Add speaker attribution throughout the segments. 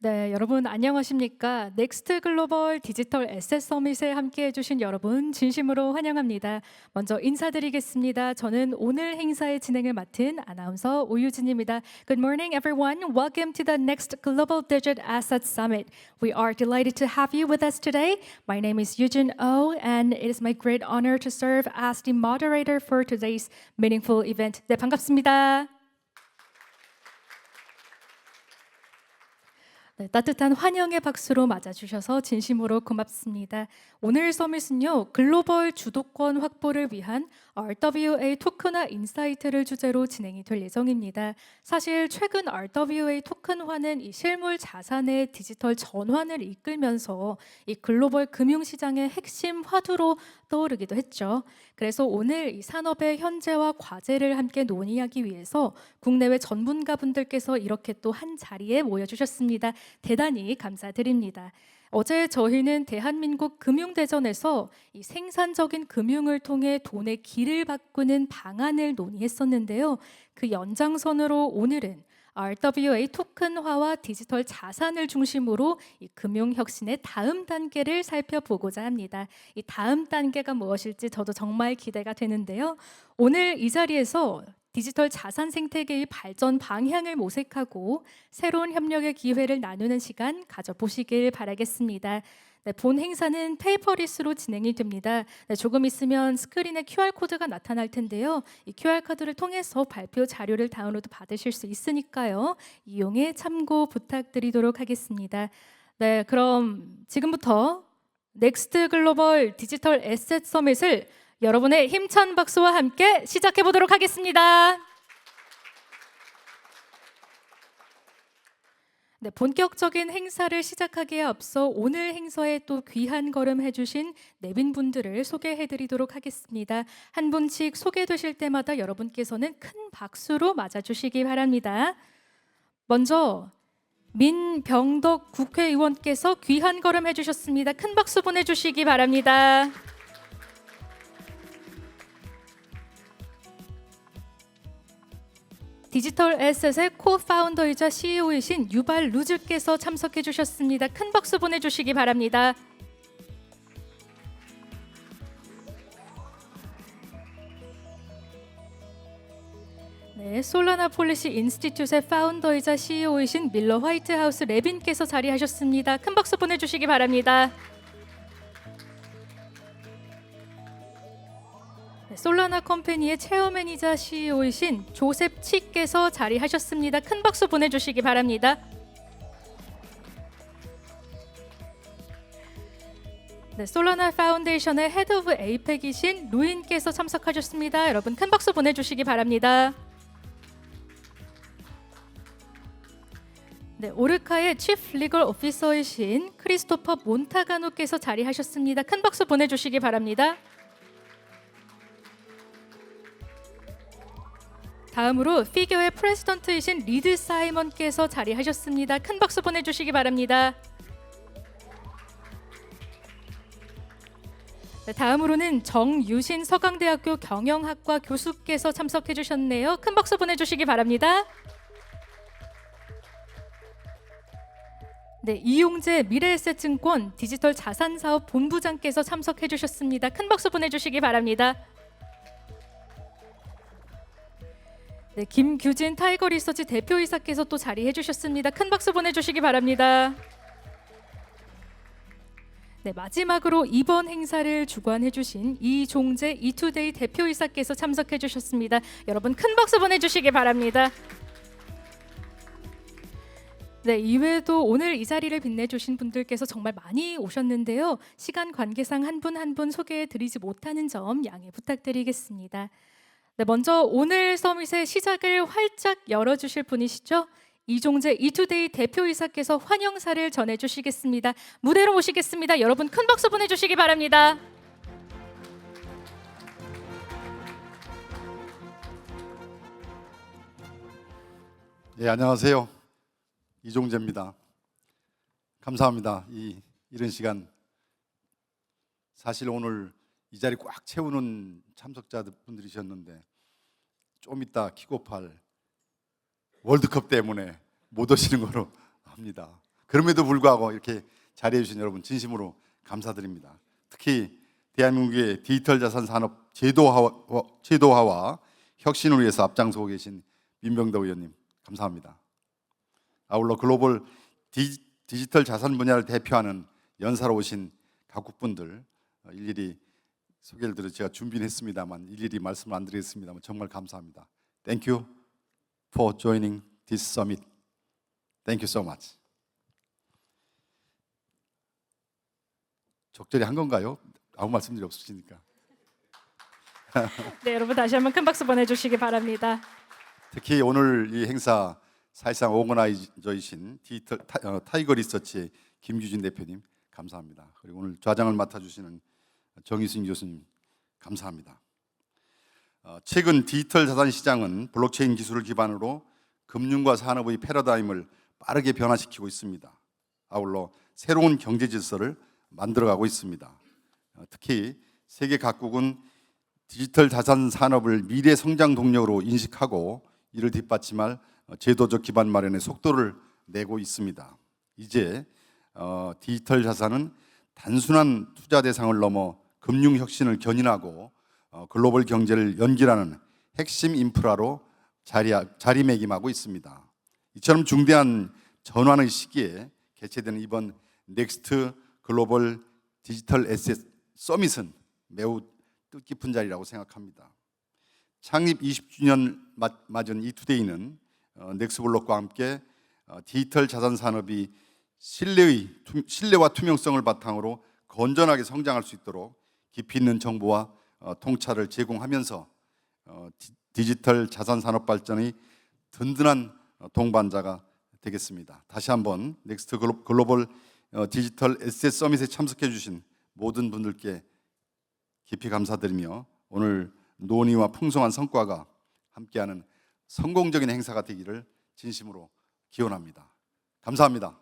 Speaker 1: 네, 여러분 안녕하십니까? 넥스트 글로벌 디지털 에셋 서밋에 함께 해주신 여러분 진심으로 환영합니다. 먼저 인사드리겠습니다. 저는 오늘 행사의 진행을 맡은 아나운서 오유진입니다. Good morning, everyone. Welcome to the Next Global Digital Asset Summit. We are delighted to have you with us today. My name is Yujin Oh, and it is my great honor to serve as the moderator for today's meaningful event. 네, 반갑습니다. 네, 따뜻한 환영의 박수로 맞아주셔서 진심으로 고맙습니다. 오늘 서밋은요, 글로벌 주도권 확보를 위한 RWA 토큰화 인사이트를 주제로 진행이 될 예정입니다. 사실 최근 RWA 토큰화는 이 실물 자산의 디지털 전환을 이끌면서 이 글로벌 금융시장의 핵심 화두로 떠오르기도 했죠. 그래서 오늘 이 산업의 현재와 과제를 함께 논의하기 위해서 국내외 전문가분들께서 이렇게 또 한 자리에 모여주셨습니다. 대단히 감사드립니다. 어제 저희는 대한민국 금융대전에서 이 생산적인 금융을 통해 돈의 길을 바꾸는 방안을 논의했었는데요. 그 연장선으로 오늘은 RWA 토큰화와 디지털 자산을 중심으로 이 금융혁신의 다음 단계를 살펴보고자 합니다. 이 다음 단계가 무엇일지 저도 정말 기대가 되는데요. 오늘 이 자리에서 디지털 자산 생태계의 발전 방향을 모색하고 새로운 협력의 기회를 나누는 시간 가져보시길 바라겠습니다. 네, 본 행사는 페이퍼리스로 진행이 됩니다. 네, 조금 있으면 스크린에 QR코드가 나타날 텐데요. 이 QR코드를 통해서 발표 자료를 다운로드 받으실 수 있으니까요. 이용에 참고 부탁드리도록 하겠습니다. 네, 그럼 지금부터 넥스트 글로벌 디지털 에셋 서밋을 여러분의 힘찬 박수와 함께 시작해 보도록 하겠습니다. 네, 본격적인 행사를 시작하기에 앞서 오늘 행사에 또 귀한 걸음 해주신 내빈분들을 소개해 드리도록 하겠습니다. 한 분씩 소개되실 때마다 여러분께서는 큰 박수로 맞아주시기 바랍니다. 먼저 민병덕 국회의원께서 귀한 걸음 해주셨습니다. 큰 박수 보내주시기 바랍니다. 디지털 에셋의 코파운더이자 CEO이신 유발 루즈께서 참석해 주셨습니다. 큰 박수 보내주시기 바랍니다. 네, 솔라나 폴리시 인스티튜트의 파운더이자 CEO이신 밀러 화이트하우스 레빈께서 자리하셨습니다. 큰 박수 보내주시기 바랍니다. 솔라나 컴퍼니의 체어맨이자 CEO이신 조셉 치께서 자리하셨습니다. 큰 박수 보내주시기 바랍니다. 네, 솔라나 파운데이션의 헤드 오브 에이펙이신 루인께서 참석하셨습니다. 여러분 큰 박수 보내주시기 바랍니다. 네, 오르카의 치프 리걸 오피서이신 크리스토퍼 몬타가노께서 자리하셨습니다. 큰 박수 보내주시기 바랍니다. 다음으로 피겨의 프레지던트이신 리드 사이먼께서 자리하셨습니다. 큰 박수 보내주시기 바랍니다. 네, 다음으로는 정유신 서강대학교 경영학과 교수께서 참석해 주셨네요. 큰 박수 보내주시기 바랍니다. 네, 이용재 미래에셋증권 디지털 자산사업 본부장께서 참석해 주셨습니다. 큰 박수 보내주시기 바랍니다. 네, 김규진 타이거리서치 대표이사께서 또 자리해 주셨습니다. 큰 박수 보내주시기 바랍니다. 네, 마지막으로 이번 행사를 주관해 주신 이종재 이투데이 대표이사께서 참석해 주셨습니다. 여러분 큰 박수 보내주시기 바랍니다. 네, 이외에도 오늘 이 자리를 빛내주신 분들께서 정말 많이 오셨는데요. 시간 관계상 한 분 한 분 소개해 드리지 못하는 점 양해 부탁드리겠습니다. 네, 먼저 오늘 서밋의 시작을 활짝 열어주실 분이시죠? 이종재 이투데이 대표이사께서 환영사를 전해주시겠습니다. 무대로 모시겠습니다. 여러분 큰 박수 보내주시기 바랍니다.
Speaker 2: 예, 안녕하세요. 이종재입니다. 감사합니다. 이런 시간, 사실 오늘 이 자리 꽉 채우는 참석자분들이셨는데 좀 이따 킥오프할 월드컵 때문에 못 오시는 거로 합니다. 그럼에도 불구하고 이렇게 자리해 주신 여러분 진심으로 감사드립니다. 특히 대한민국의 디지털 자산 산업 제도화와 혁신을 위해서 앞장서고 계신 민병덕 의원님 감사합니다. 아울러 글로벌 디지털 자산 분야를 대표하는 연사로 오신 각국분들 일일이 소개를 드려 제가 준비는 했습니다만 일일이 말씀을 안 드리겠습니다만 정말 감사합니다. Thank you for joining this summit. Thank you so much. 적절히 한 건가요? 아무 말씀들이 없으시니까.
Speaker 1: 네, 여러분 다시 한번 큰 박수 보내주시기 바랍니다.
Speaker 2: 특히 오늘 이 행사 사실상 오거나이저이신 타이거리서치 김규진 대표님 감사합니다. 그리고 오늘 좌장을 맡아주시는 정희순 교수님 감사합니다. 최근 디지털 자산 시장은 블록체인 기술을 기반으로 금융과 산업의 패러다임을 빠르게 변화시키고 있습니다. 아울러 새로운 경제 질서를 만들어가고 있습니다. 특히 세계 각국은 디지털 자산 산업을 미래 성장 동력으로 인식하고 이를 뒷받침할 제도적 기반 마련에 속도를 내고 있습니다. 이제 디지털 자산은 단순한 투자 대상을 넘어 금융 혁신을 견인하고 글로벌 경제를 연결하는 핵심 인프라로 자리매김하고 있습니다. 이처럼 중대한 전환의 시기에 개최되는 이번 넥스트 글로벌 디지털 에셋 서밋은 매우 뜻깊은 자리라고 생각합니다. 창립 20주년 맞은 이투데이는 넥스블록과 함께 디지털 자산 산업이 신뢰와 투명성을 바탕으로 건전하게 성장할 수 있도록 깊이 있는 정보와 통찰을 제공하면서 디지털 자산 산업 발전의 든든한 동반자가 되겠습니다. 다시 한번 넥스트 글로벌 디지털 에셋 서밋에 참석해 주신 모든 분들께 깊이 감사드리며 오늘 논의와 풍성한 성과가 함께하는 성공적인 행사가 되기를 진심으로 기원합니다. 감사합니다.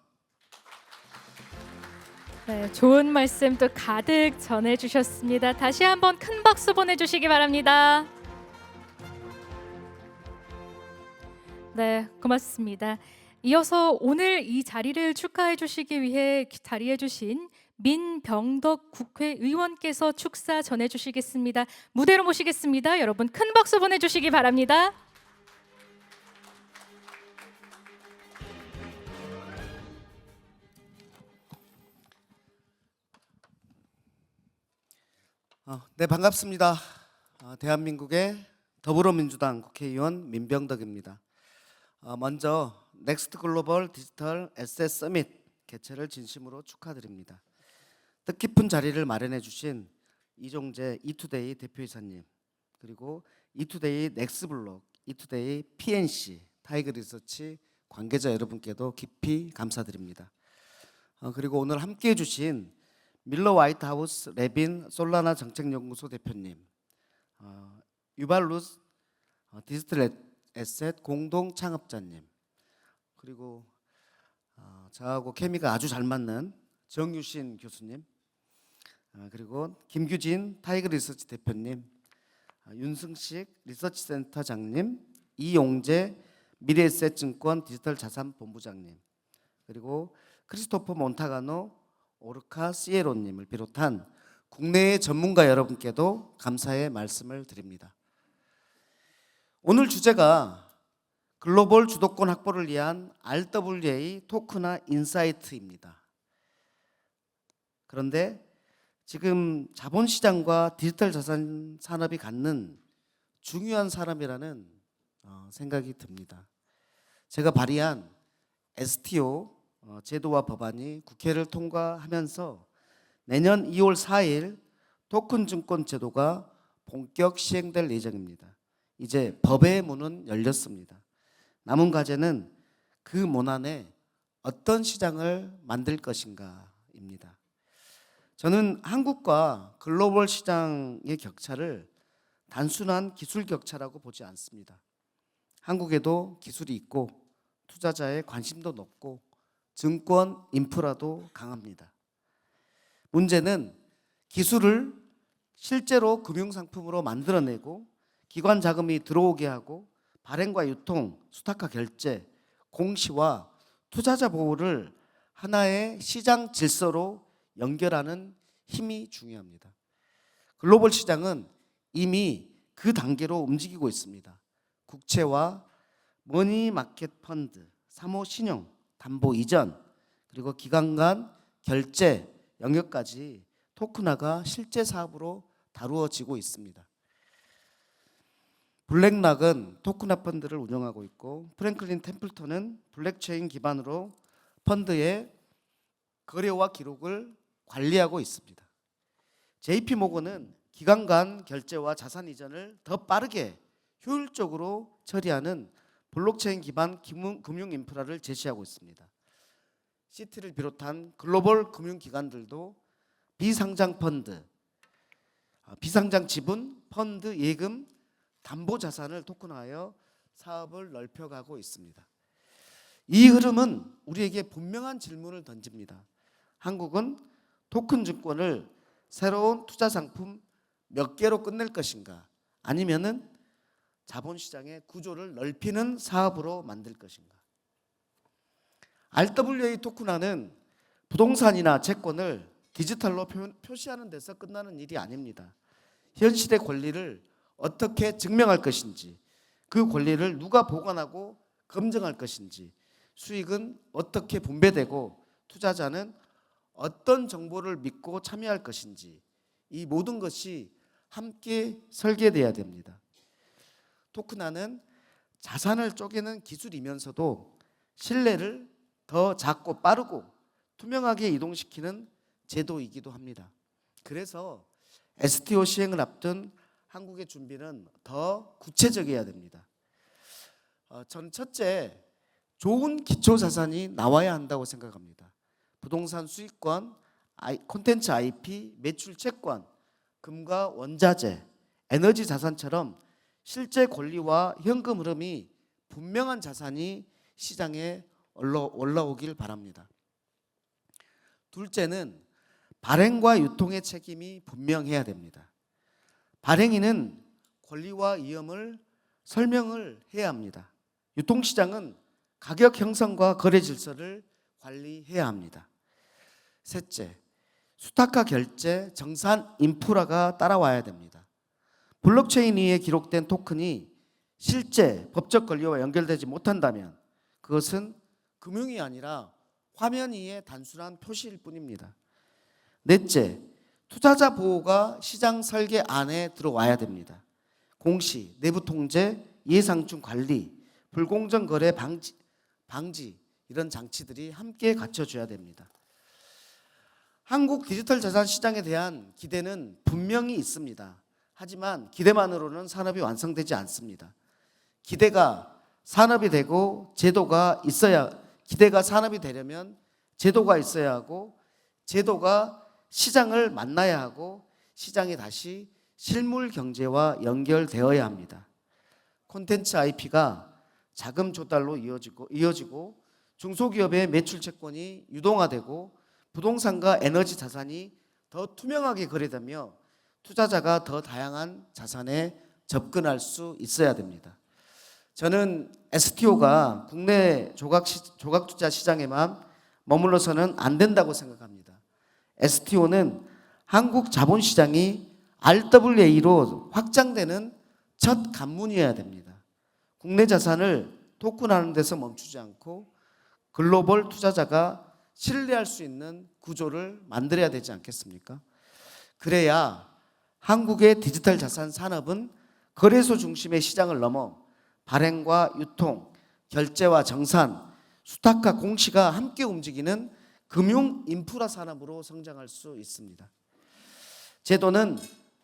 Speaker 1: 네, 좋은 말씀 또 가득 전해주셨습니다. 다시 한번 큰 박수 보내주시기 바랍니다. 네, 고맙습니다. 이어서 오늘 이 자리를 축하해 주시기 위해 자리해 주신 민병덕 국회의원께서 축사 전해 주시겠습니다. 무대로 모시겠습니다. 여러분 큰 박수 보내주시기 바랍니다.
Speaker 3: 네, 반갑습니다. 대한민국의 더불어민주당 국회의원 민병덕입니다. 먼저 넥스트 글로벌 디지털 에셋 서밋 개최를 진심으로 축하드립니다. 뜻깊은 자리를 마련해 주신 이종재 이투데이 대표이사님, 그리고 이투데이넥스블록, 이투데이피엔씨, 타이거리서치 관계자 여러분께도 깊이 감사드립니다. 그리고 오늘 함께해 주신 밀러 화이트하우스 레빈 솔라나 정책연구소 대표님, 유발루스 디지털 에셋 공동 창업자님, 그리고 저하고 케미가 아주 잘 맞는 정유신 교수님, 그리고 김규진 타이거리서치 대표님, 윤승식 리서치센터장님, 이용재 미래에셋증권 디지털 자산 본부장님, 그리고 크리스토퍼 몬타가노 오르카 시에로님을 비롯한 국내의 전문가 여러분께도 감사의 말씀을 드립니다. 오늘 주제가 글로벌 주도권 확보를 위한 RWA 토크나 인사이트입니다. 그런데 지금 자본시장과 디지털 자산 산업이 갖는 중요한 사람이라는 생각이 듭니다. 제가 발의한 STO 제도와 법안이 국회를 통과하면서 내년 2월 4일 토큰 증권 제도가 본격 시행될 예정입니다. 이제 법의 문은 열렸습니다. 남은 과제는 그 문 안에 어떤 시장을 만들 것인가입니다. 저는 한국과 글로벌 시장의 격차를 단순한 기술 격차라고 보지 않습니다. 한국에도 기술이 있고 투자자의 관심도 높고 증권 인프라도 강합니다. 문제는 기술을 실제로 금융상품으로 만들어내고 기관 자금이 들어오게 하고 발행과 유통, 수탁과 결제, 공시와 투자자 보호를 하나의 시장 질서로 연결하는 힘이 중요합니다. 글로벌 시장은 이미 그 단계로 움직이고 있습니다. 국채와 머니마켓 펀드, 사모 신용, 담보 이전, 그리고 기관 간 결제 영역까지 토큰화가 실제 사업으로 다루어지고 있습니다. 블랙락은 토큰화 펀드를 운영하고 있고, 프랭클린 템플턴은 블록체인 기반으로 펀드의 거래와 기록을 관리하고 있습니다. JP 모건은 기관 간 결제와 자산 이전을 더 빠르게 효율적으로 처리하는 블록체인 기반 금융 인프라를 제시하고 있습니다. 시티를 비롯한 글로벌 금융기관들도 비상장 펀드, 비상장 지분, 펀드, 예금, 담보 자산을 토큰화하여 사업을 넓혀가고 있습니다. 이 흐름은 우리에게 분명한 질문을 던집니다. 한국은 토큰 증권을 새로운 투자 상품 몇 개로 끝낼 것인가, 아니면은 자본시장의 구조를 넓히는 사업으로 만들 것인가. RWA 토큰화는 부동산이나 채권을 디지털로 표시하는 데서 끝나는 일이 아닙니다. 현실의 권리를 어떻게 증명할 것인지, 그 권리를 누가 보관하고 검증할 것인지, 수익은 어떻게 분배되고 투자자는 어떤 정보를 믿고 참여할 것인지, 이 모든 것이 함께 설계돼야 됩니다. 토큰화는 자산을 쪼개는 기술이면서도 신뢰를 더 작고 빠르고 투명하게 이동시키는 제도이기도 합니다. 그래서 STO 시행을 앞둔 한국의 준비는 더 구체적이어야 됩니다. 전 첫째, 좋은 기초자산이 나와야 한다고 생각합니다. 부동산 수익권, 콘텐츠 IP, 매출 채권, 금과 원자재, 에너지 자산처럼 실제 권리와 현금 흐름이 분명한 자산이 시장에 올라오길 바랍니다. 둘째는 발행과 유통의 책임이 분명해야 됩니다. 발행인은 권리와 위험을 설명을 해야 합니다. 유통시장은 가격 형성과 거래 질서를 관리해야 합니다. 셋째, 수탁화 결제, 정산 인프라가 따라와야 됩니다. 블록체인 위에 기록된 토큰이 실제 법적 권리와 연결되지 못한다면 그것은 금융이 아니라 화면 위의 단순한 표시일 뿐입니다. 넷째, 투자자 보호가 시장 설계 안에 들어와야 됩니다. 공시, 내부 통제, 예상중 관리, 불공정 거래 방지 이런 장치들이 함께 갖춰져야 됩니다. 한국 디지털 자산 시장에 대한 기대는 분명히 있습니다. 하지만 기대만으로는 산업이 완성되지 않습니다. 기대가 산업이 되고 제도가 기대가 산업이 되려면 제도가 있어야 하고, 제도가 시장을 만나야 하고, 시장이 다시 실물 경제와 연결되어야 합니다. 콘텐츠 IP가 자금 조달로 이어지고 중소기업의 매출 채권이 유동화되고 부동산과 에너지 자산이 더 투명하게 거래되며 투자자가 더 다양한 자산에 접근할 수 있어야 됩니다. 저는 STO가 국내 조각투자 시장에만 머물러서는 안 된다고 생각합니다. STO는 한국 자본시장이 RWA로 확장되는 첫 관문이어야 됩니다. 국내 자산을 토큰하는 데서 멈추지 않고 글로벌 투자자가 신뢰할 수 있는 구조를 만들어야 되지 않겠습니까? 그래야 한국의 디지털 자산 산업은 거래소 중심의 시장을 넘어 발행과 유통, 결제와 정산, 수탁과 공시가 함께 움직이는 금융 인프라 산업으로 성장할 수 있습니다. 제도는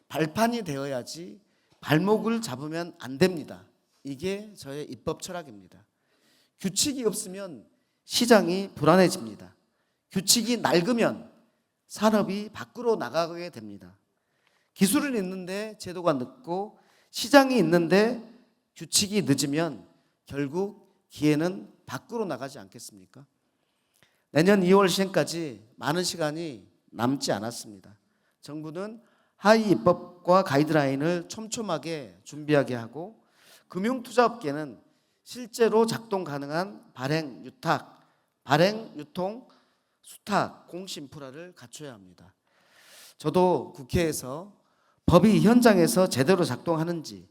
Speaker 3: 발판이 되어야지 발목을 잡으면 안 됩니다. 이게 저의 입법 철학입니다. 규칙이 없으면 시장이 불안해집니다. 규칙이 낡으면 산업이 밖으로 나가게 됩니다. 기술은 있는데 제도가 늦고 시장이 있는데 규칙이 늦으면 결국 기회는 밖으로 나가지 않겠습니까? 내년 2월 시행까지 많은 시간이 남지 않았습니다. 정부는 하위 입법과 가이드라인을 촘촘하게 준비하게 하고, 금융투자업계는 실제로 작동 가능한 발행, 유통, 수탁, 공시인프라를 갖춰야 합니다. 저도 국회에서 법이 현장에서 제대로 작동하는지,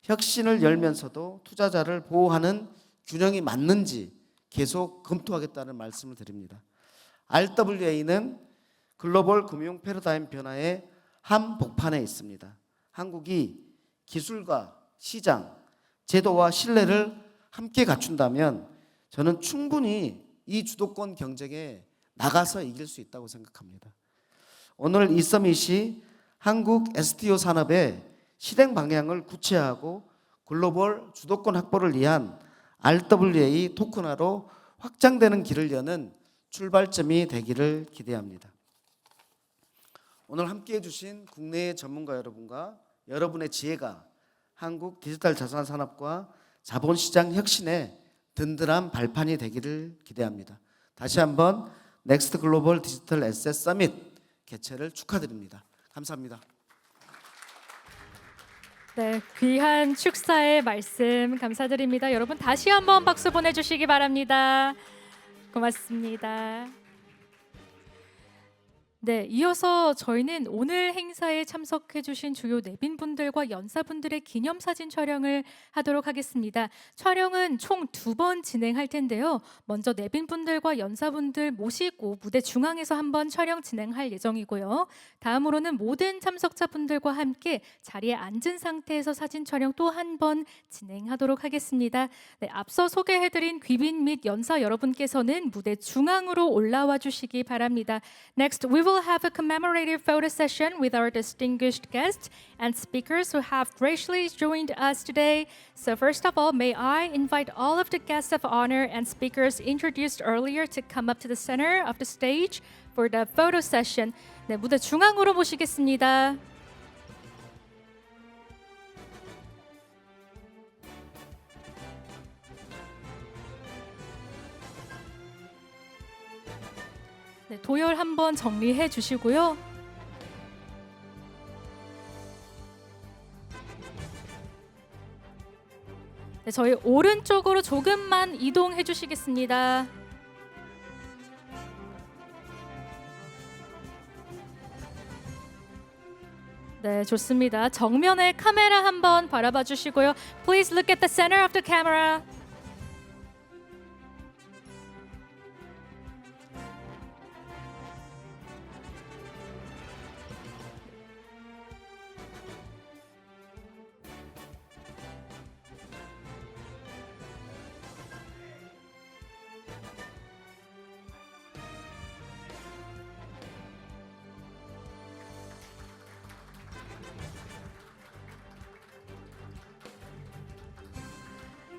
Speaker 3: 혁신을 열면서도 투자자를 보호하는 균형이 맞는지 계속 검토하겠다는 말씀을 드립니다. RWA는 글로벌 금융 패러다임 변화의 한복판에 있습니다. 한국이 기술과 시장, 제도와 신뢰를 함께 갖춘다면 저는 충분히 이 주도권 경쟁에 나가서 이길 수 있다고 생각합니다. 오늘 이 서밋이 한국 STO 산업의 실행 방향을 구체화하고 글로벌 주도권 확보를 위한 RWA 토큰화로 확장되는 길을 여는 출발점이 되기를 기대합니다. 오늘 함께해 주신 국내의 전문가 여러분과 여러분의 지혜가 한국 디지털 자산 산업과 자본시장 혁신의 든든한 발판이 되기를 기대합니다. 다시 한번 넥스트 글로벌 디지털 에셋 서밋 개최를 축하드립니다. 감사합니다.
Speaker 1: 네, 귀한 축사의 말씀 감사드립니다. 여러분 다시 한번 박수 보내주시기 바랍니다. 고맙습니다. 네, 이어서 저희는 오늘 행사에 참석해주신 주요 내빈분들과 연사분들의 기념사진 촬영을 하도록 하겠습니다. 촬영은 총 2번 진행할 텐데요. 먼저 내빈분들과 연사분들 모시고 무대 중앙에서 한번 촬영 진행할 예정이고요. 다음으로는 모든 참석자분들과 함께 자리에 앉은 상태에서 사진 촬영 또 한 번 진행하도록 하겠습니다. 네, 앞서 소개해드린 귀빈 및 연사 여러분께서는 무대 중앙으로 올라와 주시기 바랍니다. Next, we will have a commemorative photo session with our distinguished guests and speakers who have graciously joined us today. So first of all, may I invite all of the guests of honor and speakers introduced earlier to come up to the center of the stage for the photo session. 네, 무대 중앙으로 모시겠습니다. 네, 도열 한번 정리해 주시고요. 네, 저희 오른쪽으로 조금만 이동해 주시겠습니다. 네, 좋습니다. 정면에 카메라 한번 바라봐 주시고요. Please look at the center of the camera.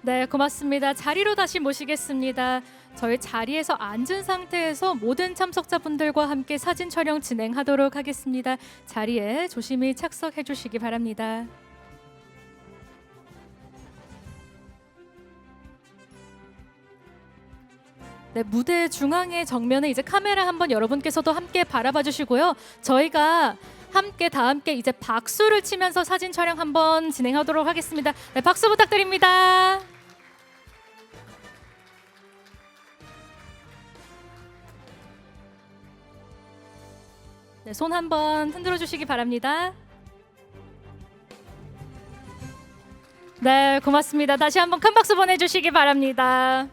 Speaker 1: 네, 고맙습니다. 자리로 다시 모시겠습니다. 저희 자리에서 앉은 상태에서 모든 참석자분들과 함께 사진 촬영 진행하도록 하겠습니다. 자리에 조심히 착석해 주시기 바랍니다. 네, 무대 중앙의 정면에 이제 카메라 한번 여러분께서도 함께 바라봐 주시고요. 저희가 다 함께 이제 박수를 치면서 사진 촬영 한번 진행하도록 하겠습니다. 네, 박수 부탁드립니다. 네, 손 한번 흔들어 주시기 바랍니다. 네, 고맙습니다. 다시 한번 큰 박수 보내주시기 바랍니다.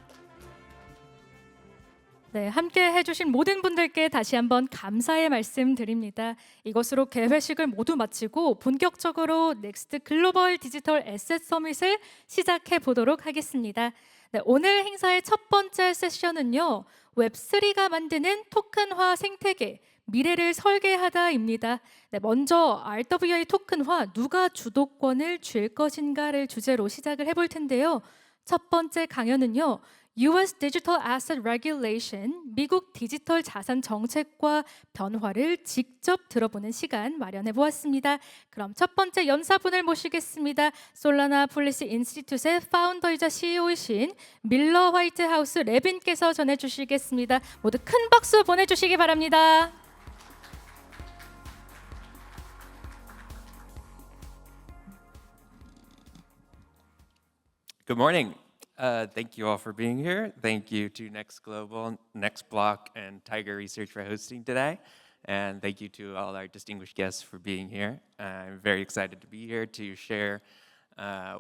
Speaker 1: 네, 함께 해주신 모든 분들께 다시 한번 감사의 말씀 드립니다. 이것으로 개회식을 모두 마치고 본격적으로 넥스트 글로벌 디지털 에셋 서밋을 시작해 보도록 하겠습니다. 네, 오늘 행사의 첫 번째 세션은요, 웹3가 만드는 토큰화 생태계, 미래를 설계하다입니다. 네, 먼저 RWA 토큰화 누가 주도권을 쥘 것인가를 주제로 시작을 해볼 텐데요. 첫 번째 강연은요, US Digital Asset Regulation, 미국 디지털 자산 정책과 변화를 직접 들어보는 시간 마련해 보았습니다. 그럼 첫 번째 연사분을 모시겠습니다. 솔라나 폴리시 인스티튜트의 파운더이자 CEO이신 밀러 화이트하우스 레빈께서 전해주시겠습니다. 모두 큰 박수 보내주시기 바랍니다.
Speaker 4: Good morning. Thank you all for being here. Thank you to Next Global, Next Block, and Tiger Research for hosting today. And thank you to all our distinguished guests for being here. I'm very excited to be here to share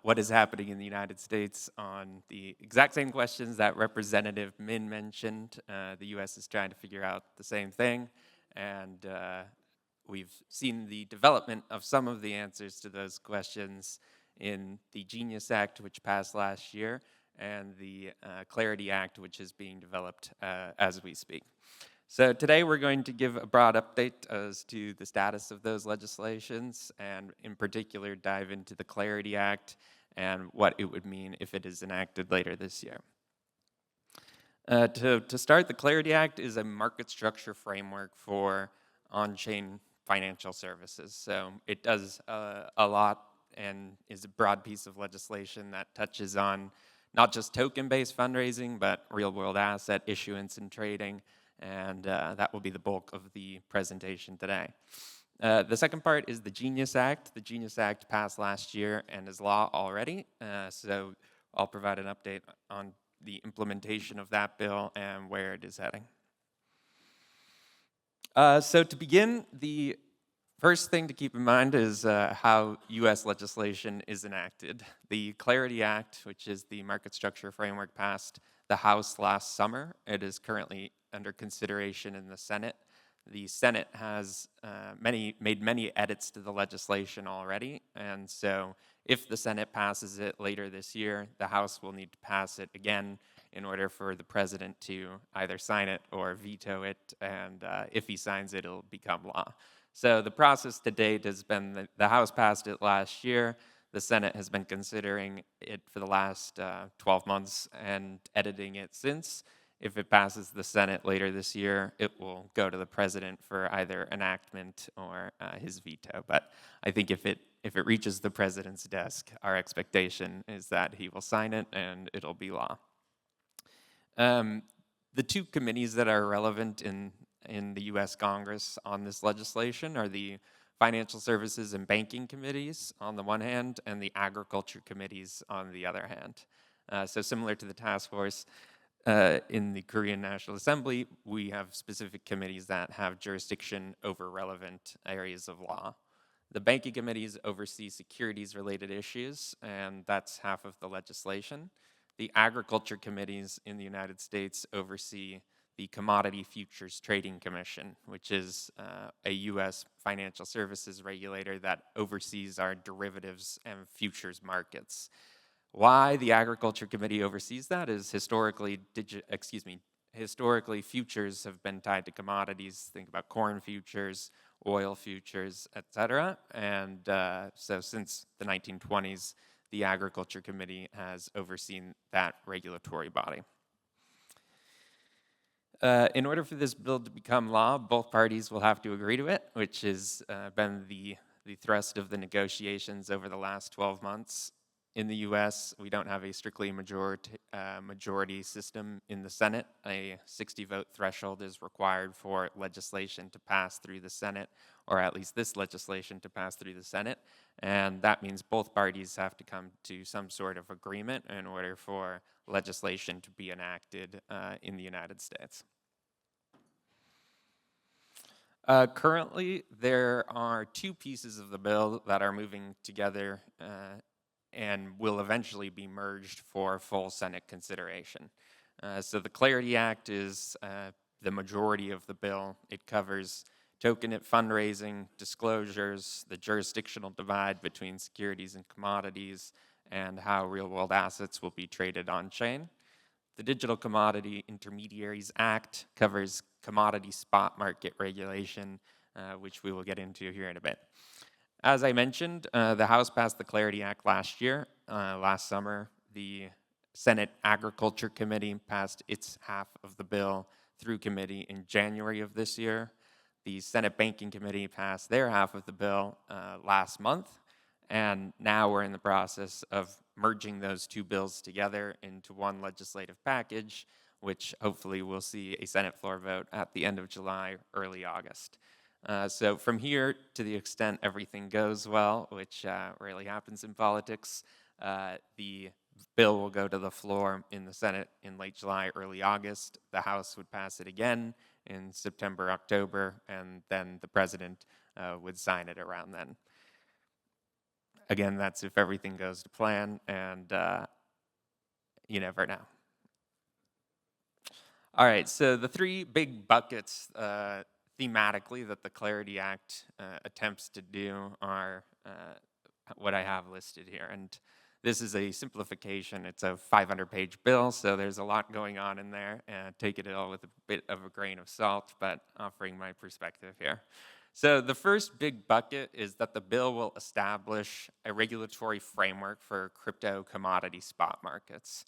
Speaker 4: what is happening in the United States on the exact same questions that Representative Min mentioned. The U.S. is trying to figure out the same thing, and we've seen the development of some of the answers to those questions in the Genius Act, which passed last year, and the Clarity Act, which is being developed as we speak. So today we're going to give a broad update as to the status of those legislations, and in particular dive into the Clarity Act and what it would mean if it is enacted later this year. To start, the Clarity Act is a market structure framework for on-chain financial services. So it does a lot and is a broad piece of legislation that touches on not just token-based fundraising, but real-world asset issuance and trading, and that will be the bulk of the presentation today. The second part is the Genius Act. The Genius Act passed last year and is law already, so I'll provide an update on the implementation of that bill and where it is heading. So to begin, the first thing to keep in mind is how U.S. legislation is enacted. The Clarity Act, which is the market structure framework, passed the House last summer. It is currently under consideration in the Senate. The Senate has made many edits to the legislation already, and so if the Senate passes it later this year, the House will need to pass it again in order for the president to either sign it or veto it, and if he signs it, it'll become law. So the process to date has been the House passed it last year. The Senate has been considering it for the last 12 months and editing it since. If it passes the Senate later this year, it will go to the president for either enactment or his veto. But I think if it reaches the president's desk, our expectation is that he will sign it and it'll be law. The two committees that are relevant in the U.S. Congress on this legislation are the Financial Services and Banking Committees on the one hand, and the Agriculture Committees on the other hand. So similar to the task force in the Korean National Assembly, we have specific committees that have jurisdiction over relevant areas of law. The banking committees oversee securities-related issues, and that's half of the legislation. The agriculture committees in the United States oversee the Commodity Futures Trading Commission, which is a U.S. financial services regulator that oversees our derivatives and futures markets. Why the Agriculture Committee oversees that is historically futures have been tied to commodities. Think about corn futures, oil futures, etc. And so since the 1920s, the Agriculture Committee has overseen that regulatory body. In order for this bill to become law, both parties will have to agree to it, which has been the thrust of the negotiations over the last 12 months. In the U.S., we don't have a strictly majority system in the Senate. A 60-vote threshold is required for legislation to pass through the Senate, or at least this legislation to pass through the Senate. And that means both parties have to come to some sort of agreement in order for legislation to be enacted in the United States. Currently, there are two pieces of the bill that are moving together and will eventually be merged for full Senate consideration. So the Clarity Act is the majority of the bill. It covers token fundraising, disclosures, the jurisdictional divide between securities and commodities, and how real-world assets will be traded on-chain. The Digital Commodity Intermediaries Act covers commodity spot market regulation, which we will get into here in a bit. As I mentioned, the House passed the Clarity Act last year. Last summer, the Senate Agriculture Committee passed its half of the bill through committee in January of this year. The Senate Banking Committee passed their half of the bill last month, and now we're in the process of merging those two bills together into one legislative package, which hopefully we'll see a Senate floor vote at the end of July, early August. So from here, to the extent everything goes well, which rarely happens in politics, the bill will go to the floor in the Senate in late July, early August. The House would pass it again in September, October, and then the president would sign it around then. Again, that's if everything goes to plan, and you never know. All right, so the three big buckets thematically that the Clarity Act attempts to do are what I have listed here. And this is a simplification. It's a 500-page bill, so there's a lot going on in there. Take it all with a bit of a grain of salt, but offering my perspective here. So the first big bucket is that the bill will establish a regulatory framework for crypto commodity spot markets.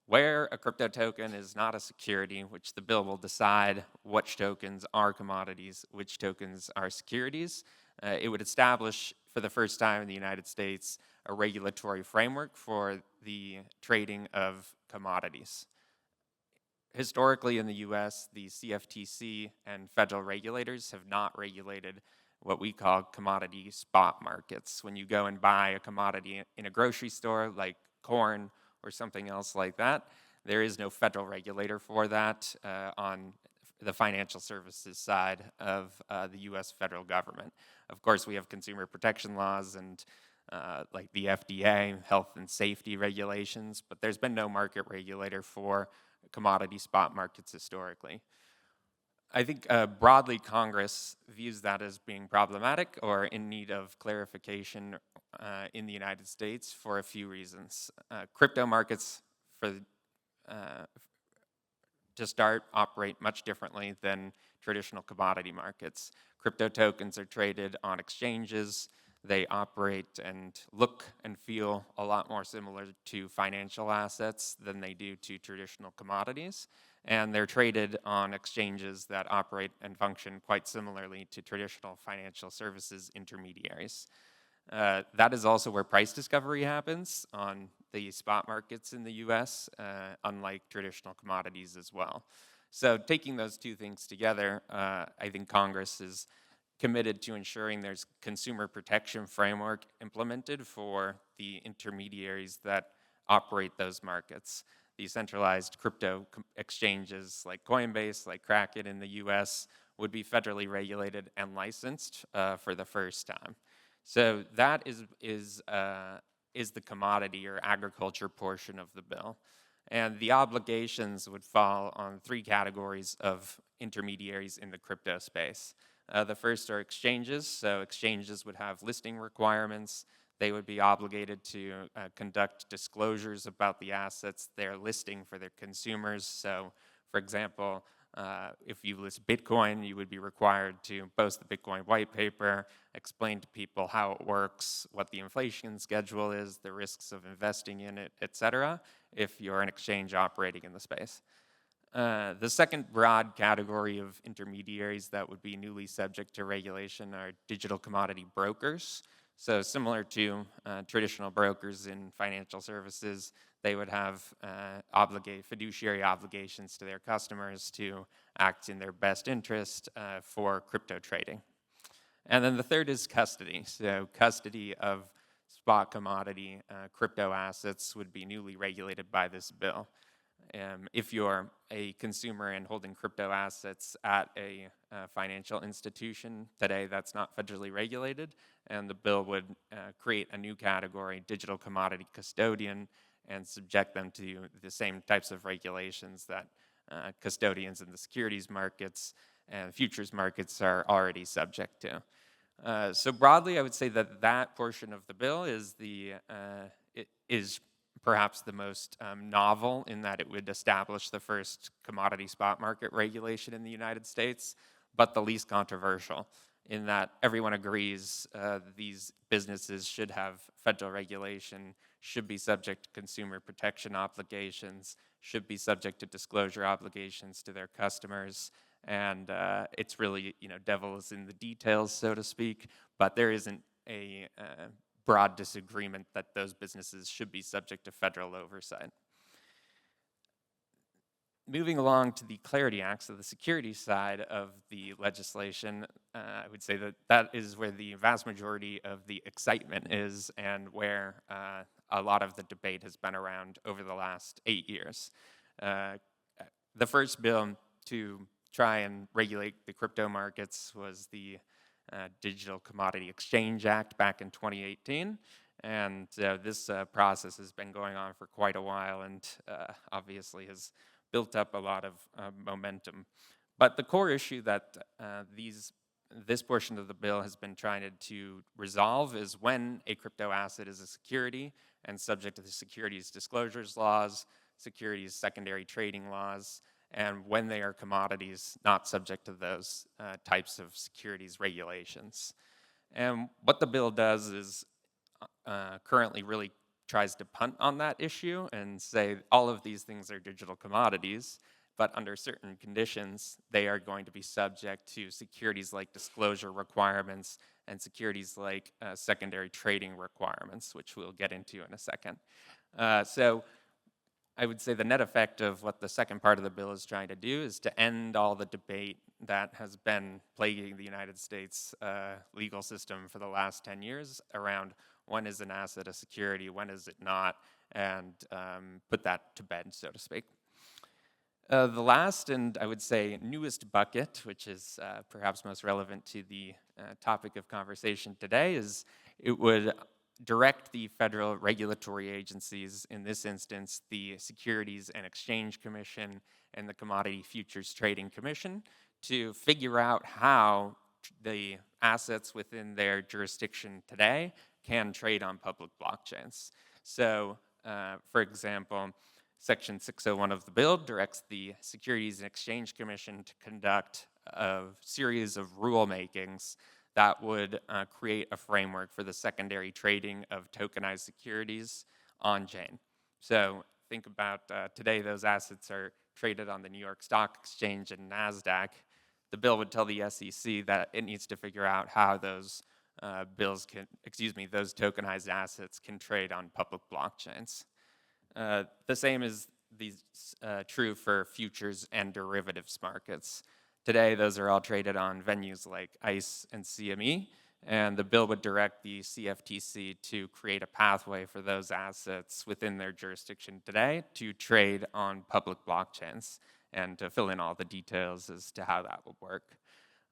Speaker 4: Where a crypto token is not a security, which the bill will decide which tokens are commodities, which tokens are securities, it would establish for the first time in the United States a regulatory framework for the trading of commodities. Historically in the US, the CFTC and federal regulators have not regulated what we call commodity spot markets. When you go and buy a commodity in a grocery store like corn or something else like that, there is no federal regulator for that on the financial services side of the US federal government. Of course, we have consumer protection laws and like the FDA, health and safety regulations, but there's been no market regulator for commodity spot markets historically. I think broadly Congress views that as being problematic or in need of clarification in the United States for a few reasons. Crypto markets, to start, operate much differently than traditional commodity markets. Crypto tokens are traded on exchanges. They operate and look and feel a lot more similar to financial assets than they do to traditional commodities. And they're traded on exchanges that operate and function quite similarly to traditional financial services intermediaries. That is also where price discovery happens on the spot markets in the US, unlike traditional commodities as well. So taking those two things together, I think Congress is committed to ensuring there's consumer protection framework implemented for the intermediaries that operate those markets. Decentralized crypto exchanges like Coinbase, like Kraken in the US, would be federally regulated and licensed for the first time. So that is the commodity or agriculture portion of the bill. And the obligations would fall on three categories of intermediaries in the crypto space. The first are exchanges. So exchanges would have listing requirements. They would be obligated to conduct disclosures about the assets they're listing for their consumers. So, for example, if you list Bitcoin, you would be required to post the Bitcoin white paper, explain to people how it works, what the inflation schedule is, the risks of investing in it, etc., if you're an exchange operating in the space. The second broad category of intermediaries that would be newly subject to regulation are digital commodity brokers. So similar to traditional brokers in financial services, they would have fiduciary obligations to their customers to act in their best interest for crypto trading. And then the third is custody. So custody of spot commodity crypto assets would be newly regulated by this bill. If you're a consumer and holding crypto assets at a financial institution today, that's not federally regulated, and the bill would create a new category, digital commodity custodian, and subject them to the same types of regulations that custodians in the securities markets and futures markets are already subject to. So broadly, I would say that that portion of the bill is perhaps the most novel in that it would establish the first commodity spot market regulation in the United States, but the least controversial in that everyone agrees these businesses should have federal regulation, should be subject to consumer protection obligations, should be subject to disclosure obligations to their customers, and it's really, devil is in the details, so to speak, but there isn't a broad disagreement that those businesses should be subject to federal oversight. Moving along to the Clarity Act, so the security side of the legislation, I would say that is where the vast majority of the excitement is and where a lot of the debate has been around over the last 8 years. The first bill to try and regulate the crypto markets was the Digital Commodity Exchange Act back in 2018. And this process has been going on for quite a while and obviously has built up a lot of momentum. But the core issue that this portion of the bill has been trying to resolve is when a crypto asset is a security and subject to the securities disclosures laws, securities secondary trading laws, and when they are commodities not subject to those types of securities regulations. And what the bill does is currently really tries to punt on that issue and say all of these things are digital commodities, but under certain conditions, they are going to be subject to securities-like disclosure requirements and securities-like secondary trading requirements, which we'll get into in a second. So I would say the net effect of what the second part of the bill is trying to do is to end all the debate that has been plaguing the United States legal system for the last 10 years around when is an asset a security, when is it not, and put that to bed, so to speak. The last and I would say newest bucket, which is perhaps most relevant to the topic of conversation today, is it would direct the federal regulatory agencies, in this instance, the Securities and Exchange Commission and the Commodity Futures Trading Commission, to figure out how the assets within their jurisdiction today can trade on public blockchains. So, for example, Section 601 of the bill directs the Securities and Exchange Commission to conduct a series of rulemakings that would create a framework for the secondary trading of tokenized securities on-chain. So think about today, those assets are traded on the New York Stock Exchange and NASDAQ. The bill would tell the SEC that it needs to figure out how those those tokenized assets can trade on public blockchains. The same is true for futures and derivatives markets. Today, those are all traded on venues like ICE and CME, and the bill would direct the CFTC to create a pathway for those assets within their jurisdiction today to trade on public blockchains and to fill in all the details as to how that will work.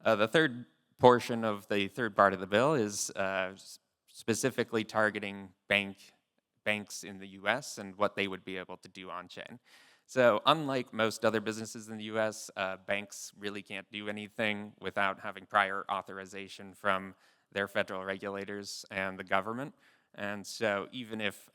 Speaker 4: The third portion of the third part of the bill is specifically targeting banks in the US and what they would be able to do on-chain. So unlike most other businesses in the US, banks really can't do anything without having prior authorization from their federal regulators and the government. And so even if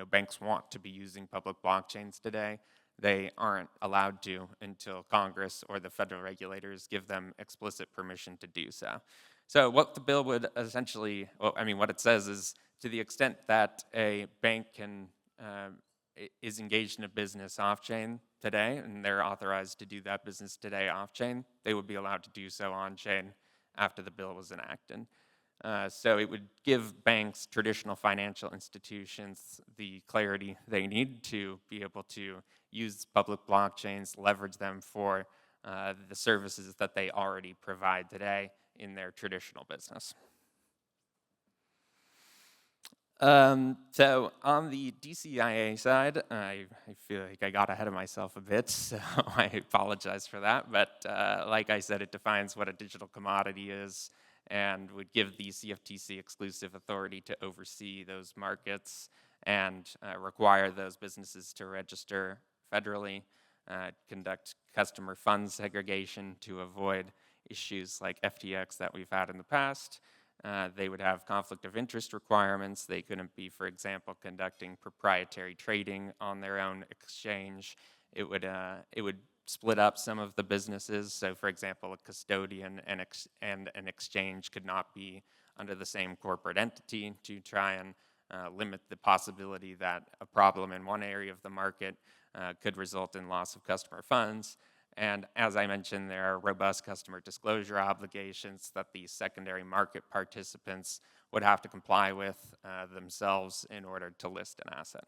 Speaker 4: banks want to be using public blockchains today, they aren't allowed to until Congress or the federal regulators give them explicit permission to do so. So what the bill would essentially, what it says is, to the extent that a bank is engaged in a business off-chain today, and they're authorized to do that business today off-chain, they would be allowed to do so on-chain after the bill was enacted. So it would give banks, traditional financial institutions, the clarity they need to be able to use public blockchains, leverage them for the services that they already provide today in their traditional business. So on the DCIA side, I feel like I got ahead of myself a bit, so I apologize for that. But like I said, it defines what a digital commodity is and would give the CFTC exclusive authority to oversee those markets and require those businesses to register federally, conduct customer fund segregation to avoid issues like FTX that we've had in the past. They would have conflict of interest requirements. They couldn't be, for example, conducting proprietary trading on their own exchange. It would split up some of the businesses. So, for example, a custodian and an exchange could not be under the same corporate entity to try and limit the possibility that a problem in one area of the market could result in loss of customer funds. And as I mentioned, there are robust customer disclosure obligations that the secondary market participants would have to comply with themselves in order to list an asset.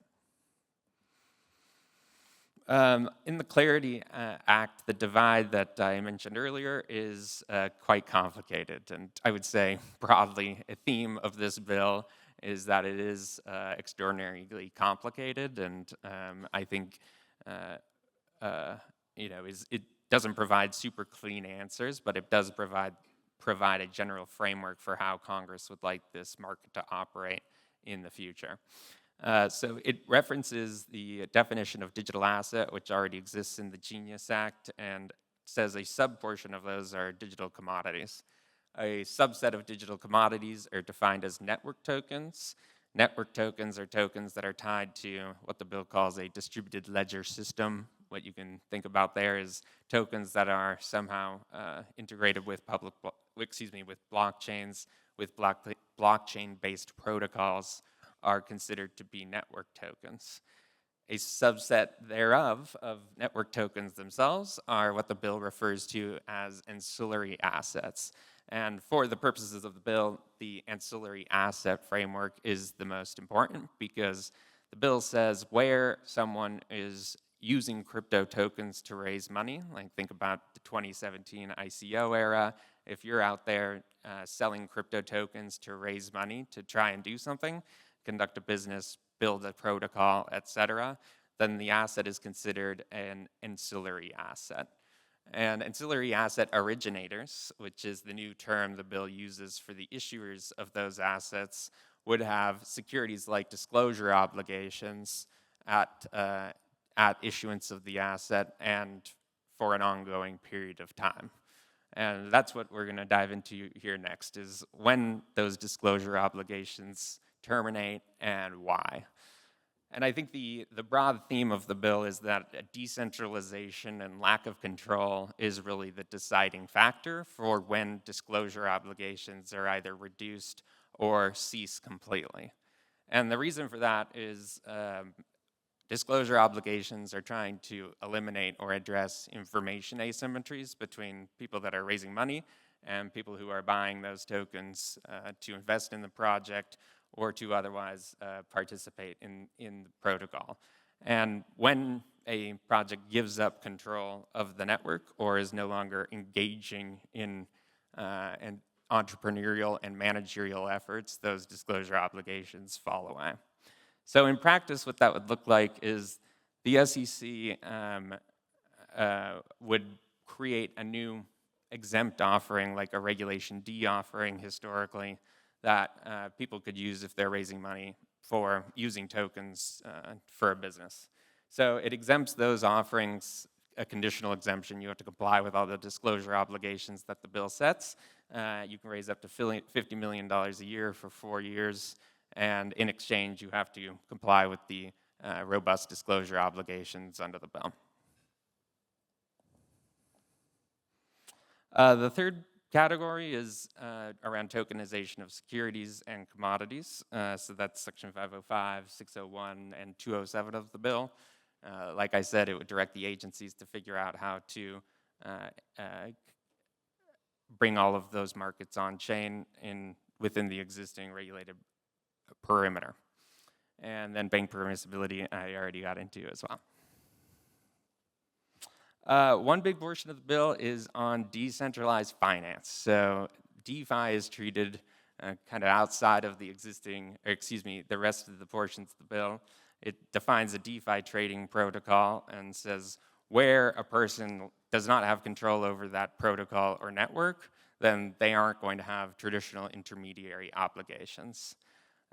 Speaker 4: In the Clarity Act, the divide that I mentioned earlier is quite complicated. And I would say broadly, a theme of this bill is that it is extraordinarily complicated, and I think it doesn't provide super clean answers, but it does provide a general framework for how Congress would like this market to operate in the future. So it references the definition of digital asset, which already exists in the Genius Act, and says a subportion of those are digital commodities. A subset of digital commodities are defined as network tokens. Network tokens are tokens that are tied to what the bill calls a distributed ledger system. What you can think about there is tokens that are somehow integrated with with blockchains, with blockchain-based protocols are considered to be network tokens. A subset thereof of network tokens themselves are what the bill refers to as ancillary assets. And for the purposes of the bill, the ancillary asset framework is the most important because the bill says where someone is using crypto tokens to raise money, like think about the 2017 ICO era. If you're out there selling crypto tokens to raise money to try and do something, conduct a business, build a protocol, etc., then the asset is considered an ancillary asset. And ancillary asset originators, which is the new term the bill uses for the issuers of those assets, would have securities-like disclosure obligations at issuance of the asset and for an ongoing period of time. And that's what we're going to dive into here next, is when those disclosure obligations terminate and why. And I think the broad theme of the bill is that decentralization and lack of control is really the deciding factor for when disclosure obligations are either reduced or cease completely. And the reason for that is disclosure obligations are trying to eliminate or address information asymmetries between people that are raising money and people who are buying those tokens to invest in the project or to otherwise participate in the protocol. And when a project gives up control of the network or is no longer engaging in entrepreneurial and managerial efforts, those disclosure obligations fall away. So in practice, what that would look like is the SEC would create a new exempt offering, like a Regulation D offering historically, that people could use if they're raising money for using tokens for a business. So it exempts those offerings, a conditional exemption. You have to comply with all the disclosure obligations that the bill sets. You can raise up to $50 million a year for 4 years, and in exchange, you have to comply with the robust disclosure obligations under the bill. The third category is around tokenization of securities and commodities. So that's Section 505, 601, and 207 of the bill. Like I said, it would direct the agencies to figure out how to bring all of those markets on chain within the existing regulated perimeter. And then bank permissibility, I already got into as well. One big portion of the bill is on decentralized finance. So DeFi is treated kind of outside of the the rest of the portions of the bill. It defines a DeFi trading protocol and says where a person does not have control over that protocol or network, then they aren't going to have traditional intermediary obligations.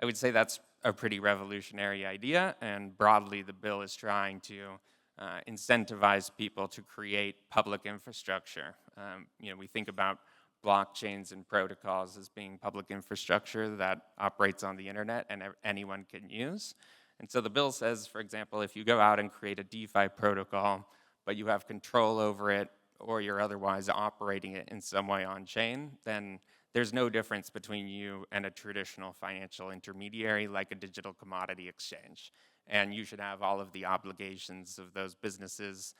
Speaker 4: I would say that's a pretty revolutionary idea, and broadly the bill is trying to incentivize people to create public infrastructure. We think about blockchains and protocols as being public infrastructure that operates on the internet and anyone can use. And so the bill says, for example, if you go out and create a DeFi protocol, but you have control over it or you're otherwise operating it in some way on chain, then there's no difference between you and a traditional financial intermediary like a digital commodity exchange. And you should have all of the obligations of those businesses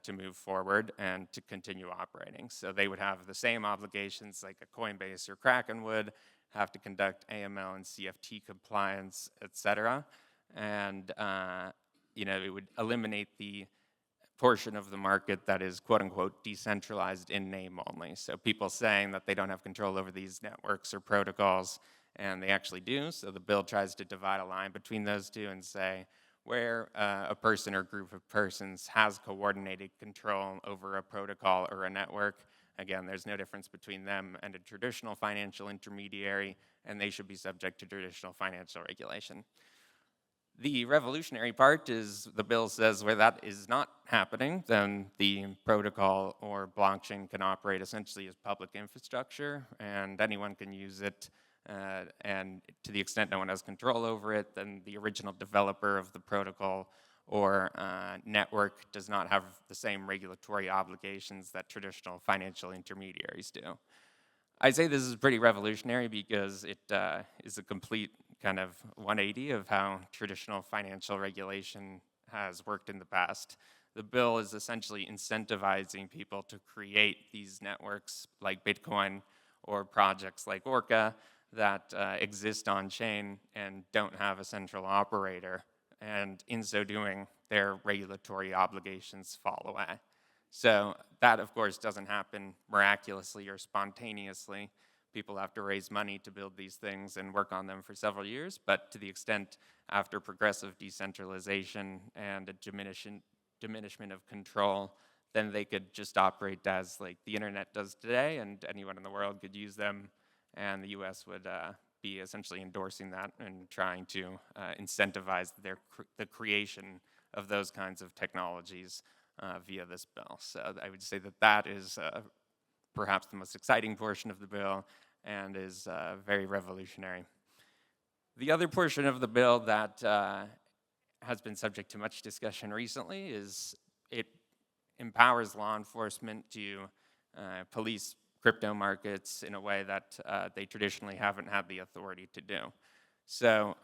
Speaker 4: to move forward and to continue operating. So they would have the same obligations like a Coinbase or Kraken would, have to conduct AML and CFT compliance, et cetera. And it would eliminate the portion of the market that is quote unquote decentralized in name only. So people saying that they don't have control over these networks or protocols and they actually do. So the bill tries to divide a line between those two and say where a person or group of persons has coordinated control over a protocol or a network. Again, there's no difference between them and a traditional financial intermediary, and they should be subject to traditional financial regulation. The revolutionary part is the bill says where that is not happening, then the protocol or blockchain can operate essentially as public infrastructure, and anyone can use it. And to the extent no one has control over it, then the original developer of the protocol or network does not have the same regulatory obligations that traditional financial intermediaries do. I'd say this is pretty revolutionary because it is a complete kind of 180 of how traditional financial regulation has worked in the past. The bill is essentially incentivizing people to create these networks like Bitcoin or projects like Orca that exist on chain and don't have a central operator. And in so doing, their regulatory obligations fall away. So that, of course, doesn't happen miraculously or spontaneously. People have to raise money to build these things and work on them for several years. But to the extent after progressive decentralization and a diminishment of control, then they could just operate as like the internet does today, and anyone in the world could use them, and the US would be essentially endorsing that and trying to incentivize the creation of those kinds of technologies via this bill. So I would say that that is perhaps the most exciting portion of the bill and is very revolutionary. The other portion of the bill that has been subject to much discussion recently is it empowers law enforcement to police crypto markets in a way that they traditionally haven't had the authority to do. So,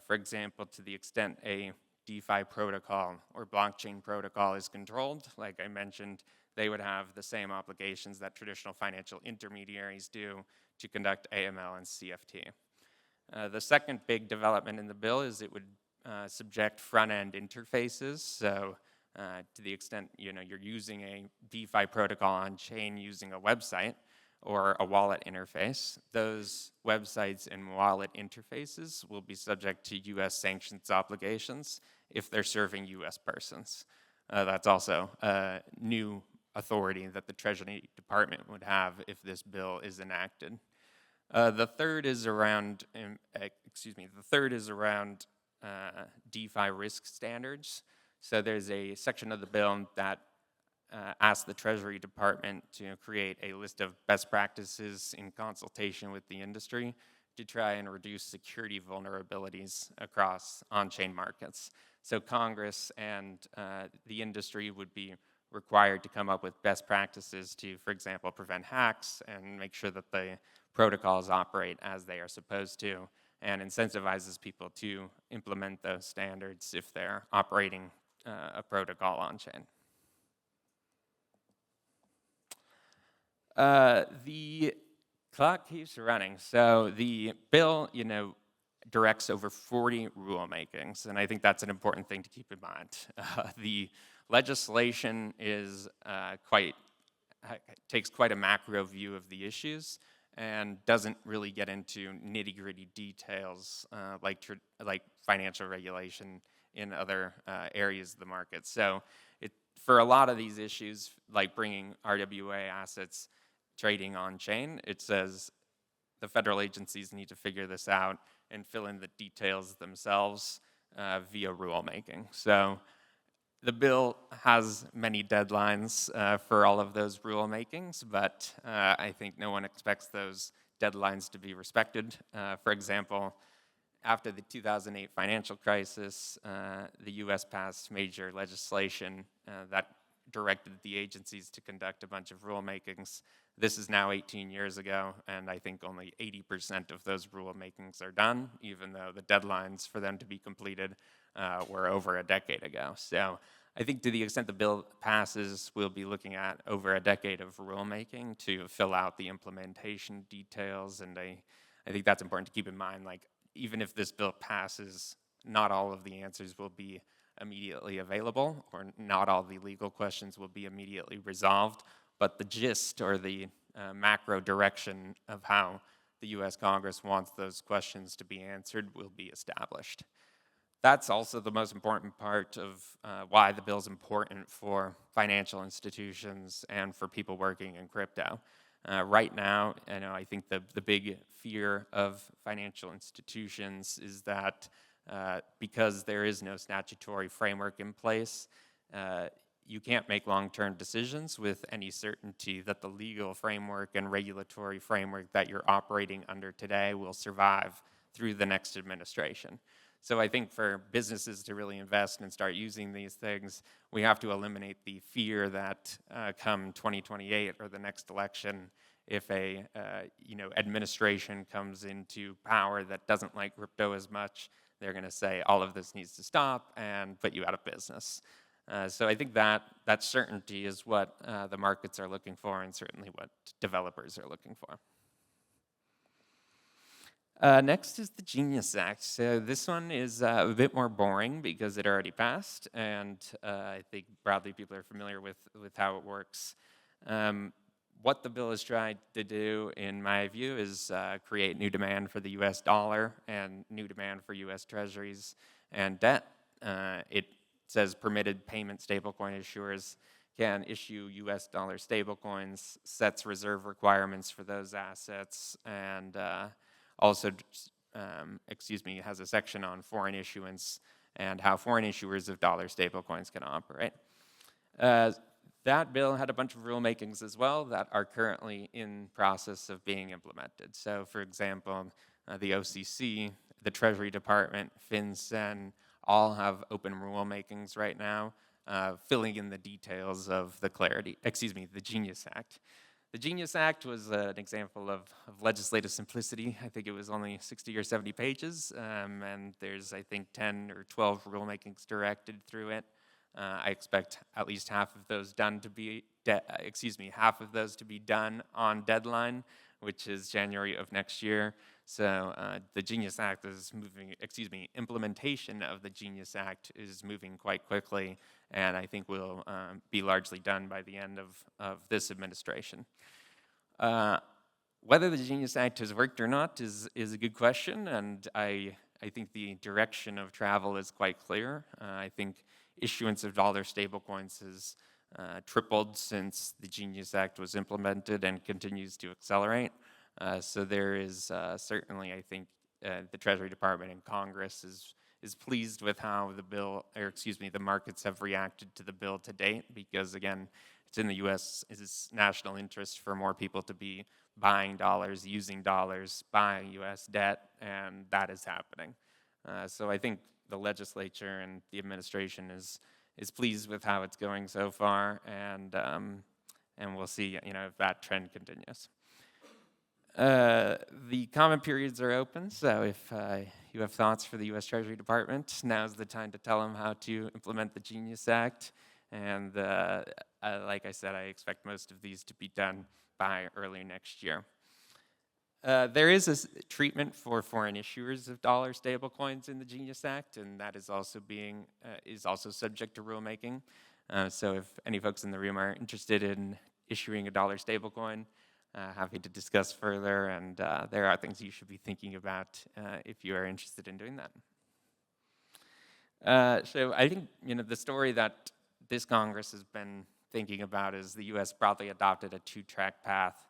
Speaker 4: for example, to the extent a DeFi protocol or blockchain protocol is controlled, like I mentioned, they would have the same obligations that traditional financial intermediaries do to conduct AML and CFT. The second big development in the bill is it would subject front-end interfaces. So to the extent you're using a DeFi protocol on chain using a website or a wallet interface, those websites and wallet interfaces will be subject to US sanctions obligations if they're serving US persons. That's also a new authority that the Treasury Department would have if this bill is enacted. The third is around DeFi risk standards. So there's a section of the bill that asks the Treasury Department to create a list of best practices in consultation with the industry to try and reduce security vulnerabilities across on-chain markets. So Congress and the industry would be required to come up with best practices to, for example, prevent hacks and make sure that the protocols operate as they are supposed to, and incentivizes people to implement those standards if they're operating a protocol on-chain. The clock keeps running. So the bill, directs over 40 rulemakings, and I think that's an important thing to keep in mind. The legislation is takes quite a macro view of the issues and doesn't really get into nitty-gritty details like financial regulation in other areas of the market. So for a lot of these issues, like bringing RWA assets trading on-chain, it says the federal agencies need to figure this out and fill in the details themselves via rulemaking. So the bill has many deadlines for all of those rulemakings, but I think no one expects those deadlines to be respected. For example, after the 2008 financial crisis, the US passed major legislation that directed the agencies to conduct a bunch of rulemakings. This is now 18 years ago, and I think only 80% of those rulemakings are done, even though the deadlines for them to be completed were over a decade ago. So I think to the extent the bill passes, we'll be looking at over a decade of rulemaking to fill out the implementation details, and I think that's important to keep in mind. Like, even if this bill passes, not all of the answers will be immediately available, or not all the legal questions will be immediately resolved, but the gist or the macro direction of how the the U.S. Congress wants those questions to be answered will be established. That's also the most important part of why the bill is important for financial institutions and for people working in crypto. Right now, I think the big fear of financial institutions is that because there is no statutory framework in place, you can't make long-term decisions with any certainty that the legal framework and regulatory framework that you're operating under today will survive through the next administration. So I think for businesses to really invest and start using these things, we have to eliminate the fear that come 2028 or the next election, if a administration comes into power that doesn't like crypto as much, they're going to say all of this needs to stop and put you out of business. So I think that certainty is what the markets are looking for, and certainly what developers are looking for. Next is the Genius Act. So this one is a bit more boring because it already passed, and I think broadly people are familiar with how it works. What the bill is trying to do, in my view, is create new demand for the US dollar and new demand for US treasuries and debt. It says permitted payment stablecoin issuers can issue US dollar stablecoins, sets reserve requirements for those assets, and also, has a section on foreign issuance and how foreign issuers of dollar stablecoins can operate. That bill had a bunch of rulemakings as well that are currently in process of being implemented. So, for example, the OCC, the Treasury Department, FinCEN, all have open rulemakings right now, filling in the details of the Genius Act. The Genius Act was an example of legislative simplicity. I think it was only 60 or 70 pages, and there's, I think, 10 or 12 rulemakings directed through it. I expect at least half of those to be done on deadline, which is January of next year. So the Genius Act is implementation of the Genius Act is moving quite quickly, and I think will be largely done by the end of this administration. Whether the Genius Act has worked or not is a good question, and I think the direction of travel is quite clear. I think issuance of dollar stablecoins has tripled since the Genius Act was implemented and continues to accelerate. So there is certainly, I think, the Treasury Department and Congress is pleased with how the markets have reacted to the bill to date, because again, it's in the U.S.'s national interest for more people to be buying dollars, using dollars, buying U.S. debt, and that is happening. So I think the legislature and the administration is pleased with how it's going so far, and we'll see, if that trend continues. The comment periods are open, so if you have thoughts for the U.S. Treasury Department, now's the time to tell them how to implement the Genius Act. And like I said, I expect most of these to be done by early next year. There is a treatment for foreign issuers of dollar stablecoins in the Genius Act, and that is also subject to rulemaking. So if any folks in the room are interested in issuing a dollar stablecoin, happy to discuss further, and there are things you should be thinking about if you are interested in doing that. So I think the story that this Congress has been thinking about is the U.S. broadly adopted a two-track path,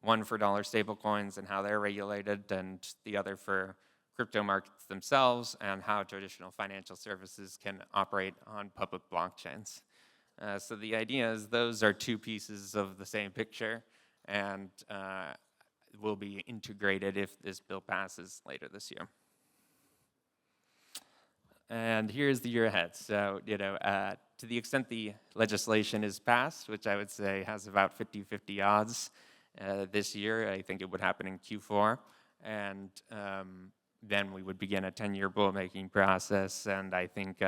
Speaker 4: one for dollar stablecoins and how they're regulated, and the other for crypto markets themselves and how traditional financial services can operate on public blockchains. So the idea is those are two pieces of the same picture, and will be integrated if this bill passes later this year. And here's the year ahead. So, to the extent the legislation is passed, which I would say has about 50-50 odds this year, I think it would happen in Q4. And then we would begin a 10-year rulemaking process, and I think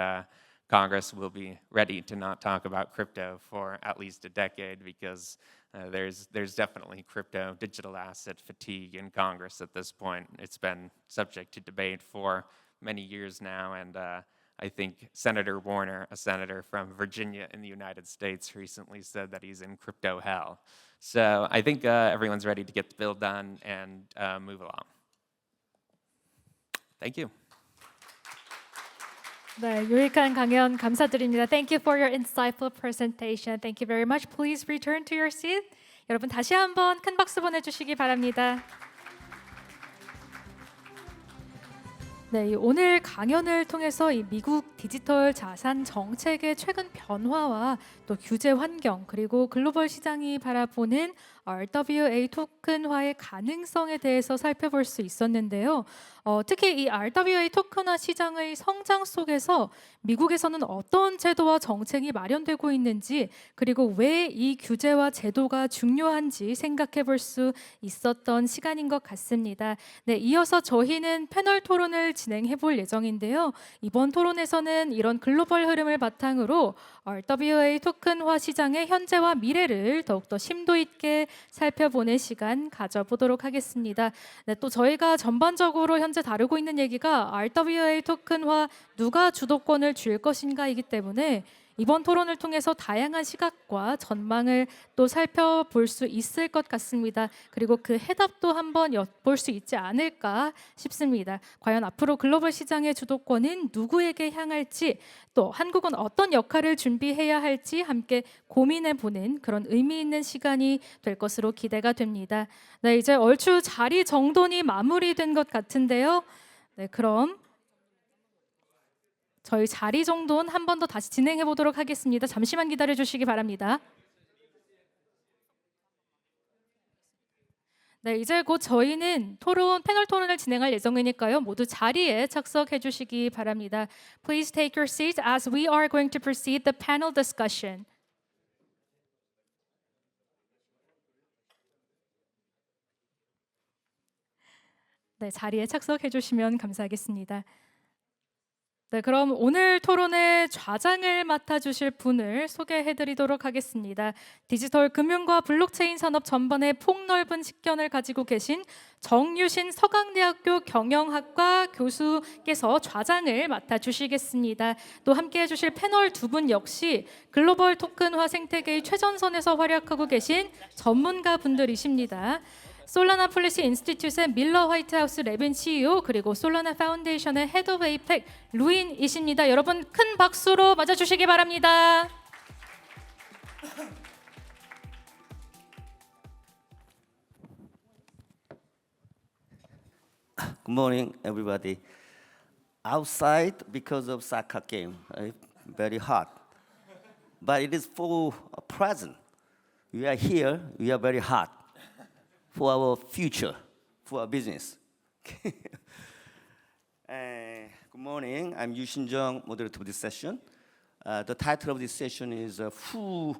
Speaker 4: Congress will be ready to not talk about crypto for at least a decade, because there's definitely crypto digital asset fatigue in Congress at this point. It's been subject to debate for many years now, and I think Senator Warner, a senator from Virginia in the United States, recently said that he's in crypto hell. So I think everyone's ready to get the bill done and move along. Thank you.
Speaker 1: 네, 유익한 강연 감사드립니다. Thank you for your insightful presentation. Thank you very much. Please return to your seat. 여러분 다시 한번 큰 박수 보내주시기 바랍니다. 네, 오늘 강연을 통해서 이 미국 디지털 자산 정책의 최근 변화와 또 규제 환경 그리고 글로벌 시장이 바라보는 RWA 토큰화의 가능성에 대해서 살펴볼 수 있었는데요. 특히 이 RWA 토큰화 시장의 성장 속에서 미국에서는 어떤 제도와 정책이 마련되고 있는지 그리고 왜 이 규제와 제도가 중요한지 생각해 볼 수 있었던 시간인 것 같습니다. 네, 이어서 저희는 패널 토론을 진행해 볼 예정인데요. 이번 토론에서는 이런 글로벌 흐름을 바탕으로 RWA 토큰화 시장의 현재와 미래를 더욱더 심도 있게 살펴보는 시간 가져보도록 하겠습니다. 네, 또 저희가 전반적으로 현재 다루고 있는 얘기가 RWA 토큰화 누가 주도권을 줄 것인가이기 때문에 이번 토론을 통해서 다양한 시각과 전망을 또 살펴볼 수 있을 것 같습니다. 그리고 그 해답도 한번 엿볼 수 있지 않을까 싶습니다. 과연 앞으로 글로벌 시장의 주도권은 누구에게 향할지 또 한국은 어떤 역할을 준비해야 할지 함께 고민해보는 그런 의미 있는 시간이 될 것으로 기대가 됩니다. 네, 이제 얼추 자리 정돈이 마무리된 것 같은데요. 네, 그럼 저희 자리 정돈 한 번 더 다시 진행해 보도록 하겠습니다. 잠시만 기다려 주시기 바랍니다. 네, 이제 곧 저희는 패널 토론을 진행할 예정이니까요. 모두 자리에 착석해 주시기 바랍니다. Please take your seats as we are going to proceed the panel discussion. 네, 자리에 착석해 주시면 감사하겠습니다. 네, 그럼 오늘 토론의 좌장을 맡아주실 분을 소개해드리도록 하겠습니다. 디지털 금융과 블록체인 산업 전반에 폭넓은 식견을 가지고 계신 정유신 서강대학교 경영학과 교수께서 좌장을 맡아주시겠습니다. 또 함께해 주실 패널 두 분 역시 글로벌 토큰화 생태계의 최전선에서 활약하고 계신 전문가 분들이십니다. 솔라나 폴리시 인스티튜트의 밀러 화이트하우스 레빈 CEO 그리고 솔라나 파운데이션의 헤드 오브 에이펙 루인이십니다. 여러분 큰 박수로 맞아주시기 바랍니다.
Speaker 5: Good morning, everybody. Outside, because of soccer game, very hot. But it is for present. We are here, we are very hot for our future, for our business. Good morning, I'm Yu Shin-jung, moderator of this session. The title of this session is Who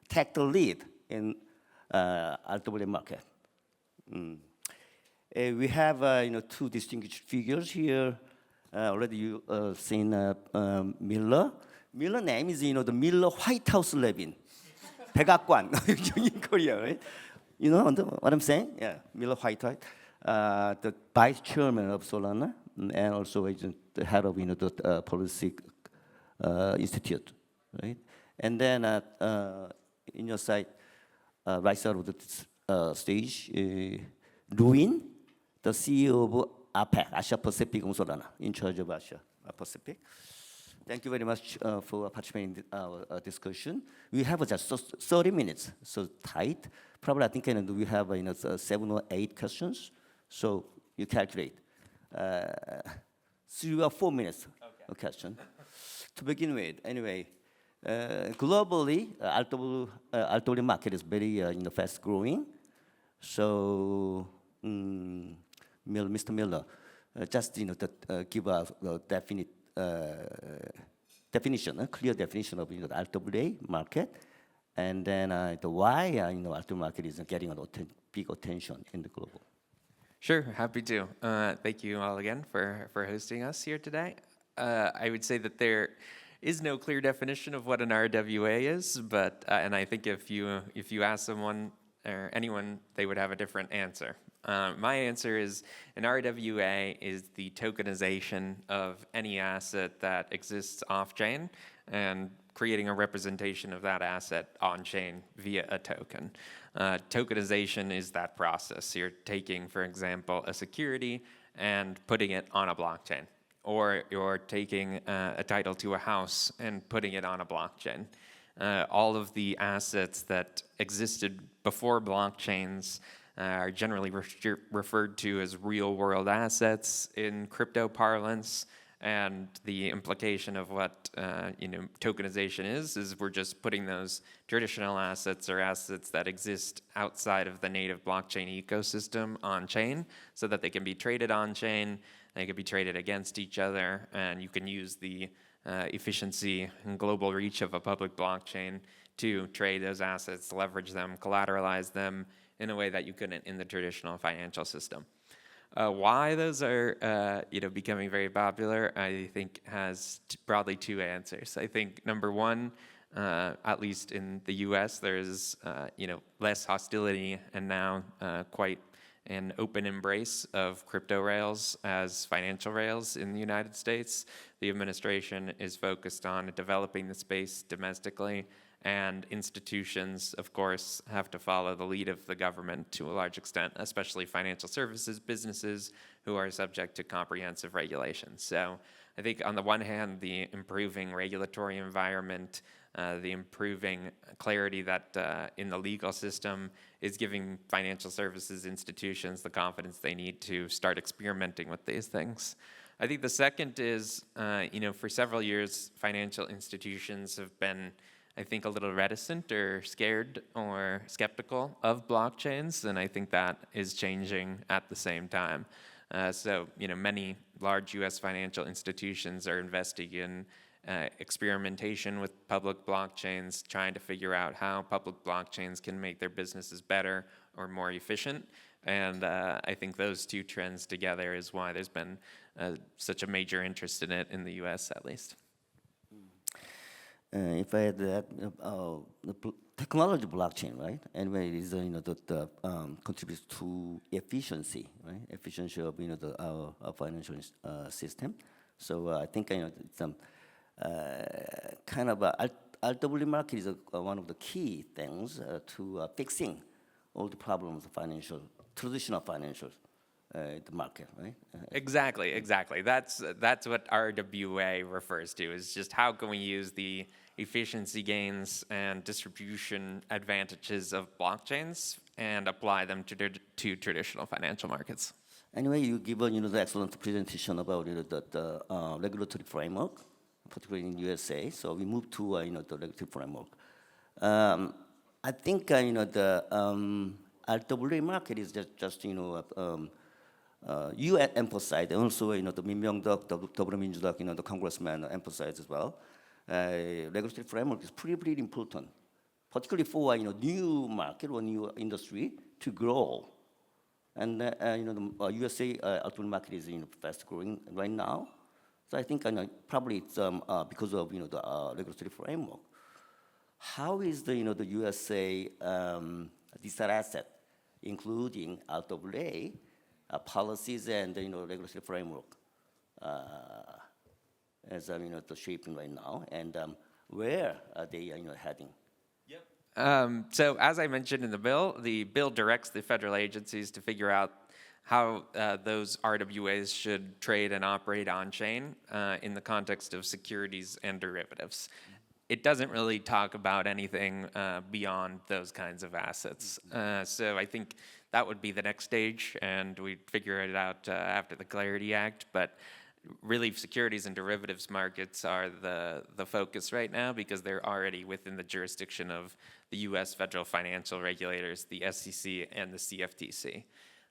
Speaker 5: Take the Lead in RWA Market? We have two distinguished figures here. Already you seen Miller. Miller name is the Miller White House Levin. 백악관 in Korea, right? You know what I'm saying? Yeah, Miller White House, the vice chairman of Solana, and also the head of the policy institute, right? And then in your side, right side of the stage, Ruin, the CEO of APEC, Asia Pacific Solana, in charge of Asia Pacific. Thank you very much for participating in our discussion. We have just 30 minutes, so tight. Probably I think we have 7 or 8 questions, so you calculate. 3 or 4 minutes a question. To begin with, anyway, globally, RWA market is very fast growing. So, Mr. Miller, just to give a definite definition, a clear definition of the RWA market, and then the why RWA market is getting a big attention in the global.
Speaker 4: Sure, happy to. Thank you all again for hosting us here today. I would say that there is no clear definition of what an RWA is, but and I think if you ask someone or anyone, they would have a different answer. My answer is an RWA is the tokenization of any asset that exists off-chain and creating a representation of that asset on-chain via a token. Tokenization is that process. You're taking, for example, a security and putting it on a blockchain, or you're taking a title to a house and putting it on a blockchain. All of the assets that existed before blockchains are generally referred to as real-world assets in crypto parlance. And the implication of what tokenization is we're just putting those traditional assets or assets that exist outside of the native blockchain ecosystem on chain, so that they can be traded on chain, they can be traded against each other, and you can use the efficiency and global reach of a public blockchain to trade those assets, leverage them, collateralize them in a way that you couldn't in the traditional financial system. Why those are becoming very popular, I think, has broadly two answers. I think number one, at least in the U.S., there's less hostility and now quite an open embrace of crypto rails as financial rails in the United States. The administration is focused on developing the space domestically, and institutions, of course, have to follow the lead of the government to a large extent, especially financial services businesses who are subject to comprehensive regulations. So I think on the one hand, the improving regulatory environment, the improving clarity that in the legal system is giving financial services institutions the confidence they need to start experimenting with these things. I think the second is, for several years, financial institutions have been, I think, a little reticent or scared or skeptical of blockchains, and I think that is changing at the same time. So many large U.S. financial institutions are investing in experimentation with public blockchains, trying to figure out how public blockchains can make their businesses better or more efficient. And I think those two trends together is why there's been such a major interest in it in the U.S. at least.
Speaker 5: If I add that, the technology blockchain, right? Anyway, it is that contributes to efficiency, right? Efficiency of our financial system. So I think it's kind of RW market is one of the key things to fixing all the problems of traditional financial the market, right?
Speaker 4: Exactly. That's what RWA refers to, is just how can we use the efficiency gains and distribution advantages of blockchains and apply them to traditional financial markets.
Speaker 5: Anyway, you given the excellent presentation about the regulatory framework, particularly in USA. So we move to the regulatory framework. I think the RWA market is just you emphasized, and also the 민명덕, the 더불어민주당, the congressman emphasized as well. Regulatory framework is pretty important, particularly for new market or new industry to grow. And the USA RWA market is fast growing right now. So I think probably it's because of the regulatory framework. How is the the USA digital asset, including RWA policies and regulatory framework, as the shaping right now, and where are they heading?
Speaker 4: So as I mentioned in the bill directs the federal agencies to figure out how those RWAs should trade and operate on-chain in the context of securities and derivatives. It doesn't really talk about anything beyond those kinds of assets. So I think that would be the next stage, and we'd figure it out after the Clarity Act. But really, securities and derivatives markets are the focus right now, because they're already within the jurisdiction of the U.S. federal financial regulators, the SEC and the CFTC.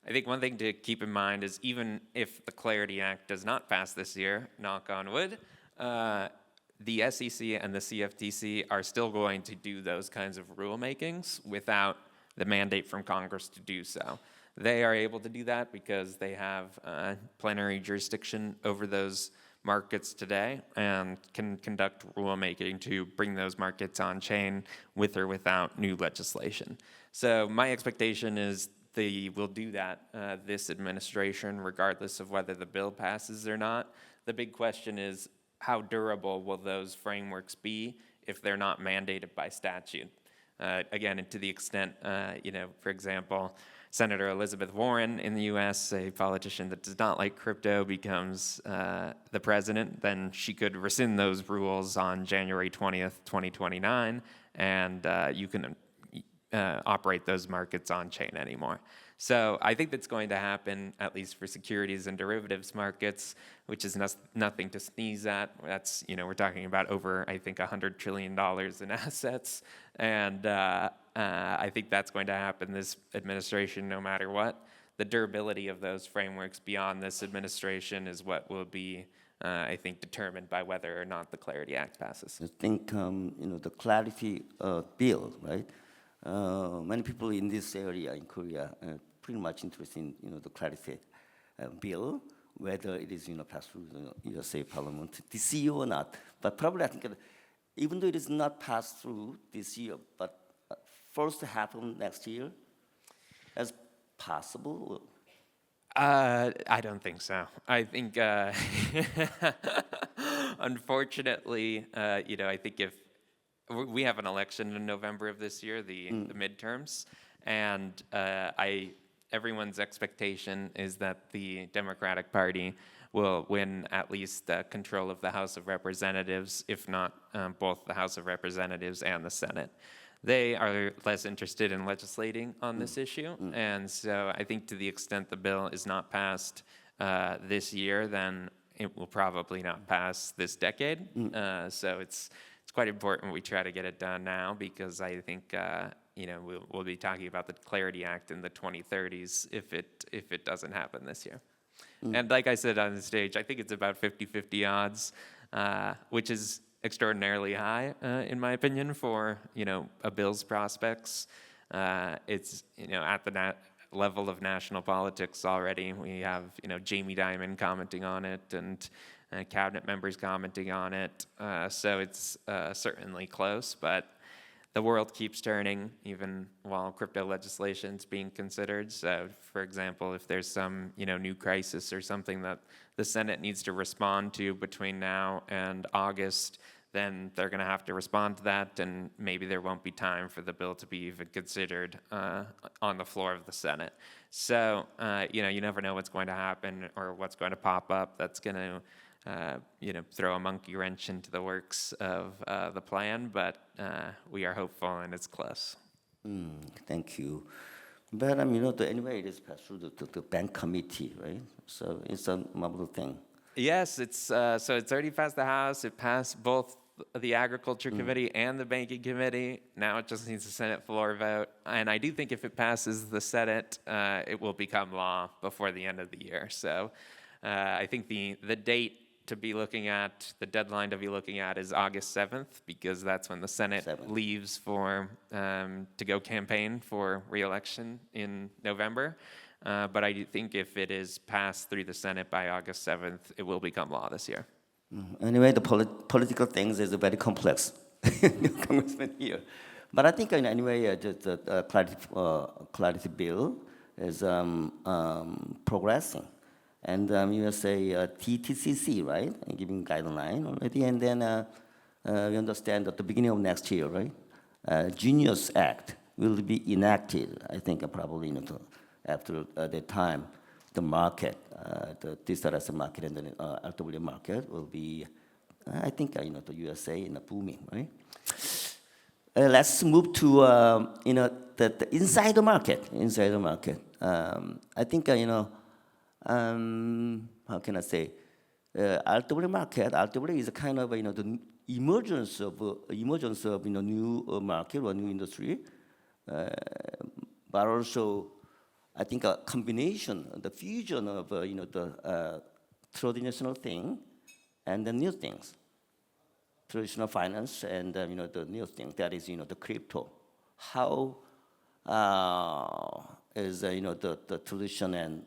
Speaker 4: I think one thing to keep in mind is, even if the Clarity Act does not pass this year, knock on wood, the SEC and the CFTC are still going to do those kinds of rulemakings without the mandate from Congress to do so. They are able to do that because they have plenary jurisdiction over those markets today and can conduct rulemaking to bring those markets on chain with or without new legislation. So my expectation is they will do that this administration, regardless of whether the bill passes or not. The big question is, how durable will those frameworks be if they're not mandated by statute? Again, and to the extent, for example, Senator Elizabeth Warren in the U.S., a politician that does not like crypto, becomes the president, then she could rescind those rules on January 20th, 2029, and you can operate those markets on chain anymore. So I think that's going to happen, at least for securities and derivatives markets, which is nothing to sneeze at. That's, we're talking about over, I think, $100 trillion in assets. And I think that's going to happen this administration no matter what. The durability of those frameworks beyond this administration is what will be, I think, determined by whether or not the Clarity Act passes.
Speaker 5: I think, the Clarity bill, right? Many people in this area in Korea are pretty much interested in the Clarity bill, whether it is passed through the USA Parliament this year or not. But probably I think even though it is not passed through this year, but first half of next year, as possible.
Speaker 4: I don't think so. I think, unfortunately, I think if we have an election in November of this year, the midterms, and everyone's expectation is that the Democratic Party will win at least control of the House of Representatives, if not both the House of Representatives and the Senate. They are less interested in legislating on this issue, and so I think to the extent the bill is not passed this year, then it will probably not pass this decade. So it's quite important we try to get it done now, because I think we'll be talking about the Clarity Act in the 2030s if it doesn't happen this year. And like I said on the stage, I think it's about 50-50 odds, which is extraordinarily high in my opinion for a bill's prospects. It's at the level of national politics already. We have Jamie Dimon commenting on it and cabinet members commenting on it. So it's certainly close, but the world keeps turning even while crypto legislation is being considered. So, for example, if there's some new crisis or something that the Senate needs to respond to between now and August, then they're going to have to respond to that, and maybe there won't be time for the bill to be even considered on the floor of the Senate. So, you never know what's going to happen or what's going to pop up that's going to throw a monkey wrench into the works of the plan, but we are hopeful and it's close.
Speaker 5: Thank you. But anyway, it is passed through the bank committee, right? So it's a marvelous thing.
Speaker 4: Yes, it's already passed the House. It passed both the Agriculture Committee and the Banking Committee. Now it just needs a Senate floor vote. And I do think if it passes the Senate, it will become law before the end of the year. So I think the date to be looking at, the deadline to be looking at is August 7th, because that's when the Senate leaves for to go campaign for re-election in November. But I do think if it is passed through the Senate by August 7th, it will become law this year.
Speaker 5: Anyway, the political things is very complex, Congressman here. But I think anyway, the clarity bill is progressing. And you say TTCC, right? Giving guideline already, and then we understand at the beginning of next year, right? Genius Act will be enacted. I think probably after that time, the market, the digital asset market and the RW market will be, I think the USA booming, right? Let's move to the insider market. Insider market. I think how can I say? RW market. RW is a kind of the emergence of new market or new industry, but also I think a combination, the fusion of the traditional thing and the new things, traditional finance and the new thing that is the crypto. How is the tradition and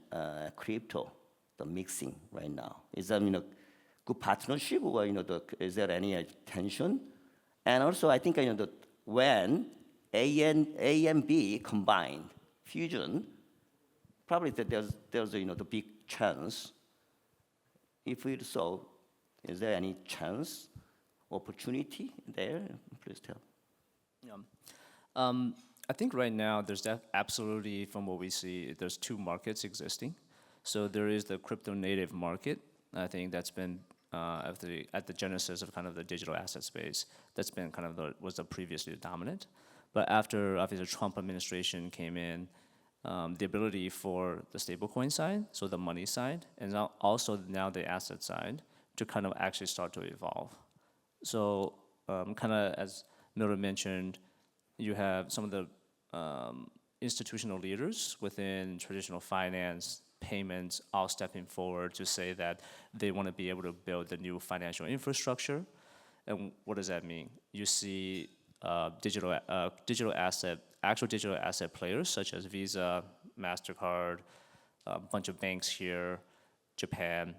Speaker 5: crypto the mixing right now? Is 그 partnership과 is there any tension? And also I think when A and B combine fusion, probably there's the big chance. If it's so, is there any chance, opportunity there? Please tell.
Speaker 6: Yeah. I think right now there's absolutely, from what we see, there's two markets existing. So there is the crypto native market. I think that's been at the genesis of kind of the digital asset space. That's been kind of was the previously dominant. But after obviously the Trump administration came in, the ability for the stablecoin side, so the money side, and now the asset side, to kind of actually start to evolve. So kind of as Miller mentioned, you have some of the institutional leaders within traditional finance, payments, all stepping forward to say that they want to be able to build the new financial infrastructure. And what does that mean? You see actual digital asset players such as Visa, MasterCard, a bunch of banks here, Japan,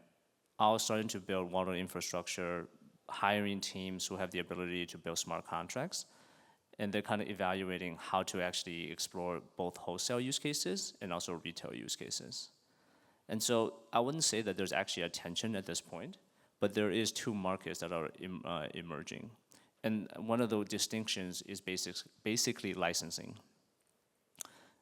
Speaker 6: all starting to build water infrastructure, hiring teams who have the ability to build smart contracts. And they're kind of evaluating how to actually explore both wholesale use cases and also retail use cases. And so I wouldn't say that there's actually a tension at this point, but there is two markets that are emerging. And one of those distinctions is basically licensing.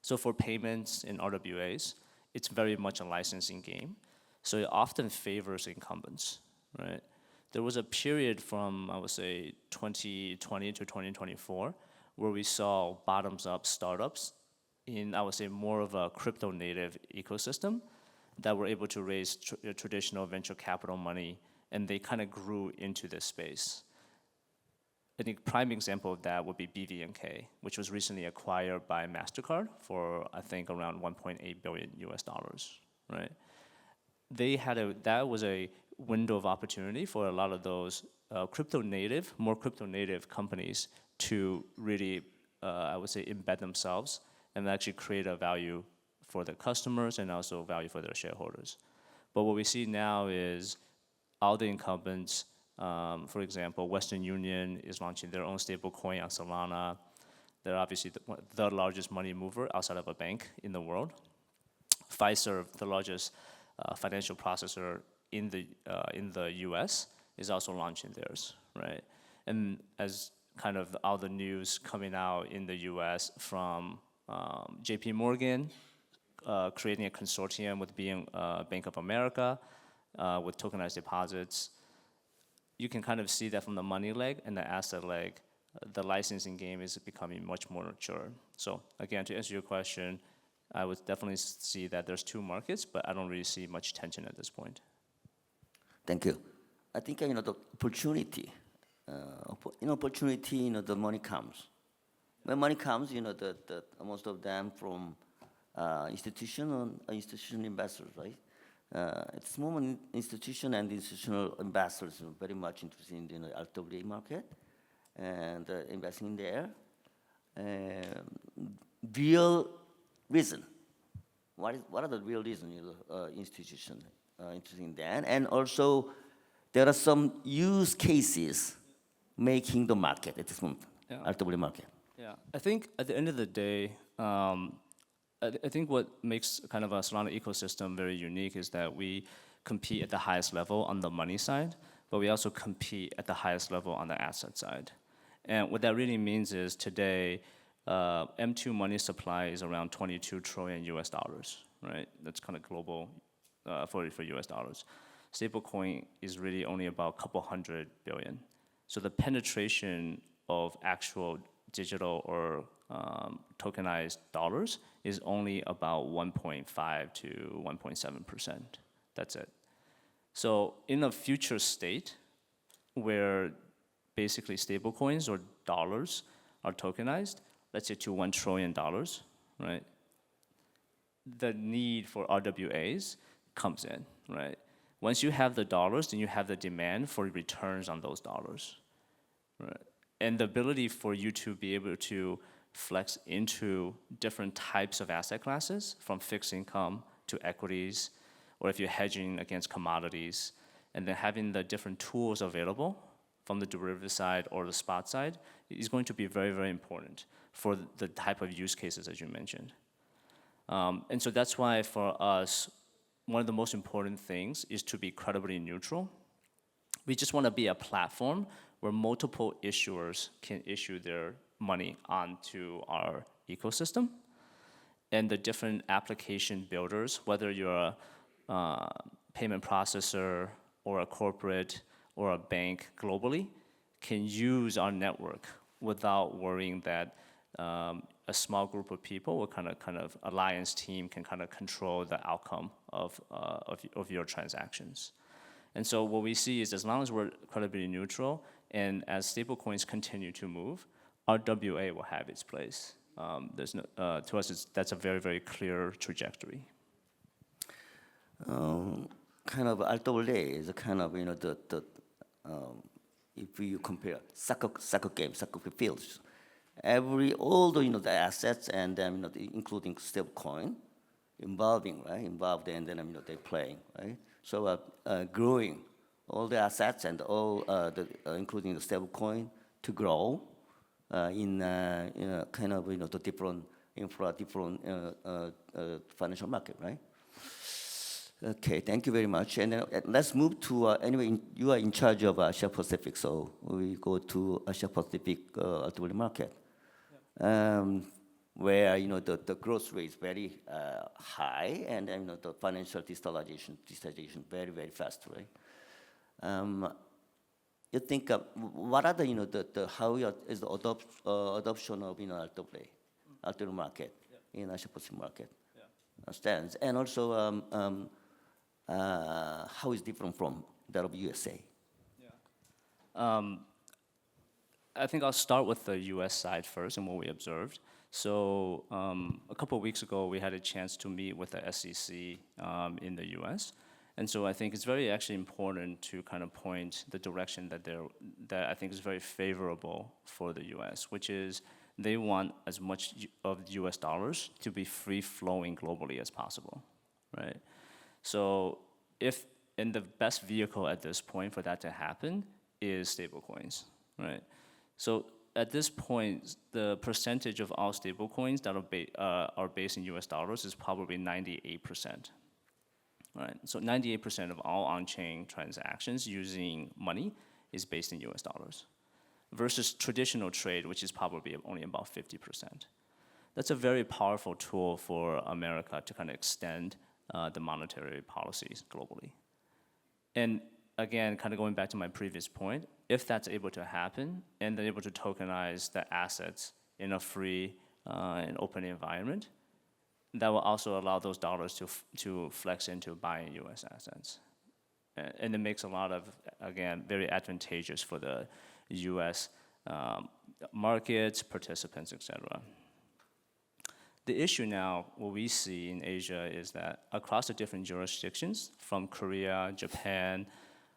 Speaker 6: So for payments in RWAs, it's very much a licensing game. So it often favors incumbents, right? There was a period from, I would say, 2020 to 2024, where we saw bottoms-up startups in, I would say, more of a crypto-native ecosystem that were able to raise traditional venture capital money, and they kind of grew into this space. I think prime example of that would be BVNK, which was recently acquired by MasterCard for, I think, around $1.8 billion US, right? That was a window of opportunity for a lot of those more crypto native companies to really, I would say, embed themselves and actually create a value for their customers and also value for their shareholders. But what we see now is all the incumbents, for example, Western Union is launching their own stablecoin on Solana. They're obviously the largest money mover outside of a bank in the world. Fiserv, the largest financial processor in the U.S., is also launching theirs, right? And as kind of all the news coming out in the U.S. from J.P. Morgan creating a consortium with Bank of America with tokenized deposits, you can kind of see that from the money leg and the asset leg, the licensing game is becoming much more mature. So again, to answer your question, I would definitely see that there's two markets, but I don't really see much tension at this point.
Speaker 5: Thank you. I think the opportunity, the money comes. When money comes, the most of them from institutional investors, right? At this moment, institutional and institutional investors are very much interested in the RWA market and investing there. Real reason. What are the real reasons institutions interested in that? And also, there are some use cases making the market at this moment, RWA market.
Speaker 6: Yeah, I think at the end of the day, I think what makes kind of a Solana ecosystem very unique is that we compete at the highest level on the money side, but we also compete at the highest level on the asset side. And what that really means is today, M2 money supply is around $22 trillion US, right? That's kind of global for US dollars. Stablecoin is really only about a couple hundred billion. So the penetration of actual digital or tokenized dollars is only about 1.5 to 1.7%. That's it. So in a future state where basically stablecoins or dollars are tokenized, let's say to $1 trillion, right? The need for RWAs comes in, right? Once you have the dollars, then you have the demand for returns on those dollars, right? And the ability for you to be able to flex into different types of asset classes, from fixed income to equities, or if you're hedging against commodities, and then having the different tools available from the derivative side or the spot side is going to be very, very important for the type of use cases as you mentioned. And so that's why for us, one of the most important things is to be credibly neutral. We just want to be a platform where multiple issuers can issue their money onto our ecosystem. And the different application builders, whether you're a payment processor or a corporate or a bank globally, can use our network without worrying that a small group of people or kind of alliance team can kind of control the outcome of your transactions. And so what we see is as long as we're credibly neutral and as stablecoins continue to move, RWA will have its place. There's no, to us, that's a very, very clear trajectory.
Speaker 5: Kind of RWA is kind of if you compare soccer fields, all the assets and then including stablecoin involved and then they're playing, right? So growing all the assets and all including the stablecoin to grow in kind of the different financial market, right? Okay, thank you very much. And then let's move to anyway. You are in charge of Asia Pacific, so we go to Asia Pacific ultimately market, where the growth rate is very high, and the financial digitalization very, very fast, right? You think what are the how is the adoption of ultimately market in Asia Pacific market stands, and also how is different from that of USA?
Speaker 6: I think I'll start with the US side first and what we observed. So a couple of weeks ago, we had a chance to meet with the SEC in the US. And so I think it's very actually important to kind of point the direction that I think is very favorable for the US, which is they want as much of US dollars to be free flowing globally as possible, right? So and the best vehicle at this point for that to happen is stablecoins, right? So at this point, the percentage of all stablecoins that are based in US dollars is probably 98%. Right, so 98% of all on-chain transactions using money is based in US dollars versus traditional trade, which is probably only about 50%. That's a very powerful tool for America to kind of extend the monetary policies globally. And again, kind of going back to my previous point, if that's able to happen and they're able to tokenize the assets in a free and open environment, that will also allow those dollars to flex into buying US assets. And it makes a lot of, again, very advantageous for the US markets, participants, et cetera. The issue now, what we see in Asia is that across the different jurisdictions, from Korea, Japan,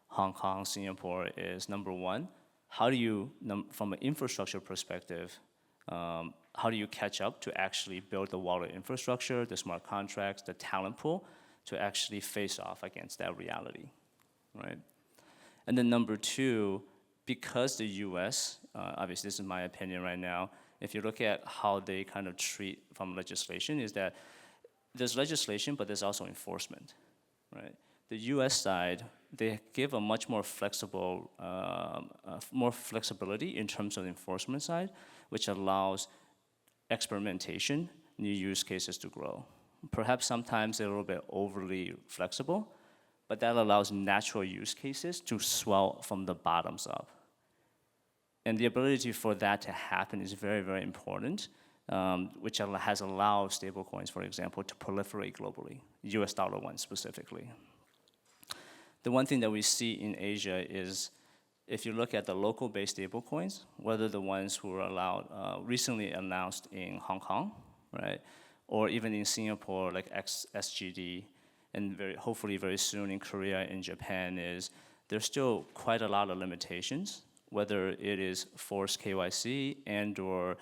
Speaker 6: Hong Kong, Singapore, is number one, how do you, from an infrastructure perspective, how do you catch up to actually build the wallet infrastructure, the smart contracts, the talent pool, to actually face off against that reality, right? And then number two, because the US, obviously this is my opinion right now, if you look at how they kind of treat from legislation, is that there's legislation, but there's also enforcement, right? The US side, they give a much more flexible, more flexibility in terms of the enforcement side, which allows experimentation, new use cases to grow. Perhaps sometimes they're a little bit overly flexible, but that allows natural use cases to swell from the bottoms up. And the ability for that to happen is very, very important, which has allowed stablecoins, for example, to proliferate globally, US dollar ones specifically. The one thing that we see in Asia is if you look at the local-based stablecoins, whether the ones who were allowed, recently announced in Hong Kong, right, or even in Singapore, like SGD, and hopefully very soon in Korea and Japan, is there's still quite a lot of limitations, whether it is forced KYC and or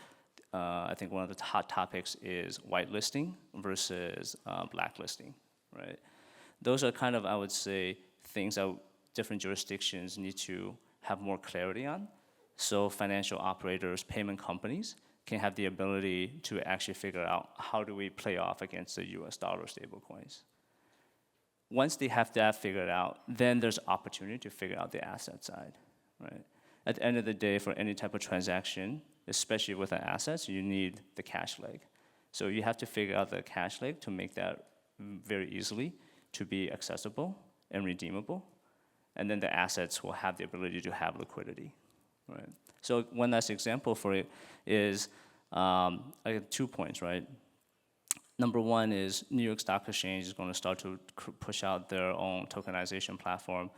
Speaker 6: I think one of the hot topics is whitelisting versus blacklisting, right? Those are kind of, I would say, things that different jurisdictions need to have more clarity on, so financial operators, payment companies can have the ability to actually figure out how do we play off against the US dollar stablecoins. Once they have that figured out, then there's opportunity to figure out the asset side, right? At the end of the day, for any type of transaction, especially with the assets, you need the cash leg. So you have to figure out the cash leg to make that very easily to be accessible and redeemable. And then the assets will have the ability to have liquidity, right? So one last example for it is, I have 2 points, right? Number one is New York Stock Exchange is going to start to push out their own tokenization platform.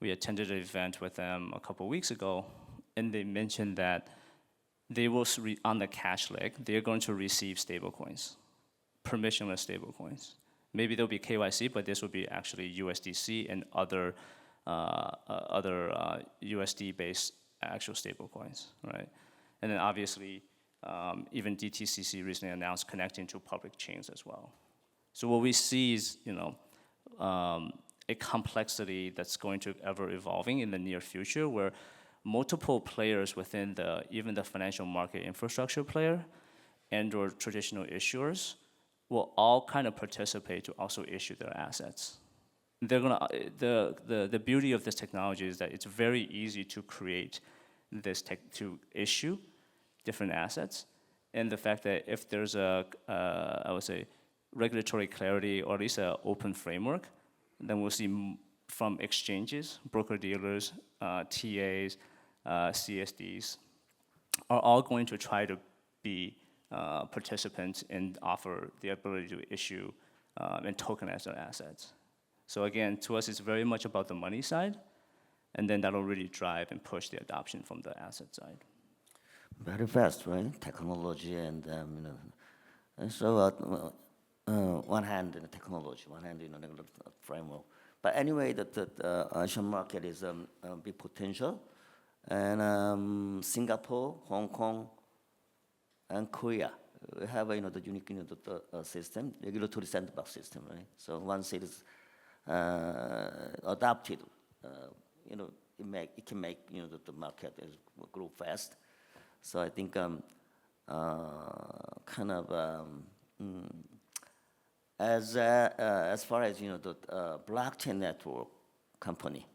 Speaker 6: We attended an event with them a couple weeks ago, and they mentioned that they will, on the cash leg, they're going to receive stablecoins, permissionless stablecoins. Maybe there'll be KYC, but this will be actually USDC and other USD-based actual stablecoins, right? And then obviously, even DTCC recently announced connecting to public chains as well. So what we see is, a complexity that's going to ever evolving in the near future, where multiple players within even the financial market infrastructure player and/or traditional issuers will all kind of participate to also issue their assets. They're gonna the beauty of this technology is that it's very easy to create this to issue different assets, and the fact that if there's I would say regulatory clarity or at least an open framework, then we'll see from exchanges, broker dealers, TAs, CSDs are all going to try to be participants and offer the ability to issue and tokenize their assets. So again, to us, it's very much about the money side, and then that'll really drive and push the adoption from the asset side.
Speaker 5: Very fast, right? Technology and and so one hand in the technology, one hand in the framework. But anyway, the Asian market is a big potential, and Singapore, Hong Kong, and Korea we have the unique the system, regulatory sandbox system, right? So once it is adopted, it can make the market grow fast. So I think as far as the blockchain network company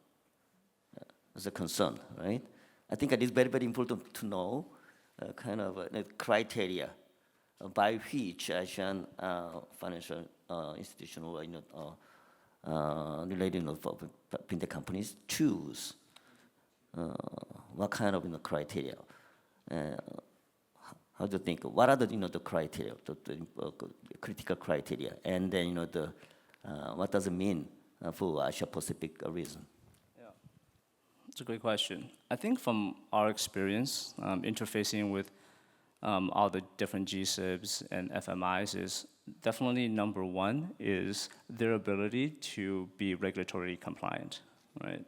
Speaker 5: is a concern, right? I think it is very, very important to know the criteria by which Asian financial institution or related fintech companies choose what kind of criteria. How do you think? What are the criteria, the critical criteria, and then what does it mean for Asia Pacific region?
Speaker 6: Yeah, it's a great question. I think from our experience interfacing with all the different GSIBs and FMIs is definitely number one is their ability to be regulatory compliant, right?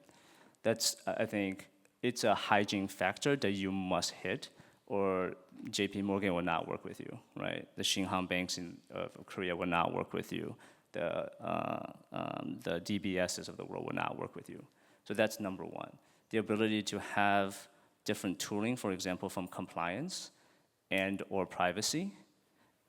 Speaker 6: That's, I think, it's a hygiene factor that you must hit, or JP Morgan will not work with you, right? The Shinhan banks in Korea will not work with you. The DBSs of the world will not work with you. So that's number one. The ability to have different tooling, for example, from compliance and or privacy.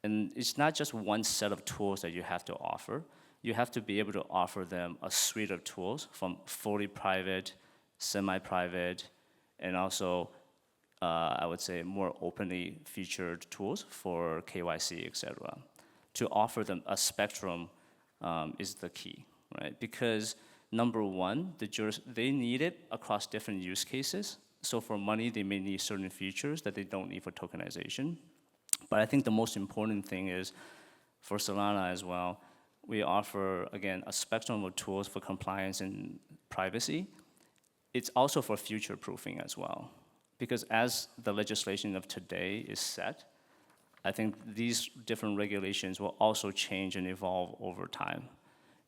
Speaker 6: And it's not just one set of tools that you have to offer. You have to be able to offer them a suite of tools from fully private, semi-private, and also I would say more openly featured tools for KYC, et cetera. To offer them a spectrum is the key, right? Because number one, they need it across different use cases. So for money, they may need certain features that they don't need for tokenization. But I think the most important thing is for Solana as well, we offer, again, a spectrum of tools for compliance and privacy. It's also for future proofing as well. Because as the legislation of today is set, I think these different regulations will also change and evolve over time.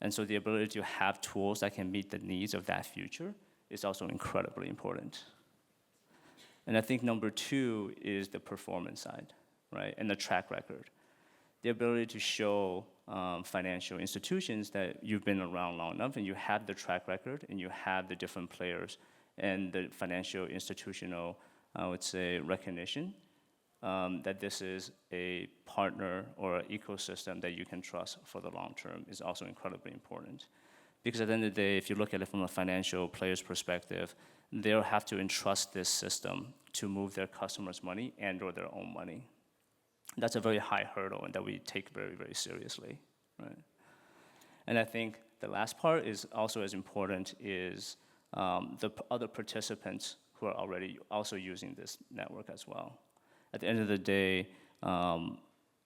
Speaker 6: And so the ability to have tools that can meet the needs of that future is also incredibly important. And I think number two is the performance side, right? And the track record. the ability to show financial institutions that you've been around long enough and you have the track record and you have the different players and the financial institutional, I would say, recognition that this is a partner or an ecosystem that you can trust for the long term is also incredibly important. Because at the end of the day, if you look at it from a financial player's perspective, they'll have to entrust this system to move their customers' money and or their own money. That's a very high hurdle and that we take very, very seriously, right? And I think the last part is also as important is the other participants who are already also using this network as well. At the end of the day,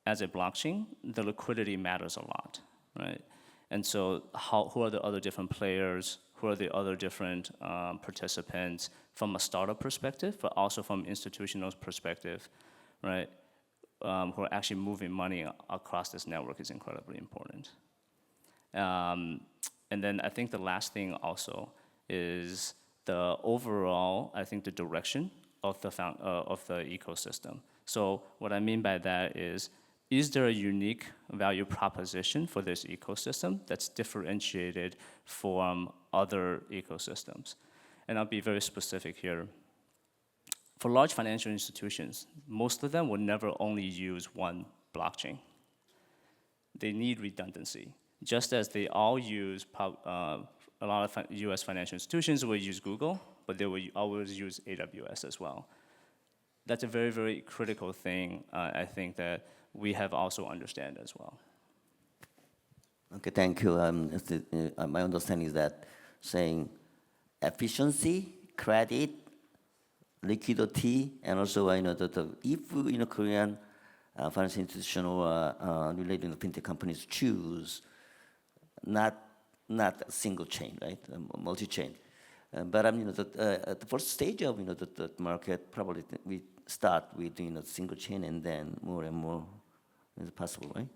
Speaker 6: as a blockchain, the liquidity matters a lot, right? And so who are the other different players, who are the other different participants from a startup perspective, but also from institutional perspective, right? Who are actually moving money across this network is incredibly important. And then I think the last thing also is the overall, I think the direction of the ecosystem. So what I mean by that is there a unique value proposition for this ecosystem that's differentiated from other ecosystems? And I'll be very specific here. For large financial institutions, most of them will never only use one blockchain. They need redundancy. Just as they all use, a lot of US financial institutions will use Google, but they will always use AWS as well. That's a very, very critical thing, I think, that we have also understand as well.
Speaker 5: Okay, thank you. My understanding is that saying efficiency, credit, liquidity, and also I know that if Korean financial institution or related fintech companies choose not a single chain, right, multi-chain, but at the first stage of the market, probably we start with single chain and then more and more is possible, right?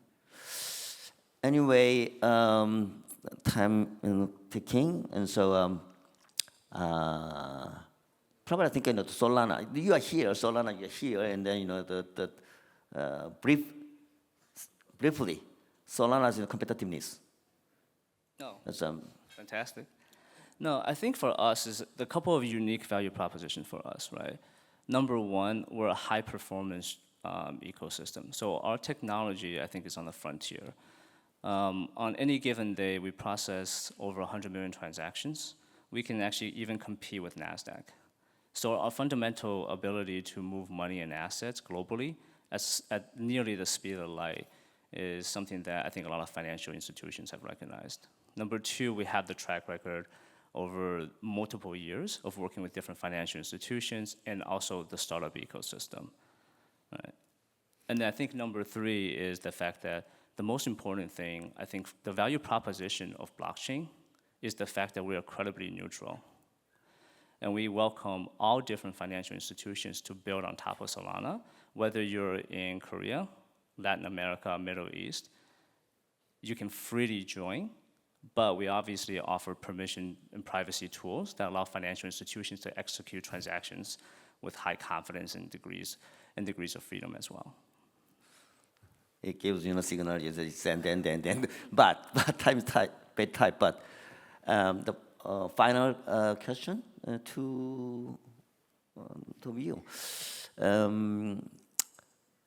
Speaker 5: Anyway, time ticking, and so probably I think Solana. You are here, Solana. You are here, and then briefly, Solana's competitiveness.
Speaker 6: No.
Speaker 5: That's
Speaker 6: Fantastic. No, I think for us is the couple of unique value propositions for us, right? Number one, we're a high performance ecosystem. So our technology, I think, is on the frontier. On any given day, we process over 100 million transactions. We can actually even compete with NASDAQ. So our fundamental ability to move money and assets globally at nearly the speed of light is something that I think a lot of financial institutions have recognized. Number two, we have the track record over multiple years of working with different financial institutions and also the startup ecosystem. Right? And then I think number three is the fact that the most important thing, I think the value proposition of blockchain is the fact that we are incredibly neutral. And we welcome all different financial institutions to build on top of Solana, whether you're in Korea, Latin America, Middle East, you can freely join, but we obviously offer permission and privacy tools that allow financial institutions to execute transactions with high confidence and degrees of freedom as well.
Speaker 5: It gives signal, and but time is tight, bit tight. But the final question to you.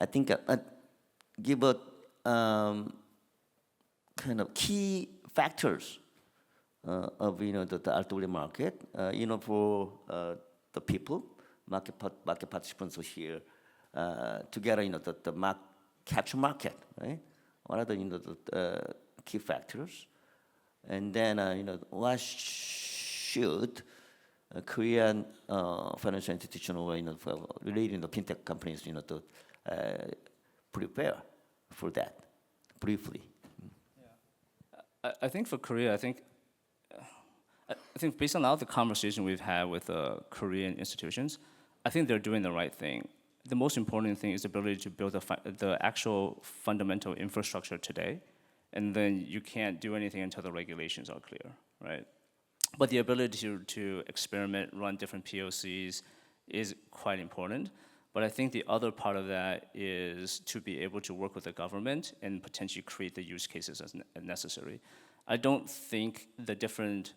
Speaker 5: I think give a kind of key factors of the RWA market. For the people, market participants here together. The capture market, right? What are the key factors? And then what should Korean financial institution or relating to fintech companies to prepare for that briefly?
Speaker 6: Yeah. I think for Korea, I think based on all the conversation we've had with Korean institutions, I think they're doing the right thing. The most important thing is the ability to build the actual fundamental infrastructure today, and then you can't do anything until the regulations are clear, right? But the ability to experiment, run different POCs is quite important. But I think the other part of that is to be able to work with the government and potentially create the use cases as necessary. I don't think the different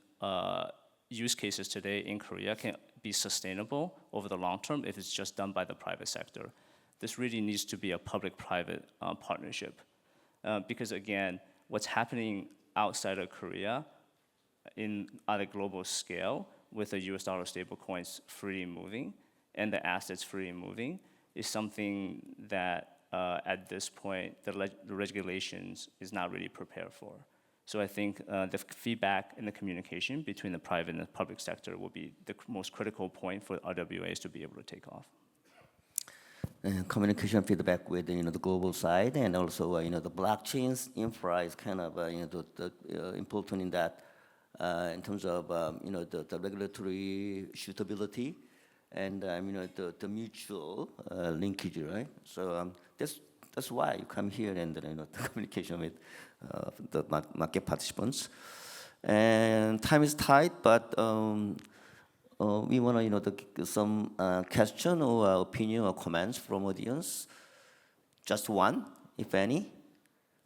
Speaker 6: use cases today in Korea can be sustainable over the long term if it's just done by the private sector. This really needs to be a public-private partnership. Because again, what's happening outside of Korea on a global scale with the US dollar stablecoins freely moving and the assets freely moving is something that at this point the regulations is not really prepared for. So I think the feedback and the communication between the private and the public sector will be the most critical point for RWAs to be able to take off.
Speaker 5: Communication feedback with the global side, and also the blockchain's infra is kind of important in that in terms of the regulatory suitability and the mutual linkage, right? So that's why you come here and the communication with the market participants. And time is tight, but we want to some question or opinion or comments from audience. Just one, if any.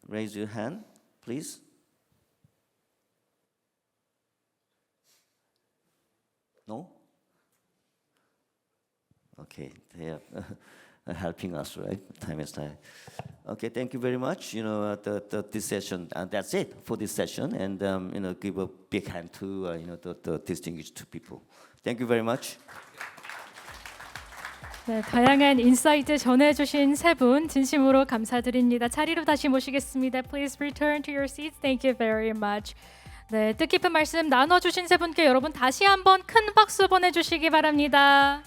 Speaker 5: Raise your hand, please. No? Okay, they are helping us, right? Time is tight. Okay, thank you very much. This session, that's it for this session, and give a big hand to the distinguished two people. Thank you very much.
Speaker 1: 네, 다양한 인사이트 전해주신 세 분 진심으로 감사드립니다. 자리로 다시 모시겠습니다. Please return to your seats. Thank you very much. 네, 뜻깊은 말씀 나눠주신 세 분께 여러분 다시 한번 큰 박수 보내주시기 바랍니다.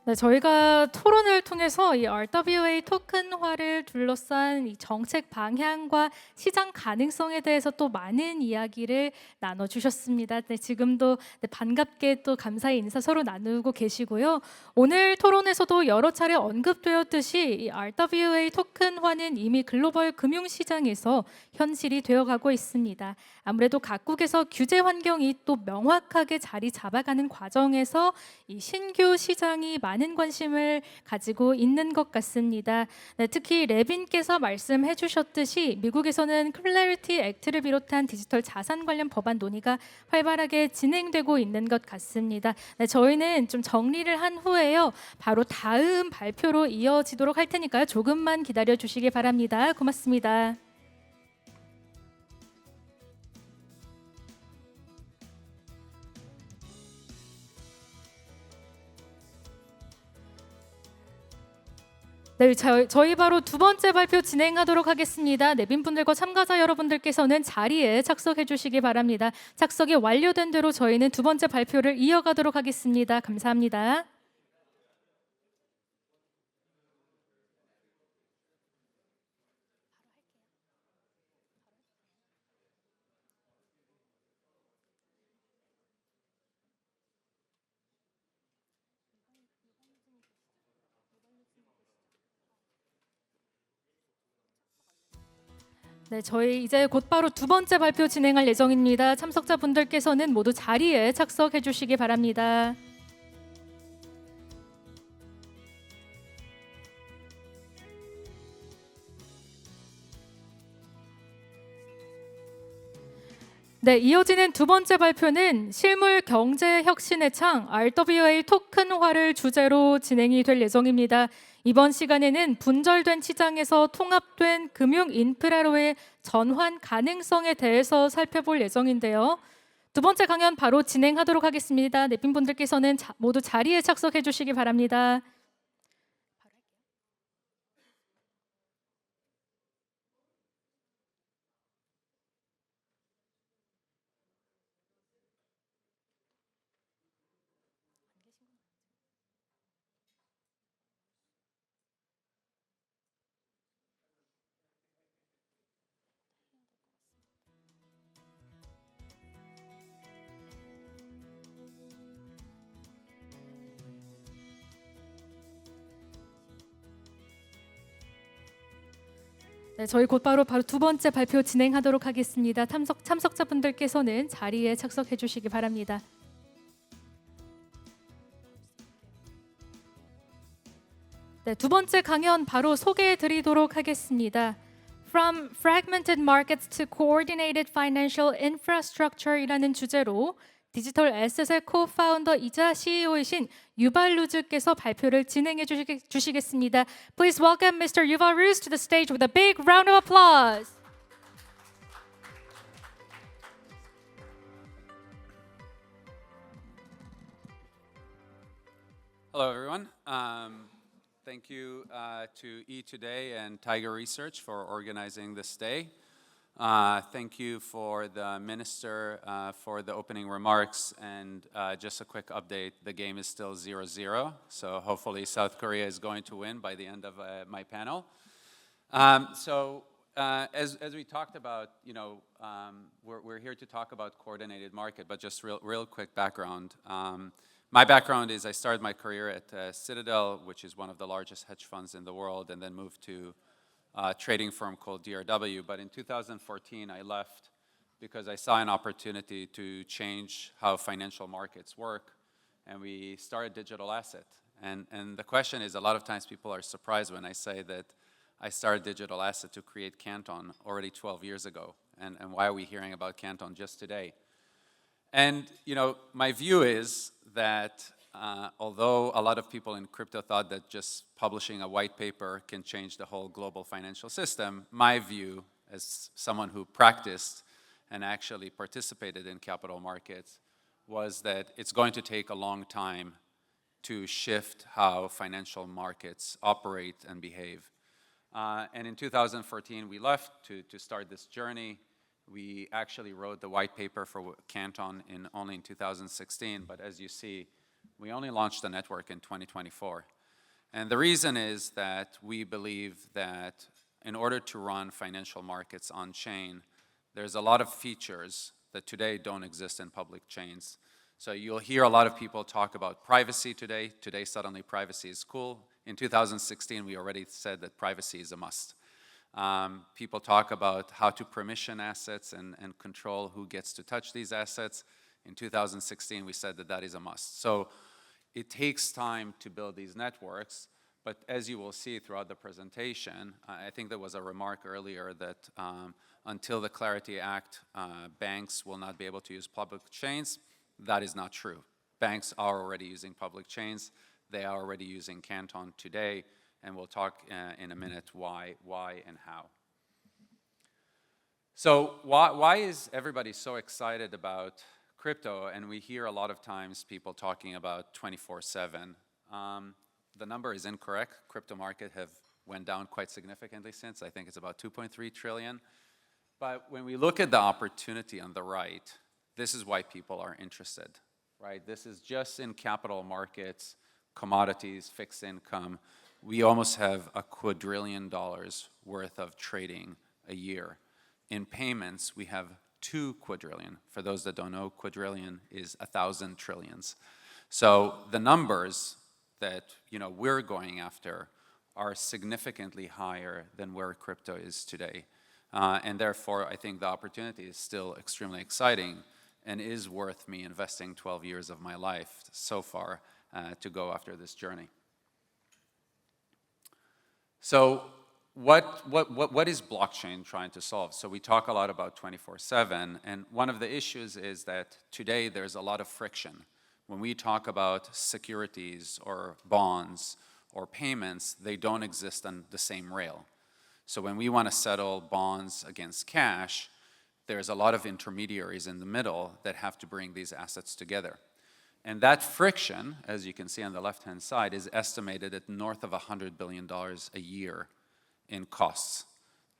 Speaker 1: 네, 저희가 토론을 통해서 이 RWA 토큰화를 둘러싼 이 정책 방향과 시장 가능성에 대해서 또 많은 이야기를 나눠주셨습니다. 네, 지금도 반갑게 또 감사의 인사 서로 나누고 계시고요. 오늘 토론에서도 여러 차례 언급되었듯이 이 RWA 토큰화는 이미 글로벌 금융시장에서 현실이 되어가고 있습니다. 아무래도 각국에서 규제 환경이 또 명확하게 자리 잡아가는 과정에서 이 신규 시장이 많은 관심을 가지고 있는 것 같습니다. 네, 특히 레빈께서 말씀해 주셨듯이 미국에서는 클래리티 액트를 비롯한 디지털 자산 관련 법안 논의가 활발하게 진행되고 있는 것 같습니다. 네, 저희는 좀 정리를 한 후에요. 바로 다음 발표로 이어지도록 할 테니까요. 조금만 기다려 주시기 바랍니다. 고맙습니다. 네, 저희 바로 두 번째 발표 진행하도록 하겠습니다. 내빈분들과 참가자 여러분들께서는 자리에 착석해 주시기 바랍니다. 착석이 완료된 대로 저희는 두 번째 발표를 이어가도록 하겠습니다. 감사합니다. 네, 저희 이제 곧바로 두 번째 발표 진행할 예정입니다. 참석자분들께서는 모두 자리에 착석해 주시기 바랍니다. 네, 이어지는 두 번째 발표는 실물 경제 혁신의 창 RWA 토큰화를 주제로 진행이 될 예정입니다. 이번 시간에는 분절된 시장에서 통합된 금융 인프라로의 전환 가능성에 대해서 살펴볼 예정인데요. 두 번째 강연 바로 진행하도록 하겠습니다. 내빈분들께서는 모두 자리에 착석해 주시기 바랍니다. 네, 저희 곧바로 두 번째 발표 진행하도록 하겠습니다. 참석자분들께서는 자리에 착석해 주시기 바랍니다. 네, 두 번째 강연 바로 소개해 드리도록 하겠습니다. From Fragmented Markets to Coordinated Financial Infrastructure이라는 주제로 디지털 에셋의 co-founder이자 CEO이신 유발 루즈께서 발표를 진행해 주시겠습니다. Please welcome Mr. Yuval Ruz to the stage with a big round of applause.
Speaker 7: Hello, everyone. Thank you to Today and Tigeresearch for organizing this day. Thank you for the minister for the opening remarks. And just a quick update, the game is still 0-0. So hopefully South Korea is going to win by the end of my panel. As we talked about, we're here to talk about coordinated market, but just real quick background. My background is I started my career at Citadel, which is one of the largest hedge funds in the world, and then moved to a trading firm called DRW. But in 2014, I left because I saw an opportunity to change how financial markets work, and we started digital asset. And the question is, a lot of times people are surprised when I say that I started digital asset to create Canton already 12 years ago. And why are we hearing about Canton just today? And my view is that although a lot of people in crypto thought that just publishing a white paper can change the whole global financial system, my view as someone who practiced and actually participated in capital markets was that it's going to take a long time to shift how financial markets operate and behave. And in 2014, we left to start this journey. We actually wrote the white paper for Canton only in 2016, but as you see, we only launched the network in 2024. And the reason is that we believe that in order to run financial markets on chain, there's a lot of features that today don't exist in public chains. So you'll hear a lot of people talk about privacy today. Today, suddenly privacy is cool. In 2016, we already said that privacy is a must. People talk about how to permission assets and control who gets to touch these assets. In 2016, we said that that is a must. So it takes time to build these networks, but as you will see throughout the presentation, I think there was a remark earlier that until the Clarity Act, banks will not be able to use public chains. That is not true. Banks are already using public chains. They are already using Canton today. And we'll talk in a minute why and how. So why is everybody so excited about crypto? And we hear a lot of times people talking about 24/7. The number is incorrect. Crypto market have went down quite significantly since. I think it's about 2.3 trillion. But when we look at the opportunity on the right, this is why people are interested, right? This is just in capital markets, commodities, fixed income. We almost have $1 quadrillion worth of trading a year. In payments, we have 2 quadrillion. For those that don't know, quadrillion is 1,000 trillions. So the numbers that we're going after are significantly higher than where crypto is today. And therefore, I think the opportunity is still extremely exciting and is worth me investing 12 years of my life so far to go after this journey. So what is blockchain trying to solve? So we talk a lot about 24/7, and one of the issues is that today there's a lot of friction. When we talk about securities or bonds or payments, they don't exist on the same rail. So when we want to settle bonds against cash, there's a lot of intermediaries in the middle that have to bring these assets together. And that friction, as you can see on the left-hand side, is estimated at north of $100 billion a year in costs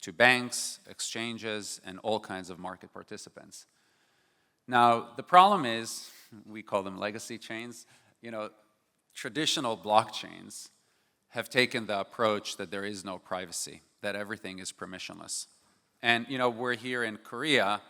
Speaker 7: to banks, exchanges, and all kinds of market participants. Now, the problem is, we call them legacy chains. Traditional blockchains have taken the approach that there is no privacy, that everything is permissionless. And we're here in Korea,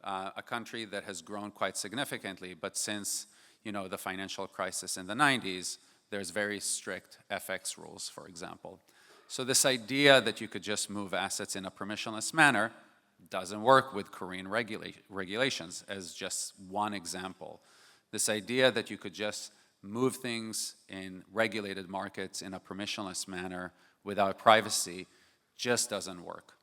Speaker 7: a country that has grown quite significantly, but since the financial crisis in the 90s, there's very strict FX rules, for example. So this idea that you could just move assets in a permissionless manner doesn't work with Korean regulations, as just one example. This idea that you could just move things in regulated markets in a permissionless manner without privacy just doesn't work.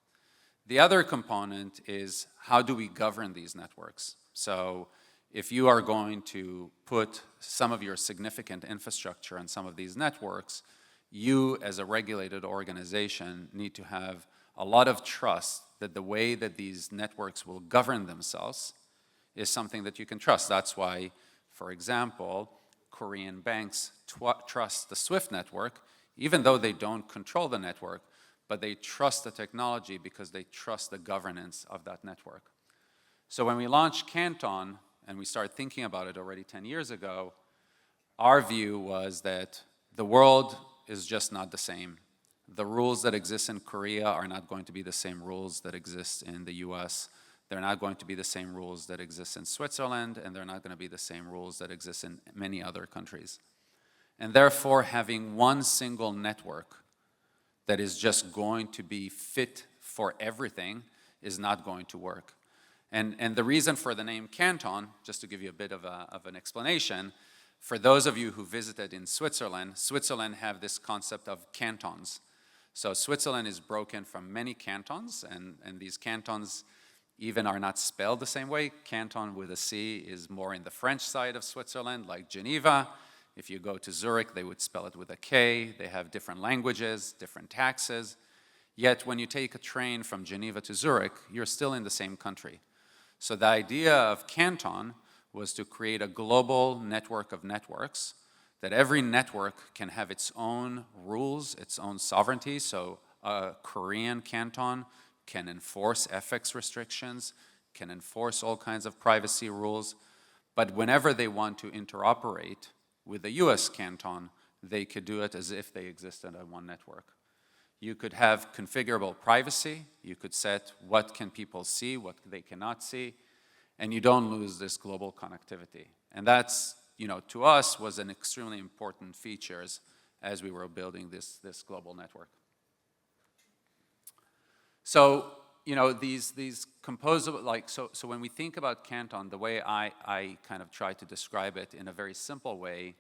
Speaker 7: The other component is how do we govern these networks? So if you are going to put some of your significant infrastructure on some of these networks, you as a regulated organization need to have a lot of trust that the way that these networks will govern themselves is something that you can trust. That's why, for example, Korean banks trust the SWIFT network, even though they don't control the network, but they trust the technology because they trust the governance of that network. So when we launched Canton, and we started thinking about it already 10 years ago, our view was that the world is just not the same. The rules that exist in Korea are not going to be the same rules that exist in the US. They're not going to be the same rules that exist in Switzerland, and they're not going to be the same rules that exist in many other countries. And therefore, having one single network that is just going to be fit for everything is not going to work. And the reason for the name Canton, just to give you a bit of an explanation, for those of you who visited in Switzerland, Switzerland have this concept of cantons. So Switzerland is broken from many cantons, and these cantons even are not spelled the same way. Canton with a C is more in the French side of Switzerland, like Geneva. If you go to Zurich, they would spell it with a K. They have different languages, different taxes. Yet when you take a train from Geneva to Zurich, you're still in the same country. So the idea of Canton was to create a global network of networks, that every network can have its own rules, its own sovereignty. So a Korean canton can enforce FX restrictions, can enforce all kinds of privacy rules, but whenever they want to interoperate with the US canton, they could do it as if they existed on one network. You could have configurable privacy, you could set what can people see, what they cannot see, and you don't lose this global connectivity. And that's, to us, was an extremely important features as we were building this global network. So, these composable, so when we think about Canton, the way I kind of try to describe it in a very simple way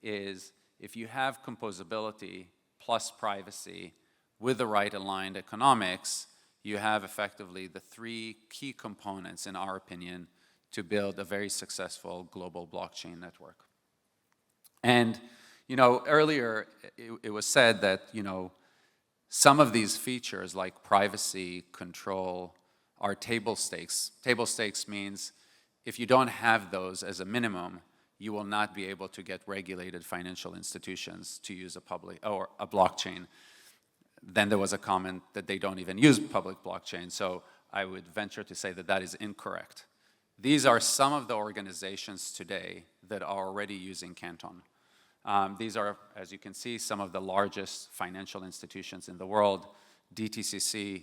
Speaker 7: is if you have composability plus privacy with the right aligned economics, you have effectively the three key components, in our opinion, to build a very successful global blockchain network. And, earlier it was said that, some of these features like privacy, control, are table stakes. Table stakes means if you don't have those as a minimum, you will not be able to get regulated financial institutions to use a public or a blockchain. Then there was a comment that they don't even use public blockchain, so I would venture to say that that is incorrect. These are some of the organizations today that are already using Canton. These are, as you can see, some of the largest financial institutions in the world. DTCC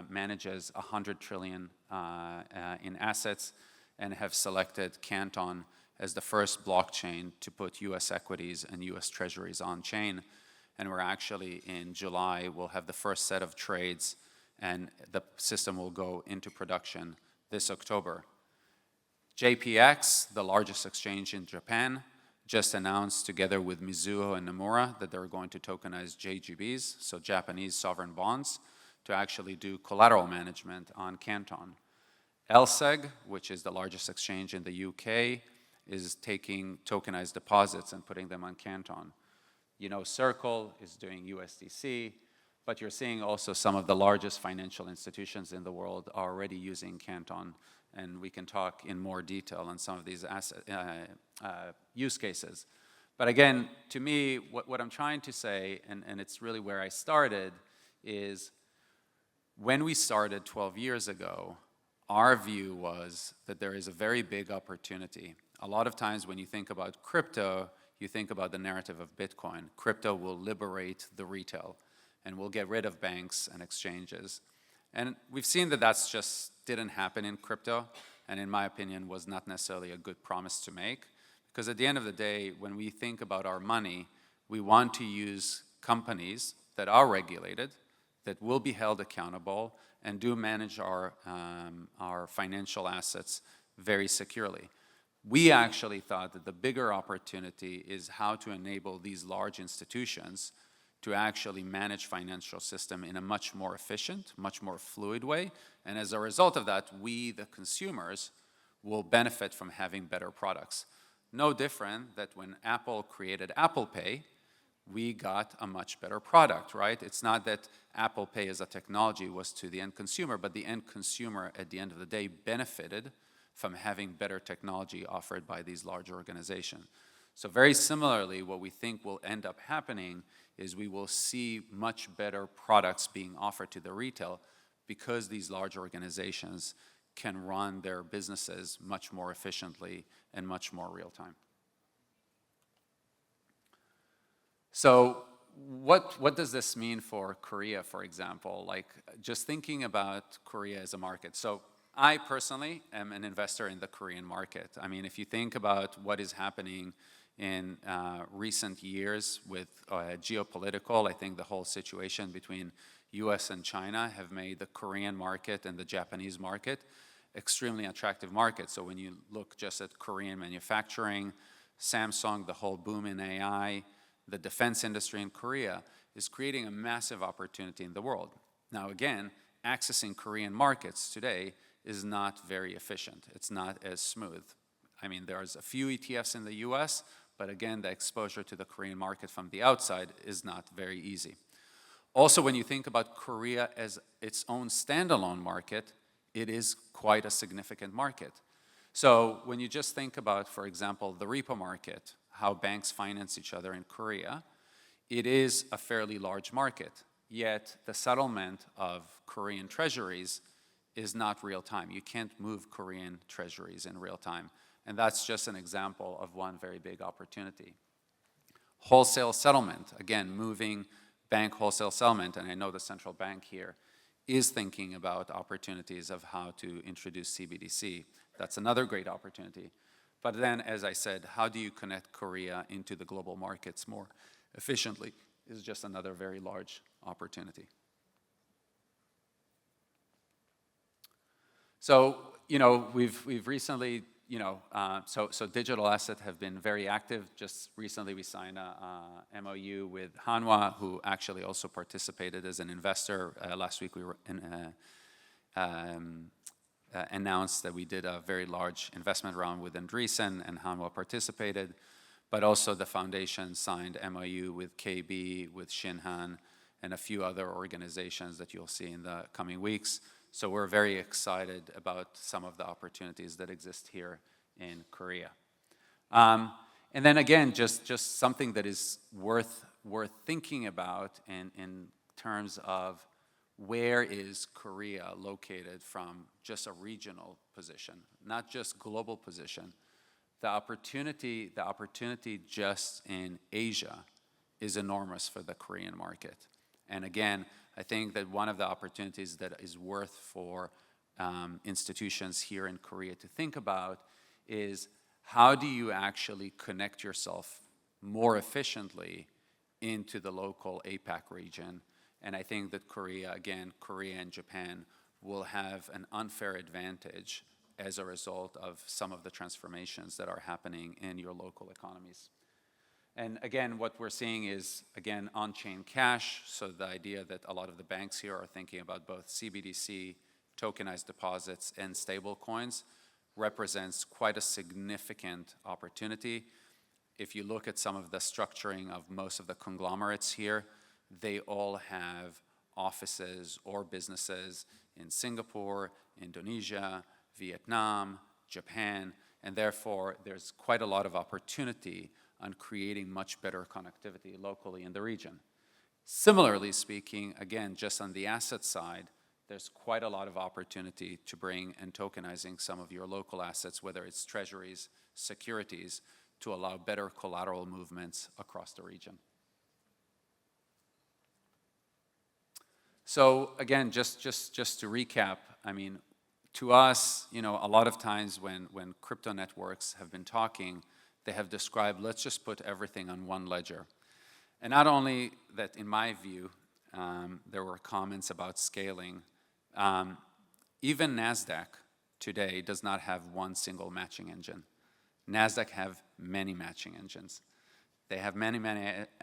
Speaker 7: manages 100 trillion in assets and have selected Canton as the first blockchain to put US equities and US treasuries on chain. And we're actually, in July, we'll have the first set of trades, and the system will go into production this October. JPX, the largest exchange in Japan, just announced together with Mizuho and Nomura that they're going to tokenize JGBs, so Japanese sovereign bonds, to actually do collateral management on Canton. LSEG, which is the largest exchange in the UK, is taking tokenized deposits and putting them on Canton. Circle is doing USDC, but you're seeing also some of the largest financial institutions in the world are already using Canton, and we can talk in more detail on some of these use cases. But again, to me, what I'm trying to say, and it's really where I started, is when we started 12 years ago, our view was that there is a very big opportunity. A lot of times when you think about crypto, you think about the narrative of Bitcoin. Crypto will liberate the retail, and we'll get rid of banks and exchanges. And we've seen that that's just didn't happen in crypto, and in my opinion, was not necessarily a good promise to make. Because at the end of the day, when we think about our money, we want to use companies that are regulated, that will be held accountable, and do manage our financial assets very securely. We actually thought that the bigger opportunity is how to enable these large institutions to actually manage financial system in a much more efficient, much more fluid way. And as a result of that, we, the consumers, will benefit from having better products. No different that when Apple created Apple Pay, we got a much better product, right? It's not that Apple Pay as a technology was to the end consumer, but the end consumer at the end of the day benefited from having better technology offered by these large organizations. So very similarly, what we think will end up happening is we will see much better products being offered to the retail because these large organizations can run their businesses much more efficiently and much more real time. So what does this mean for Korea, for example? Like just thinking about Korea as a market. So I personally am an investor in the Korean market. I mean, if you think about what is happening in recent years with geopolitical, I think the whole situation between US and China have made the Korean market and the Japanese market extremely attractive markets. So when you look just at Korean manufacturing, Samsung, the whole boom in AI, the defense industry in Korea is creating a massive opportunity in the world. Now again, accessing Korean markets today is not very efficient. It's not as smooth. I mean, there's a few ETFs in the US, but again, the exposure to the Korean market from the outside is not very easy. Also, when you think about Korea as its own standalone market, it is quite a significant market. So when you just think about, for example, the repo market, how banks finance each other in Korea, it is a fairly large market. Yet the settlement of Korean treasuries is not real time. You can't move Korean treasuries in real time. And that's just an example of one very big opportunity. Wholesale settlement, again, moving bank wholesale settlement, and I know the central bank here is thinking about opportunities of how to introduce CBDC. That's another great opportunity. But then, as I said, how do you connect Korea into the global markets more efficiently is just another very large opportunity. So, you know, we've recently, you know, so digital assets have been very active. Just recently we signed a MOU with Hanwha, who actually also participated as an investor. Last week we were announced that we did a very large investment round with Andreessen, and Hanwha participated. But also the foundation signed MOU with KB, with Shinhan, and a few other organizations that you'll see in the coming weeks. So we're very excited about some of the opportunities that exist here in Korea. And then again, just something that is worth thinking about in terms of where is Korea located from just a regional position, not just global position. The opportunity just in Asia is enormous for the Korean market. And again, I think that one of the opportunities that is worth for institutions here in Korea to think about is how do you actually connect yourself more efficiently into the local APAC region. And I think that Korea and Japan will have an unfair advantage as a result of some of the transformations that are happening in your local economies. And again, what we're seeing is, again, on-chain cash. So the idea that a lot of the banks here are thinking about both CBDC, tokenized deposits, and stable coins represents quite a significant opportunity. If you look at some of the structuring of most of the conglomerates here, they all have offices or businesses in Singapore, Indonesia, Vietnam, Japan, and therefore there's quite a lot of opportunity on creating much better connectivity locally in the region. Similarly speaking, again, just on the asset side, there's quite a lot of opportunity to bring and tokenizing some of your local assets, whether it's treasuries, securities, to allow better collateral movements across the region. So again, just to recap, I mean, to us, you know, a lot of times when crypto networks have been talking, they have described, let's just put everything on one ledger. And not only that, in my view, there were comments about scaling. Even NASDAQ today does not have one single matching engine. NASDAQ have many matching engines. They have many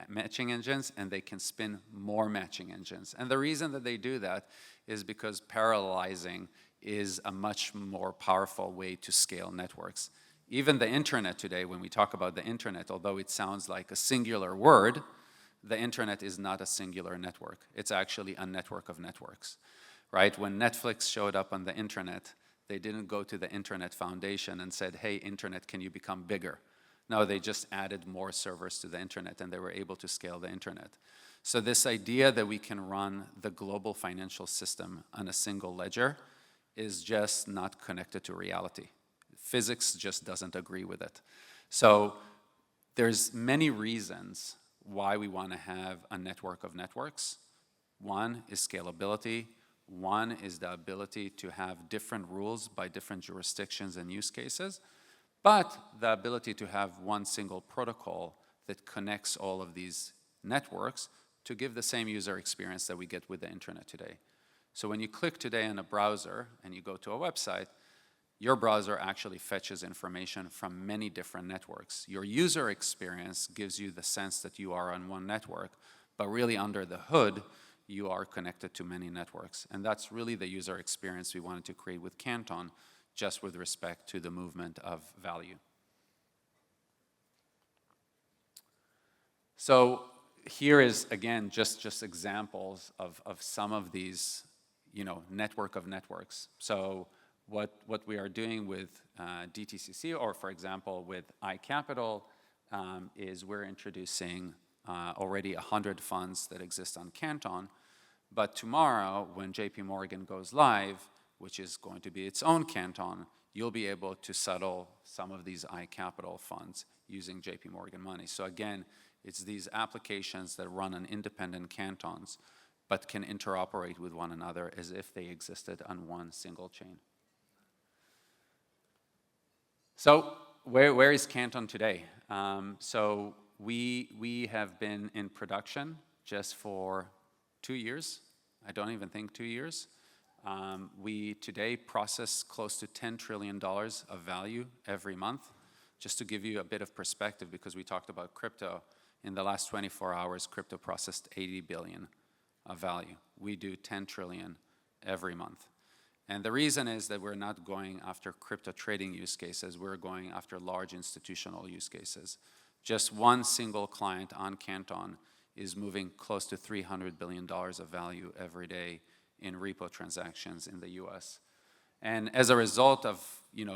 Speaker 7: matching engines, and they can spin more matching engines. And the reason that they do that is because parallelizing is a much more powerful way to scale networks. Even the internet today, when we talk about the internet, although it sounds like a singular word, the internet is not a singular network. It's actually a network of networks, right? When Netflix showed up on the internet, they didn't go to the Internet Foundation and said, hey, internet, can you become bigger? No, they just added more servers to the internet, and they were able to scale the internet. So this idea that we can run the global financial system on a single ledger is just not connected to reality. Physics just doesn't agree with it. So there's many reasons why we want to have a network of networks. One is scalability. One is the ability to have different rules by different jurisdictions and use cases, but the ability to have one single protocol that connects all of these networks to give the same user experience that we get with the internet today. So when you click today on a browser and you go to a website, your browser actually fetches information from many different networks. Your user experience gives you the sense that you are on one network, but really under the hood, you are connected to many networks. And that's really the user experience we wanted to create with Canton, just with respect to the movement of value. So here is, again, just examples of some of these, network of networks. So what we are doing with DTCC, or for example with iCapital, is we're introducing already 100 funds that exist on Canton. But tomorrow, when JP Morgan goes live, which is going to be its own Canton, you'll be able to settle some of these iCapital funds using JP Morgan money. So again, it's these applications that run on independent cantons, but can interoperate with one another as if they existed on one single chain. So where is Canton today? So we have been in production just for 2 years. I don't even think 2 years. We today process close to $10 trillion of value every month. Just to give you a bit of perspective, because we talked about crypto, in the last 24 hours, crypto processed 80 billion of value. We do 10 trillion every month. And the reason is that we're not going after crypto trading use cases, we're going after large institutional use cases. Just one single client on Canton is moving close to $300 billion of value every day in repo transactions in the US. And as a result of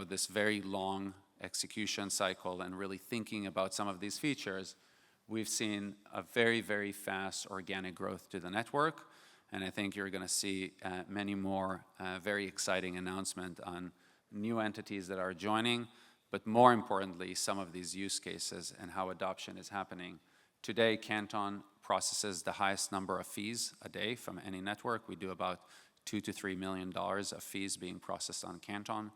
Speaker 7: this very long execution cycle and really thinking about some of these features, we've seen a very, very fast organic growth to the network. And I think you're going to see many more very exciting announcements on new entities that are joining, but more importantly, some of these use cases and how adoption is happening. Today, Canton processes the highest number of fees a day from any network. We do about $2 to $3 million of fees being processed on Canton.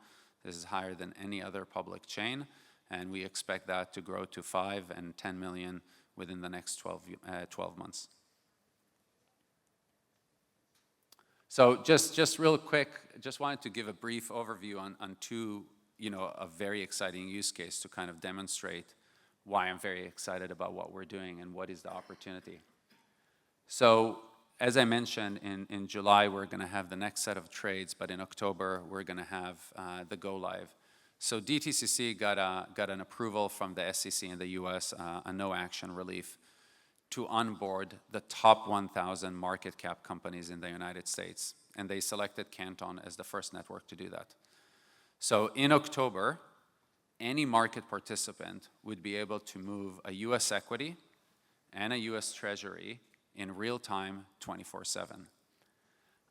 Speaker 7: This is higher than any other public chain, and we expect that to grow to 5 and 10 million within the next 12 months. So just real quick, just wanted to give a brief overview on two, a very exciting use case to kind of demonstrate why I'm very excited about what we're doing and what is the opportunity. So as I mentioned, in July, we're going to have the next set of trades, but in October, we're going to have the go live. So DTCC got an approval from the SEC in the US, a no action relief, to onboard the top 1,000 market cap companies in the United States. And they selected Canton as the first network to do that. So in October, any market participant would be able to move a US equity and a US Treasury in real time, 24/7.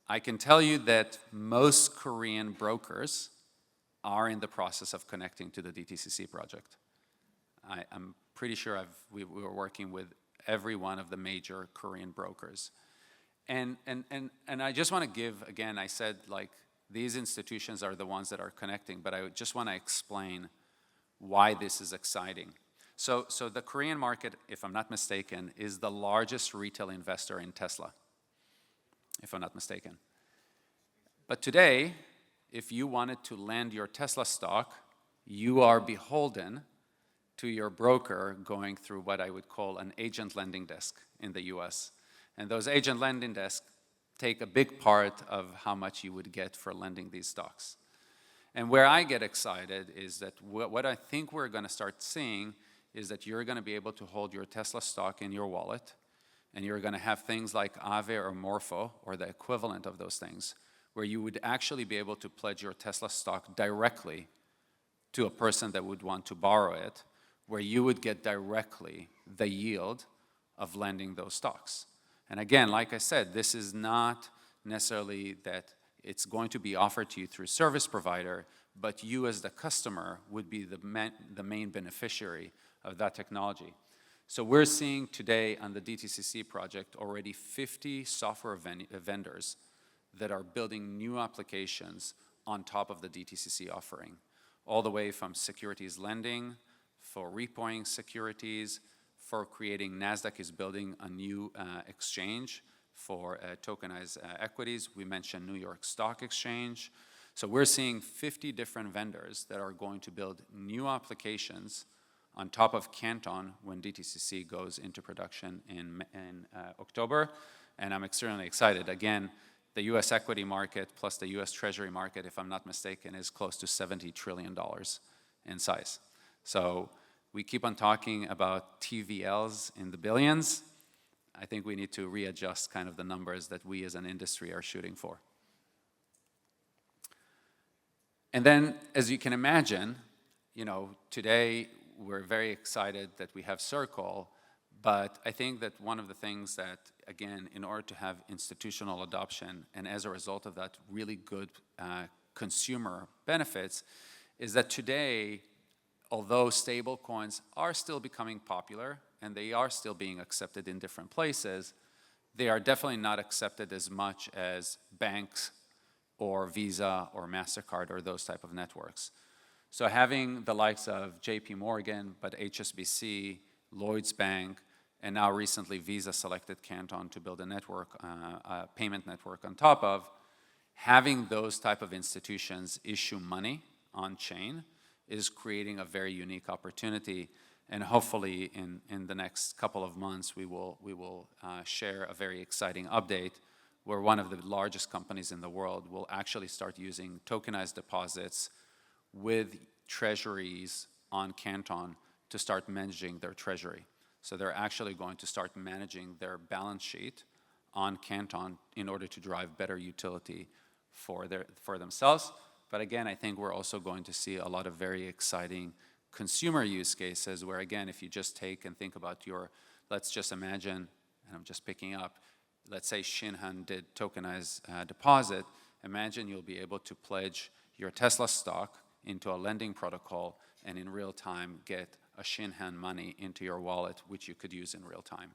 Speaker 7: I can tell you that most Korean brokers are in the process of connecting to the DTCC project. I'm pretty sure we were working with every one of the major Korean brokers. And I just want to give, again, I said these institutions are the ones that are connecting, but I just want to explain why this is exciting. So the Korean market, if I'm not mistaken, is the largest retail investor in Tesla, if I'm not mistaken. But today, if you wanted to land your Tesla stock, you are beholden to your broker going through what I would call an agent lending desk in the US. And those agent lending desks take a big part of how much you would get for lending these stocks. And where I get excited is that what I think we're going to start seeing is that you're going to be able to hold your Tesla stock in your wallet, and you're going to have things like Aave or Morpho, or the equivalent of those things, where you would actually be able to pledge your Tesla stock directly to a person that would want to borrow it, where you would get directly the yield of lending those stocks. And again, like I said, this is not necessarily that it's going to be offered to you through service provider, but you as the customer would be the main beneficiary of that technology. So we're seeing today on the DTCC project already 50 software vendors that are building new applications on top of the DTCC offering, all the way from securities lending, for repoing securities, for creating, NASDAQ is building a new exchange for tokenized equities. We mentioned New York Stock Exchange. So we're seeing 50 different vendors that are going to build new applications on top of Canton when DTCC goes into production in October. And I'm extremely excited. Again, the US equity market plus the US Treasury market, if I'm not mistaken, is close to $70 trillion in size. So we keep on talking about TVLs in the billions. I think we need to readjust kind of the numbers that we as an industry are shooting for. And then, as you can imagine, today we're very excited that we have Circle, but I think that one of the things that, again, in order to have institutional adoption, and as a result of that, really good consumer benefits, is that today, although stable coins are still becoming popular, and they are still being accepted in different places, they are definitely not accepted as much as banks or Visa or MasterCard or those type of networks. So having the likes of JP Morgan, but HSBC, Lloyds Bank, and now recently Visa selected Canton to build a network, a payment network on top of, having those type of institutions issue money on chain is creating a very unique opportunity. And hopefully in the next couple of months, we will share a very exciting update where one of the largest companies in the world will actually start using tokenized deposits with treasuries on Canton to start managing their treasury. So they're actually going to start managing their balance sheet on Canton in order to drive better utility for themselves. But again, I think we're also going to see a lot of very exciting consumer use cases where, again, if you just take and think about let's just imagine, and I'm just picking up, let's say Shinhan did tokenized deposit. Imagine you'll be able to pledge your Tesla stock into a lending protocol and in real time get a Shinhan money into your wallet, which you could use in real time.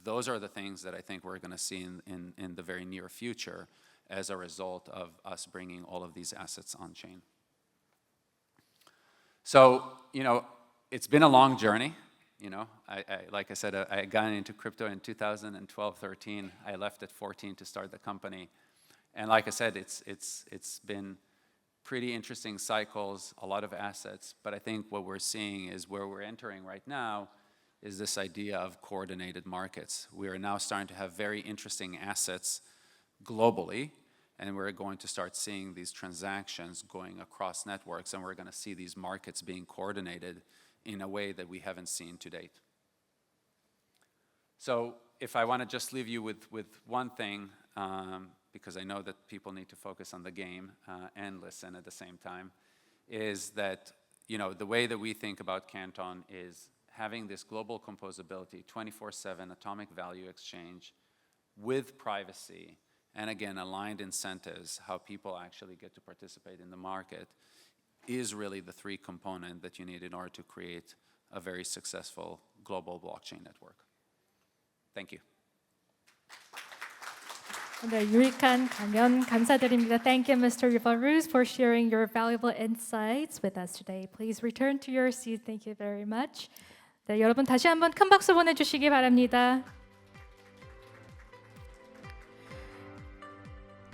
Speaker 7: Those are the things that I think we're going to see in the very near future as a result of us bringing all of these assets on chain. So, it's been a long journey. Like I said, I got into crypto in 2012, 13. I left at 14 to start the company. And like I said, it's been pretty interesting cycles, a lot of assets. But I think what we're seeing is where we're entering right now is this idea of coordinated markets. We are now starting to have very interesting assets globally, and we're going to start seeing these transactions going across networks, and we're going to see these markets being coordinated in a way that we haven't seen to date. So if I want to just leave you with one thing, because I know that people need to focus on the game and listen at the same time, is that the way that we think about Canton is having this global composability, 24/7 atomic value exchange with privacy, and again, aligned incentives, how people actually get to participate in the market, is really the three components that you need in order to create a very successful global blockchain network. Thank you.
Speaker 1: 네, 유익한 강연 감사드립니다. Thank you, Mr. Yuval for sharing your valuable insights with us today. Please return to your seat. Thank you very much. 네, 여러분 다시 한번 큰 박수 보내주시기 바랍니다.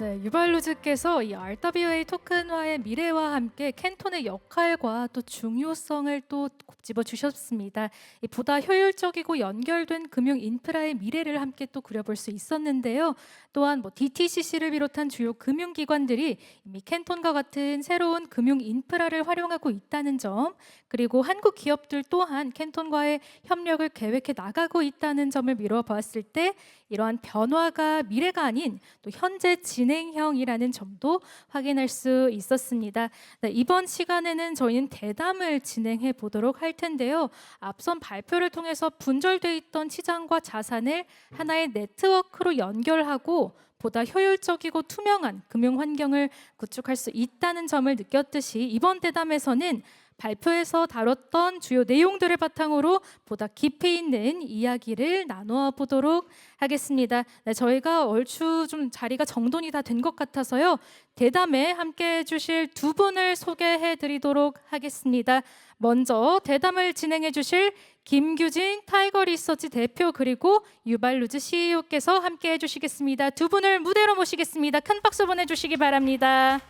Speaker 1: 네, 유발루즈께서 이 RWA 토큰화의 미래와 함께 캔톤의 역할과 또 중요성을 또 곱집어 주셨습니다. 이 보다 효율적이고 연결된 금융 인프라의 미래를 함께 또 그려볼 수 있었는데요. 또한 DTCC를 비롯한 주요 금융기관들이 이미 캔톤과 같은 새로운 금융 인프라를 활용하고 있다는 점, 그리고 한국 기업들 또한 캔톤과의 협력을 계획해 나가고 있다는 점을 미루어 보았을 때 이러한 변화가 미래가 아닌 또 현재 진행형이라는 점도 확인할 수 있었습니다. 네, 이번 시간에는 저희는 대담을 진행해 보도록 할 텐데요. 앞선 발표를 통해서 분절돼 있던 시장과 자산을 하나의 네트워크로 연결하고 보다 효율적이고 투명한 금융 환경을 구축할 수 있다는 점을 느꼈듯이 이번 대담에서는 발표에서 다뤘던 주요 내용들을 바탕으로 보다 깊이 있는 이야기를 나누어 보도록 하겠습니다. 네, 저희가 얼추 좀 자리가 정돈이 다 된 것 같아서요. 대담에 함께 해주실 두 분을 소개해 드리도록 하겠습니다. 먼저 대담을 진행해 주실 김규진 타이거리서치 대표 그리고 유발루즈 CEO께서 함께 해주시겠습니다. 두 분을 무대로 모시겠습니다. 큰 박수 보내주시기 바랍니다.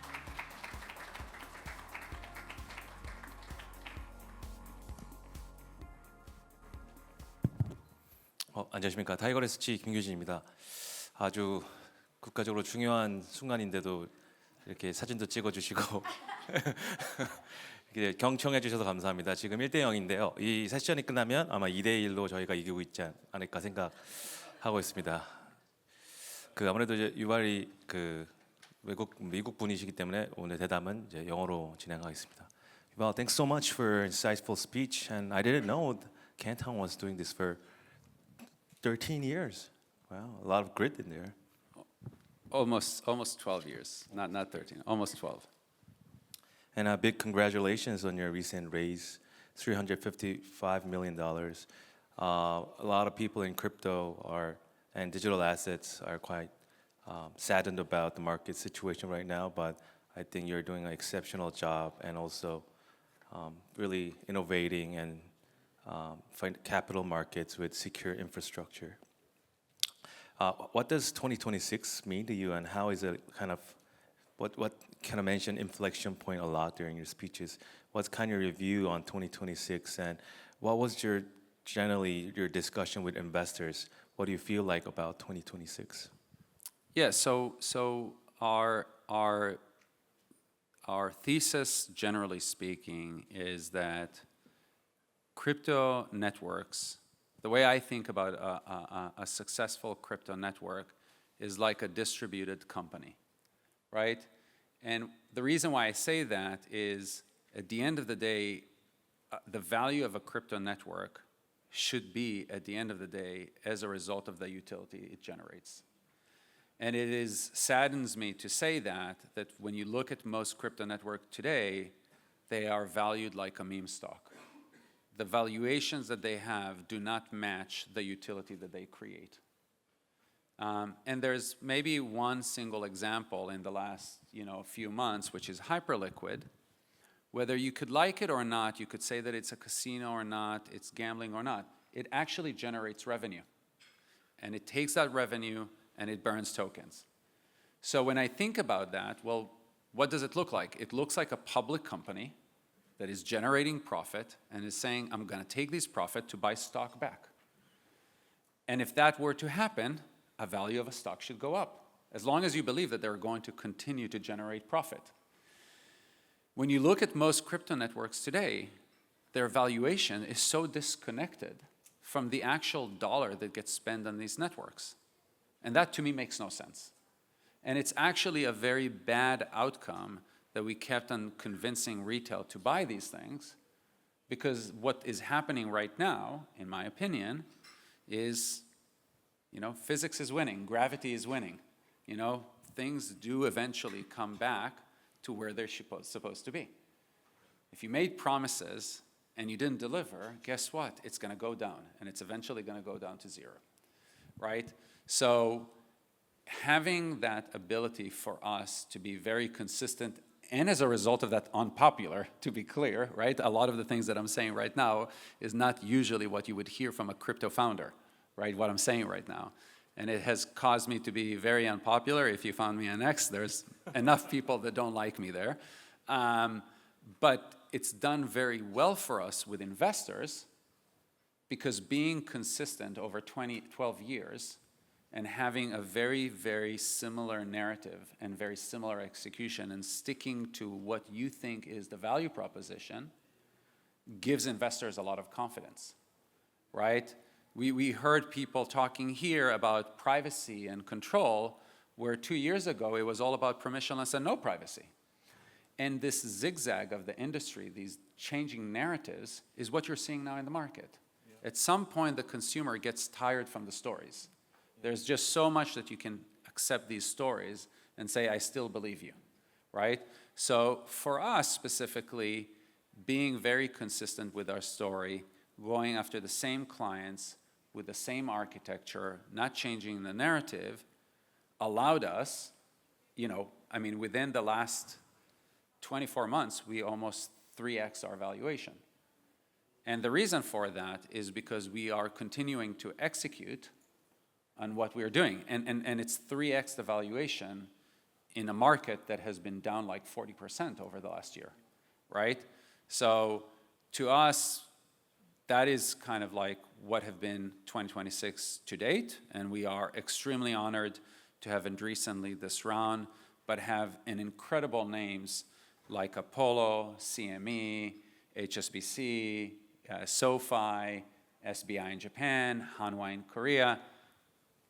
Speaker 8: 안녕하십니까. 타이거리서치 김규진입니다. 아주 국가적으로 중요한 순간인데도 이렇게 사진도 찍어주시고 이렇게 경청해 주셔서 감사합니다. 지금 1대0인데요. 이 세션이 끝나면 아마 2대1로 저희가 이기고 있지 않을까 생각하고 있습니다. 아무래도 이제 유발이 미국 분이시기 때문에 오늘 대담은 이제 영어로 진행하겠습니다. Well, thanks so much for insightful speech, and I didn't know Canton was doing this for 13 years. Wow, a lot of grit in there.
Speaker 7: Almost 12 years, not 13, almost 12.
Speaker 8: And a big congratulations on your recent raise, $355 million. A lot of people in crypto and digital assets are quite saddened about the market situation right now, but I think you're doing an exceptional job and also really innovating and find capital markets with secure infrastructure. What does 2026 mean to you, and how is it what kind of mentioned inflection point a lot during your speeches? What's kind of your view on 2026, and what was your discussion with investors? What do you feel like about 2026?
Speaker 7: Yeah, so our thesis, generally speaking, is that crypto networks, the way I think about a successful crypto network is like a distributed company, right? And the reason why I say that is, at the end of the day, the value of a crypto network should be, at the end of the day, as a result of the utility it generates. And it saddens me to say that when you look at most crypto networks today, they are valued like a meme stock. The valuations that they have do not match the utility that they create. And there's maybe one single example in the last few months, which is Hyperliquid. Whether you could like it or not, you could say that it's a casino or not, it's gambling or not, it actually generates revenue. And it takes that revenue and it burns tokens. So when I think about that, well, what does it look like? It looks like a public company that is generating profit and is saying, I'm going to take this profit to buy stock back. And if that were to happen, a value of a stock should go up, as long as you believe that they're going to continue to generate profit. When you look at most crypto networks today, their valuation is so disconnected from the actual dollar that gets spent on these networks. And that, to me, makes no sense. And it's actually a very bad outcome that we kept on convincing retail to buy these things, because what is happening right now, in my opinion, is, physics is winning, gravity is winning. Things do eventually come back to where they're supposed to be. If you made promises and you didn't deliver, guess what? It's going to go down, and it's eventually going to go down to zero, right? So having that ability for us to be very consistent, and as a result of that, unpopular, to be clear, right? A lot of the things that I'm saying right now is not usually what you would hear from a crypto founder, right? What I'm saying right now. And it has caused me to be very unpopular. If you found me on X, there's enough people that don't like me there. But it's done very well for us with investors because being consistent over 12 years and having a very, very similar narrative and very similar execution and sticking to what you think is the value proposition gives investors a lot of confidence, right? We heard people talking here about privacy and control, where 2 years ago it was all about permissionless and no privacy. And this zigzag of the industry, these changing narratives, is what you're seeing now in the market. Yeah. At some point, the consumer gets tired from the stories. There's just so much that you can accept these stories and say, I still believe you, right? So for us specifically, being very consistent with our story, going after the same clients with the same architecture, not changing the narrative, allowed us, within the last 24 months, we almost 3x our valuation. And the reason for that is because we are continuing to execute on what we're doing. And it's 3x the valuation in a market that has been down like 40% over the last year, right? So to us, that is kind of like what have been 2026 to date, and we are extremely honored to have Andreessen lead this round, but have an incredible names like Apollo, CME, HSBC, SoFi, SBI in Japan, Hanwha in Korea.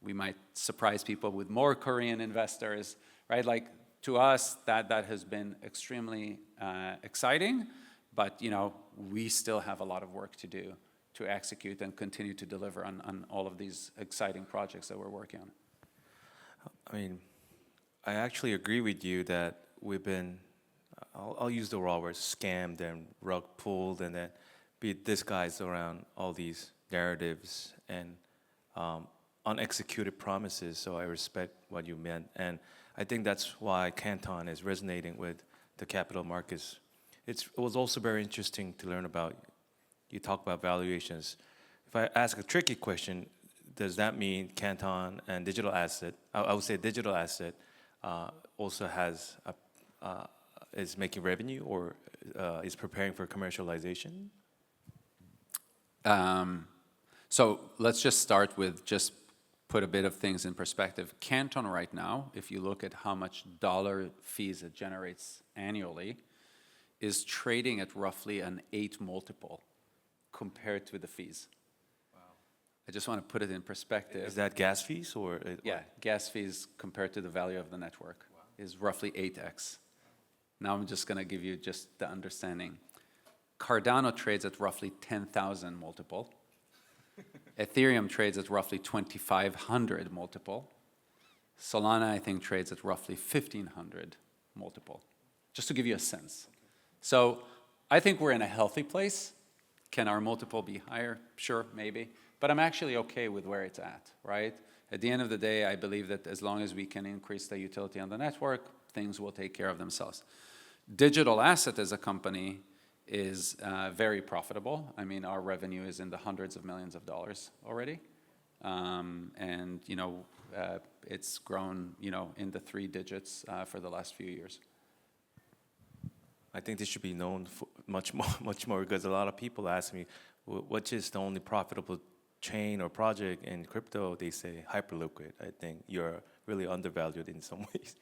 Speaker 7: We might surprise people with more Korean investors, right? Like to us, that has been extremely exciting, but we still have a lot of work to do to execute and continue to deliver on all of these exciting projects that we're working on.
Speaker 8: I mean, I actually agree with you that we've been, I'll use the raw word, scammed and rug pulled and then be disguised around all these narratives and unexecuted promises. So I respect what you meant. And I think that's why Canton is resonating with the capital markets. It was also very interesting to learn about, you talk about valuations. If I ask a tricky question, does that mean Canton and digital asset, I would say digital asset also has, is making revenue or is preparing for commercialization?
Speaker 7: So let's just start with just put a bit of things in perspective. Canton right now, if you look at how much dollar fees it generates annually, is trading at roughly an 8 multiple compared to the fees. Wow. I just want to put it in perspective.
Speaker 8: Is that gas fees or?
Speaker 7: Yeah, gas fees compared to the value of the network is roughly 8x. Now I'm just going to give you just the understanding. Cardano trades at roughly 10,000 multiple. Ethereum trades at roughly 2,500 multiple. Solana, I think, trades at roughly 1,500 multiple, just to give you a sense. So I think we're in a healthy place. Can our multiple be higher? Sure, maybe. But I'm actually okay with where it's at, right? At the end of the day, I believe that as long as we can increase the utility on the network, things will take care of themselves. Digital asset as a company is very profitable. I mean, our revenue is in the hundreds of millions of dollars already. And, it's grown, in the 3 digits for the last few years.
Speaker 8: I think this should be known for much more because a lot of people ask me, what is the only profitable chain or project in crypto? They say Hyperliquid. I think you're really undervalued in some ways.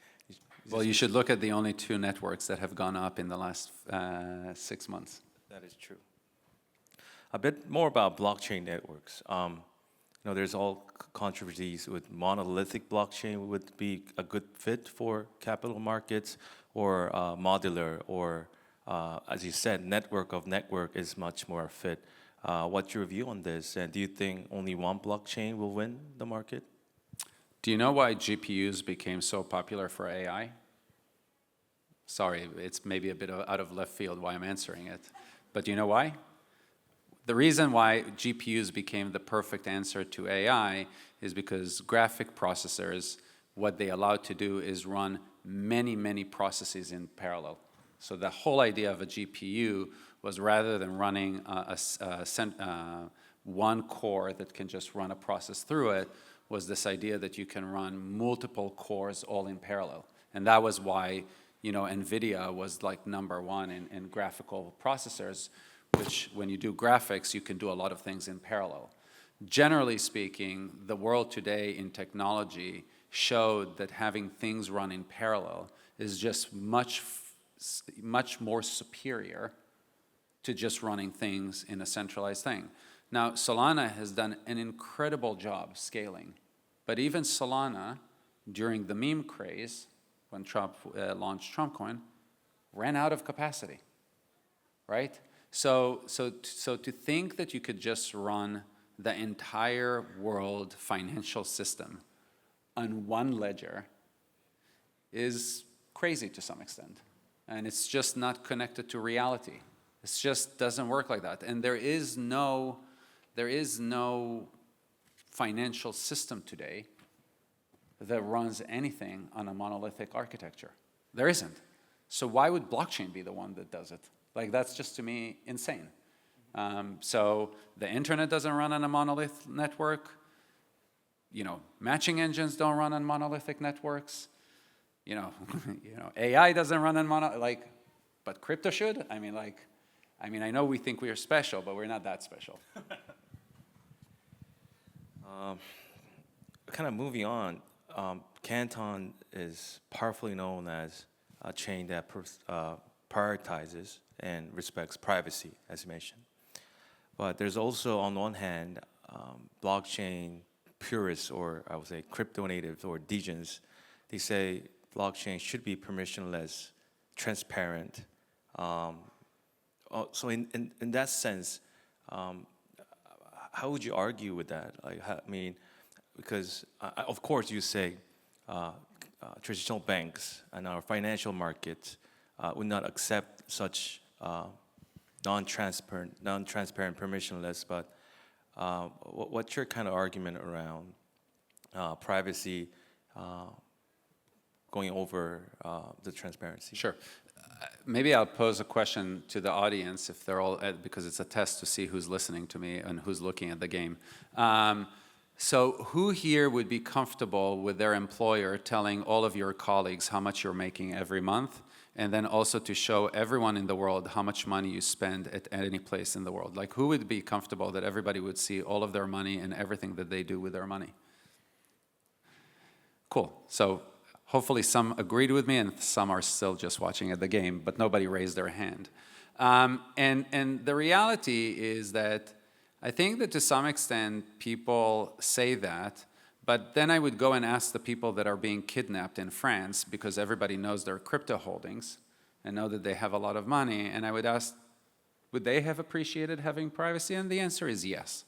Speaker 7: Well, you should look at the only 2 networks that have gone up in the last 6 months.
Speaker 8: That is true. A bit more about blockchain networks. There's all controversies with monolithic blockchain would be a good fit for capital markets, or modular, or as you said, network of network is much more fit. What's your view on this? And do you think only one blockchain will win the market?
Speaker 7: Do you know why GPUs became so popular for AI? Sorry, it's maybe a bit out of left field why I'm answering it. But do you know why? The reason why GPUs became the perfect answer to AI is because graphic processors, what they allow to do is run many, many processes in parallel. So the whole idea of a GPU was rather than running one core that can just run a process through it, was this idea that you can run multiple cores all in parallel. And that was why, NVIDIA was like number one in graphical processors, which when you do graphics, you can do a lot of things in parallel. Generally speaking, the world today in technology showed that having things run in parallel is just much more superior to just running things in a centralized thing. Now, Solana has done an incredible job scaling, but even Solana, during the meme craze, when Trump launched Trump Coin, ran out of capacity, right? So to think that you could just run the entire world financial system on one ledger is crazy to some extent. And it's just not connected to reality. It just doesn't work like that. And there is no financial system today that runs anything on a monolithic architecture. There isn't. So why would blockchain be the one that does it? Like, that's just, to me, insane. So the internet doesn't run on a monolith network. Matching engines don't run on monolithic networks. AI doesn't run on but crypto should. I know we think we are special, but we're not that special.
Speaker 8: Kind of moving on, Canton is powerfully known as a chain that prioritizes and respects privacy, as you mentioned. But there's also, on one hand, blockchain purists, or I would say crypto natives or degens. They say blockchain should be permissionless, transparent. So in that sense, how would you argue with that? Because of course you say traditional banks and our financial markets would not accept such non-transparent, permissionless. But what's your kind of argument around privacy going over the transparency?
Speaker 7: Sure. Maybe I'll pose a question to the audience if they're all, because it's a test to see who's listening to me and who's looking at the game. So who here would be comfortable with their employer telling all of your colleagues how much you're making every month, and then also to show everyone in the world how much money you spend at any place in the world? Like, who would be comfortable that everybody would see all of their money and everything that they do with their money? Cool. So hopefully some agreed with me and some are still just watching at the game, but nobody raised their hand. And the reality is that I think that to some extent people say that, but then I would go and ask the people that are being kidnapped in France, because everybody knows their crypto holdings and know that they have a lot of money, and I would ask, would they have appreciated having privacy? And the answer is yes.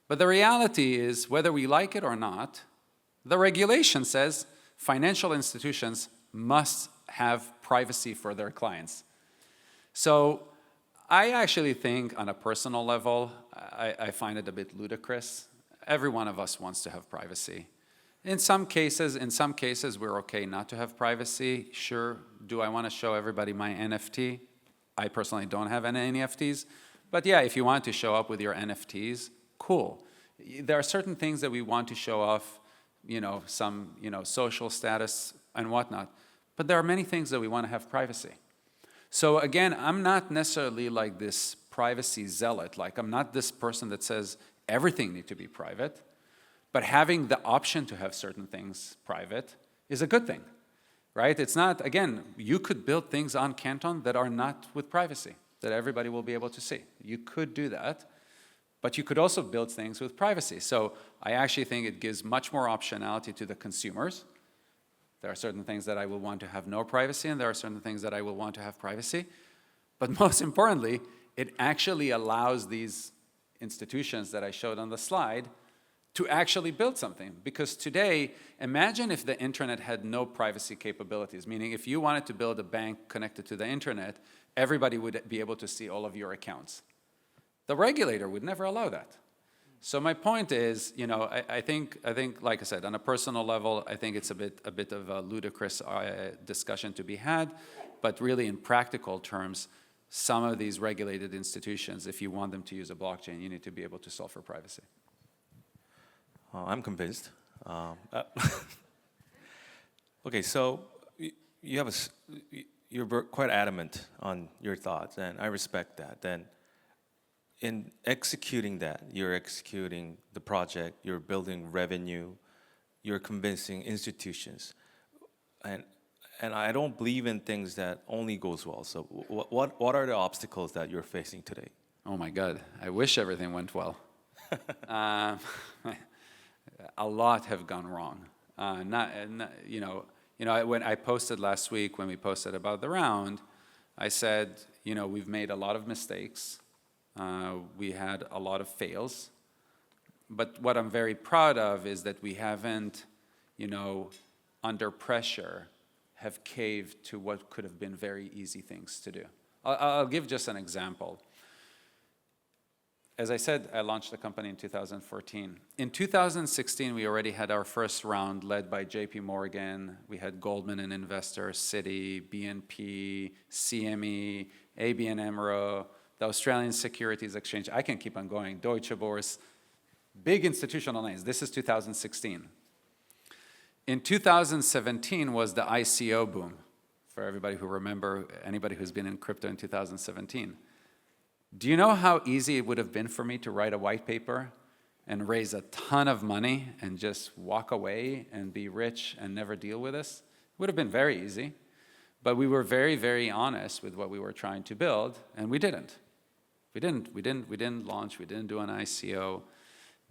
Speaker 7: But the reality is, whether we like it or not, the regulation says financial institutions must have privacy for their clients. So I actually think, on a personal level, I find it a bit ludicrous. Every one of us wants to have privacy. In some cases, we're okay not to have privacy. Sure, do I want to show everybody my NFT? I personally don't have any NFTs. But yeah, if you want to show up with your NFTs, cool. There are certain things that we want to show off, some, social status and whatnot. But there are many things that we want to have privacy. So again, I'm not necessarily like this privacy zealot. Like, I'm not this person that says everything needs to be private. But having the option to have certain things private is a good thing, right? It's not, again, you could build things on Canton that are not with privacy, that everybody will be able to see. You could do that, but you could also build things with privacy. So I actually think it gives much more optionality to the consumers. There are certain things that I will want to have no privacy, and there are certain things that I will want to have privacy. But most importantly, it actually allows these institutions that I showed on the slide to actually build something. Because today, imagine if the internet had no privacy capabilities, meaning if you wanted to build a bank connected to the internet, everybody would be able to see all of your accounts. The regulator would never allow that. So my point is, I think, like I said, on a personal level, I think it's a bit of a ludicrous discussion to be had, but really in practical terms, some of these regulated institutions, if you want them to use a blockchain, you need to be able to solve for privacy.
Speaker 8: I'm convinced. Okay, so you have you're quite adamant on your thoughts, and I respect that. Then, in executing that, you're executing the project, you're building revenue, you're convincing institutions, and I don't believe in things that only goes well. So, what are the obstacles that you're facing today?
Speaker 7: Oh my God, I wish everything went well. A lot have gone wrong. When I posted last week, when we posted about the round, I said, we've made a lot of mistakes. We had a lot of fails. But what I'm very proud of is that we haven't, under pressure, have caved to what could have been very easy things to do. I'll give just an example. As I said, I launched the company in 2014. In 2016, we already had our first round led by JP Morgan. We had Goldman and Investor, Citi, BNP, CME, ABN AMRO, the Australian Securities Exchange. I can keep on going, Deutsche Börse, big institutional names. This is 2016. In 2017 was the ICO boom, for everybody who remember, anybody who's been in crypto in 2017. Do you know how easy it would have been for me to write a white paper and raise a ton of money and just walk away and be rich and never deal with this? It would have been very easy. But we were very, very honest with what we were trying to build, and we didn't. We didn't launch, we didn't do an ICO.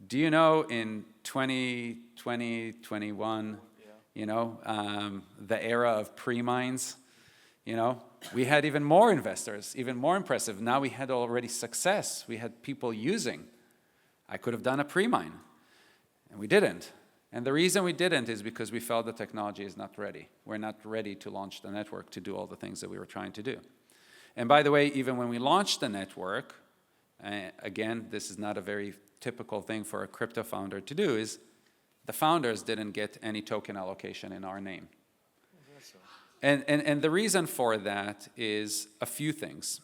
Speaker 7: Do you know in 2020, 21, the era of pre-mines, we had even more investors, even more impressive. Now we had already success. We had people using. I could have done a pre-mine, and we didn't. And the reason we didn't is because we felt the technology is not ready. We're not ready to launch the network to do all the things that we were trying to do. And by the way, even when we launched the network, again, this is not a very typical thing for a crypto founder to do, is the founders didn't get any token allocation in our name. And the reason for that is a few things.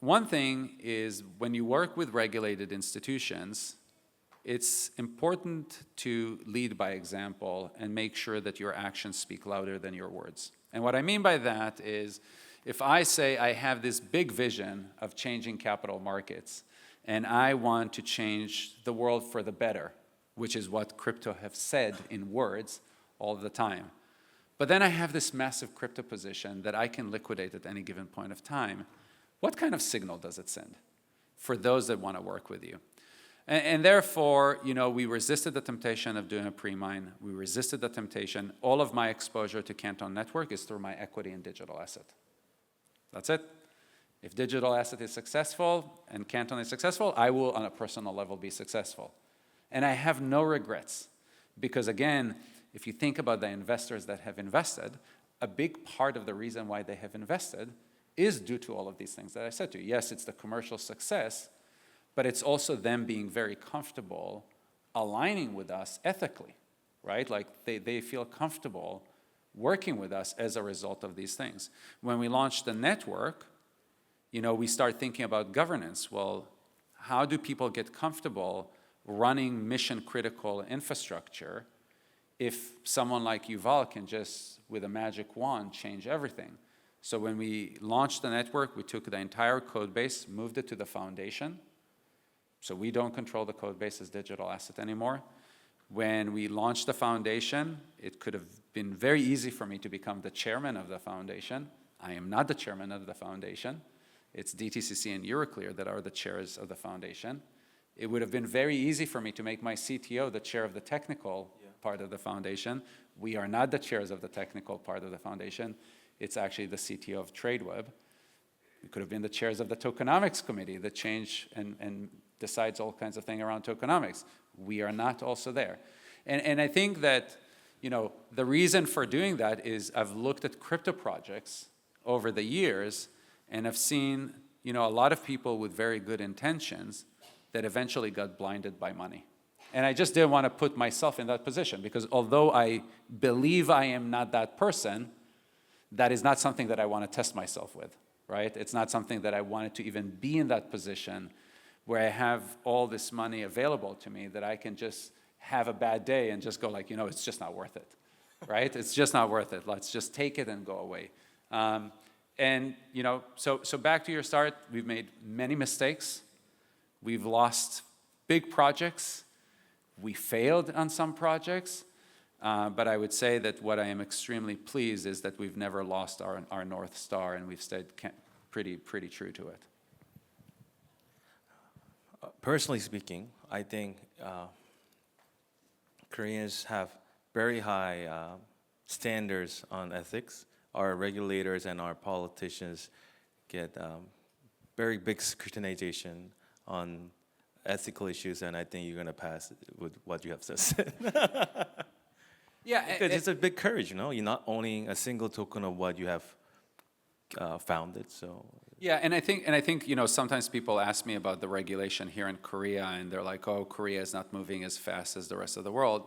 Speaker 7: One thing is when you work with regulated institutions, it's important to lead by example and make sure that your actions speak louder than your words. And what I mean by that is if I say I have this big vision of changing capital markets and I want to change the world for the better, which is what crypto have said in words all the time. But then I have this massive crypto position that I can liquidate at any given point of time. What kind of signal does it send for those that want to work with you? And therefore, we resisted the temptation of doing a pre-mine. We resisted the temptation. All of my exposure to Canton Network is through my equity in digital asset. That's it. If digital asset is successful and Canton is successful, I will, on a personal level, be successful. And I have no regrets because, again, if you think about the investors that have invested, a big part of the reason why they have invested is due to all of these things that I said to you. Yes, it's the commercial success, but it's also them being very comfortable aligning with us ethically, right? Like they feel comfortable working with us as a result of these things. When we launched the network, we start thinking about governance. Well, how do people get comfortable running mission-critical infrastructure if someone like Yuval can just, with a magic wand, change everything? So when we launched the network, we took the entire code base, moved it to the foundation. So we don't control the code base as digital asset anymore. When we launched the foundation, it could have been very easy for me to become the chairman of the foundation. I am not the chairman of the foundation. It's DTCC and Euroclear that are the chairs of the foundation. It would have been very easy for me to make my CTO the chair of the technical part of the foundation. We are not the chairs of the technical part of the foundation. It's actually the CTO of TradeWeb. We could have been the chairs of the tokenomics committee that change and decides all kinds of things around tokenomics. We are not also there. And I think that, the reason for doing that is I've looked at crypto projects over the years and I've seen, a lot of people with very good intentions that eventually got blinded by money. And I just didn't want to put myself in that position because although I believe I am not that person, that is not something that I want to test myself with, right? It's not something that I wanted to even be in that position where I have all this money available to me that I can just have a bad day and just go like, it's just not worth it, right? It's just not worth it. Let's just take it and go away. And so back to your start, we've made many mistakes. We've lost big projects. We failed on some projects. But I would say that what I am extremely pleased is that we've never lost our North Star, and we've stayed pretty true to it.
Speaker 8: Personally speaking, I think Koreans have very high standards on ethics. Our regulators and our politicians get very big scrutinization on ethical issues, and I think you're going to pass with what you have said.
Speaker 7: Yeah,
Speaker 8: Because it's a big courage, You're not owning a single token of what you have founded. So
Speaker 7: yeah, and I think sometimes people ask me about the regulation here in Korea, and they're like, "Oh, Korea is not moving as fast as the rest of the world."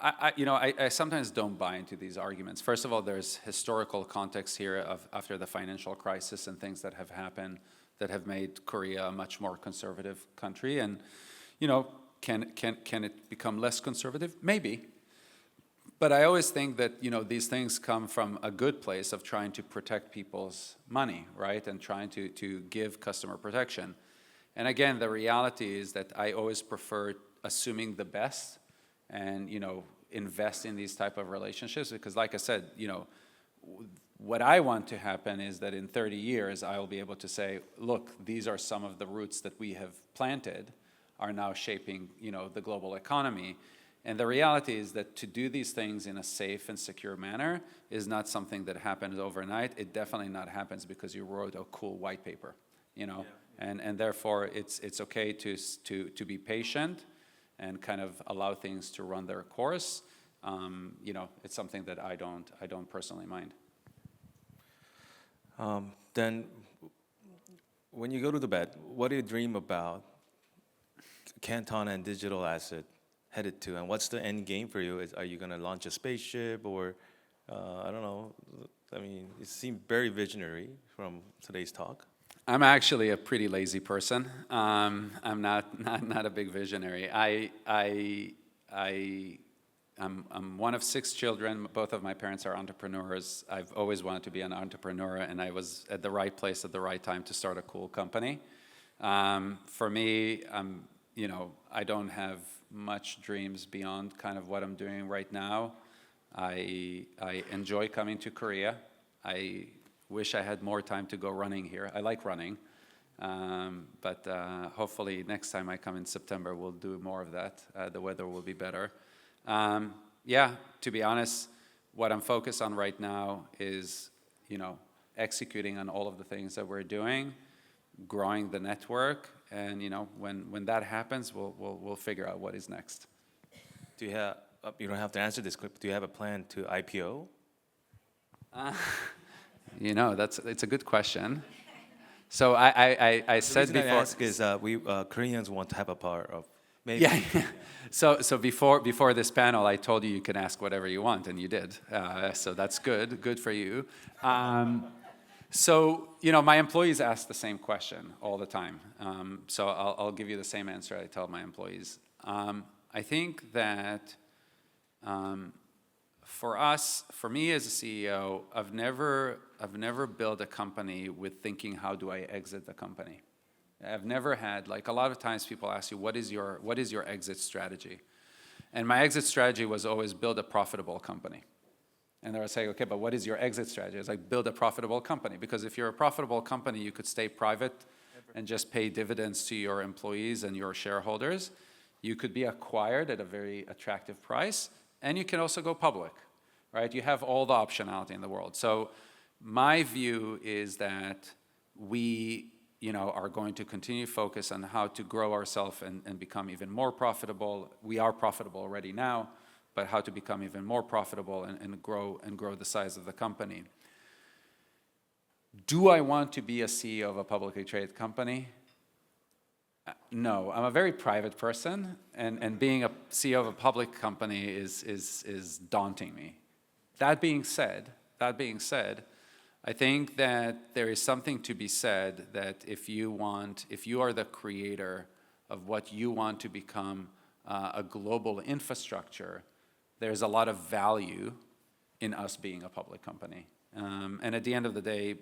Speaker 7: I sometimes don't buy into these arguments. First of all, there's historical context here of after the financial crisis and things that have happened that have made Korea a much more conservative country. And can it become less conservative? Maybe. But I always think that these things come from a good place of trying to protect people's money, right, and trying to give customer protection. And again, the reality is that I always prefer assuming the best and invest in these type of relationships, because like I said, what I want to happen is that in 30 years I will be able to say, look, these are some of the roots that we have planted are now shaping the global economy. And the reality is that to do these things in a safe and secure manner is not something that happens overnight. It definitely not happens because you wrote a cool white paper, Yeah. And therefore it's okay to be patient and kind of allow things to run their course. It's something that I don't personally mind.
Speaker 8: then, when you go to the bed, what do you dream about Canton and digital asset headed to, and what's the end game for you? Are you going to launch a spaceship, or I don't know? I mean, it seemed very visionary from today's talk.
Speaker 7: I'm actually a pretty lazy person. I'm not a big visionary. I'm one of 6 children. Both of my parents are entrepreneurs. I've always wanted to be an entrepreneur, and I was at the right place at the right time to start a cool company. For me, I don't have much dreams beyond kind of what I'm doing right now. I enjoy coming to Korea. I wish I had more time to go running here. I like running, but hopefully next time I come in September, we'll do more of that. The weather will be better. To be honest, what I'm focused on right now is, executing on all of the things that we're doing, growing the network, and when that happens, we'll figure out what is next.
Speaker 8: Do you have? You don't have to answer this quick. Do you have a plan to IPO?
Speaker 7: It's a good question. So I said
Speaker 8: the reason
Speaker 7: before.
Speaker 8: I ask is we Koreans want to have a part of. Maybe.
Speaker 7: Yeah. So before this panel, I told you can ask whatever you want, and you did. So that's good. Good for you. So my employees ask the same question all the time. So I'll give you the same answer I tell my employees. I think that for me as a CEO, I've never built a company with thinking, how do I exit the company? I've never had, like, a lot of times people ask you, what is your exit strategy? And my exit strategy was always build a profitable company. And they were saying, okay, but what is your exit strategy? It's like, build a profitable company. Because if you're a profitable company, you could stay private and just pay dividends to your employees and your shareholders. You could be acquired at a very attractive price, and you can also go public, right? You have all the optionality in the world. So my view is that we are going to continue to focus on how to grow ourselves and become even more profitable. We are profitable already now, but how to become even more profitable and grow the size of the company. Do I want to be a CEO of a publicly traded company? No, I'm a very private person, and being a CEO of a public company is daunting me. That being said, I think that there is something to be said that if you are the creator of what you want to become a global infrastructure, there's a lot of value in us being a public company. And at the end of the day,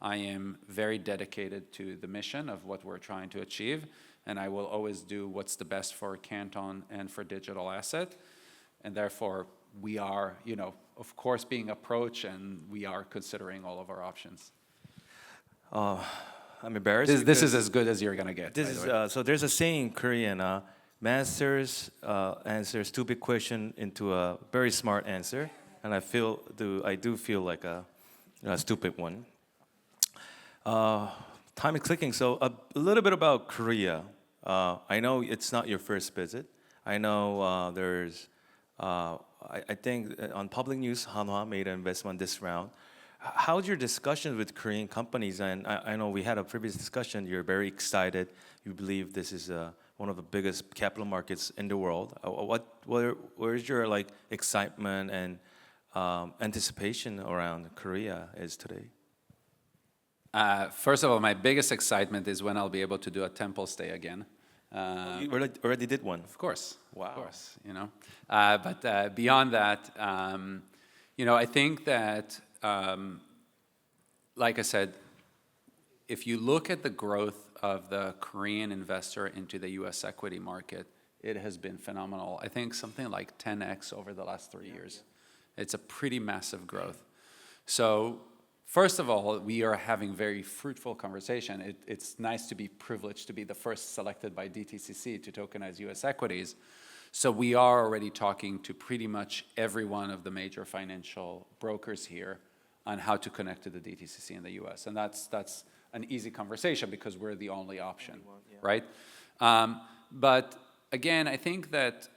Speaker 7: I am very dedicated to the mission of what we're trying to achieve, and I will always do what's the best for Canton and for digital asset. And therefore, we are, of course, being approached, and we are considering all of our options.
Speaker 8: I'm embarrassed.
Speaker 7: This is as good as you're gonna get.
Speaker 8: This
Speaker 7: by
Speaker 8: is
Speaker 7: the way.
Speaker 8: so. There's a saying in Korean: "Masters answer stupid question into a very smart answer," and I do feel like a stupid one. Time is clicking. So a little bit about Korea. I know it's not your first visit. I know there's. I think on public news, Hanwha made an investment this round. How's your discussions with Korean companies? And I know we had a previous discussion. You're very excited. You believe this is one of the biggest capital markets in the world. Where is your excitement and anticipation around Korea is today?
Speaker 7: First of all, my biggest excitement is when I'll be able to do a temple stay again.
Speaker 8: You already did one.
Speaker 7: Of course.
Speaker 8: Wow.
Speaker 7: Of course, But beyond that, I think that, like I said, if you look at the growth of the Korean investor into the U.S. equity market, it has been phenomenal. I think something like 10x over the last 3 years. It's a pretty massive growth. So, first of all, we are having very fruitful conversation. It's nice to be privileged to be the first selected by DTCC to tokenize U.S. equities. So we are already talking to pretty much every one of the major financial brokers here on how to connect to the DTCC in the U.S. And that's an easy conversation because we're the only option, right? But again, I think that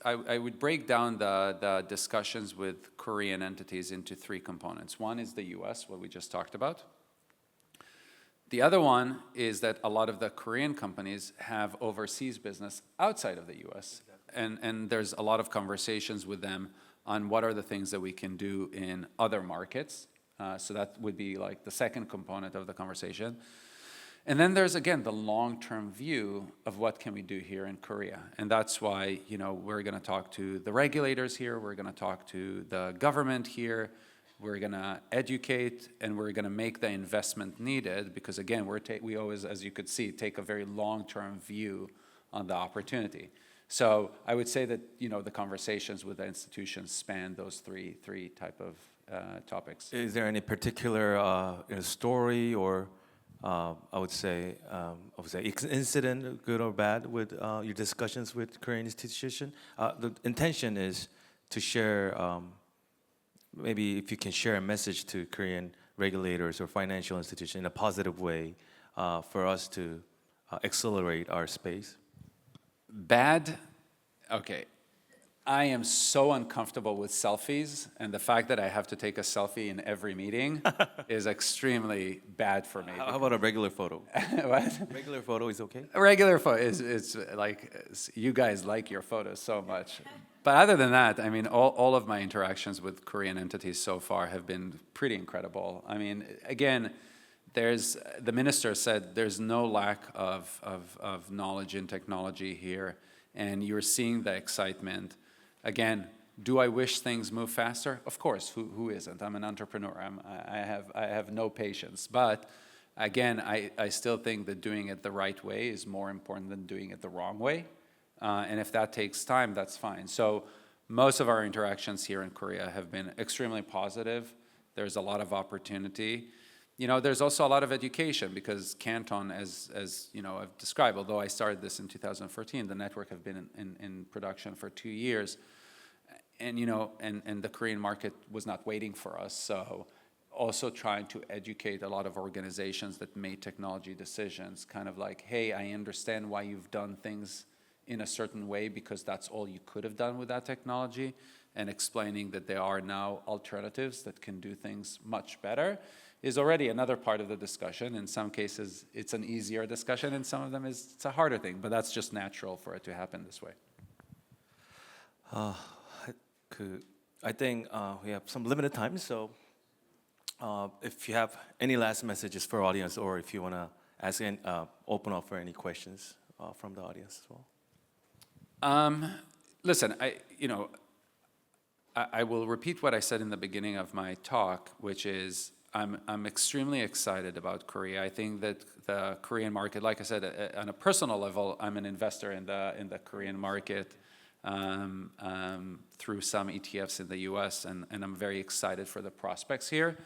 Speaker 7: I would break down the discussions with Korean entities into 3 components. One is the U.S., what we just talked about. The other one is that a lot of the Korean companies have overseas business outside of the U.S. And there's a lot of conversations with them on what are the things that we can do in other markets. So that would be like the second component of the conversation. And then there's, again, the long-term view of what can we do here in Korea. And that's why, we're going to talk to the regulators here. We're going to talk to the government here. We're going to educate, and we're going to make the investment needed because, again, we always, as you could see, take a very long-term view on the opportunity. So I would say that, the conversations with the institutions span those three type of topics.
Speaker 8: Is there any particular story or I would say incident, good or bad, with your discussions with Korean institution? The intention is to share, maybe if you can share a message to Korean regulators or financial institutions in a positive way for us to accelerate our space.
Speaker 7: Bad? Okay. I am so uncomfortable with selfies, and the fact that I have to take a selfie in every meeting is extremely bad for me.
Speaker 8: How about a regular photo?
Speaker 7: What?
Speaker 8: Regular photo is okay?
Speaker 7: A regular photo is like, you guys like your photos so much. But other than that, I mean, all of my interactions with Korean entities so far have been pretty incredible. I mean, again, the minister said there's no lack of knowledge and technology here, and you're seeing the excitement. Again, do I wish things move faster? Of course, who isn't? I'm an entrepreneur. I have no patience. But again, I still think that doing it the right way is more important than doing it the wrong way. And if that takes time, that's fine. So most of our interactions here in Korea have been extremely positive. There's a lot of opportunity. There's also a lot of education because Canton, as I've described, although I started this in 2014, the network have been in production for 2 years. And, and the Korean market was not waiting for us. So also trying to educate a lot of organizations that made technology decisions, kind of like, hey, I understand why you've done things in a certain way because that's all you could have done with that technology, and explaining that there are now alternatives that can do things much better is already another part of the discussion. In some cases, it's an easier discussion. In some of them, it's a harder thing, but that's just natural for it to happen this way.
Speaker 8: I think we have some limited time, so if you have any last messages for audience, or if you want to ask open up for any questions from the audience as well.
Speaker 7: Listen, I will repeat what I said in the beginning of my talk, which is I'm extremely excited about Korea. I think that the Korean market, like I said, on a personal level, I'm an investor in the Korean market through some ETFs in the U.S., and I'm very excited for the prospects here.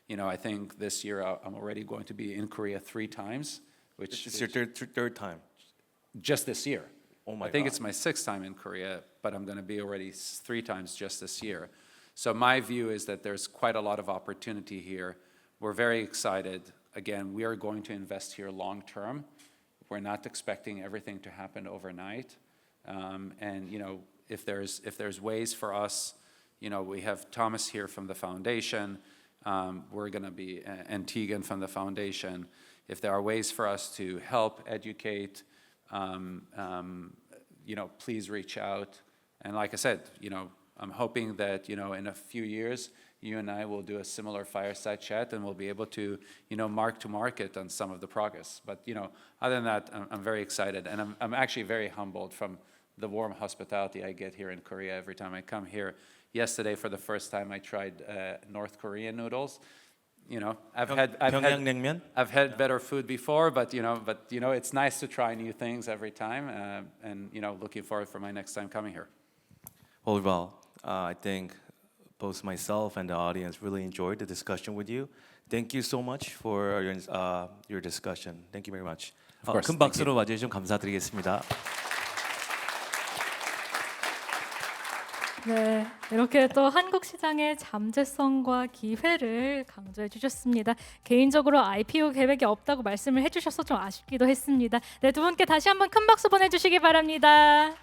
Speaker 7: I think this year I'm already going to be in Korea 3 times, which
Speaker 8: It's your third time.
Speaker 7: just this year.
Speaker 8: Oh my
Speaker 7: I think
Speaker 8: God.
Speaker 7: it's my 6th time in Korea, but I'm going to be already 3 times just this year. So my view is that there's quite a lot of opportunity here. We're very excited. Again, we are going to invest here long term. We're not expecting everything to happen overnight. And if there's ways for us, we have Thomas here from the foundation. We're going to be and Tegan from the foundation. If there are ways for us to help educate, please reach out. And like I said, I'm hoping that in a few years, you and I will do a similar fireside chat, and we'll be able to mark to market on some of the progress. But other than that, I'm very excited, and I'm actually very humbled from the warm hospitality I get here in Korea every time I come here. Yesterday, for the first time, I tried North Korean noodles. I've had better food before, but it's nice to try new things every time, and looking forward for my next time coming here.
Speaker 8: Well, I think both myself and the audience really enjoyed the discussion with you. Thank you so much for your discussion. Thank you very much.
Speaker 2: Of course,
Speaker 8: 큰 박수로 맞이해주셔서 감사드리겠습니다.
Speaker 1: 네, 이렇게 또 한국 시장의 잠재성과 기회를 강조해 주셨습니다. 개인적으로 IPO 계획이 없다고 말씀을 해주셔서 좀 아쉽기도 했습니다. 네, 두 분께 다시 한번 큰 박수 보내주시기 바랍니다.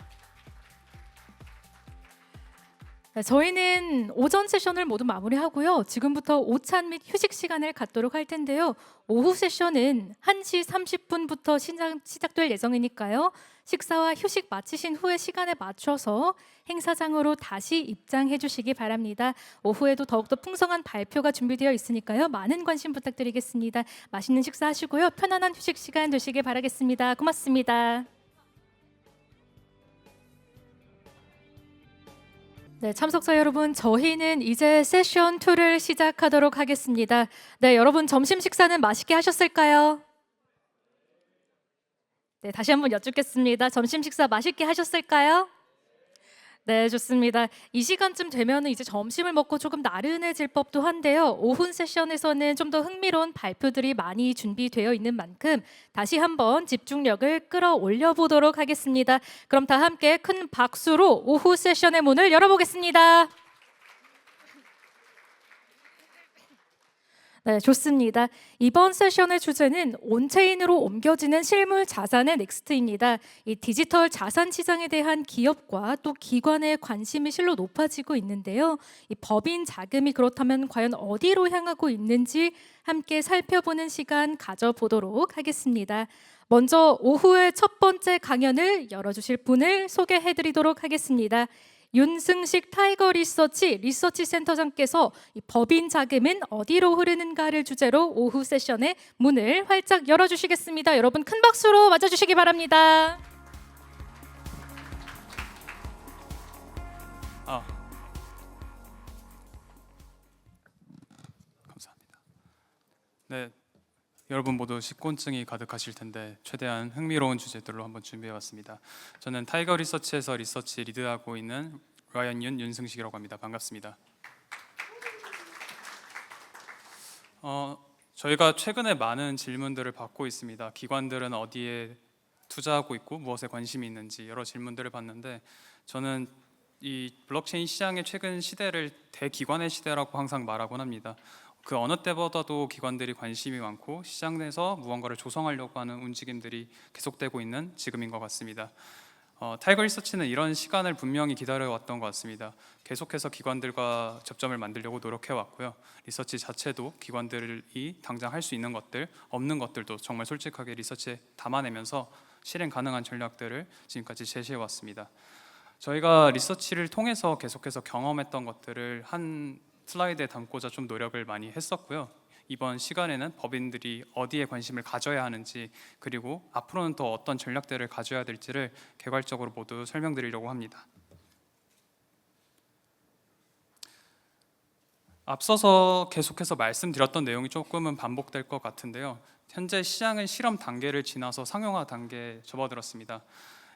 Speaker 1: 네, 저희는 오전 세션을 모두 마무리하고요. 지금부터 오찬 및 휴식 시간을 갖도록 할 텐데요. 오후 세션은 1시 30분부터 시작될 예정이니까요. 식사와 휴식 마치신 후에 시간에 맞춰서 행사장으로 다시 입장해 주시기 바랍니다. 오후에도 더욱더 풍성한 발표가 준비되어 있으니까요. 많은 관심 부탁드리겠습니다. 맛있는 식사하시고요. 편안한 휴식 시간 되시길 바라겠습니다. 고맙습니다. 네, 참석자 여러분, 저희는 이제 세션 2를 시작하도록 하겠습니다. 네, 여러분 점심 식사는 맛있게 하셨을까요? 네, 다시 한번 여쭙겠습니다. 점심 식사 맛있게 하셨을까요? 네, 좋습니다. 이 시간쯤 되면 이제 점심을 먹고 조금 나른해질 법도 한데요. 오후 세션에서는 좀 더 흥미로운 발표들이 많이 준비되어 있는 만큼 다시 한번 집중력을 끌어올려 보도록 하겠습니다. 그럼 다 함께 큰 박수로 오후 세션의 문을 열어보겠습니다. 네, 좋습니다. 이번 세션의 주제는 온체인으로 옮겨지는 실물 자산의 넥스트입니다. 이 디지털 자산 시장에 대한 기업과 또 기관의 관심이 실로 높아지고 있는데요. 이 법인 자금이 그렇다면 과연 어디로 향하고 있는지 함께 살펴보는 시간 가져보도록 하겠습니다. 먼저 오후의 첫 번째 강연을 열어주실 분을 소개해드리도록 하겠습니다. 윤승식 타이거리서치 리서치 센터장께서 이 법인 자금은 어디로 흐르는가를 주제로 오후 세션의 문을 활짝 열어주시겠습니다. 여러분 큰 박수로 맞아주시기 바랍니다.
Speaker 9: 감사합니다. 네, 여러분 모두 식곤증이 가득하실 텐데 최대한 흥미로운 주제들로 한번 준비해봤습니다. 저는 타이거리서치에서 리서치 리드하고 있는 라이언 윤승식이라고 합니다. 반갑습니다. 저희가 최근에 많은 질문들을 받고 있습니다. 기관들은 어디에 투자하고 있고 무엇에 관심이 있는지 여러 질문들을 받는데 저는 이 블록체인 시장의 최근 시대를 대기관의 시대라고 항상 말하곤 합니다. 그 어느 때보다도 기관들이 관심이 많고 시장 내에서 무언가를 조성하려고 하는 움직임들이 계속되고 있는 지금인 것 같습니다. 타이거 리서치는 이런 시간을 분명히 기다려왔던 것 같습니다. 계속해서 기관들과 접점을 만들려고 노력해왔고요. 리서치 자체도 기관들이 당장 할 수 있는 것들, 없는 것들도 정말 솔직하게 리서치에 담아내면서 실행 가능한 전략들을 지금까지 제시해왔습니다. 저희가 리서치를 통해서 계속해서 경험했던 것들을 한 슬라이드에 담고자 좀 노력을 많이 했었고요. 이번 시간에는 법인들이 어디에 관심을 가져야 하는지 그리고 앞으로는 더 어떤 전략들을 가져야 될지를 개괄적으로 모두 설명드리려고 합니다. 앞서서 계속해서 말씀드렸던 내용이 조금은 반복될 것 같은데요. 현재 시장은 실험 단계를 지나서 상용화 단계에 접어들었습니다.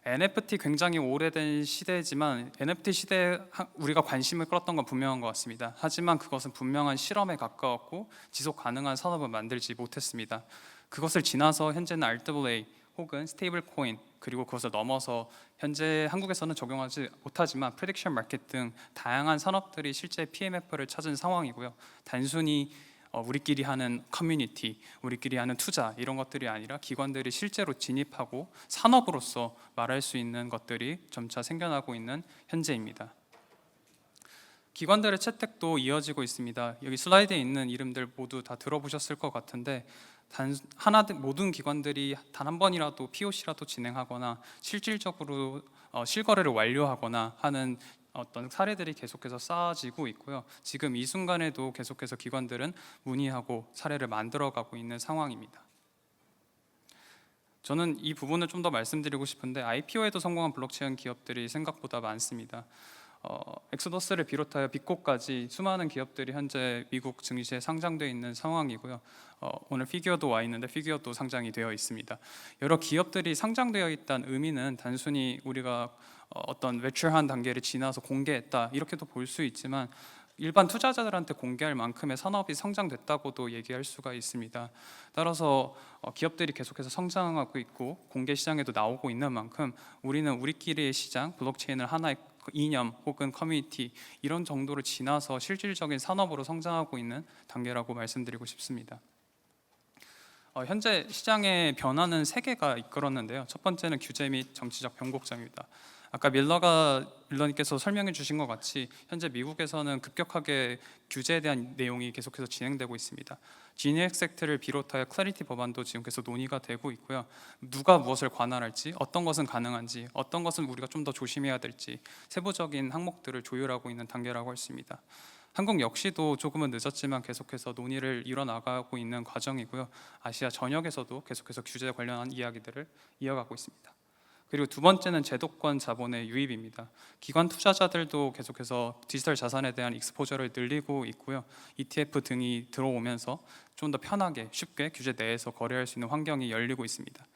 Speaker 9: NFT 굉장히 오래된 시대지만 NFT 시대에 우리가 관심을 끌었던 건 분명한 것 같습니다. 하지만 그것은 분명한 실험에 가까웠고 지속 가능한 산업을 만들지 못했습니다. 그것을 지나서 현재는 RWA 혹은 스테이블 코인 그리고 그것을 넘어서 현재 한국에서는 적용하지 못하지만 프레딕션 마켓 등 다양한 산업들이 실제 PMF를 찾은 상황이고요. 단순히 우리끼리 하는 커뮤니티, 우리끼리 하는 투자 이런 것들이 아니라 기관들이 실제로 진입하고 산업으로서 말할 수 있는 것들이 점차 생겨나고 있는 현재입니다. 기관들의 채택도 이어지고 있습니다. 여기 슬라이드에 있는 이름들 모두 다 들어보셨을 것 같은데 모든 기관들이 단 한 번이라도 POC라도 진행하거나 실질적으로 실거래를 완료하거나 하는 어떤 사례들이 계속해서 쌓아지고 있고요. 지금 이 순간에도 계속해서 기관들은 문의하고 사례를 만들어가고 있는 상황입니다. 저는 이 부분을 좀 더 말씀드리고 싶은데 IPO에도 성공한 블록체인 기업들이 생각보다 많습니다. 엑소더스를 비롯하여 빅코까지 수많은 기업들이 현재 미국 증시에 상장되어 있는 상황이고요. 오늘 피규어도 와 있는데 피규어도 상장이 되어 있습니다. 여러 기업들이 상장되어 있다는 의미는 단순히 우리가 어떤 매출한 단계를 지나서 공개했다 이렇게도 볼 수 있지만 일반 투자자들한테 공개할 만큼의 산업이 성장됐다고도 얘기할 수가 있습니다. 따라서 기업들이 계속해서 성장하고 있고 공개 시장에도 나오고 있는 만큼 우리는 우리끼리의 시장, 블록체인을 하나의 이념 혹은 커뮤니티 이런 정도를 지나서 실질적인 산업으로 성장하고 있는 단계라고 말씀드리고 싶습니다. 현재 시장의 변화는 세 개가 이끌었는데요. 첫 번째는 규제 및 정치적 변곡점입니다. 아까 밀러님께서 설명해 주신 것 같이 현재 미국에서는 급격하게 규제에 대한 내용이 계속해서 진행되고 있습니다. 지니엑스 액트를 비롯하여 클래리티 법안도 지금 계속 논의가 되고 있고요. 누가 무엇을 관할할지, 어떤 것은 가능한지, 어떤 것은 우리가 좀 더 조심해야 될지 세부적인 항목들을 조율하고 있는 단계라고 할 수 있습니다. 한국 역시도 조금은 늦었지만 계속해서 논의를 이뤄나가고 있는 과정이고요. 아시아 전역에서도 계속해서 규제에 관련한 이야기들을 이어가고 있습니다. 그리고 두 번째는 제도권 자본의 유입입니다. 기관 투자자들도 계속해서 디지털 자산에 대한 익스포저를 늘리고 있고요. ETF 등이 들어오면서 좀 더 편하게 쉽게 규제 내에서 거래할 수 있는 환경이 열리고 있습니다.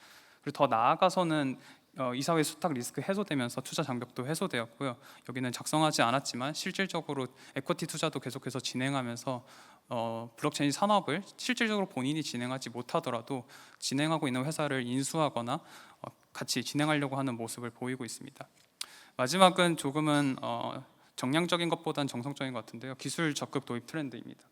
Speaker 9: 그리고 더 나아가서는 이사회 수탁 리스크 해소되면서 투자 장벽도 해소되었고요. 여기는 작성하지 않았지만 실질적으로 에쿼티 투자도 계속해서 진행하면서 블록체인 산업을 실질적으로 본인이 진행하지 못하더라도 진행하고 있는 회사를 인수하거나 같이 진행하려고 하는 모습을 보이고 있습니다. 마지막은 조금은 정량적인 것보다는 정성적인 것 같은데요. 기술 적극 도입 트렌드입니다.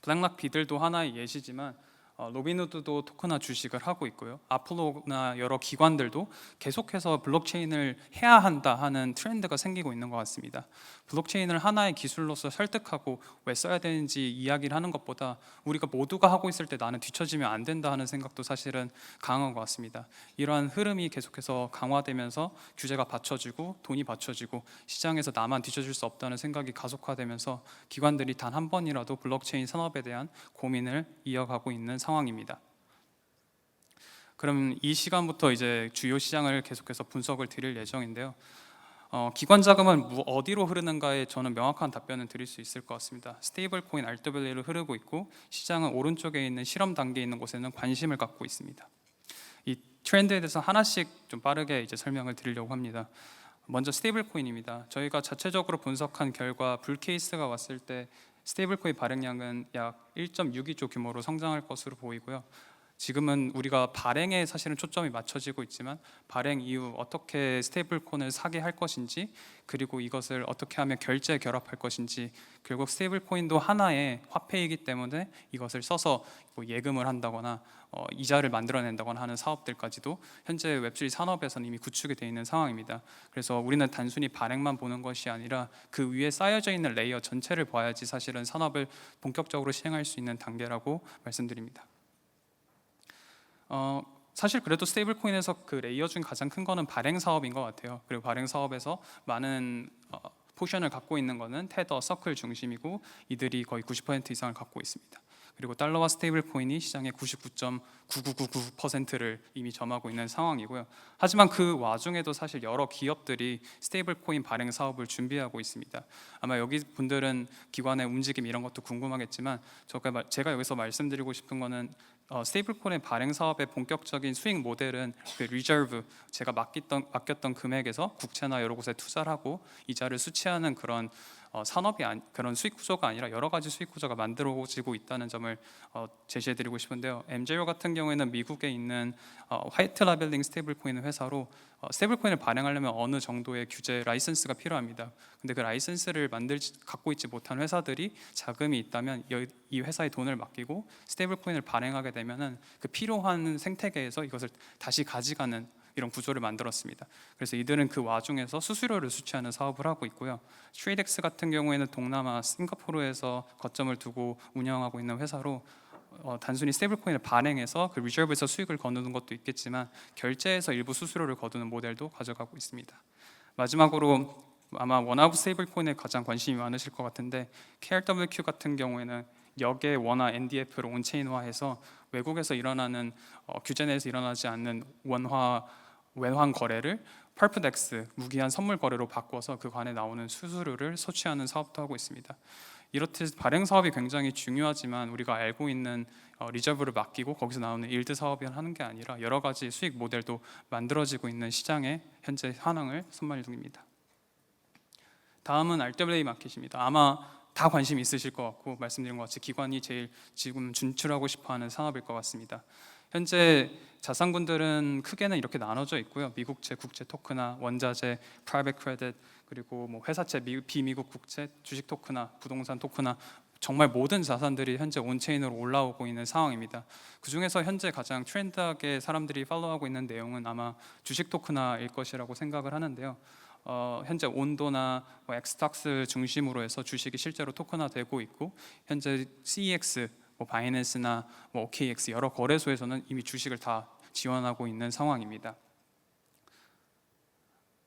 Speaker 9: 블랙락 비들도 하나의 예시지만 로빈후드도 토큰화 주식을 하고 있고요. 아폴로나 여러 기관들도 계속해서 블록체인을 해야 한다 하는 트렌드가 생기고 있는 것 같습니다. 블록체인을 하나의 기술로서 설득하고 왜 써야 되는지 이야기를 하는 것보다 우리가 모두가 하고 있을 때 나는 뒤처지면 안 된다 하는 생각도 사실은 강한 것 같습니다. 이러한 흐름이 계속해서 강화되면서 규제가 받쳐지고 돈이 받쳐지고 시장에서 나만 뒤처질 수 없다는 생각이 가속화되면서 기관들이 단 한 번이라도 블록체인 산업에 대한 고민을 이어가고 있는 상황입니다. 그럼 이 시간부터 이제 주요 시장을 계속해서 분석을 드릴 예정인데요. 기관 자금은 어디로 흐르는가에 저는 명확한 답변을 드릴 수 있을 것 같습니다. 스테이블 코인 RWA로 흐르고 있고 시장은 오른쪽에 있는 실험 단계에 있는 곳에는 관심을 갖고 있습니다. 이 트렌드에 대해서 하나씩 좀 빠르게 이제 설명을 드리려고 합니다. 먼저 스테이블 코인입니다. 저희가 자체적으로 분석한 결과 불 케이스가 왔을 때 스테이블 코인 발행량은 약 1.62조 규모로 성장할 것으로 보이고요. 지금은 우리가 발행에 사실은 초점이 맞춰지고 있지만 발행 이후 어떻게 스테이블 코인을 사게 할 것인지 그리고 이것을 어떻게 하면 결제에 결합할 것인지 결국 스테이블 코인도 하나의 화폐이기 때문에 이것을 써서 뭐 예금을 한다거나 이자를 만들어낸다거나 하는 사업들까지도 현재 웹3 산업에서는 이미 구축이 되어 있는 상황입니다. 그래서 우리는 단순히 발행만 보는 것이 아니라 그 위에 쌓여져 있는 레이어 전체를 봐야지 사실은 산업을 본격적으로 시행할 수 있는 단계라고 말씀드립니다. 사실 그래도 스테이블 코인에서 그 레이어 중 가장 큰 거는 발행 사업인 것 같아요. 그리고 발행 사업에서 많은 포션을 갖고 있는 거는 테더, 서클 중심이고 이들이 거의 90% 이상을 갖고 있습니다. 그리고 달러와 스테이블 코인이 시장의 99.9999%를 이미 점하고 있는 상황이고요. 하지만 그 와중에도 사실 여러 기업들이 스테이블 코인 발행 사업을 준비하고 있습니다. 아마 여기 분들은 기관의 움직임 이런 것도 궁금하겠지만 제가 여기서 말씀드리고 싶은 거는 스테이블 코인 발행 사업의 본격적인 수익 모델은 그 리저브, 제가 맡겼던 금액에서 국채나 여러 곳에 투자를 하고 이자를 수취하는 그런 산업이 그런 수익 구조가 아니라 여러 가지 수익 구조가 만들어지고 있다는 점을 제시해드리고 싶은데요. MJO 같은 경우에는 미국에 있는 화이트 라벨링 스테이블 코인 회사로 스테이블 코인을 발행하려면 어느 정도의 규제 라이선스가 필요합니다. 근데 그 라이선스를 갖고 있지 못한 회사들이 자금이 있다면 이 회사에 돈을 맡기고 스테이블 코인을 발행하게 되면은 그 필요한 생태계에서 이것을 다시 가져가는 이런 구조를 만들었습니다. 그래서 이들은 그 와중에서 수수료를 수취하는 사업을 하고 있고요. 트레이덱스 같은 경우에는 동남아 싱가포르에서 거점을 두고 운영하고 있는 회사로 단순히 스테이블 코인을 발행해서 그 리저브에서 수익을 거두는 것도 있겠지만 결제에서 일부 수수료를 거두는 모델도 가져가고 있습니다. 마지막으로 아마 원화부 스테이블 코인에 가장 관심이 많으실 것 같은데 KRWQ 같은 경우에는 역의 원화 NDF를 온체인화해서 외국에서 일어나는 규제 내에서 일어나지 않는 외환 거래를 펄프덱스 무기한 선물 거래로 바꿔서 그 관에 나오는 수수료를 소취하는 사업도 하고 있습니다. 이렇듯 발행 사업이 굉장히 중요하지만 우리가 알고 있는 리저브를 맡기고 거기서 나오는 일드 사업이 하는 게 아니라 여러 가지 수익 모델도 만들어지고 있는 시장의 현재 현황을 선말중입니다. 다음은 RWA 마켓입니다. 아마 다 관심 있으실 것 같고 말씀드린 것 같이 기관이 제일 지금 진출하고 싶어하는 산업일 것 같습니다. 현재 자산군들은 크게는 이렇게 나눠져 있고요. 미국채, 국채 토크나 원자재, 프라이빗 크레딧, 그리고 뭐 회사채, 비미국 국채, 주식 토크나 부동산 토크나 정말 모든 자산들이 현재 온체인으로 올라오고 있는 상황입니다. 그 중에서 현재 가장 트렌드하게 사람들이 팔로우하고 있는 내용은 아마 주식 토크나일 것이라고 생각을 하는데요. 현재 온도나 엑스탁스 중심으로 해서 주식이 실제로 토큰화되고 있고 현재 CEX, 바이낸스나 OKX 여러 거래소에서는 이미 주식을 다 지원하고 있는 상황입니다.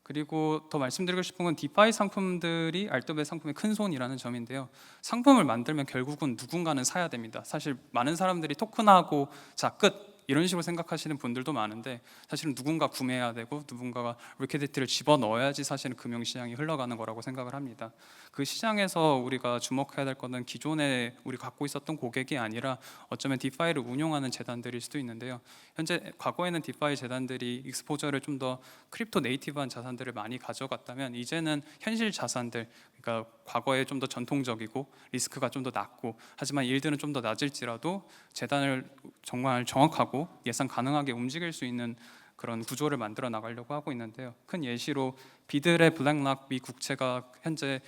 Speaker 9: 그리고 더 말씀드리고 싶은 건 디파이 상품들이 RWA 상품의 큰 손이라는 점인데요. 상품을 만들면 결국은 누군가는 사야 됩니다. 사실 많은 사람들이 토큰하고 자 끝 이런 식으로 생각하시는 분들도 많은데 사실은 누군가 구매해야 되고 누군가가 리퀴디티를 집어넣어야지 사실은 금융시장이 흘러가는 거라고 생각을 합니다. 그 시장에서 우리가 주목해야 될 것은 기존에 우리 갖고 있었던 고객이 아니라 어쩌면 디파이를 운용하는 재단들일 수도 있는데요. 현재 과거에는 디파이 재단들이 익스포저를 좀 더 크립토 네이티브한 자산들을 많이 가져갔다면 이제는 현실 자산들, 그러니까 과거에 좀 더 전통적이고 리스크가 좀 더 낮고 하지만 일들은 좀 더 낮을지라도 재단을 정말 정확하고 예상 가능하게 움직일 수 있는 그런 구조를 만들어 나가려고 하고 있는데요. 큰 예시로 비들의 블랙락 미 국채가 현재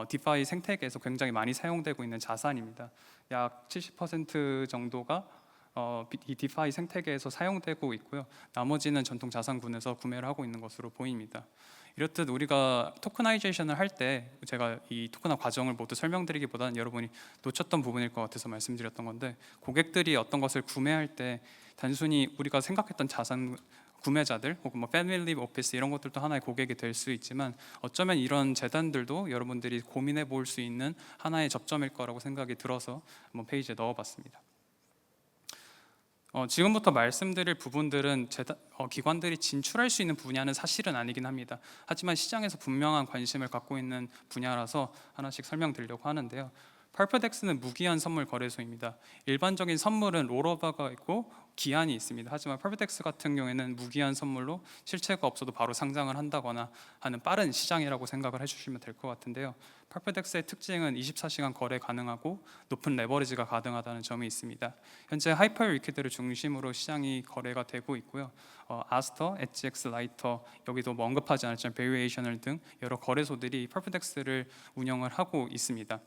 Speaker 9: 디파이 생태계에서 굉장히 많이 사용되고 있는 자산입니다. 약 70% 정도가 이 디파이 생태계에서 사용되고 있고요. 나머지는 전통 자산군에서 구매를 하고 있는 것으로 보입니다. 이렇듯 우리가 토크나이제이션을 할 때 제가 이 토크나 과정을 모두 설명드리기보다는 여러분이 놓쳤던 부분일 것 같아서 말씀드렸던 건데 고객들이 어떤 것을 구매할 때 단순히 우리가 생각했던 자산 구매자들 혹은 패밀리 오피스 이런 것들도 하나의 고객이 될 수 있지만 어쩌면 이런 재단들도 여러분들이 고민해 볼 수 있는 하나의 접점일 거라고 생각이 들어서 한번 페이지에 넣어봤습니다. 지금부터 말씀드릴 부분들은 기관들이 진출할 수 있는 분야는 사실은 아니긴 합니다. 하지만 시장에서 분명한 관심을 갖고 있는 분야라서 하나씩 설명드리려고 하는데요. 펄프덱스는 무기한 선물 거래소입니다. 일반적인 선물은 롤오버가 있고 기한이 있습니다. 하지만 펄프덱스 같은 경우에는 무기한 선물로 실체가 없어도 바로 상장을 한다거나 하는 빠른 시장이라고 생각을 해주시면 될 것 같은데요. 펄프덱스의 특징은 24시간 거래 가능하고 높은 레버리지가 가능하다는 점이 있습니다. 현재 하이퍼 리퀴드를 중심으로 시장이 거래가 되고 있고요. 아스터, 엣지엑스, 라이터 여기도 언급하지 않았지만 베리에이셔널 등 여러 거래소들이 펄프덱스를 운영을 하고 있습니다.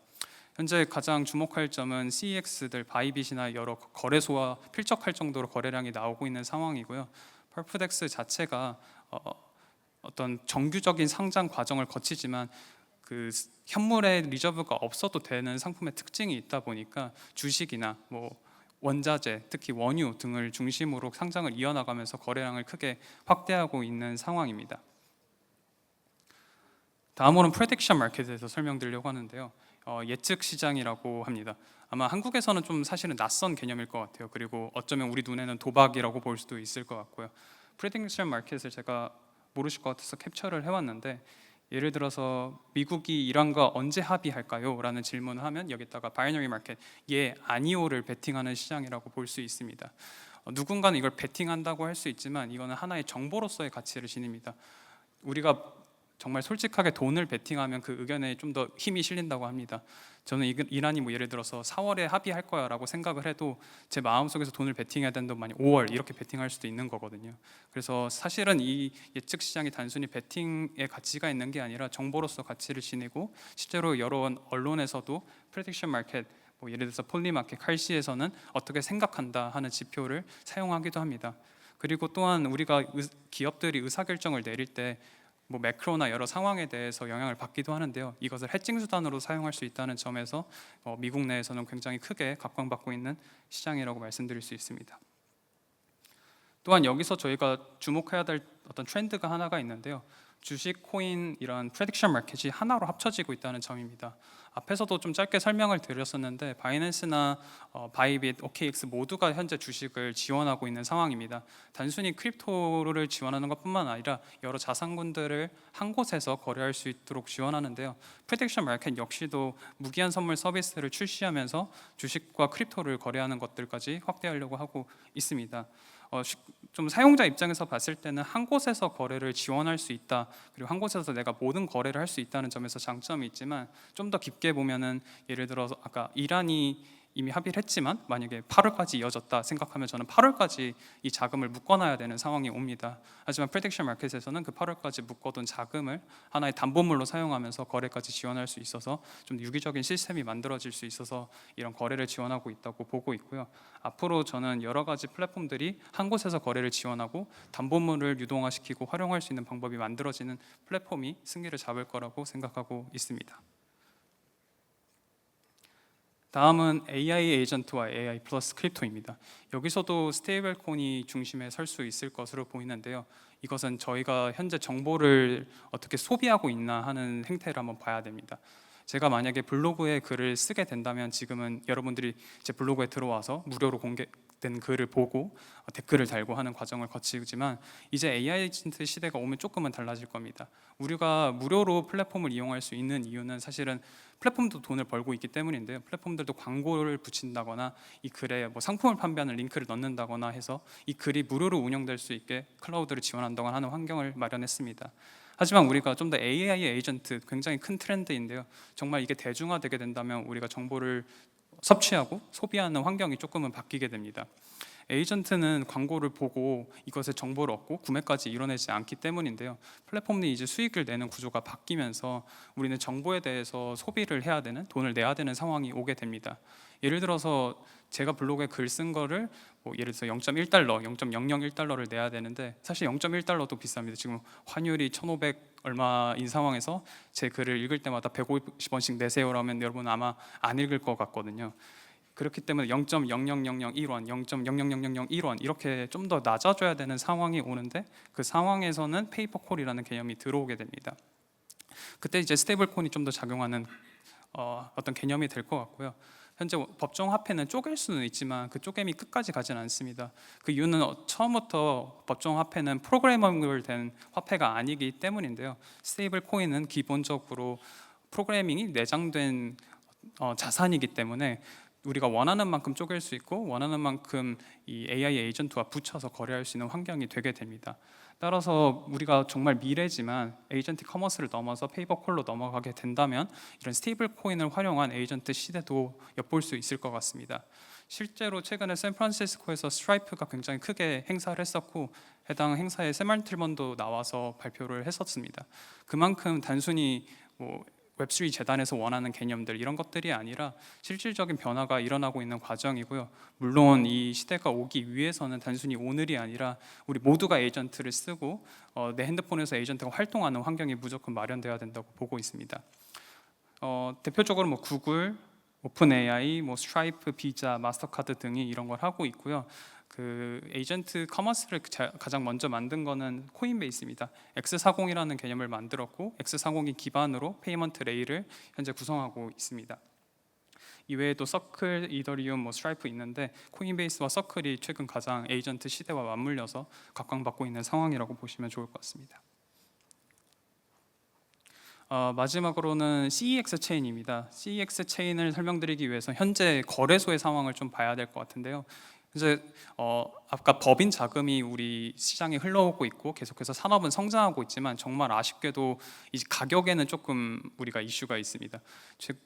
Speaker 9: 현재 가장 주목할 점은 CEX들, 바이빗이나 여러 거래소와 필적할 정도로 거래량이 나오고 있는 상황이고요. 펄프덱스 자체가 어떤 정규적인 상장 과정을 거치지만 그 현물의 리저브가 없어도 되는 상품의 특징이 있다 보니까 주식이나 원자재, 특히 원유 등을 중심으로 상장을 이어나가면서 거래량을 크게 확대하고 있는 상황입니다. 다음으로는 프레딕션 마켓에 대해서 설명드리려고 하는데요. 예측 시장이라고 합니다. 아마 한국에서는 좀 사실은 낯선 개념일 것 같아요. 그리고 어쩌면 우리 눈에는 도박이라고 볼 수도 있을 것 같고요. 프레딕션 마켓을 제가 모르실 것 같아서 캡처를 해왔는데, 예를 들어서 미국이 이란과 언제 합의할까요? 라는 질문을 하면 여기다가 바이너리 마켓, 예, 아니오를 베팅하는 시장이라고 볼 수 있습니다. 누군가는 이걸 베팅한다고 할 수 있지만 이거는 하나의 정보로서의 가치를 지닙니다. 우리가 정말 솔직하게 돈을 베팅하면 그 의견에 좀 더 힘이 실린다고 합니다. 저는 이란이 뭐 예를 들어서 4월에 합의할 거야 라고 생각을 해도 제 마음속에서 돈을 베팅해야 된다면 만약 5월 이렇게 베팅할 수도 있는 거거든요. 그래서 사실은 이 예측 시장이 단순히 베팅의 가치가 있는 게 아니라 정보로서 가치를 지니고, 실제로 여러 언론에서도 프레딕션 마켓, 뭐 예를 들어서 폴리마켓, 칼시에서는 어떻게 생각한다 하는 지표를 사용하기도 합니다. 그리고 또한 우리가 기업들이 의사결정을 내릴 때 뭐 매크로나 여러 상황에 대해서 영향을 받기도 하는데요. 이것을 해칭 수단으로 사용할 수 있다는 점에서 미국 내에서는 굉장히 크게 각광받고 있는 시장이라고 말씀드릴 수 있습니다. 또한 여기서 저희가 주목해야 될 어떤 트렌드가 하나가 있는데요. 주식, 코인, 이런 프레딕션 마켓이 하나로 합쳐지고 있다는 점입니다. 앞에서도 좀 짧게 설명을 드렸었는데 바이낸스나 바이빗, OKX 모두가 현재 주식을 지원하고 있는 상황입니다. 단순히 크립토를 지원하는 것뿐만 아니라 여러 자산군들을 한 곳에서 거래할 수 있도록 지원하는데요. 프레딕션 마켓 역시도 무기한 선물 서비스를 출시하면서 주식과 크립토를 거래하는 것들까지 확대하려고 하고 있습니다. 좀 사용자 입장에서 봤을 때는 한 곳에서 거래를 지원할 수 있다, 그리고 한 곳에서 내가 모든 거래를 할 수 있다는 점에서 장점이 있지만, 좀 더 깊게 보면은 예를 들어서 아까 이란이 이미 합의를 했지만 만약에 8월까지 이어졌다 생각하면 저는 8월까지 이 자금을 묶어놔야 되는 상황이 옵니다. 하지만 프레딕션 마켓에서는 그 8월까지 묶어둔 자금을 하나의 담보물로 사용하면서 거래까지 지원할 수 있어서 좀 유기적인 시스템이 만들어질 수 있어서 이런 거래를 지원하고 있다고 보고 있고요. 앞으로 저는 여러 가지 플랫폼들이 한 곳에서 거래를 지원하고 담보물을 유동화시키고 활용할 수 있는 방법이 만들어지는 플랫폼이 승기를 잡을 거라고 생각하고 있습니다. 다음은 AI 에이전트와 AI 플러스 크립토입니다. 여기서도 스테이블 코인이 중심에 설 수 있을 것으로 보이는데요. 이것은 저희가 현재 정보를 어떻게 소비하고 있나 하는 행태를 한번 봐야 됩니다. 제가 만약에 블로그에 글을 쓰게 된다면 지금은 여러분들이 제 블로그에 들어와서 무료로 공개된 글을 보고 댓글을 달고 하는 과정을 거치지만, 이제 AI 에이전트 시대가 오면 조금은 달라질 겁니다. 우리가 무료로 플랫폼을 이용할 수 있는 이유는 사실은 플랫폼도 돈을 벌고 있기 때문인데요. 플랫폼들도 광고를 붙인다거나 이 글에 뭐 상품을 판매하는 링크를 넣는다거나 해서 이 글이 무료로 운영될 수 있게 클라우드를 지원한다거나 하는 환경을 마련했습니다. 하지만 우리가 좀 더 AI 에이전트, 굉장히 큰 트렌드인데요. 정말 이게 대중화되게 된다면 우리가 정보를 섭취하고 소비하는 환경이 조금은 바뀌게 됩니다. 에이전트는 광고를 보고 이것의 정보를 얻고 구매까지 이뤄내지 않기 때문인데요. 플랫폼이 이제 수익을 내는 구조가 바뀌면서 우리는 정보에 대해서 소비를 해야 되는, 돈을 내야 되는 상황이 오게 됩니다. 예를 들어서 제가 블로그에 글 쓴 거를 뭐 예를 들어서 0.1달러, 0.001달러를 내야 되는데 사실 0.1달러도 비쌉니다. 지금 환율이 1,500 얼마인 상황에서 제 글을 읽을 때마다 150원씩 내세요라면 여러분 아마 안 읽을 것 같거든요. 그렇기 때문에 0.00001원, 0.00001원 이렇게 좀 더 낮아져야 되는 상황이 오는데, 그 상황에서는 페이퍼 콜이라는 개념이 들어오게 됩니다. 그때 이제 스테이블 코인이 좀 더 작용하는 어떤 개념이 될 것 같고요. 현재 법정 화폐는 쪼갤 수는 있지만 그 쪼개미 끝까지 가진 않습니다. 그 이유는 처음부터 법정 화폐는 프로그래머블 된 화폐가 아니기 때문인데요. 스테이블 코인은 기본적으로 프로그래밍이 내장된 자산이기 때문에 우리가 원하는 만큼 쪼갤 수 있고 원하는 만큼 이 AI 에이전트와 붙여서 거래할 수 있는 환경이 되게 됩니다. 따라서 우리가 정말 미래지만 에이전트 커머스를 넘어서 페이퍼콜로 넘어가게 된다면 이런 스테이블 코인을 활용한 에이전트 시대도 엿볼 수 있을 것 같습니다. 실제로 최근에 샌프란시스코에서 스트라이프가 굉장히 크게 행사를 했었고 해당 행사에 샘 알트먼도 나와서 발표를 했었습니다. 그만큼 단순히 뭐 웹3 재단에서 원하는 개념들 이런 것들이 아니라 실질적인 변화가 일어나고 있는 과정이고요. 물론 이 시대가 오기 위해서는 단순히 오늘이 아니라 우리 모두가 에이전트를 쓰고 내 핸드폰에서 에이전트가 활동하는 환경이 무조건 마련되어야 된다고 보고 있습니다. 대표적으로 뭐 구글, 오픈 AI, 뭐 스트라이프, 비자, 마스터카드 등이 이런 걸 하고 있고요. 그 에이전트 커머스를 가장 먼저 만든 거는 코인베이스입니다. X40이라는 개념을 만들었고 X40이 기반으로 페이먼트 레일을 현재 구성하고 있습니다. 이외에도 서클, 이더리움, 스트라이프 있는데 코인베이스와 서클이 최근 가장 에이전트 시대와 맞물려서 각광받고 있는 상황이라고 보시면 좋을 것 같습니다. 마지막으로는 CEX 체인입니다. CEX 체인을 설명드리기 위해서 현재 거래소의 상황을 좀 봐야 될 것 같은데요. 이제 아까 법인 자금이 우리 시장에 흘러오고 있고 계속해서 산업은 성장하고 있지만 정말 아쉽게도 이 가격에는 조금 우리가 이슈가 있습니다. 즉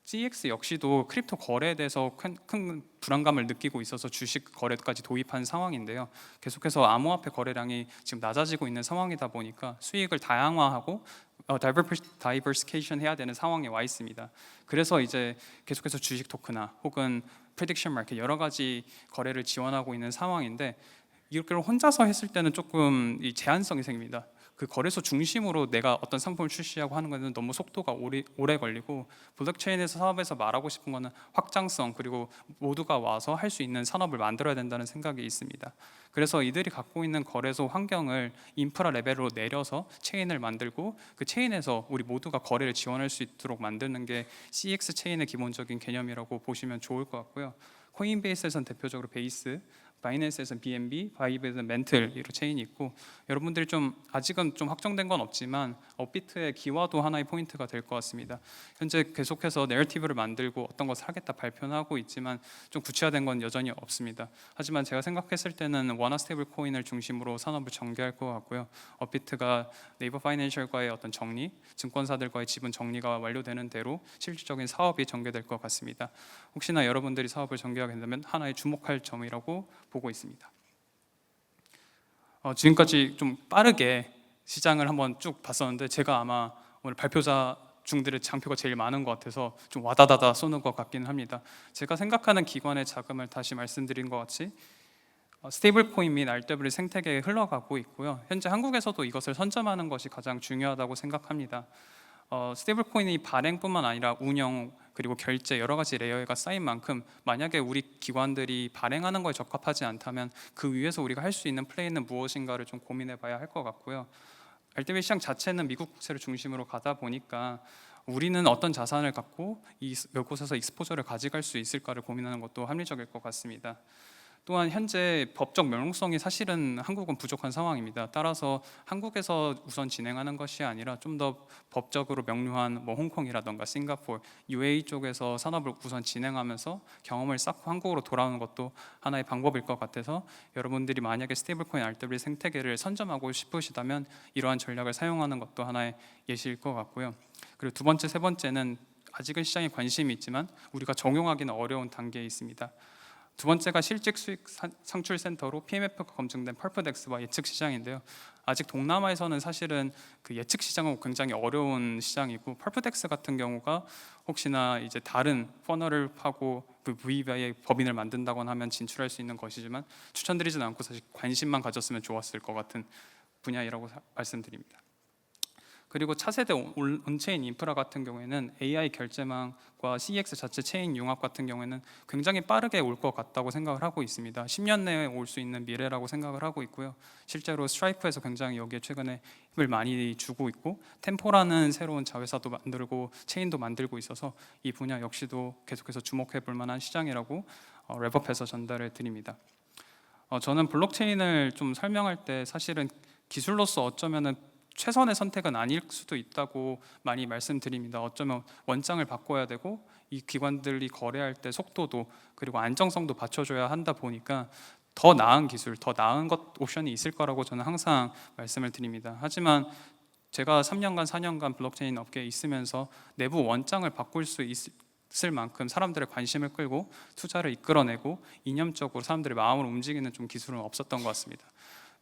Speaker 9: CEX 역시도 크립토 거래에 대해서 큰 불안감을 느끼고 있어서 주식 거래까지 도입한 상황인데요. 계속해서 암호화폐 거래량이 지금 낮아지고 있는 상황이다 보니까 수익을 다양화하고 다이버시케이션 해야 되는 상황에 와 있습니다. 그래서 이제 계속해서 주식 토크나 혹은 프레딕션 마켓 여러 가지 거래를 지원하고 있는 상황인데 이렇게 혼자서 했을 때는 조금 제한성이 생깁니다. 그 거래소 중심으로 내가 어떤 상품을 출시하고 하는 것은 너무 속도가 오래 걸리고 블록체인에서 사업에서 말하고 싶은 거는 확장성 그리고 모두가 와서 할 수 있는 산업을 만들어야 된다는 생각이 있습니다. 그래서 이들이 갖고 있는 거래소 환경을 인프라 레벨로 내려서 체인을 만들고 그 체인에서 우리 모두가 거래를 지원할 수 있도록 만드는 게 CX 체인의 기본적인 개념이라고 보시면 좋을 것 같고요. 코인베이스에서는 대표적으로 베이스, 바이낸스에서는 BNB, 바이브에서는 멘틀 이런 체인이 있고 여러분들이 좀 아직은 좀 확정된 건 없지만 업비트의 기화도 하나의 포인트가 될 것 같습니다. 현재 계속해서 내러티브를 만들고 어떤 것을 하겠다 발표는 하고 있지만 좀 구체화된 건 여전히 없습니다. 하지만 제가 생각했을 때는 원화 스테이블 코인을 중심으로 산업을 전개할 것 같고요. 업비트가 네이버 파이낸셜과의 어떤 정리, 증권사들과의 지분 정리가 완료되는 대로 실질적인 사업이 전개될 것 같습니다. 혹시나 여러분들이 사업을 전개하게 된다면 하나의 주목할 점이라고 보고 있습니다. 지금까지 좀 빠르게 시장을 한번 쭉 봤었는데 제가 아마 오늘 발표자 중들의 장표가 제일 많은 것 같아서 좀 와다다다 쏘는 것 같기는 합니다. 제가 생각하는 기관의 자금을 다시 말씀드린 것 같이 스테이블 코인 및 RW 생태계에 흘러가고 있고요. 현재 한국에서도 이것을 선점하는 것이 가장 중요하다고 생각합니다. 스테이블 코인이 발행뿐만 아니라 운영 그리고 결제 여러 가지 레이어가 쌓인 만큼 만약에 우리 기관들이 발행하는 거에 적합하지 않다면 그 위에서 우리가 할 수 있는 플레이는 무엇인가를 좀 고민해 봐야 할 것 같고요. RW 시장 자체는 미국 국채를 중심으로 가다 보니까 우리는 어떤 자산을 갖고 이곳에서 익스포저를 가져갈 수 있을까를 고민하는 것도 합리적일 것 같습니다. 또한 현재 법적 명확성이 사실은 한국은 부족한 상황입니다. 따라서 한국에서 우선 진행하는 것이 아니라 좀 더 법적으로 명료한 홍콩이라던가 싱가포르, UAE 쪽에서 산업을 우선 진행하면서 경험을 쌓고 한국으로 돌아오는 것도 하나의 방법일 것 같아서 여러분들이 만약에 스테이블코인 RW 생태계를 선점하고 싶으시다면 이러한 전략을 사용하는 것도 하나의 예시일 것 같고요. 그리고 두 번째, 세 번째는 아직은 시장에 관심이 있지만 우리가 적용하기는 어려운 단계에 있습니다. 두 번째가 실직 수익 창출 센터로 PMF가 검증된 펄프덱스와 예측 시장인데요. 아직 동남아에서는 사실은 그 예측 시장은 굉장히 어려운 시장이고 펄프덱스 같은 경우가 혹시나 이제 다른 퍼널을 파고 그 VBI의 법인을 만든다거나 하면 진출할 수 있는 것이지만 추천드리지는 않고 사실 관심만 가졌으면 좋았을 것 같은 분야이라고 말씀드립니다. 그리고 차세대 온체인 인프라 같은 경우에는 AI 결제망과 CEX 자체 체인 융합 같은 경우에는 굉장히 빠르게 올 것 같다고 생각을 하고 있습니다. 10년 내에 올 수 있는 미래라고 생각을 하고 있고요. 실제로 스트라이프에서 굉장히 여기에 최근에 힘을 많이 주고 있고 템포라는 새로운 자회사도 만들고 체인도 만들고 있어서 이 분야 역시도 계속해서 주목해 볼 만한 시장이라고 랩업해서 전달해 드립니다. 저는 블록체인을 좀 설명할 때 사실은 기술로서 어쩌면은 최선의 선택은 아닐 수도 있다고 많이 말씀드립니다. 어쩌면 원장을 바꿔야 되고 이 기관들이 거래할 때 속도도 그리고 안정성도 받쳐줘야 한다 보니까 더 나은 기술, 더 나은 옵션이 있을 거라고 저는 항상 말씀을 드립니다. 하지만 제가 3년간, 4년간 블록체인 업계에 있으면서 내부 원장을 바꿀 수 있을 만큼 사람들의 관심을 끌고 투자를 이끌어내고 이념적으로 사람들의 마음을 움직이는 좀 기술은 없었던 것 같습니다.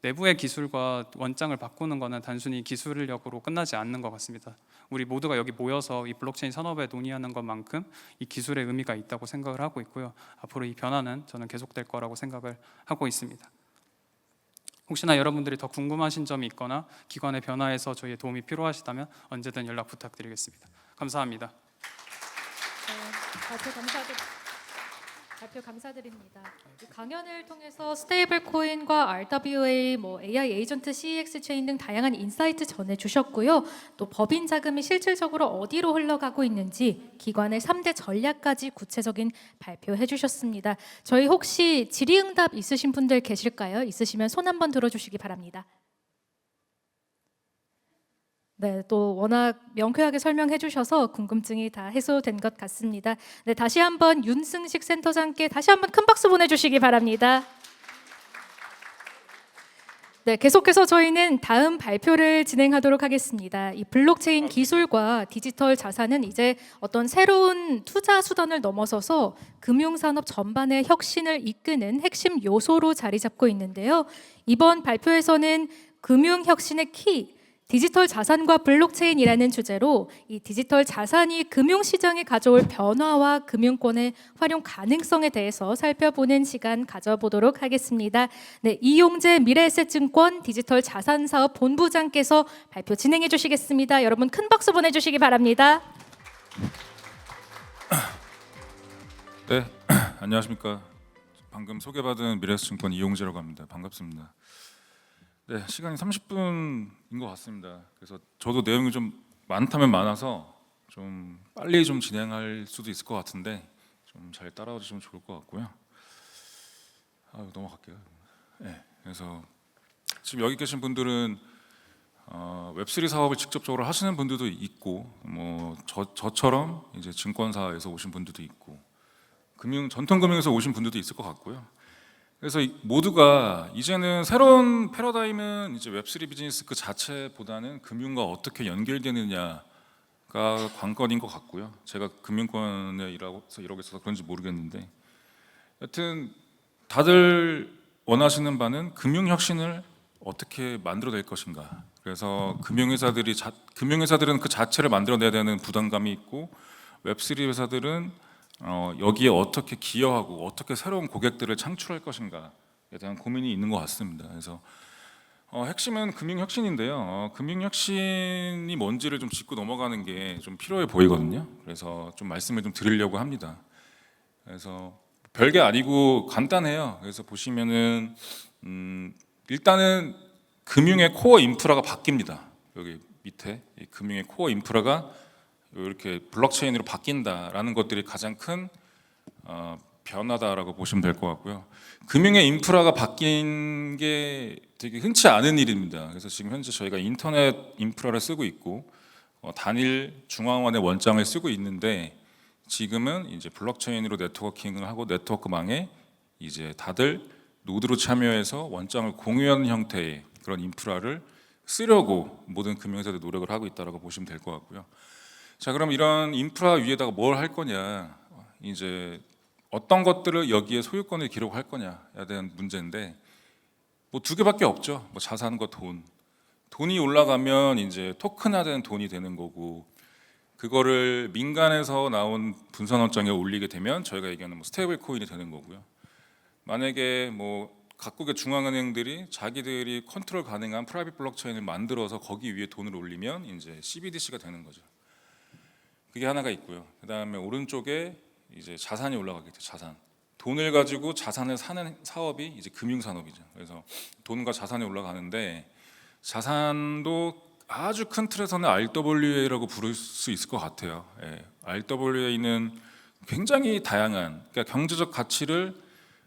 Speaker 9: 내부의 기술과 원장을 바꾸는 것은 단순히 기술력으로 끝나지 않는 것 같습니다. 우리 모두가 여기 모여서 이 블록체인 산업에 논의하는 것만큼 이 기술의 의미가 있다고 생각을 하고 있고요. 앞으로 이 변화는 저는 계속될 거라고 생각을 하고 있습니다. 혹시나 여러분들이 더 궁금하신 점이 있거나 기관의 변화에서 저희의 도움이 필요하시다면 언제든 연락 부탁드리겠습니다. 감사합니다.
Speaker 1: 다시 감사드립니다. 발표 감사드립니다. 이 강연을 통해서 스테이블 코인과 RWA, AI 에이전트, CEX 체인 등 다양한 인사이트 전해주셨고요. 또 법인 자금이 실질적으로 어디로 흘러가고 있는지 기관의 3대 전략까지 구체적인 발표해 주셨습니다. 저희 혹시 질의응답 있으신 분들 계실까요? 있으시면 손 한번 들어주시기 바랍니다. 네, 또 워낙 명쾌하게 설명해 주셔서 궁금증이 다 해소된 것 같습니다. 네, 다시 한번 윤승식 센터장께 다시 한번 큰 박수 보내주시기 바랍니다. 네, 계속해서 저희는 다음 발표를 진행하도록 하겠습니다. 이 블록체인 기술과 디지털 자산은 이제 어떤 새로운 투자 수단을 넘어서서 금융산업 전반의 혁신을 이끄는 핵심 요소로 자리 잡고 있는데요. 이번 발표에서는 금융혁신의 키, 디지털 자산과 블록체인이라는 주제로 이 디지털 자산이 금융시장에 가져올 변화와 금융권의 활용 가능성에 대해서 살펴보는 시간 가져보도록 하겠습니다. 네, 이용재 미래에셋증권 디지털 자산사업 본부장께서 발표 진행해 주시겠습니다. 여러분 큰 박수 보내주시기 바랍니다.
Speaker 10: 네, 안녕하십니까. 방금 소개받은 미래에셋증권 이용재라고 합니다. 반갑습니다. 네, 시간이 30분인 것 같습니다. 그래서 저도 내용이 좀 많다면 많아서 좀 빨리 좀 진행할 수도 있을 것 같은데 좀 잘 따라와 주시면 좋을 것 같고요. 넘어갈게요. 네, 그래서 지금 여기 계신 분들은 웹3 사업을 직접적으로 하시는 분들도 있고, 저처럼 이제 증권사에서 오신 분들도 있고, 전통금융에서 오신 분들도 있을 것 같고요. 그래서 모두가 이제는 새로운 패러다임은 이제 웹3 비즈니스 그 자체보다는 금융과 어떻게 연결되느냐가 관건인 것 같고요. 제가 금융권에 이러고 있어서 그런지 모르겠는데, 여튼 다들 원하시는 바는 금융혁신을 어떻게 만들어낼 것인가. 그래서 금융회사들은 그 자체를 만들어내야 되는 부담감이 있고, 웹3 회사들은 여기에 어떻게 기여하고 어떻게 새로운 고객들을 창출할 것인가에 대한 고민이 있는 것 같습니다. 그래서 핵심은 금융혁신인데요. 금융혁신이 뭔지를 좀 짚고 넘어가는 게 좀 필요해 보이거든요. 그래서 좀 말씀을 좀 드리려고 합니다. 그래서 별게 아니고 간단해요. 그래서 보시면은 일단은 금융의 코어 인프라가 바뀝니다. 여기 밑에 이 금융의 코어 인프라가 이렇게 블록체인으로 바뀐다라는 것들이 가장 큰 변화다라고 보시면 될 것 같고요. 금융의 인프라가 바뀐 게 되게 흔치 않은 일입니다. 그래서 지금 현재 저희가 인터넷 인프라를 쓰고 있고 단일 중앙원의 원장을 쓰고 있는데, 지금은 이제 블록체인으로 네트워킹을 하고 네트워크망에 이제 다들 노드로 참여해서 원장을 공유하는 형태의 그런 인프라를 쓰려고 모든 금융회사들이 노력을 하고 있다라고 보시면 될 것 같고요. 자, 그럼 이런 인프라 위에다가 뭘 할 거냐, 이제 어떤 것들을 여기에 소유권을 기록할 거냐에 대한 문제인데, 두 개밖에 없죠. 자산과 돈이 올라가면 이제 토큰화된 돈이 되는 거고, 그거를 민간에서 나온 분산원장에 올리게 되면 저희가 얘기하는 스테이블 코인이 되는 거고요. 만약에 각국의 중앙은행들이 자기들이 컨트롤 가능한 프라이빗 블록체인을 만들어서 거기 위에 돈을 올리면 이제 CBDC가 되는 거죠. 그게 하나가 있고요. 그다음에 오른쪽에 이제 자산이 올라가겠죠. 자산. 돈을 가지고 자산을 사는 사업이 이제 금융 산업이죠. 그래서 돈과 자산이 올라가는데, 자산도 아주 큰 틀에서는 RWA라고 부를 수 있을 것 같아요. RWA는 굉장히 다양한, 그러니까 경제적 가치를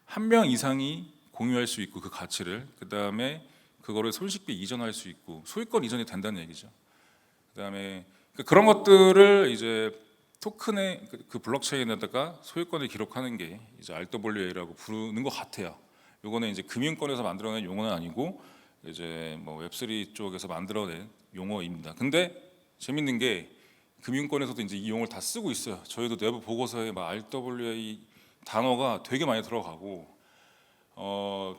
Speaker 10: 한 명 이상이 공유할 수 있고, 그 가치를 그다음에 그거를 손쉽게 이전할 수 있고 소유권 이전이 된다는 얘기죠. 그다음에 그런 것들을 이제 토큰의 그 블록체인에다가 소유권을 기록하는 게 이제 RWA라고 부르는 것 같아요. 요거는 이제 금융권에서 만들어낸 용어는 아니고 이제 웹3 쪽에서 만들어낸 용어입니다. 근데 재밌는 게 금융권에서도 이제 이 용어를 다 쓰고 있어요. 저희도 내부 보고서에 RWA 단어가 되게 많이 들어가고,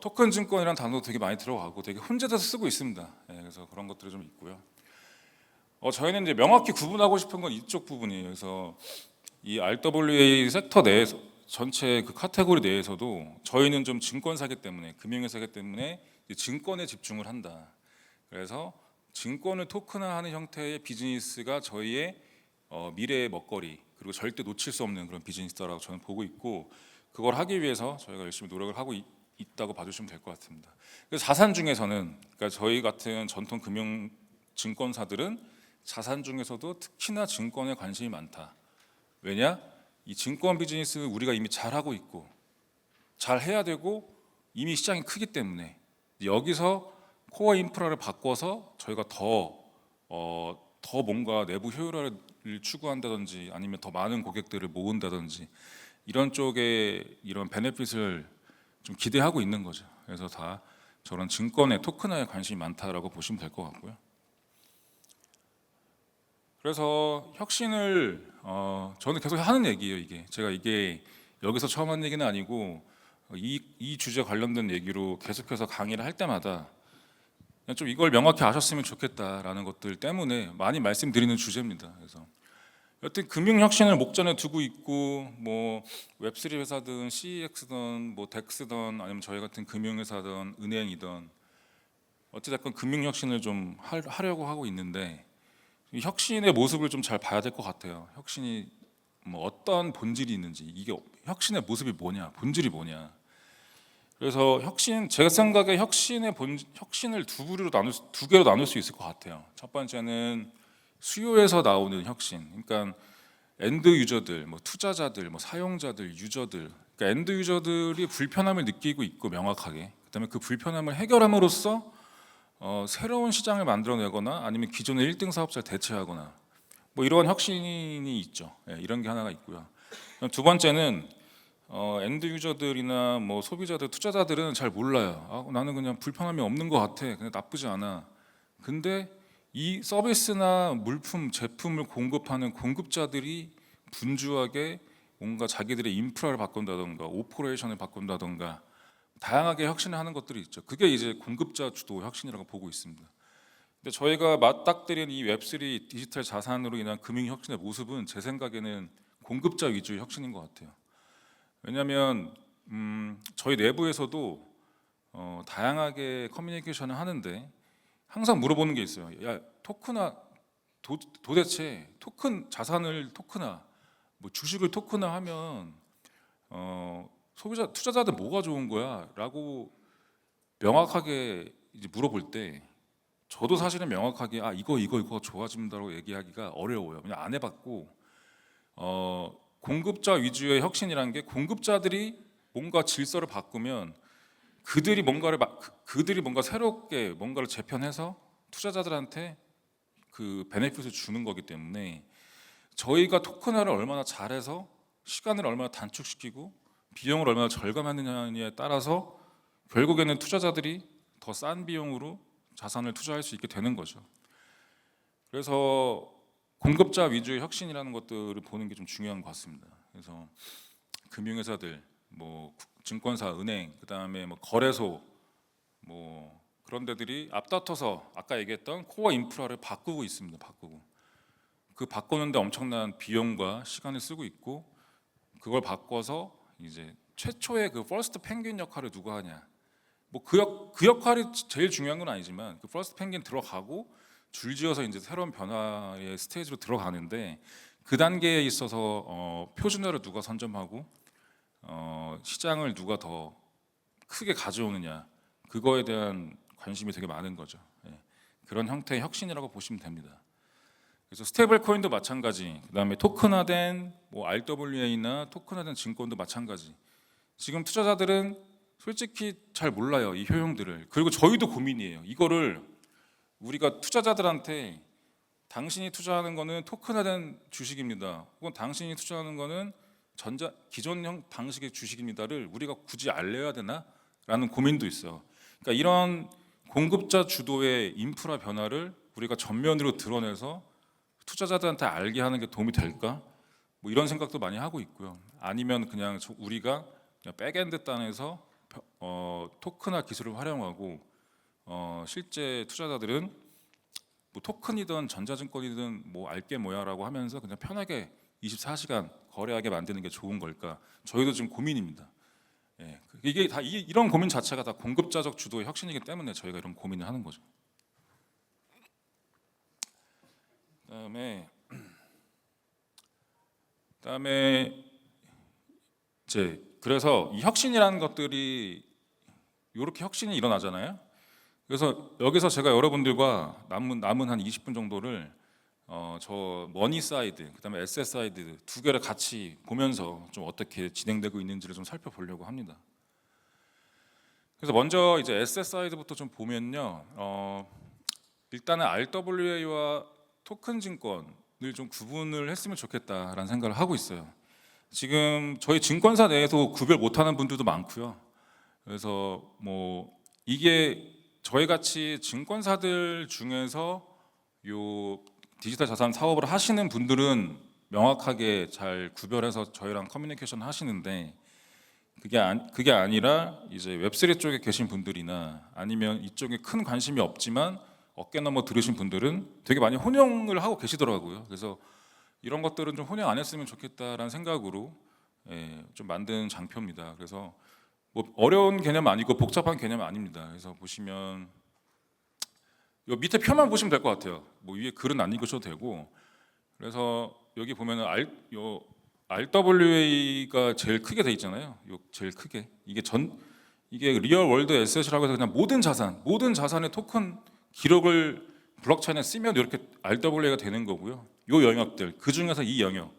Speaker 10: 토큰 증권이라는 단어도 되게 많이 들어가고 되게 혼재돼서 쓰고 있습니다. 그래서 그런 것들이 좀 있고요. 저희는 이제 명확히 구분하고 싶은 건 이쪽 부분이에요. 그래서 이 RWA 섹터 내에서 전체 그 카테고리 내에서도 저희는 좀 증권사기 때문에, 금융회사기 때문에 증권에 집중을 한다. 그래서 증권을 토큰화하는 형태의 비즈니스가 저희의 미래의 먹거리, 그리고 절대 놓칠 수 없는 그런 비즈니스라고 저는 보고 있고, 그걸 하기 위해서 저희가 열심히 노력을 하고 있다고 봐주시면 될 것 같습니다. 그래서 자산 중에서는 그러니까 저희 같은 전통 금융 증권사들은 자산 중에서도 특히나 증권에 관심이 많다. 왜냐? 이 증권 비즈니스는 우리가 이미 잘하고 있고 잘 해야 되고 이미 시장이 크기 때문에 여기서 코어 인프라를 바꿔서 저희가 더 뭔가 내부 효율화를 추구한다든지 아니면 더 많은 고객들을 모은다든지 이런 쪽에 이런 베네핏을 좀 기대하고 있는 거죠. 그래서 다 저런 증권의 토큰화에 관심이 많다라고 보시면 될 것 같고요. 그래서 혁신을 저는 계속 하는 얘기예요. 이게 여기서 처음 하는 얘기는 아니고 이 주제 관련된 얘기로 계속해서 강의를 할 때마다 그냥 좀 이걸 명확히 아셨으면 좋겠다라는 것들 때문에 많이 말씀드리는 주제입니다. 그래서 여튼 금융 혁신을 목전에 두고 있고 뭐 웹3 회사든 CEX든 뭐 덱스든 아니면 저희 같은 금융회사든 은행이든 어찌됐건 금융 혁신을 좀 하려고 하고 있는데 이 혁신의 모습을 좀 잘 봐야 될 것 같아요. 혁신이 뭐 어떤 본질이 있는지 이게 혁신의 모습이 뭐냐, 본질이 뭐냐. 그래서 제가 생각에 혁신을 두 개로 나눌 수 있을 것 같아요. 첫 번째는 수요에서 나오는 혁신, 그러니까 엔드 유저들, 뭐 투자자들, 뭐 사용자들, 유저들, 그러니까 엔드 유저들이 불편함을 느끼고 있고 명확하게, 그다음에 그 불편함을 해결함으로써 새로운 시장을 만들어내거나 아니면 기존의 1등 사업자를 대체하거나 뭐 이러한 혁신이 있죠. 예, 이런 게 하나가 있고요. 두 번째는 엔드 유저들이나 뭐 소비자들, 투자자들은 잘 몰라요. 나는 그냥 불편함이 없는 것 같아. 그냥 나쁘지 않아. 근데 이 서비스나 물품, 제품을 공급하는 공급자들이 분주하게 뭔가 자기들의 인프라를 바꾼다던가 오퍼레이션을 바꾼다던가 다양하게 혁신을 하는 것들이 있죠. 그게 이제 공급자 주도 혁신이라고 보고 있습니다. 근데 저희가 맞닥뜨린 이 웹3 디지털 자산으로 인한 금융 혁신의 모습은 제 생각에는 공급자 위주의 혁신인 것 같아요. 왜냐하면 저희 내부에서도 다양하게 커뮤니케이션을 하는데 항상 물어보는 게 있어요. 야, 도대체 토큰 자산을 토큰화, 뭐 주식을 토큰화하면 투자자들 뭐가 좋은 거야?라고 명확하게 이제 물어볼 때 저도 사실은 명확하게 이거 좋아진다고 얘기하기가 어려워요. 그냥 안 해봤고 공급자 위주의 혁신이라는 게 공급자들이 뭔가 질서를 바꾸면 그들이 뭔가 새롭게 뭔가를 재편해서 투자자들한테 그 베네핏을 주는 거기 때문에 저희가 토큰화를 얼마나 잘해서 시간을 얼마나 단축시키고 비용을 얼마나 절감하느냐에 따라서 결국에는 투자자들이 더 싼 비용으로 자산을 투자할 수 있게 되는 거죠. 그래서 공급자 위주의 혁신이라는 것들을 보는 게 좀 중요한 것 같습니다. 그래서 금융회사들, 뭐 증권사, 은행, 그다음에 뭐 거래소, 뭐 그런 데들이 앞다퉈서 아까 얘기했던 코어 인프라를 바꾸고 있습니다. 그 바꾸는데 엄청난 비용과 시간을 쓰고 있고 그걸 바꿔서 이제 최초의 그 퍼스트 펭귄 역할을 누가 하냐. 뭐 그 역할이 제일 중요한 건 아니지만 그 퍼스트 펭귄 들어가고 줄지어서 이제 새로운 변화의 스테이지로 들어가는데 그 단계에 있어서 표준화를 누가 선점하고 시장을 누가 더 크게 가져오느냐 그거에 대한 관심이 되게 많은 거죠. 예. 그런 형태의 혁신이라고 보시면 됩니다. 그래서 스테이블 코인도 마찬가지, 그다음에 토큰화된 뭐 RWA나 토큰화된 증권도 마찬가지. 지금 투자자들은 솔직히 잘 몰라요, 이 효용들을. 그리고 저희도 고민이에요. 이거를 우리가 투자자들한테 당신이 투자하는 거는 토큰화된 주식입니다. 혹은 당신이 투자하는 거는 기존형 방식의 주식입니다를 우리가 굳이 알려야 되나? 라는 고민도 있어요. 그러니까 이런 공급자 주도의 인프라 변화를 우리가 전면으로 드러내서 투자자들한테 알게 하는 게 도움이 될까? 뭐 이런 생각도 많이 하고 있고요. 아니면 그냥 우리가 백엔드 단에서 토큰화 기술을 활용하고 실제 투자자들은 뭐 토큰이든 전자증권이든 뭐 알게 뭐야라고 하면서 그냥 편하게 24시간 거래하게 만드는 게 좋은 걸까? 저희도 지금 고민입니다. 예, 이게 다 이런 고민 자체가 다 공급자적 주도의 혁신이기 때문에 저희가 이런 고민을 하는 거죠. 그다음에 이제 그래서 이 혁신이라는 것들이 이렇게 혁신이 일어나잖아요. 그래서 여기서 제가 여러분들과 남은 한 20분 정도를 저 머니 사이드, 그다음에 에셋 사이드 두 개를 같이 보면서 좀 어떻게 진행되고 있는지를 좀 살펴보려고 합니다. 그래서 먼저 이제 에셋 사이드부터 좀 보면요, 일단은 RWA와 토큰 증권을 좀 구분을 했으면 좋겠다라는 생각을 하고 있어요. 지금 저희 증권사 내에서 구별 못하는 분들도 많고요. 그래서 뭐 이게 저희 같이 증권사들 중에서 요 디지털 자산 사업을 하시는 분들은 명확하게 잘 구별해서 저희랑 커뮤니케이션 하시는데 그게 아니라 이제 웹3 쪽에 계신 분들이나 아니면 이쪽에 큰 관심이 없지만 어깨 넘어 들으신 분들은 되게 많이 혼용을 하고 계시더라고요. 그래서 이런 것들은 좀 혼용 안 했으면 좋겠다라는 생각으로 좀 만든 장표입니다. 그래서 뭐 어려운 개념 아니고 복잡한 개념 아닙니다. 그래서 보시면 요 밑에 표만 보시면 될 것 같아요. 뭐 위에 글은 안 읽으셔도 되고. 그래서 여기 보면은 RWA가 제일 크게 돼 있잖아요. 요 제일 크게 이게 리얼 월드 에셋이라고 해서 그냥 모든 자산의 토큰 기록을 블록체인에 쓰면 이렇게 RWA가 되는 거고요. 요 영역들 그 중에서 이 영역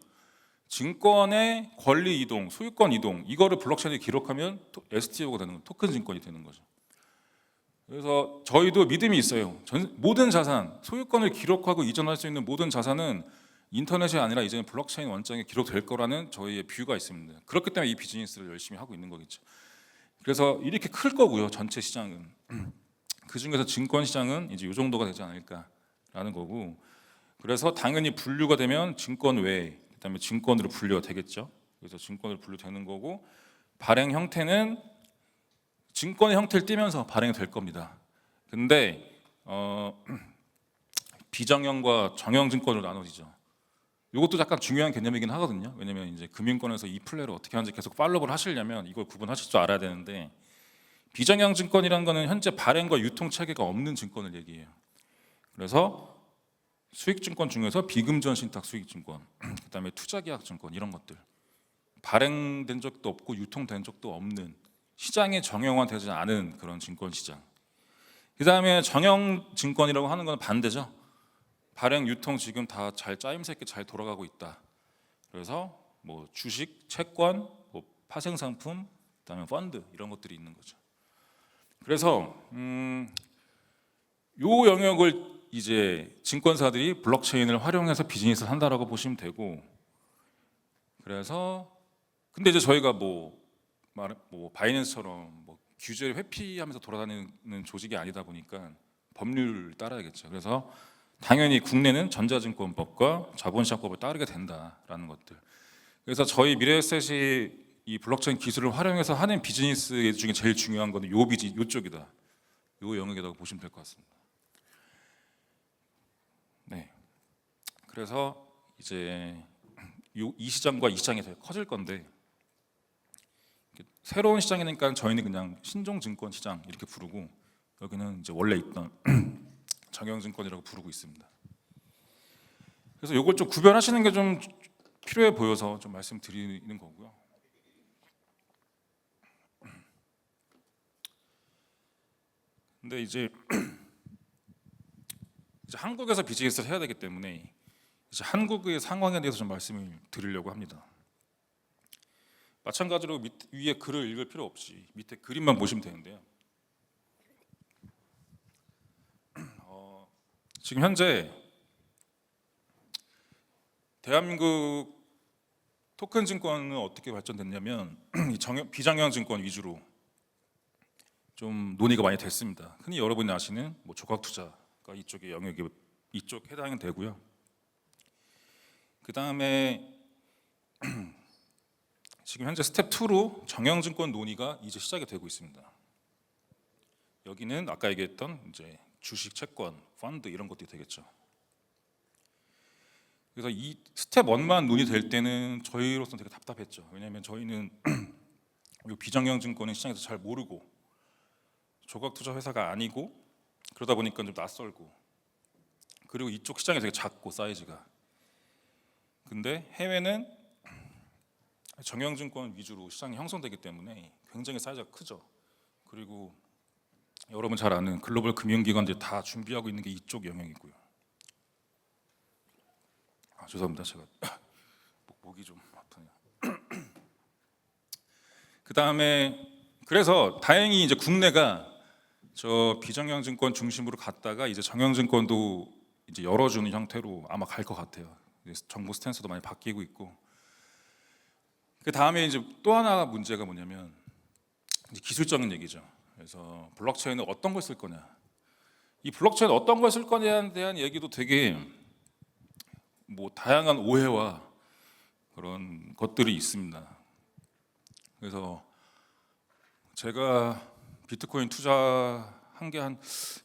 Speaker 10: 증권의 권리 이동, 소유권 이동 이거를 블록체인에 기록하면 STO가 되는 거예요. 토큰 증권이 되는 거죠. 그래서 저희도 믿음이 있어요. 모든 자산, 소유권을 기록하고 이전할 수 있는 모든 자산은 인터넷이 아니라 이제는 블록체인 원장에 기록될 거라는 저희의 뷰가 있습니다. 그렇기 때문에 이 비즈니스를 열심히 하고 있는 거겠죠. 그래서 이렇게 클 거고요. 전체 시장은 그 중에서 증권 시장은 이제 이 정도가 되지 않을까라는 거고. 그래서 당연히 분류가 되면 증권 외 그다음에 증권으로 분류가 되겠죠. 그래서 증권으로 분류되는 거고 발행 형태는 증권의 형태를 띠면서 발행이 될 겁니다. 근데 비정형과 정형 증권으로 나눠지죠. 이것도 약간 중요한 개념이긴 하거든요. 왜냐면 이제 금융권에서 이 플레이를 어떻게 하는지 계속 팔로우를 하시려면 이걸 구분하실 줄 알아야 되는데 비정형 증권이라는 거는 현재 발행과 유통 체계가 없는 증권을 얘기해요. 그래서 수익증권 중에서 비금전 신탁 수익증권, 그다음에 투자계약증권 이런 것들 발행된 적도 없고 유통된 적도 없는 시장에 정형화되지 않은 그런 증권 시장. 그다음에 정형 증권이라고 하는 건 반대죠. 발행 유통 지금 다 잘 짜임새 있게 잘 돌아가고 있다. 그래서 뭐 주식, 채권, 뭐 파생 상품, 그다음에 펀드 이런 것들이 있는 거죠. 그래서 요 영역을 이제 증권사들이 블록체인을 활용해서 비즈니스를 한다라고 보시면 되고. 그래서 근데 이제 저희가 뭐 바이낸스처럼 뭐 규제를 회피하면서 돌아다니는 조직이 아니다 보니까 법률을 따라야겠죠. 그래서 당연히 국내는 전자증권법과 자본시장법을 따르게 된다라는 것들. 그래서 저희 미래에셋이 이 블록체인 기술을 활용해서 하는 비즈니스 중에 제일 중요한 거는 요쪽이다. 요 영역이라고 보시면 될 것 같습니다. 네. 그래서 이제 이 시장과 이 시장이 더 커질 건데 새로운 시장이니까 저희는 그냥 신종증권 시장 이렇게 부르고 여기는 이제 원래 있던 정형증권이라고 부르고 있습니다. 그래서 이걸 좀 구별하시는 게 좀 필요해 보여서 좀 말씀드리는 거고요. 근데 이제 한국에서 비즈니스를 해야 되기 때문에 이제 한국의 상황에 대해서 좀 말씀을 드리려고 합니다. 마찬가지로 위에 글을 읽을 필요 없이 밑에 그림만 보시면 되는데요. 지금 현재 대한민국 토큰 증권은 어떻게 발전됐냐면 비정형 증권 위주로 좀 논의가 많이 됐습니다. 흔히 여러분이 아시는 뭐 조각 투자가 이쪽의 영역이 이쪽 해당이 되고요. 그 다음에 지금 현재 스텝 2로 정형증권 논의가 이제 시작이 되고 있습니다. 여기는 아까 얘기했던 이제 주식, 채권, 펀드 이런 것들이 되겠죠. 그래서 이 스텝 1만 논의될 때는 저희로서는 되게 답답했죠. 왜냐하면 저희는 이 비정형 증권은 시장에서 잘 모르고 조각 투자 회사가 아니고 그러다 보니까 좀 낯설고 그리고 이쪽 시장이 되게 작고 사이즈가. 근데 해외는 정형증권 위주로 시장이 형성되기 때문에 굉장히 사이즈가 크죠. 그리고 여러분 잘 아는 글로벌 금융기관들이 다 준비하고 있는 게 이쪽 영역이고요. 죄송합니다. 제가 목이 좀 아프네요. 그 다음에 그래서 다행히 이제 국내가 저 비정형증권 중심으로 갔다가 이제 정형증권도 이제 열어주는 형태로 아마 갈 것 같아요. 정부 스탠스도 많이 바뀌고 있고. 그 다음에 이제 또 하나 문제가 뭐냐면 이제 기술적인 얘기죠. 그래서 블록체인은 어떤 걸 쓸 거냐, 이 블록체인 어떤 걸 쓸 거냐에 대한 얘기도 되게 뭐 다양한 오해와 그런 것들이 있습니다. 그래서 제가 비트코인 투자한 게 한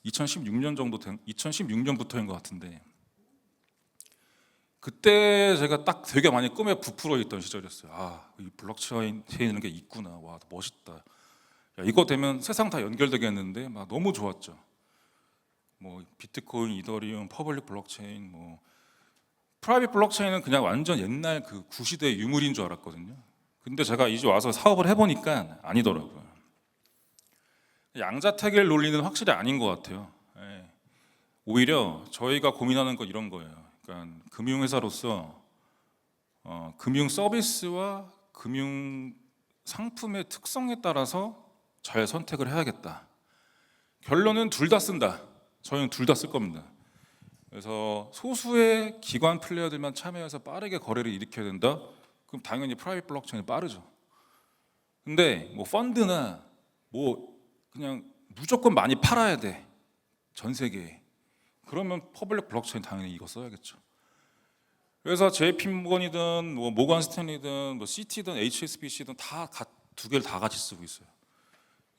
Speaker 10: 2016년 정도 2016년부터인 것 같은데, 그때 제가 딱 되게 많이 꿈에 부풀어 있던 시절이었어요. 이 블록체인이라는 게 있구나. 와, 멋있다. 야, 이거 되면 세상 다 연결되겠는데 막 너무 좋았죠. 뭐 비트코인, 이더리움, 퍼블릭 블록체인, 뭐 프라이빗 블록체인은 그냥 완전 옛날 그 구시대 유물인 줄 알았거든요. 근데 제가 이제 와서 사업을 해보니까 아니더라고요. 양자택일 논리는 확실히 아닌 것 같아요. 예. 오히려 저희가 고민하는 건 이런 거예요. 그러니까 금융회사로서 금융 서비스와 금융 상품의 특성에 따라서 잘 선택을 해야겠다. 결론은 둘 다 쓴다. 저희는 둘 다 쓸 겁니다. 그래서 소수의 기관 플레이어들만 참여해서 빠르게 거래를 일으켜야 된다. 그럼 당연히 프라이빗 블록체인이 빠르죠. 근데 뭐 펀드나 뭐 그냥 무조건 많이 팔아야 돼, 전 세계에. 그러면 퍼블릭 블록체인 당연히 이거 써야겠죠. 그래서 JP모건이든 뭐 모건 스탠리든 뭐 CT든 HSBC든 다 두 개를 다 같이 쓰고 있어요.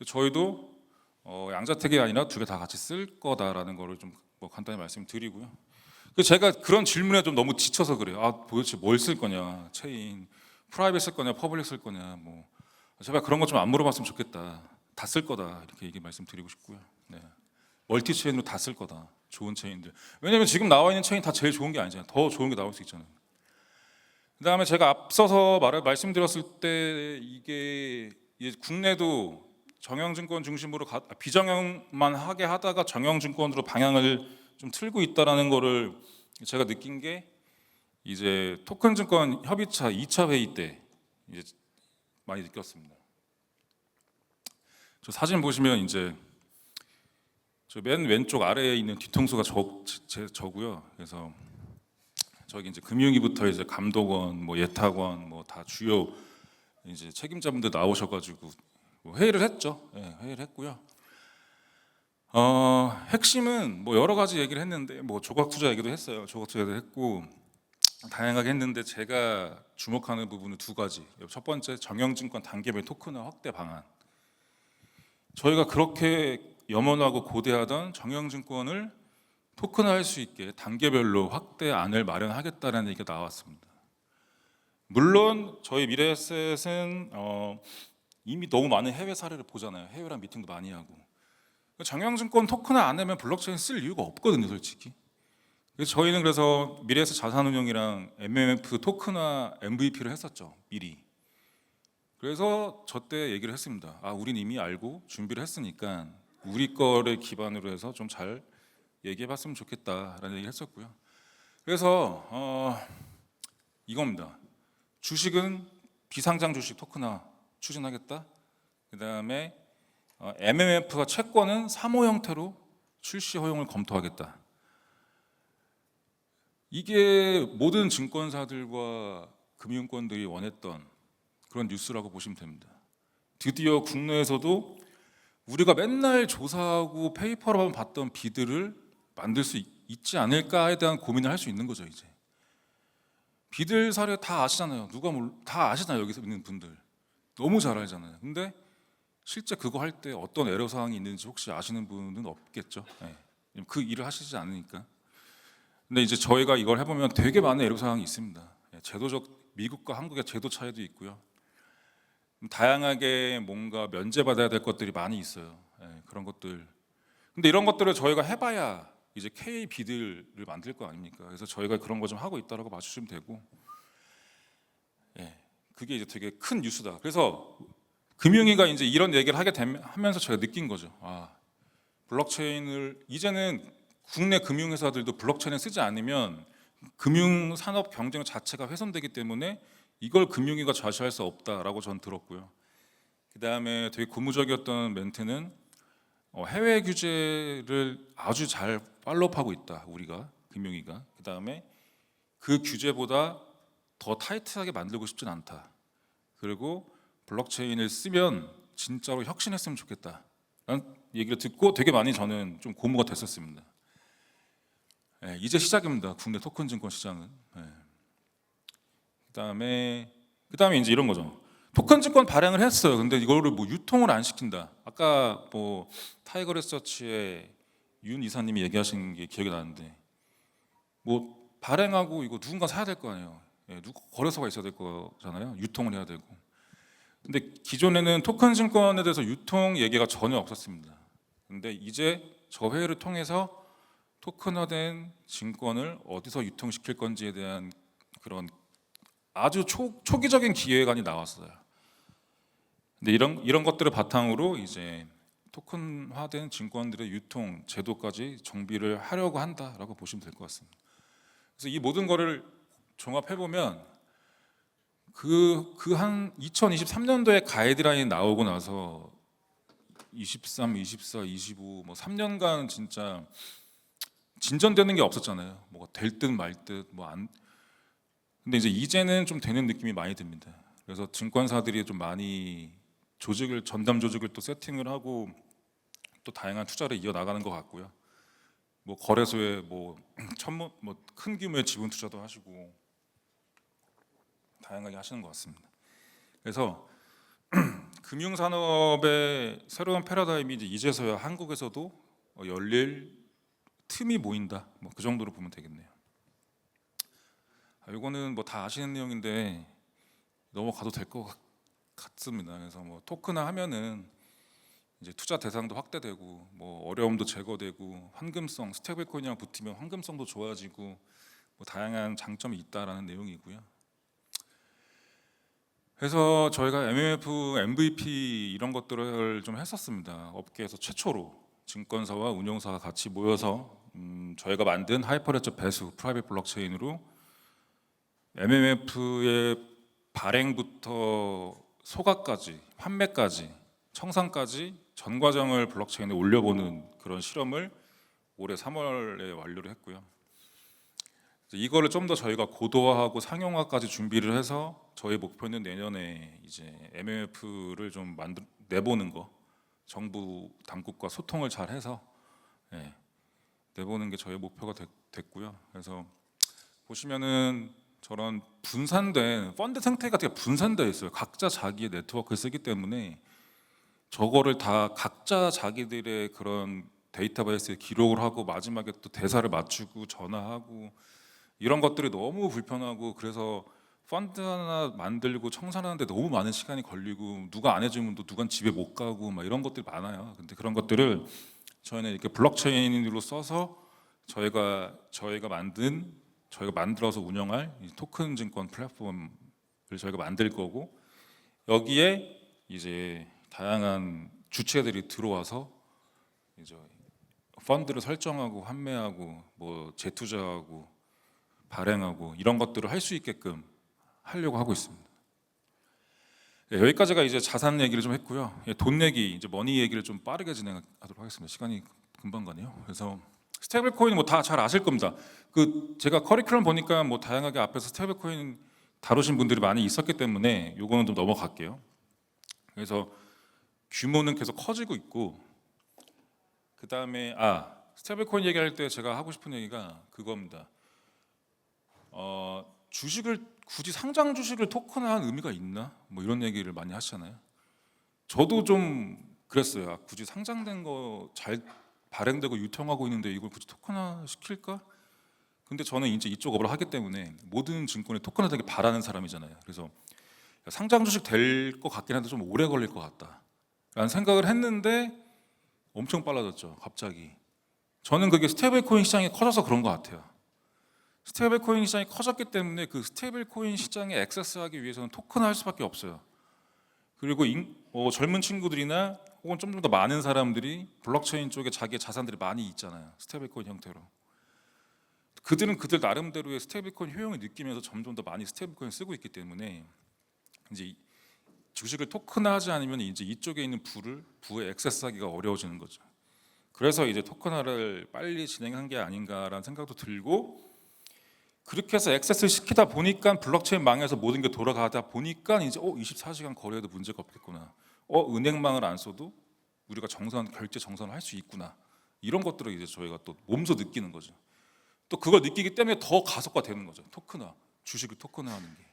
Speaker 10: 저희도 양자택이 아니라 두 개 다 같이 쓸 거다라는 거를 좀 뭐 간단히 말씀드리고요. 제가 그런 질문에 좀 너무 지쳐서 그래요. 도대체 뭘 쓸 거냐, 체인, 프라이빗 쓸 거냐, 퍼블릭 쓸 거냐, 뭐 제발 그런 거 좀 안 물어봤으면 좋겠다. 다 쓸 거다 이렇게 얘기 말씀드리고 싶고요. 네. 멀티 체인으로 다 쓸 거다. 좋은 체인들. 왜냐면 지금 나와 있는 체인 다 제일 좋은 게 아니잖아요. 더 좋은 게 나올 수 있잖아요. 그다음에 제가 앞서서 말씀드렸을 때 이게 국내도 정형증권 중심으로 비정형만 하게 하다가 정형증권으로 방향을 좀 틀고 있다라는 거를 제가 느낀 게 이제 토큰증권 협의차 2차 회의 때 이제 많이 느꼈습니다. 저 사진 보시면 이제 저 맨 왼쪽 아래에 있는 뒤통수가 저고요. 그래서 저기 이제 금융위부터 이제 감독원, 뭐 예탁원, 뭐 다 주요 이제 책임자분들 나오셔가지고 뭐 회의를 했죠. 네, 회의를 했고요. 핵심은 뭐 여러 가지 얘기를 했는데 뭐 조각 투자 얘기도 했어요. 조각 투자도 했고 다양하게 했는데 제가 주목하는 부분은 두 가지. 첫 번째, 정형증권 단계별 토큰화 확대 방안. 저희가 그렇게 염원하고 고대하던 정형증권을 토큰화할 수 있게 단계별로 확대안을 마련하겠다는 얘기가 나왔습니다. 물론 저희 미래에셋은 이미 너무 많은 해외 사례를 보잖아요. 해외랑 미팅도 많이 하고. 정형증권 토큰화 안 하면 블록체인 쓸 이유가 없거든요, 솔직히. 그래서 저희는 미래에셋 자산운용이랑 MMF 토큰화 MVP를 했었죠, 미리. 그래서 저 때 얘기를 했습니다. 우린 이미 알고 준비를 했으니까 우리 거를 기반으로 해서 좀 잘 얘기해봤으면 좋겠다라는 얘기를 했었고요. 그래서 이겁니다. 주식은 비상장 주식 토큰화 추진하겠다. 그다음에 MMF가 채권은 사모 형태로 출시 허용을 검토하겠다. 이게 모든 증권사들과 금융권들이 원했던 그런 뉴스라고 보시면 됩니다. 드디어 국내에서도 우리가 맨날 조사하고 페이퍼로만 봤던 비들을 만들 수 있지 않을까에 대한 고민을 할 수 있는 거죠. 이제 비들 사례 다 아시잖아요. 다 아시잖아요. 여기서 있는 분들 너무 잘 알잖아요. 근데 실제 그거 할 때 어떤 애로 사항이 있는지 혹시 아시는 분은 없겠죠. 네. 그 일을 하시지 않으니까. 근데 이제 저희가 이걸 해보면 되게 많은 애로 사항이 있습니다. 제도적 미국과 한국의 제도 차이도 있고요. 다양하게 뭔가 면제받아야 될 것들이 많이 있어요. 그런 것들. 근데 이런 것들을 저희가 해봐야 이제 K 비들을 만들 거 아닙니까? 그래서 저희가 그런 거 좀 하고 있다라고 봐주시면 되고. 그게 이제 되게 큰 뉴스다. 그래서 금융위가 이제 이런 얘기를 하면서 제가 느낀 거죠. 아, 블록체인을 이제는 국내 금융회사들도 블록체인을 쓰지 않으면 금융산업 경쟁 자체가 훼손되기 때문에 이걸 금융위가 좌시할 수 없다라고 전 들었고요. 그 다음에 되게 고무적이었던 멘트는 해외 규제를 아주 잘 팔로우하고 있다, 우리가 금융위가. 그 다음에 그 규제보다 더 타이트하게 만들고 싶진 않다. 그리고 블록체인을 쓰면 진짜로 혁신했으면 좋겠다라는 얘기를 듣고 되게 많이 저는 좀 고무가 됐었습니다. 네, 이제 시작입니다. 국내 토큰 증권 시장은. 네. 그다음에 이제 이런 거죠. 토큰 증권 발행을 했어요. 근데 이거를 뭐 유통을 안 시킨다. 아까 뭐 타이거리서치의 윤 이사님이 얘기하신 게 기억이 나는데, 뭐 발행하고 이거 누군가 사야 될 거 아니에요. 예, 거래소가 있어야 될 거잖아요. 유통을 해야 되고. 근데 기존에는 토큰 증권에 대해서 유통 얘기가 전혀 없었습니다. 근데 이제 저 회의를 통해서 토큰화된 증권을 어디서 유통시킬 건지에 대한 그런 아주 초기적인 기획안이 나왔어요. 근데 이런 것들을 바탕으로 이제 토큰화된 증권들의 유통 제도까지 정비를 하려고 한다라고 보시면 될 것 같습니다. 그래서 이 모든 거를 종합해 보면 한 2023년도에 가이드라인이 나오고 나서 23, 24, 25 뭐 3년간 진짜 진전되는 게 없었잖아요. 뭐가 될 듯 말 듯 뭐 안. 근데 이제는 좀 되는 느낌이 많이 듭니다. 그래서 증권사들이 좀 많이 전담 조직을 또 세팅을 하고 또 다양한 투자를 이어 나가는 것 같고요. 뭐 거래소에 큰 규모의 지분 투자도 하시고 다양하게 하시는 것 같습니다. 그래서 금융 산업의 새로운 패러다임이 이제서야 한국에서도 열릴 틈이 보인다. 뭐 그 정도로 보면 되겠네요. 이거는 뭐 다 아시는 내용인데 넘어가도 될 것 같습니다. 그래서 뭐 토큰화 하면은 이제 투자 대상도 확대되고 뭐 어려움도 제거되고 환금성 스테이블코인이랑 붙으면 환금성도 좋아지고 뭐 다양한 장점이 있다라는 내용이고요. 그래서 저희가 MMF, MVP 이런 것들을 좀 했었습니다. 업계에서 최초로 증권사와 운용사가 같이 모여서 저희가 만든 하이퍼레저 배수 프라이빗 블록체인으로 MMF의 발행부터 소각까지 판매까지 청산까지 전 과정을 블록체인에 올려보는 그런 실험을 올해 3월에 완료를 했고요. 이거를 좀 더 저희가 고도화하고 상용화까지 준비를 해서 저희 목표는 내년에 이제 MMF를 좀 내보는 거, 정부 당국과 소통을 잘 해서 내보는 게 저희 목표가 됐고요. 그래서 보시면은 저런 분산된 펀드 생태계가 되게 분산되어 있어요. 각자 자기의 네트워크를 쓰기 때문에 저거를 다 각자 자기들의 그런 데이터베이스에 기록을 하고 마지막에 또 대사를 맞추고 전화하고 이런 것들이 너무 불편하고, 그래서 펀드 하나 만들고 청산하는데 너무 많은 시간이 걸리고 누가 안 해주면 또 누군 집에 못 가고 막 이런 것들이 많아요. 근데 그런 것들을 저희는 이렇게 블록체인으로 써서 저희가 만들어서 운영할 이 토큰 증권 플랫폼을 저희가 만들 거고, 여기에 이제 다양한 주체들이 들어와서 이제 펀드를 설정하고 환매하고 뭐 재투자하고 발행하고 이런 것들을 할 수 있게끔 하려고 하고 있습니다. 여기까지가 이제 자산 얘기를 좀 했고요. 돈 얘기, 이제 머니 얘기를 좀 빠르게 진행하도록 하겠습니다. 시간이 금방 가네요. 그래서 스테이블 코인 뭐 다 잘 아실 겁니다. 제가 커리큘럼 보니까 뭐 다양하게 앞에서 스테이블 코인 다루신 분들이 많이 있었기 때문에 요거는 좀 넘어갈게요. 그래서 규모는 계속 커지고 있고, 그 다음에 스테이블 코인 얘기할 때 제가 하고 싶은 얘기가 그겁니다. 주식을 굳이 상장 주식을 토큰화한 의미가 있나? 뭐 이런 얘기를 많이 하시잖아요. 저도 좀 그랬어요. 굳이 상장된 거 잘 발행되고 유통하고 있는데 이걸 굳이 토큰화 시킬까? 근데 저는 이제 이쪽 업을 하기 때문에 모든 증권이 토큰화되길 바라는 사람이잖아요. 그래서 상장 주식 될 것 같긴 한데 좀 오래 걸릴 것 같다라는 생각을 했는데 엄청 빨라졌죠. 갑자기. 저는 그게 스테이블 코인 시장이 커져서 그런 것 같아요. 스테이블 코인 시장이 커졌기 때문에 그 스테이블 코인 시장에 액세스하기 위해서는 토큰화할 수밖에 없어요. 그리고 젊은 친구들이나 혹은 좀 더 많은 사람들이 블록체인 쪽에 자기의 자산들이 많이 있잖아요. 스테이블 코인 형태로. 그들은 그들 나름대로의 스테이블 코인 효용을 느끼면서 점점 더 많이 스테이블 코인을 쓰고 있기 때문에 이제 주식을 토큰화하지 않으면 이제 이쪽에 있는 부에 액세스하기가 어려워지는 거죠. 그래서 이제 토큰화를 빨리 진행한 게 아닌가라는 생각도 들고, 그렇게 해서 액세스를 시키다 보니까 블록체인 망해서 모든 게 돌아가다 보니까 이제 24시간 거래해도 문제가 없겠구나. 은행망을 안 써도 우리가 결제 정산을 할 수 있구나. 이런 것들을 이제 저희가 또 몸소 느끼는 거죠. 또 그걸 느끼기 때문에 더 가속화되는 거죠. 토큰화, 주식을 토큰화하는 게.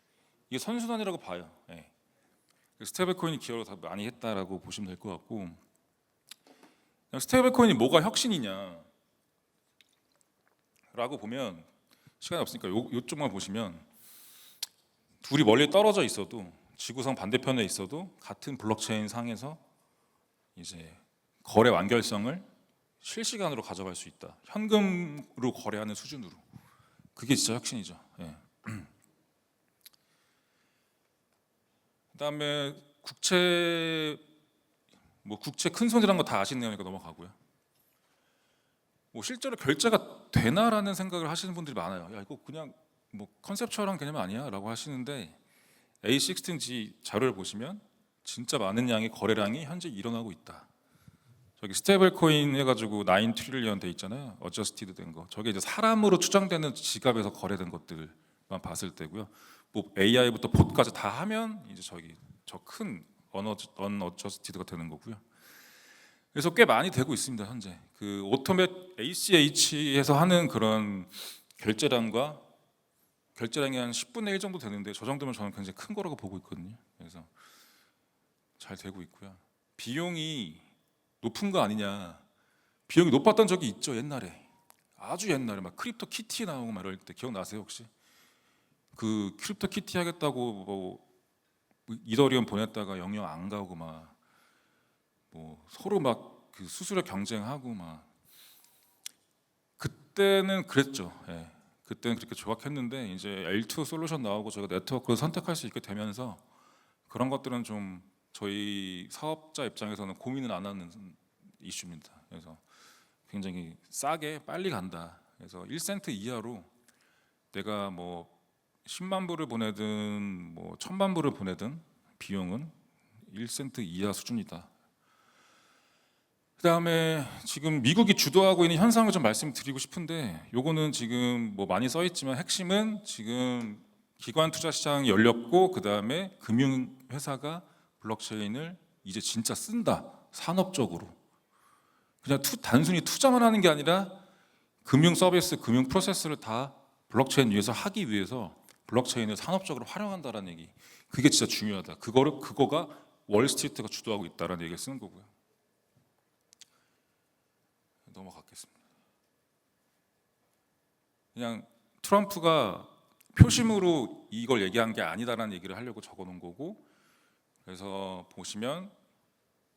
Speaker 10: 이게 선순환이라고 봐요. 예. 스테이블 코인이 기여를 다 많이 했다라고 보시면 될 것 같고, 스테이블 코인이 뭐가 혁신이냐라고 보면, 시간이 없으니까 요쪽만 보시면, 둘이 멀리 떨어져 있어도 지구상 반대편에 있어도 같은 블록체인 상에서 이제 거래 완결성을 실시간으로 가져갈 수 있다. 현금으로 거래하는 수준으로. 그게 진짜 혁신이죠. 예. 그다음에 국채 큰 손이라는 거 다 아시는 내용이니까 넘어가고요. 실제로 결제가 되나라는 생각을 하시는 분들이 많아요. 야, 이거 그냥 컨셉추얼한 개념 아니야?라고 하시는데, A16G 자료를 보시면 진짜 많은 양의 거래량이 현재 일어나고 있다. 저기 스테이블 코인 해가지고 9 트릴리언 돼 있잖아요. 어저스티드 된 거. 저게 이제 사람으로 추정되는 지갑에서 거래된 것들만 봤을 때고요. AI부터 봇까지 다 하면 이제 저 큰 언어저스티드가 되는 거고요. 그래서 꽤 많이 되고 있습니다. 현재 그 오토맷 ACH에서 하는 그런 결제량이 한 10분의 1 정도 되는데, 저 정도면 저는 굉장히 큰 거라고 보고 있거든요. 그래서 잘 되고 있고요. 비용이 높은 거 아니냐? 비용이 높았던 적이 있죠. 옛날에, 아주 옛날에 막 크립토 키티 나오고 막 이럴 때 기억나세요 혹시? 그 크립토 키티 하겠다고 이더리움 보냈다가 영영 안 가고 막 서로 막 그 수수료 경쟁하고 막, 그때는 그랬죠. 예. 그때는 그렇게 조각했는데, 이제 L2 솔루션 나오고 저희가 네트워크를 선택할 수 있게 되면서 그런 것들은 좀 저희 사업자 입장에서는 고민은 안 하는 이슈입니다. 그래서 굉장히 싸게 빨리 간다. 그래서 1센트 이하로 내가 10만 불을 보내든 1000만 불을 보내든 비용은 1센트 이하 수준이다. 그다음에 지금 미국이 주도하고 있는 현상을 좀 말씀드리고 싶은데, 요거는 지금 많이 써 있지만 핵심은 지금 기관 투자 시장이 열렸고, 그다음에 금융 회사가 블록체인을 이제 진짜 쓴다. 산업적으로. 그냥 단순히 투자만 하는 게 아니라 금융 서비스, 금융 프로세스를 다 블록체인 위에서 하기 위해서 블록체인을 산업적으로 활용한다라는 얘기. 그게 진짜 중요하다. 그거가 월스트리트가 주도하고 있다라는 얘기를 쓰는 거고요. 넘어가겠습니다. 그냥 트럼프가 표심으로 이걸 얘기한 게 아니다라는 얘기를 하려고 적어놓은 거고, 그래서 보시면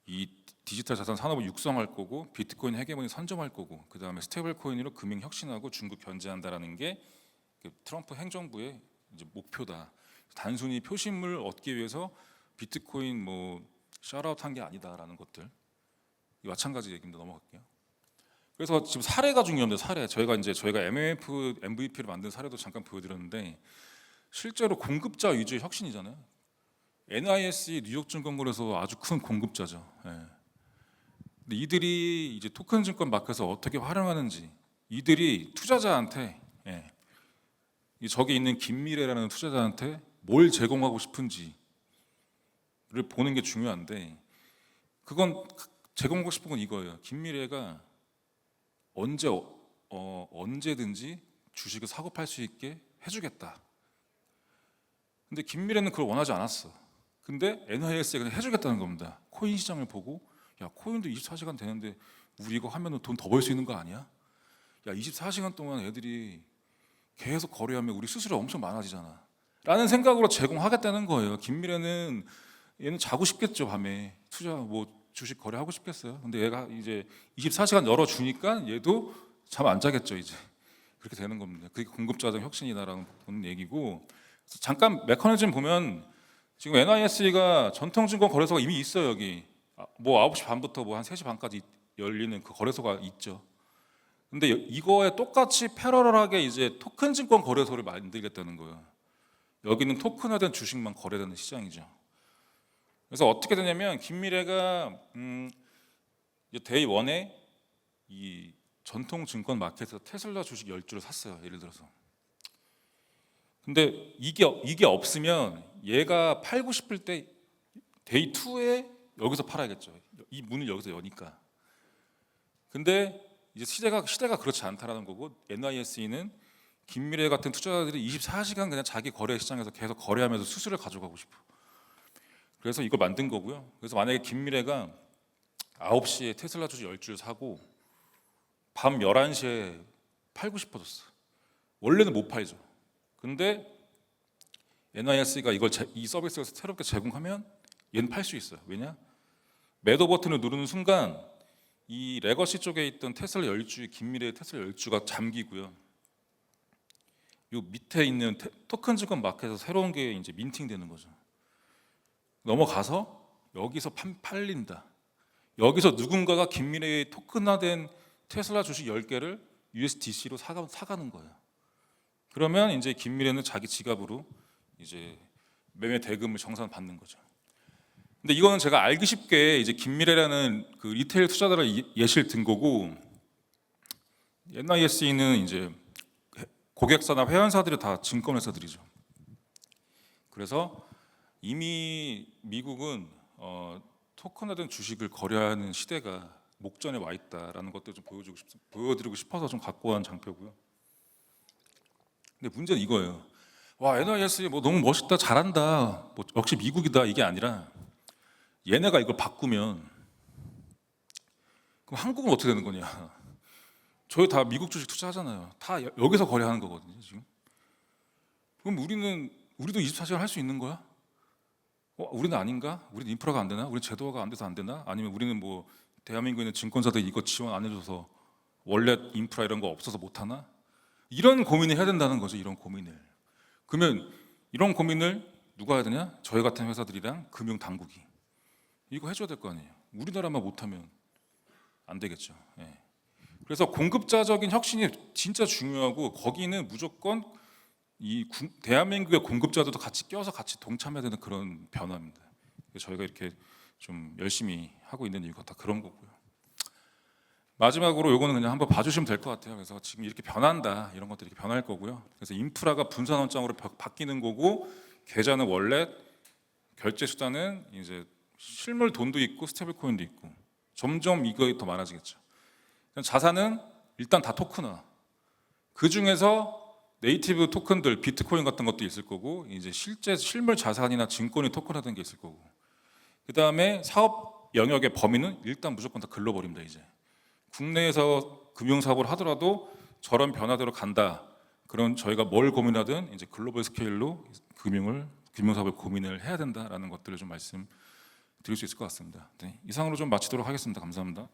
Speaker 10: 이 디지털 자산 산업을 육성할 거고, 비트코인 헤게모니 선점할 거고, 그 다음에 스테이블 코인으로 금융 혁신하고 중국 견제한다라는 게 트럼프 행정부의 이제 목표다. 단순히 표심을 얻기 위해서 비트코인 샤라웃한 게 아니다라는 것들. 마찬가지 얘기입니다. 넘어갈게요. 그래서 지금 사례가 중요합니다. 사례. 저희가 MVP를 만든 사례도 잠깐 보여드렸는데, 실제로 공급자 위주의 혁신이잖아요. NIS이 뉴욕증권거래소 아주 큰 공급자죠. 예. 근데 이들이 이제 토큰 증권 마켓에서 어떻게 활용하는지, 이들이 투자자한테 저기 있는 김미래라는 투자자한테 뭘 제공하고 싶은지를 보는 게 중요한데, 그건 제공하고 싶은 건 이거예요. 김미래가 언제든지 주식을 사고 팔 수 있게 해주겠다. 근데 김미래는 그걸 원하지 않았어. 근데 NIS가 그냥 해주겠다는 겁니다. 코인 시장을 보고, 야, 코인도 24시간 되는데 우리 이거 하면 돈 더 벌 수 있는 거 아니야? 야, 24시간 동안 애들이 계속 거래하면 우리 수수료 엄청 많아지잖아. 라는 생각으로 제공하겠다는 거예요. 김미래는 얘는 자고 싶겠죠. 밤에 주식 거래하고 싶겠어요. 근데 얘가 이제 24시간 열어주니까 얘도 잠 안 자겠죠. 이제 그렇게 되는 겁니다. 그게 공급자적 혁신이다라는 보는 얘기고, 그래서 잠깐 메커니즘 보면 지금 NISE가 전통증권 거래소가 이미 있어요. 여기 뭐 9시 반부터 뭐 한 3시 반까지 열리는 그 거래소가 있죠. 근데 이거에 똑같이 패러럴하게 이제 토큰 증권 거래소를 만들겠다는 거예요. 여기는 토큰화된 주식만 거래되는 시장이죠. 그래서 어떻게 되냐면 김미래가 데이 1에 이 전통 증권 마켓에서 테슬라 주식 10주를 샀어요. 예를 들어서. 근데 이게 없으면 얘가 팔고 싶을 때 데이 2에 여기서 팔아야겠죠. 이 문을 여기서 여니까. 근데 이제 시대가 그렇지 않다라는 거고, NISE는 김미래 같은 투자자들이 24시간 그냥 자기 거래 시장에서 계속 거래하면서 수수료를 가져가고 싶어. 그래서 이걸 만든 거고요. 그래서 만약에 김미래가 9시에 테슬라 주식 10주를 사고 밤 11시에 팔고 싶어졌어. 원래는 못 팔죠. 근데 NISE가 이 서비스를 새롭게 제공하면 얘는 팔 수 있어요. 왜냐? 매도 버튼을 누르는 순간 이 레거시 쪽에 있던 테슬라 10주, 김미래의 테슬라 10주가 잠기고요. 요 밑에 있는 토큰 증권 마켓에서 새로운 게 이제 민팅되는 거죠. 넘어가서 여기서 팔린다. 여기서 누군가가 김미래의 토큰화된 테슬라 주식 10개를 USDC로 사가는 거예요. 그러면 이제 김미래는 자기 지갑으로 이제 매매 대금을 정산받는 거죠. 근데 이거는 제가 알기 쉽게 이제 김미래라는 그 리테일 투자자를 예시를 든 거고, NISE는 이제 고객사나 회원사들이 다 증권회사들이죠. 그래서 이미 미국은 토큰화된 주식을 거래하는 시대가 목전에 와 있다라는 것들 좀 보여드리고 싶어서 좀 갖고 온 장표고요. 근데 문제는 이거예요. 와, NISE 뭐 너무 멋있다, 잘한다, 뭐 역시 미국이다, 이게 아니라 얘네가 이걸 바꾸면 그럼 한국은 어떻게 되는 거냐? 저희 다 미국 주식 투자하잖아요. 다 여기서 거래하는 거거든요, 지금. 그럼 우리도 24시간 할 수 있는 거야? 우리는 아닌가? 우리는 인프라가 안 되나? 우리는 제도화가 안 돼서 안 되나? 아니면 우리는 뭐 대한민국에 있는 증권사들이 이거 지원 안 해줘서 원래 인프라 이런 거 없어서 못 하나? 이런 고민을 해야 된다는 거죠. 이런 고민을. 그러면 이런 고민을 누가 해야 되냐? 저희 같은 회사들이랑 금융 당국이 이거 해줘야 될 거 아니에요. 우리나라만 못하면 안 되겠죠. 예. 그래서 공급자적인 혁신이 진짜 중요하고, 거기는 무조건 이 대한민국의 공급자들도 같이 껴서 같이 동참해야 되는 그런 변화입니다. 저희가 이렇게 좀 열심히 하고 있는 이유가 다 그런 거고요. 마지막으로 요거는 그냥 한번 봐주시면 될 것 같아요. 그래서 지금 이렇게 변한다, 이런 것들이 이렇게 변할 거고요. 그래서 인프라가 분산 원장으로 바뀌는 거고, 계좌는 원래 결제 수단은 이제 실물 돈도 있고 스테이블 코인도 있고, 점점 이거 더 많아지겠죠. 자산은 일단 다 토큰화. 그 중에서 네이티브 토큰들, 비트코인 같은 것도 있을 거고, 이제 실제 실물 자산이나 증권이 토큰화된 게 있을 거고, 그 다음에 사업 영역의 범위는 일단 무조건 다 글로벌입니다. 이제 국내에서 금융사업을 하더라도 저런 변화대로 간다. 그런 저희가 뭘 고민하든 이제 글로벌 스케일로 금융사업을 고민을 해야 된다라는 것들을 좀 말씀드릴 수 있을 것 같습니다. 네, 이상으로 좀 마치도록 하겠습니다. 감사합니다.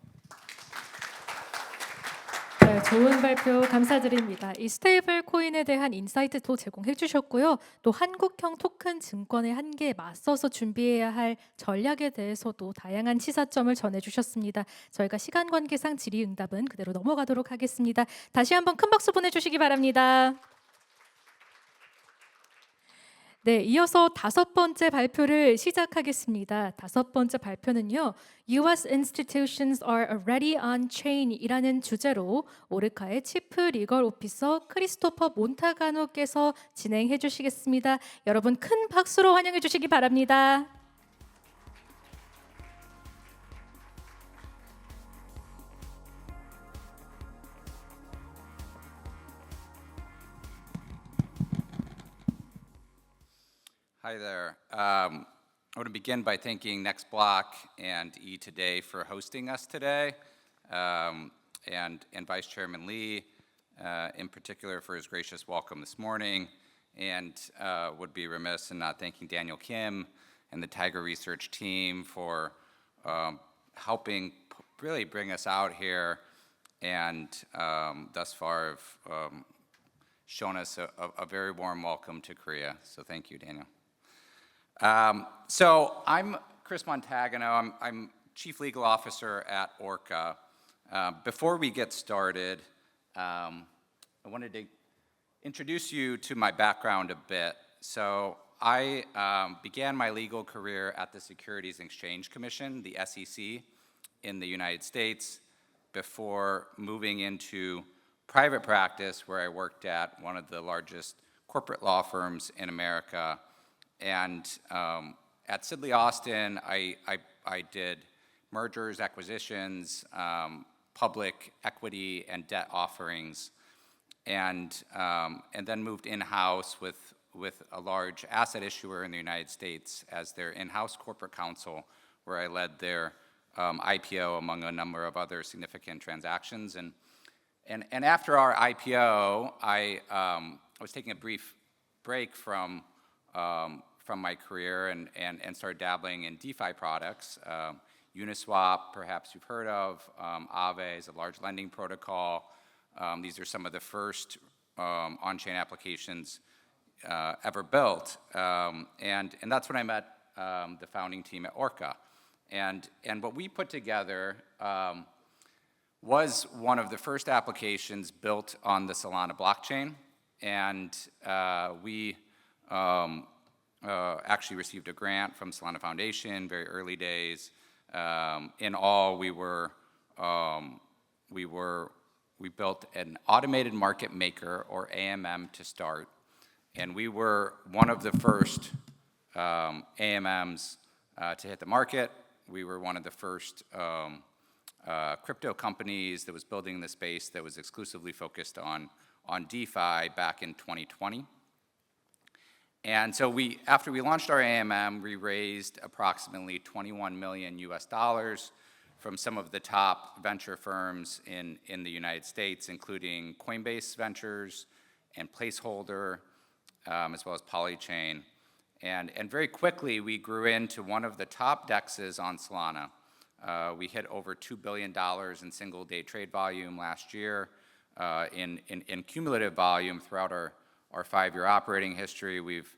Speaker 1: 네, 좋은 발표 감사드립니다. 이 스테이블 코인에 대한 인사이트도 제공해 주셨고요. 또 한국형 토큰 증권의 한계에 맞서서 준비해야 할 전략에 대해서도 다양한 시사점을 전해 주셨습니다. 저희가 시간 관계상 질의응답은 그대로 넘어가도록 하겠습니다. 다시 한번 큰 박수 보내주시기 바랍니다. 네, 이어서 5번째 발표를 시작하겠습니다. 5번째 발표는요, U.S. institutions are already on chain이라는 주제로 오르카의 치프 리걸 오피서 크리스토퍼 몬타가노께서 진행해 주시겠습니다. 여러분 큰 박수로 환영해 주시기 바랍니다.
Speaker 7: Hi there. I want to begin by thanking NextBlock and eToday for hosting us today, and Vice Chairman Lee, in particular, for his gracious welcome this morning, and would be remiss in not thanking Daniel Kim and the Taigorisearch team for helping really bring us out here, and thus far have shown us a very warm welcome to Korea. So thank you, Daniel. So I'm Chris Montagano. I'm Chief Legal Officer at Orca. Before we get started, I wanted to introduce you to my background a bit. So I began my legal career at the Securities and Exchange Commission, the SEC, in the United States, before moving into private practice, where I worked at one of the largest corporate law firms in America. And at Sidley Austin, I did mergers, acquisitions, public equity and debt offerings, and then moved in-house with a large asset issuer in the United States as their in-house corporate counsel, where I led their IPO among a number of other significant transactions. And after our IPO, I was taking a brief break from my career and started dabbling in DeFi products. Uniswap, perhaps you've heard of. Aave is a large lending protocol. These are some of the first on-chain applications ever built. And that's when I met the founding team at Orca. And what we put together was one of the first applications built on the Solana blockchain. And we actually received a grant from Solana Foundation, very early days. In all, we built an automated market maker, or AMM, to start. And we were one of the first AMMs to hit the market. We were one of the first crypto companies that was building the space that was exclusively focused on DeFi back in 2020. And so after we launched our AMM, we raised approximately $21 million from some of the top venture firms in the United States, including Coinbase Ventures and Placeholder, as well as Polychain. And very quickly, we grew into one of the top DEXs on Solana. We hit over $2 billion in single-day trade volume last year. In cumulative volume throughout our 5-year operating history, we've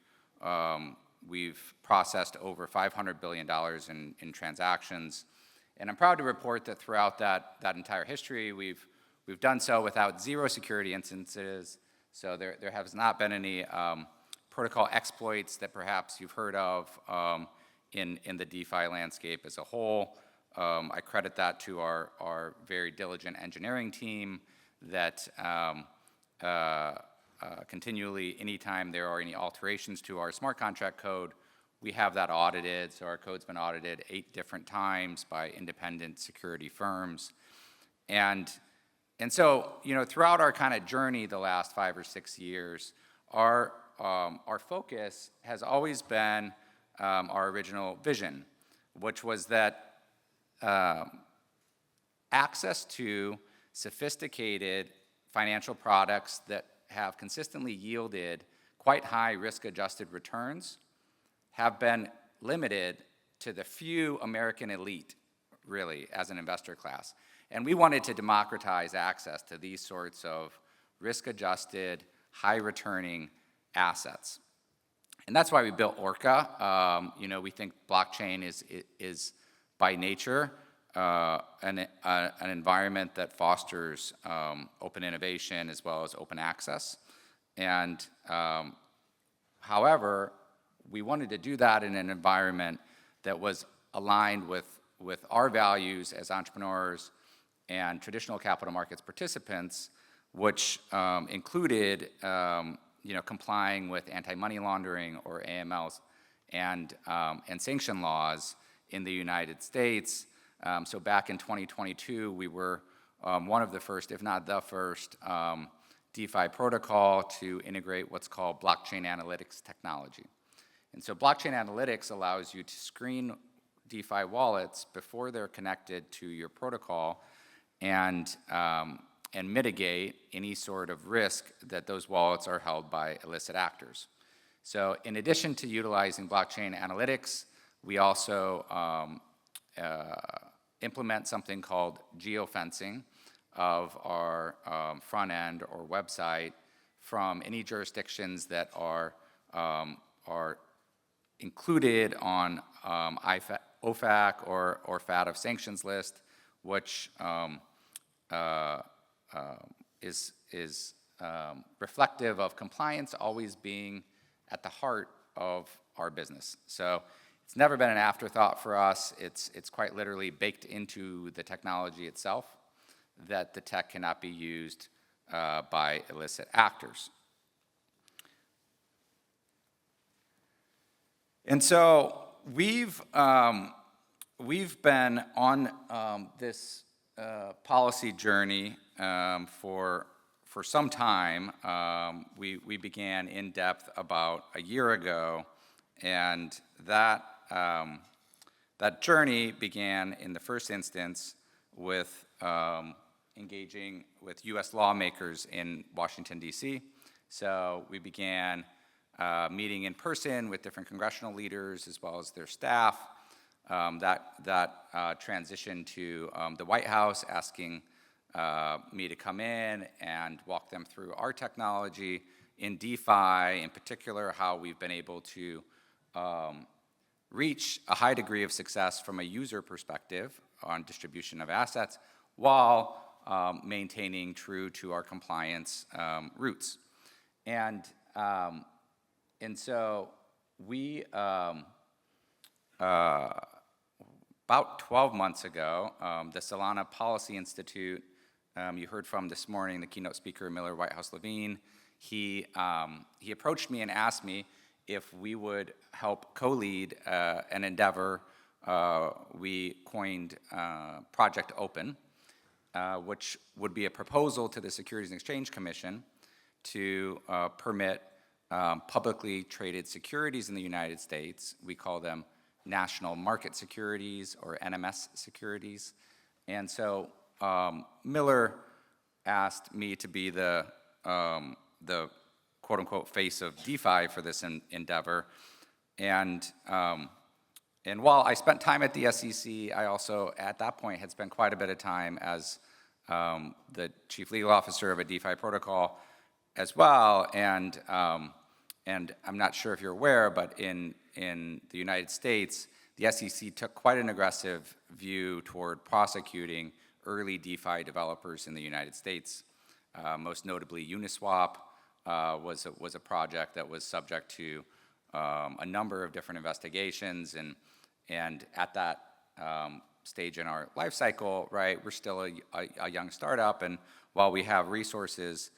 Speaker 7: processed over $500 billion in transactions. And I'm proud to report that throughout that entire history, we've done so without zero security instances. So there has not been any protocol exploits that perhaps you've heard of in the DeFi landscape as a whole. I credit that to our very diligent engineering team that continually, anytime there are any alterations to our smart contract code, we have that audited. So our code's been audited 8 different times by independent security firms. And so, throughout our kind of journey the last 5 or 6 years, our focus has always been our original vision, which was that access to sophisticated financial products that have consistently yielded quite high risk-adjusted returns have been limited to the few American elite, really, as an investor class. And we wanted to democratize access to these sorts of risk-adjusted, high-returning assets. And that's why we built Orca. We think blockchain is by nature an environment that fosters open innovation as well as open access. And however, we wanted to do that in an environment that was aligned with our values as entrepreneurs and traditional capital markets participants, which included complying with anti-money laundering, or AMLs, and sanction laws in the United States. So back in 2022, we were one of the first, if not the first, DeFi protocol to integrate what's called blockchain analytics technology. And so blockchain analytics allows you to screen DeFi wallets before they're connected to your protocol and mitigate any sort of risk that those wallets are held by illicit actors. So in addition to utilizing blockchain analytics, we also implement something called geofencing of our front end or website
Speaker 11: from any jurisdictions that are included on OFAC or FATF sanctions list, which is reflective of compliance always being at the heart of our business. So it's never been an afterthought for us. It's quite literally baked into the technology itself that the tech cannot be used by illicit actors. And so we've been on this policy journey for some time. We began in depth about a year ago, and that journey began in the first instance with engaging with U.S. lawmakers in Washington, D.C. So we began meeting in person with different congressional leaders as well as their staff. That transitioned to the White House asking me to come in and walk them through our technology in DeFi, in particular how we've been able to reach a high degree of success from a user perspective on distribution of assets while maintaining true to our compliance roots. And so we, about 12 months ago, the Solana Policy Institute, you heard from this morning, the keynote speaker, Miller Whitehouse Levine, he approached me and asked me if we would help co-lead an endeavor we coined Project Open, which would be a proposal to the Securities and Exchange Commission to permit publicly traded securities in the United States. We call them national market securities or NMS securities. And so Miller asked me to be the quote unquote face of DeFi for this endeavor. And while I spent time at the SEC, I also at that point had spent quite a bit of time as the chief legal officer of a DeFi protocol as well. And I'm not sure if you're aware, but in the United States, the SEC took quite an aggressive view toward prosecuting early DeFi developers in the United States. Most notably, Uniswap was a project that was subject to a number of different investigations, and at that stage in our life cycle, right, we're still a young startup, and while we have resources,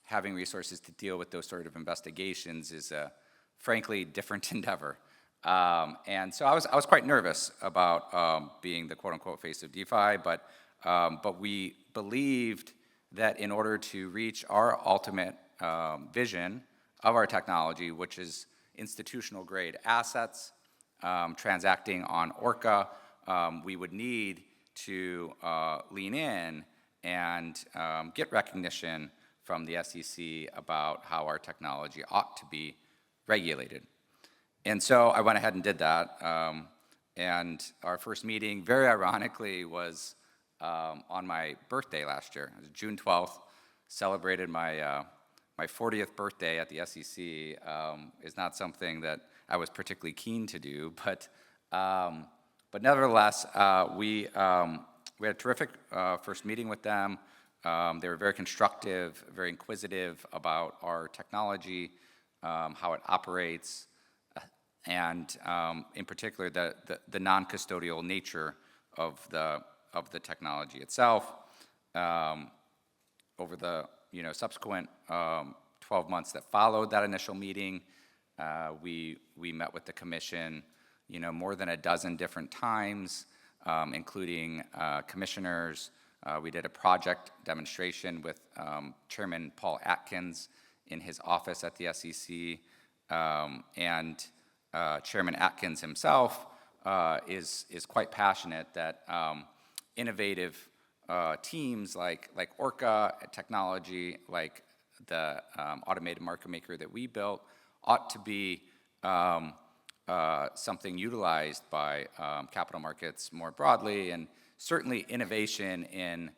Speaker 11: having resources to deal with those sort of investigations is a frankly different endeavor. And so I was quite nervous about being the quote-unquote face of DeFi, but we believed that in order to reach our ultimate vision of our technology, which is institutional-grade assets transacting on Orca, we would need to lean in and get recognition from the SEC about how our technology ought to be regulated. And so I went ahead and did that. And our first meeting, very ironically, was on my birthday last year. It was June 12th, celebrated my 40th birthday at the SEC. Is not something that I was particularly keen to do, but nevertheless, we had a terrific first meeting with them. They were very constructive, very inquisitive about our technology, how it operates, and in particular the non-custodial nature of the technology itself. Over the subsequent 12 months that followed that initial meeting, we met with the commission more than a dozen different times, including commissioners. We did a project demonstration with Chairman Paul Atkins in his office at the SEC, and Chairman Atkins himself is quite passionate that innovative teams like Orca technology, like the automated market maker that we built, ought to be something utilized by capital markets more broadly, and certainly innovation in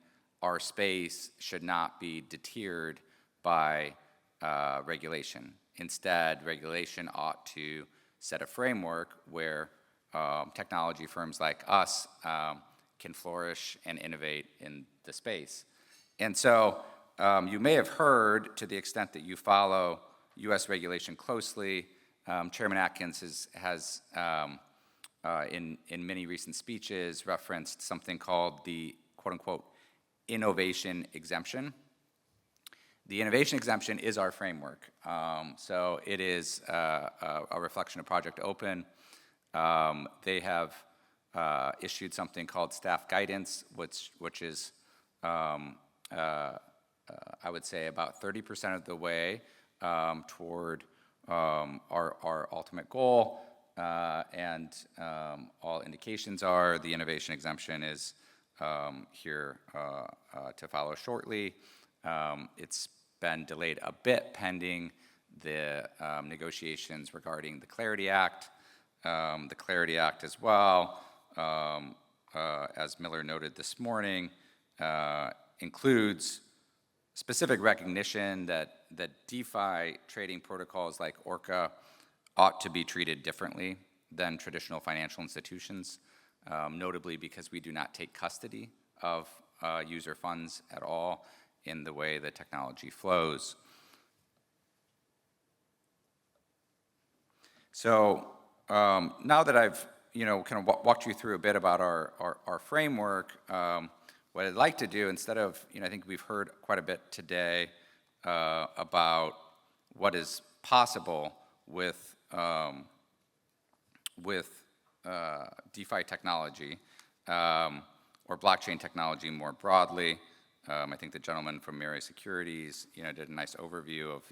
Speaker 11: our space should not be deterred by regulation. Instead, regulation ought to set a framework where technology firms like us can flourish and innovate in the space. And so you may have heard, to the extent that you follow US regulation closely, Chairman Atkins has in many recent speeches referenced something called the quote-unquote innovation exemption. The innovation exemption is our framework. So it is a reflection of Project Open. They have issued something called staff guidance, which is, I would say, about 30% of the way toward our ultimate goal. And all indications are the innovation exemption is here to follow shortly. It's been delayed a bit pending the negotiations regarding the Clarity Act. The Clarity Act as well, as Miller noted this morning, includes specific recognition that DeFi trading protocols like Orca ought to be treated differently than traditional financial institutions, notably because we do not take custody of user funds at all in the way the technology flows. So now that I've kind of walked you through a bit about our framework, what I'd like to do, instead of, I think we've heard quite a bit today about what is possible with DeFi technology or blockchain technology more broadly. I think the gentleman from Mary Securities, did a nice overview of,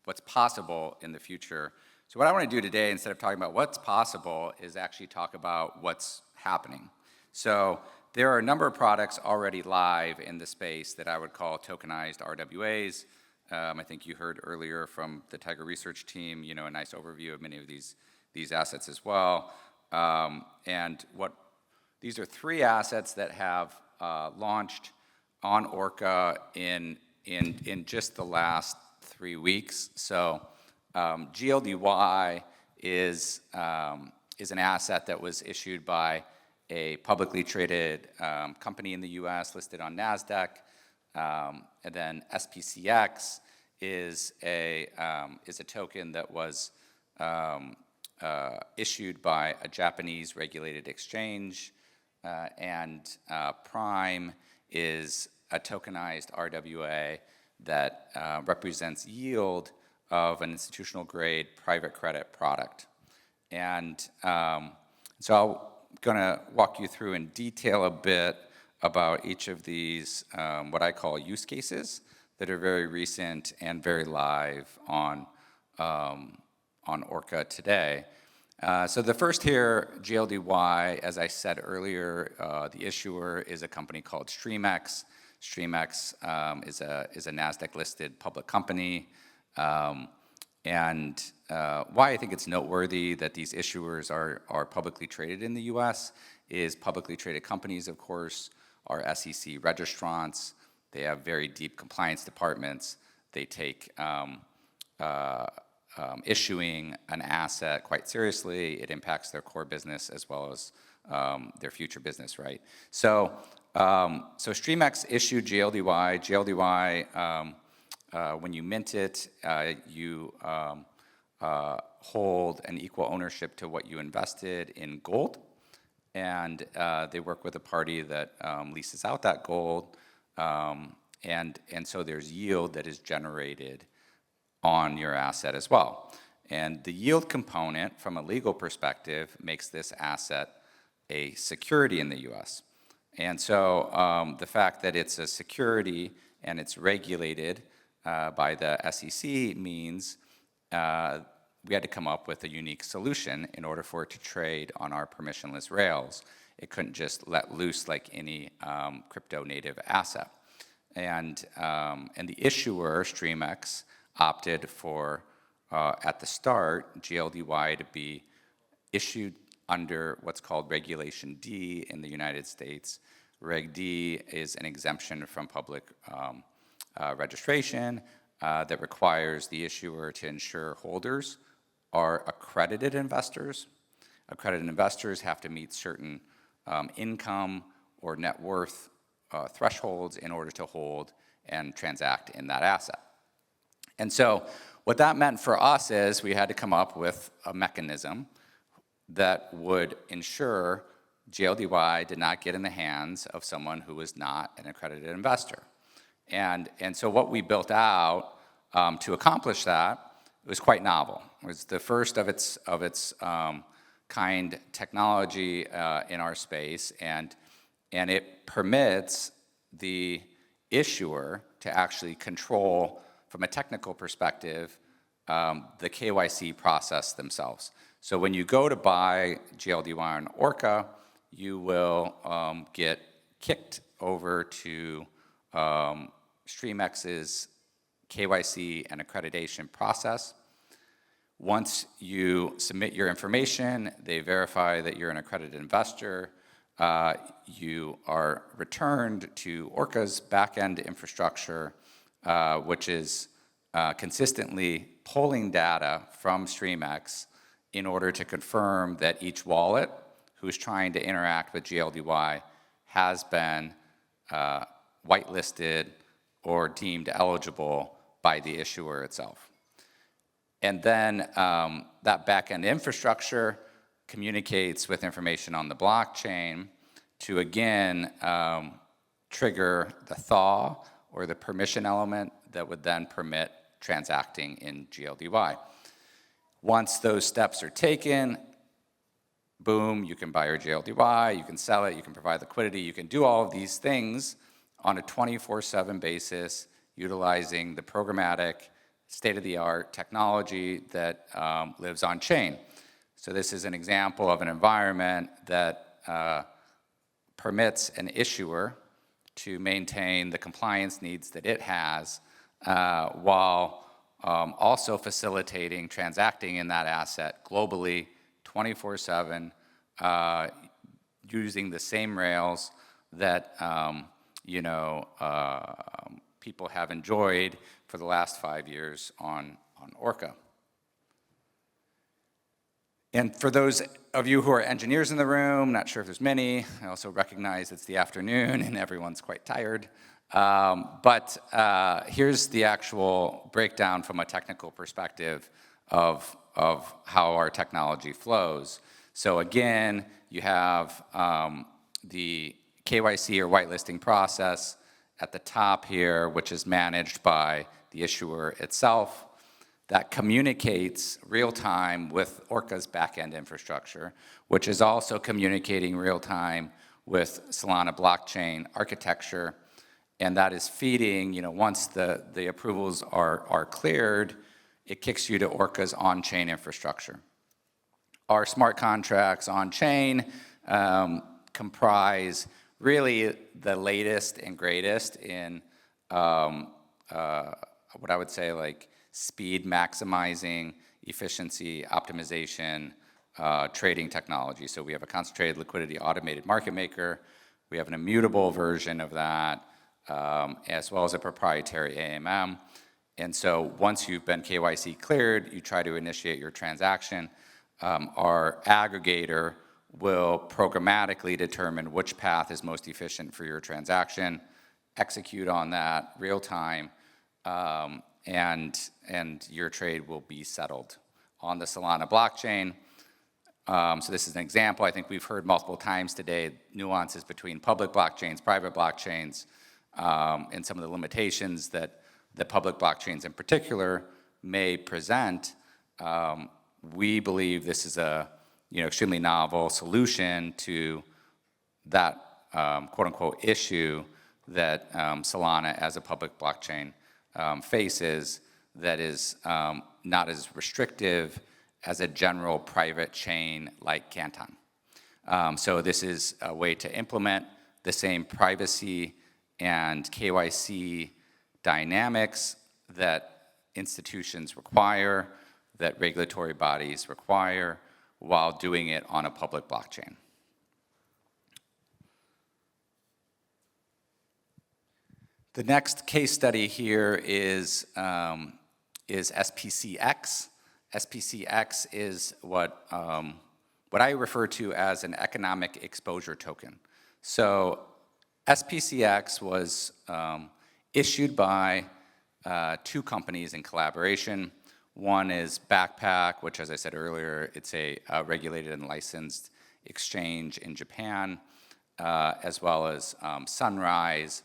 Speaker 11: what's possible in the future. So what I want to do today, instead of talking about what's possible, is actually talk about what's happening. So there are a number of products already live in the space that I would call tokenized RWAs. I think you heard earlier from the Tiger Research team, a nice overview of many of these assets as well. And these are three assets that have launched on Orca in just the last 3 weeks. So GLDY is an asset that was issued by a publicly traded company in the U.S. listed on NASDAQ. And then SPCX is a token that was issued by a Japanese regulated exchange. And Prime is a tokenized RWA that represents yield of an institutional grade private credit product. And so I'm going to walk you through in detail a bit about each of these, what I call use cases that are very recent and very live on Orca today. So the first here, GLDY, as I said earlier, the issuer is a company called StreamX. StreamX is a NASDAQ-listed public company. And why I think it's noteworthy that these issuers are publicly traded in the U.S. is publicly traded companies, of course, are SEC registrants. They have very deep compliance departments. They take issuing an asset quite seriously. It impacts their core business as well as their future business, right? So StreamX issued GLDY. GLDY, when you mint it, you hold an equal ownership to what you invested in gold. And they work with a party that leases out that gold. And so there's yield that is generated on your asset as well. And the yield component, from a legal perspective, makes this asset a security in the U.S. And so the fact that it's a security and it's regulated by the SEC means we had to come up with a unique solution in order for it to trade on our permissionless rails. It couldn't just let loose like any crypto native asset. And the issuer, StreamX, opted for, at the start, GLDY to be issued under what's called Regulation D in the United States. Reg D is an exemption from public registration that requires the issuer to ensure holders are accredited investors. Accredited investors have to meet certain income or net worth thresholds in order to hold and transact in that asset. And so what that meant for us is we had to come up with a mechanism that would ensure GLDY did not get in the hands of someone who was not an accredited investor. And so what we built out to accomplish that was quite novel. It was the first of its kind technology in our space, and it permits the issuer to actually control, from a technical perspective, the KYC process themselves. So when you go to buy GLDY on Orca, you will get kicked over to StreamX's KYC and accreditation process. Once you submit your information, they verify that you're an accredited investor. You are returned to Orca's backend infrastructure, which is consistently pulling data from StreamX in order to confirm that each wallet who's trying to interact with GLDY has been whitelisted or deemed eligible by the issuer itself. And then that backend infrastructure communicates with information on the blockchain to again trigger the thaw or the permission element that would then permit transacting in GLDY. Once those steps are taken, boom, you can buy your GLDY, you can sell it, you can provide liquidity, you can do all of these things on a 24/7 basis, utilizing the programmatic, state-of-the-art technology that lives on chain. So this is an example of an environment that permits an issuer to maintain the compliance needs that it has while also facilitating transacting in that asset globally 24/7 using the same rails that people have enjoyed for the last 5 years on Orca. And for those of you who are engineers in the room, not sure if there's many, I also recognize it's the afternoon and everyone's quite tired. But here's the actual breakdown from a technical perspective of how our technology flows. So again, you have the KYC or whitelisting process at the top here, which is managed by the issuer itself. That communicates real-time with Orca's backend infrastructure, which is also communicating real-time with Solana blockchain architecture. And that is feeding, once the approvals are cleared, it kicks you to Orca's on-chain infrastructure. Our smart contracts on-chain comprise really the latest and greatest in what I would say like speed maximizing, efficiency optimization, trading technology. So we have a concentrated liquidity automated market maker. We have an immutable version of that, as well as a proprietary AMM. And so once you've been KYC cleared, you try to initiate your transaction. Our aggregator will programmatically determine which path is most efficient for your transaction, execute on that real time, and your trade will be settled on the Solana blockchain. So this is an example. I think we've heard multiple times today nuances between public blockchains, private blockchains, and some of the limitations that the public blockchains in particular may present. We believe this is a extremely novel solution to that quote-unquote issue that Solana as a public blockchain faces, that is not as restrictive as a general private chain like Canton. So this is a way to implement the same privacy and KYC dynamics that institutions require, that regulatory bodies require, while doing it on a public blockchain. The next case study here is SPCX. SPCX is what I refer to as an economic exposure token. So SPCX was issued by two companies in collaboration. One is Backpack, which, as I said earlier, it's a regulated and licensed exchange in Japan, as well as Sunrise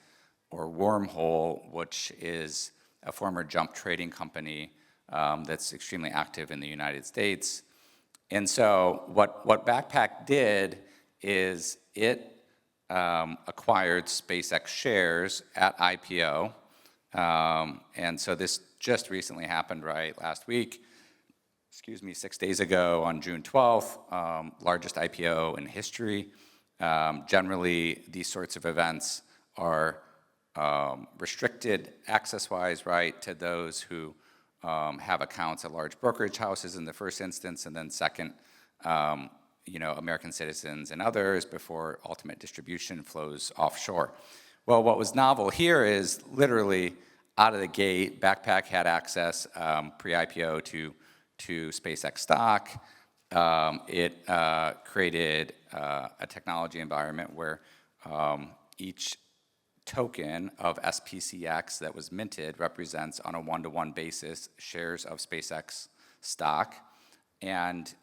Speaker 11: or Wormhole, which is a former jump trading company that's extremely active in the United States. And so what Backpack did is it acquired SpaceX shares at IPO. And so this just recently happened, right, last week. 6 days ago on June 12th, largest IPO in history. Generally, these sorts of events are restricted access-wise, right, to those who have accounts at large brokerage houses in the first instance, and then second, American citizens and others before ultimate distribution flows offshore. Well, what was novel here is literally out of the gate, Backpack had access pre-IPO to SpaceX stock. It created a technology environment where each token of SPCX that was minted represents on a one-to-one basis shares of SpaceX stock. And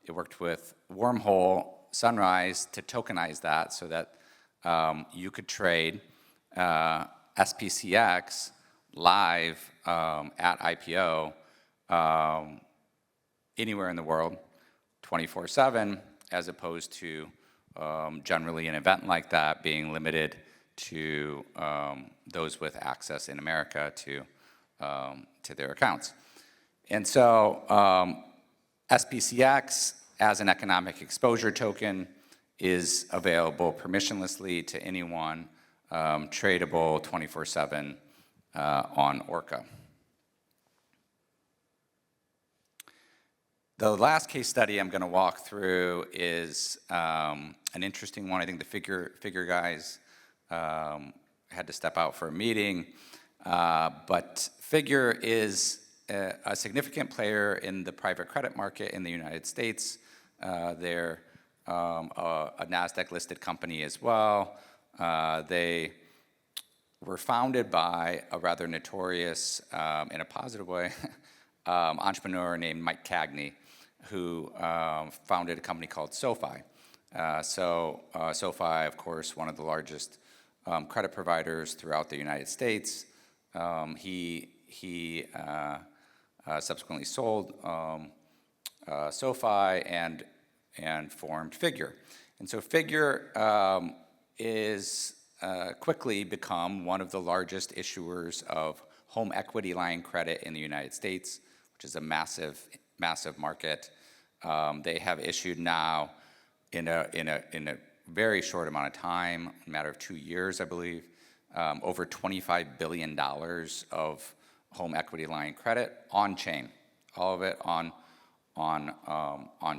Speaker 11: it worked with Wormhole, Sunrise to tokenize that so that you could trade SPCX live at IPO anywhere in the world, 24/7, as opposed to generally an event like that being limited to those with access in America to their accounts. And so SPCX as an economic exposure token is available permissionlessly to anyone, tradable 24/7 on Orca. The last case study I'm going to walk through is an interesting one. I think the figure guys had to step out for a meeting, but Figure is a significant player in the private credit market in the United States. They're a NASDAQ-listed company as well. They were founded by a rather notorious, in a positive way, entrepreneur named Mike Cagney, who founded a company called SoFi. SoFi, of course, one of the largest credit providers throughout the United States. He subsequently sold SoFi and formed Figure. And so Figure is quickly become one of the largest issuers of home equity line credit in the United States, which is a massive market. They have issued now in a very short amount of time, a matter of 2 years, I believe, over $25 billion of home equity line credit on chain, all of it on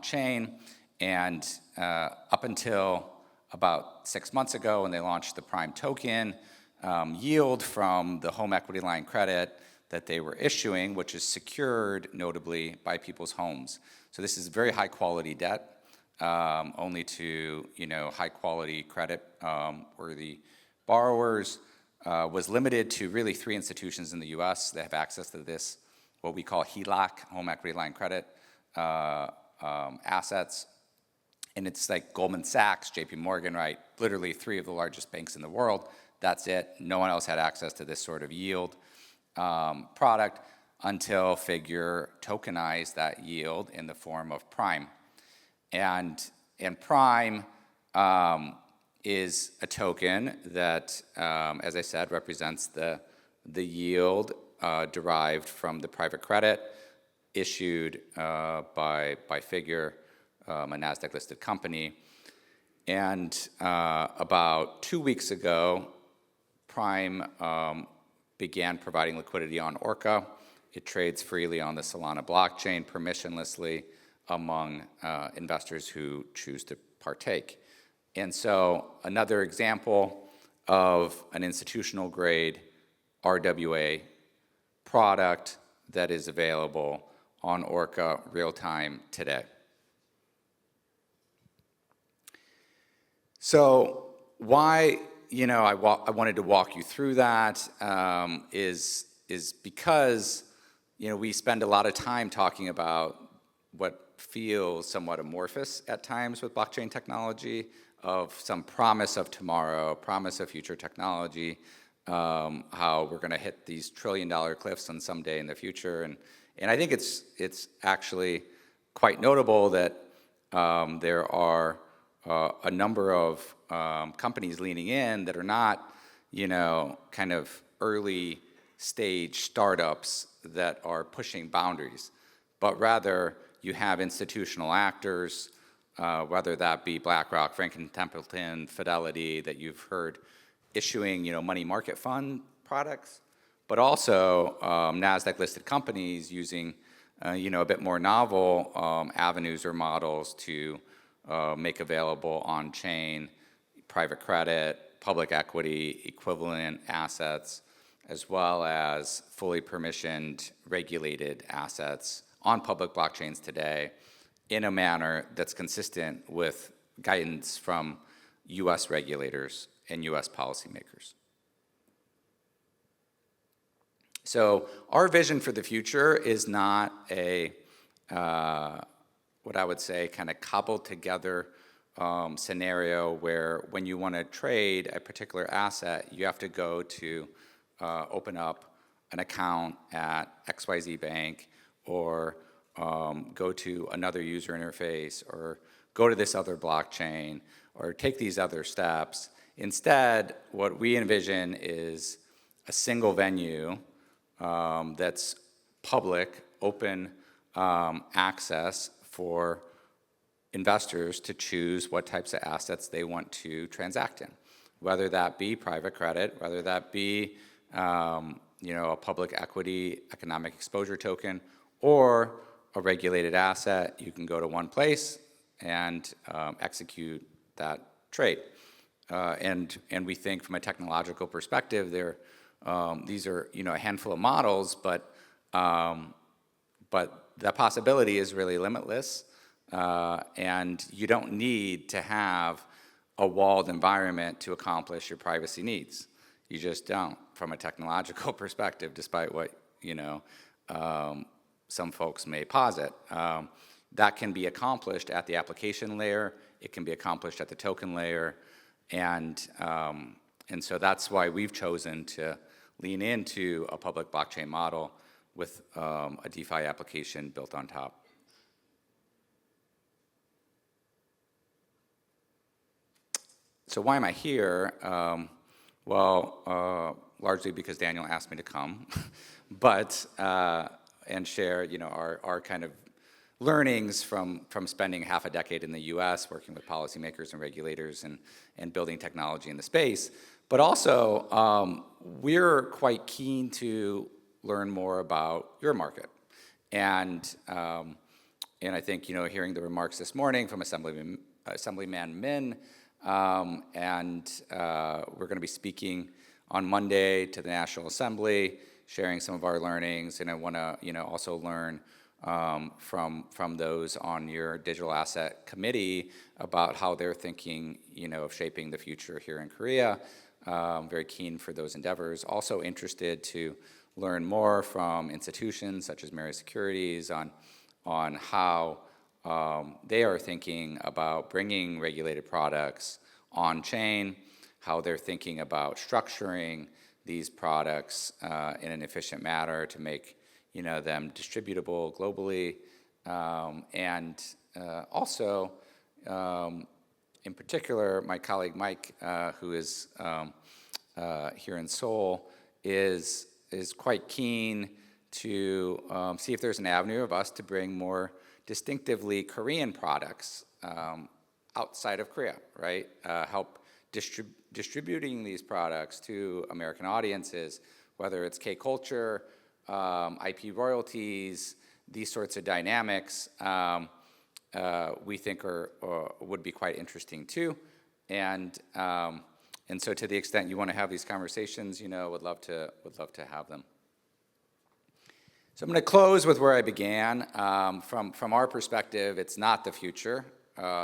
Speaker 11: chain. And up until about 6 months ago, when they launched the Prime token, yield from the home equity line credit that they were issuing, which is secured notably by people's homes. So this is very high quality debt, only to high quality credit worthy borrowers, was limited to really 3 institutions in the U.S. that have access to this, what we call HELOC, home equity line credit assets. And it's like Goldman Sachs, JP Morgan, right? Literally 3 of the largest banks in the world. That's it. No one else had access to this sort of yield product until Figure tokenized that yield in the form of Prime. And Prime is a token that, as I said, represents the yield derived from the private credit issued by Figure, a NASDAQ-listed company. And about 2 weeks ago, Prime began providing liquidity on Orca. It trades freely on the Solana blockchain, permissionlessly among investors who choose to partake. And so another example of an institutional grade RWA product that is available on Orca real time today. So why, I wanted to walk you through that is because, we spend a lot of time talking about what feels somewhat amorphous at times with blockchain technology, of some promise of tomorrow, promise of future technology, how we're going to hit these trillion-dollar cliffs on some day in the future, and I think it's actually quite notable that there are a number of companies leaning in that are not, kind of early stage startups that are pushing boundaries, but rather you have institutional actors, whether that be BlackRock, Franklin Templeton, Fidelity, that you've heard issuing, money market fund products, but also NASDAQ-listed companies using, a bit more novel avenues or models to make available on-chain private credit, public equity, equivalent assets, as well as fully permissioned regulated assets on public blockchains today in a manner that's consistent with guidance from US regulators and US policymakers. So our vision for the future is not a, what I would say, kind of cobbled together scenario where when you want to trade a particular asset, you have to go to open up an account at XYZ Bank, or go to another user interface, or go to this other blockchain, or take these other steps. Instead, what we envision is a single venue that's public, open access for investors to choose what types of assets they want to transact in, whether that be private credit, whether that be a public equity economic exposure token, or a regulated asset. You can go to one place and execute that trade. And we think from a technological perspective, these are a handful of models, but the possibility is really limitless, and you don't need to have a walled environment to accomplish your privacy needs. You just don't, from a technological perspective, despite what some folks may posit. That can be accomplished at the application layer. It can be accomplished at the token layer, and so that's why we've chosen to lean into a public blockchain model with a DeFi application built on top. So why am I here? Largely because Daniel asked me to come, but and share our kind of learnings from spending half a decade in the U.S. working with policymakers and regulators and building technology in the space. But also, we're quite keen to learn more about your market, and I think hearing the remarks this morning from Assemblyman Min. And we're going to be speaking on Monday to the National Assembly, sharing some of our learnings, and I want to, also learn from those on your digital asset committee about how they're thinking, of shaping the future here in Korea. Very keen for those endeavors. Also interested to learn more from institutions such as Marriott Securities on how they are thinking about bringing regulated products on-chain, how they're thinking about structuring these products in an efficient manner to make them distributable globally, and also, in particular, my colleague Mike, who is here in Seoul, is quite keen to see if there's an avenue of us to bring more distinctively Korean products outside of Korea, right? Help distributing these products to American audiences, whether it's K-culture, IP royalties, these sorts of dynamics, we think would be quite interesting too. And And so to the extent you want to have these conversations, would love to have them. So I'm going to close with where I began. From our perspective, it's not the future.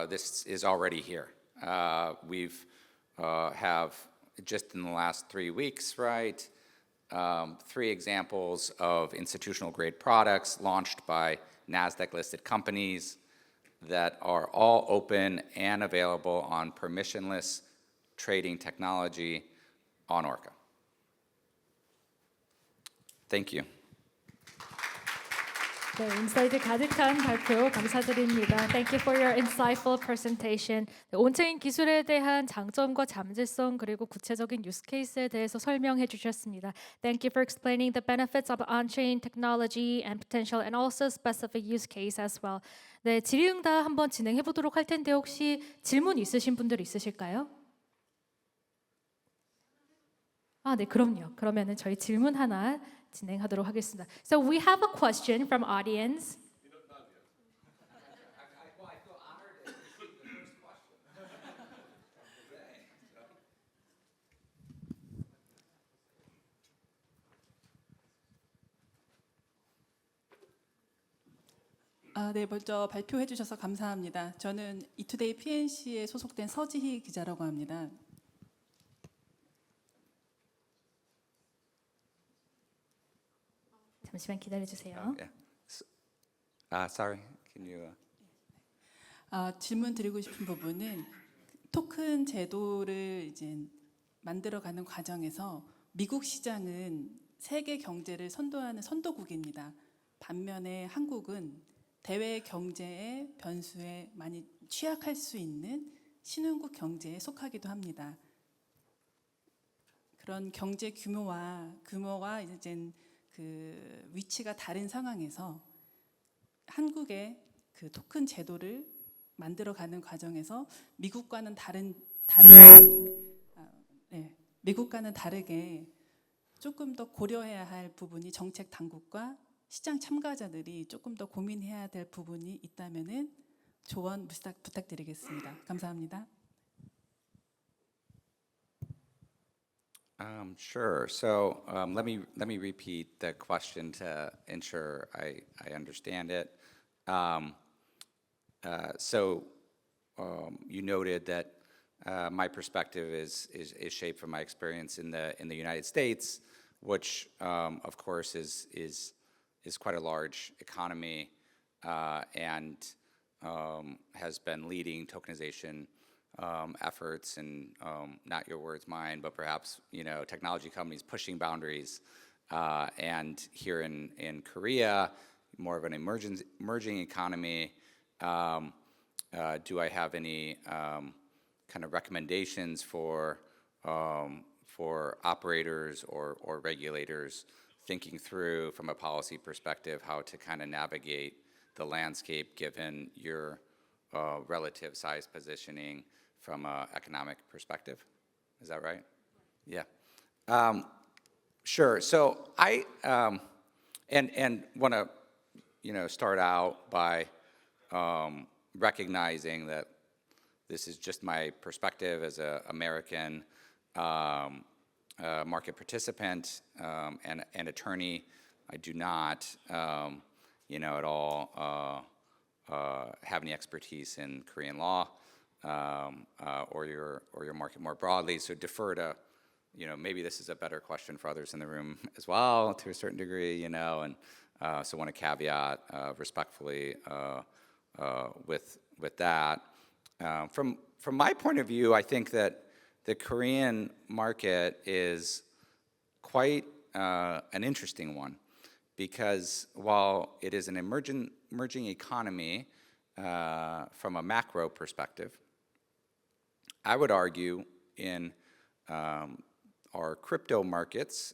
Speaker 11: This is already here. We've have just in the last 3 weeks, right? 3 examples of institutional grade products launched by NASDAQ-listed companies that are all open and available on permissionless trading technology on Orca. Thank you.
Speaker 1: 네, 인사이트 가득한 발표 감사드립니다. Thank you for your insightful presentation. 네, 온체인 기술에 대한 장점과 잠재성 그리고 구체적인 use case에 대해서 설명해 주셨습니다. Thank you for explaining the benefits of on-chain technology and potential and also specific use case as well. 네, 질의응답 한번 진행해 보도록 할 텐데 혹시 질문 있으신 분들 있으실까요? 네, 그럼요. 그러면은 저희 질문 하나 진행하도록 하겠습니다. So we have a question from audience.
Speaker 12: 네, 먼저 발표해 주셔서 감사합니다. 저는 이투데이피엔씨에 소속된 서지희 기자라고 합니다.
Speaker 1: 잠시만 기다려 주세요.
Speaker 11: Yeah. Sorry, can you?
Speaker 12: 질문 드리고 싶은 부분은 토큰 제도를 이제 만들어가는 과정에서 미국 시장은 세계 경제를 선도하는 선도국입니다. 반면에 한국은 대외 경제의 변수에 많이 취약할 수 있는 신흥국 경제에 속하기도 합니다. 그런 경제 규모와 이제 그 위치가 다른 상황에서 한국의 그 토큰 제도를 만들어가는 과정에서 미국과는 다르게 조금 더 고려해야 할 부분이 정책 당국과 시장 참가자들이 조금 더 고민해야 될 부분이 있다면은 조언 부탁드리겠습니다. 감사합니다.
Speaker 11: Sure. So let me repeat the question to ensure I understand it. You noted that my perspective is shaped from my experience in the United States, which of course is quite a large economy and has been leading tokenization efforts, and not your words, mine, but perhaps technology companies pushing boundaries. And here in Korea, more of an emerging economy. Do I have any kind of recommendations for operators or regulators thinking through from a policy perspective how to kind of navigate the landscape given your relative size positioning from an economic perspective? Is that right? Yeah. Sure. So I and want to start out by recognizing that this is just my perspective as an American market participant and attorney. I do not, at all have any expertise in Korean law or your market more broadly. So defer to, maybe this is a better question for others in the room as well to a certain degree, and so want to caveat respectfully with that. From my point of view, I think that the Korean market is quite an interesting one, because while it is an emerging economy from a macro perspective, I would argue in our crypto markets,